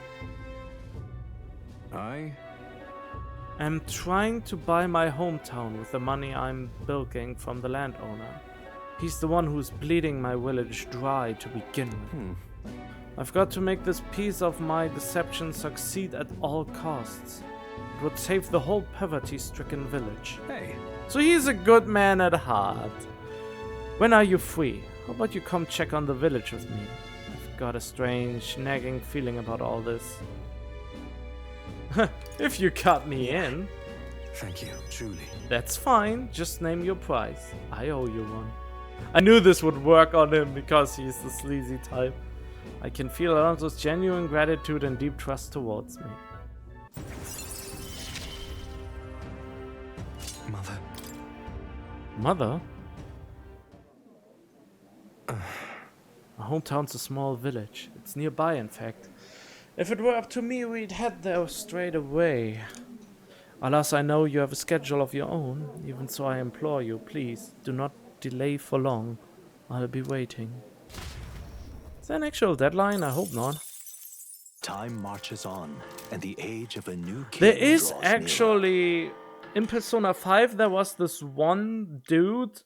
I'm trying to buy my hometown with the money I'm bilking from the landowner. He's the one who's bleeding my village dry to begin with. I've got to make this piece of my deception succeed at all costs. It would save the whole poverty-stricken village. Hey. So he's a good man at heart. When are you free? How about you come check on the village with me? I've got a strange, nagging feeling about all this. If you cut me in. Thank you, truly. That's fine. Just name your price. I owe you one. I knew this would work on him because he's the sleazy type. I can feel Alonso's genuine gratitude and deep trust towards me. Mother. Mother? My hometown's a small village. It's nearby, in fact. If it were up to me, we'd head there straight away. Alas, I know you have a schedule of your own. Even so, I implore you, please, do not delay for long. I'll be waiting. Is there an actual deadline? I hope not. Time marches on, and the age of a new king There is draws actually... In Persona 5, there was this one dude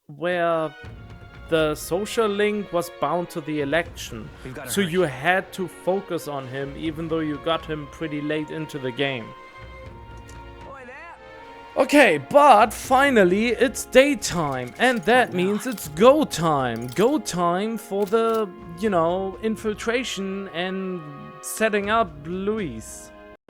where the social link was bound to the election. So you had to focus on him, even though you got him pretty late into the game. Okay, but finally it's daytime, and that means it's go time. Go time for the, you know, infiltration and setting up Luis.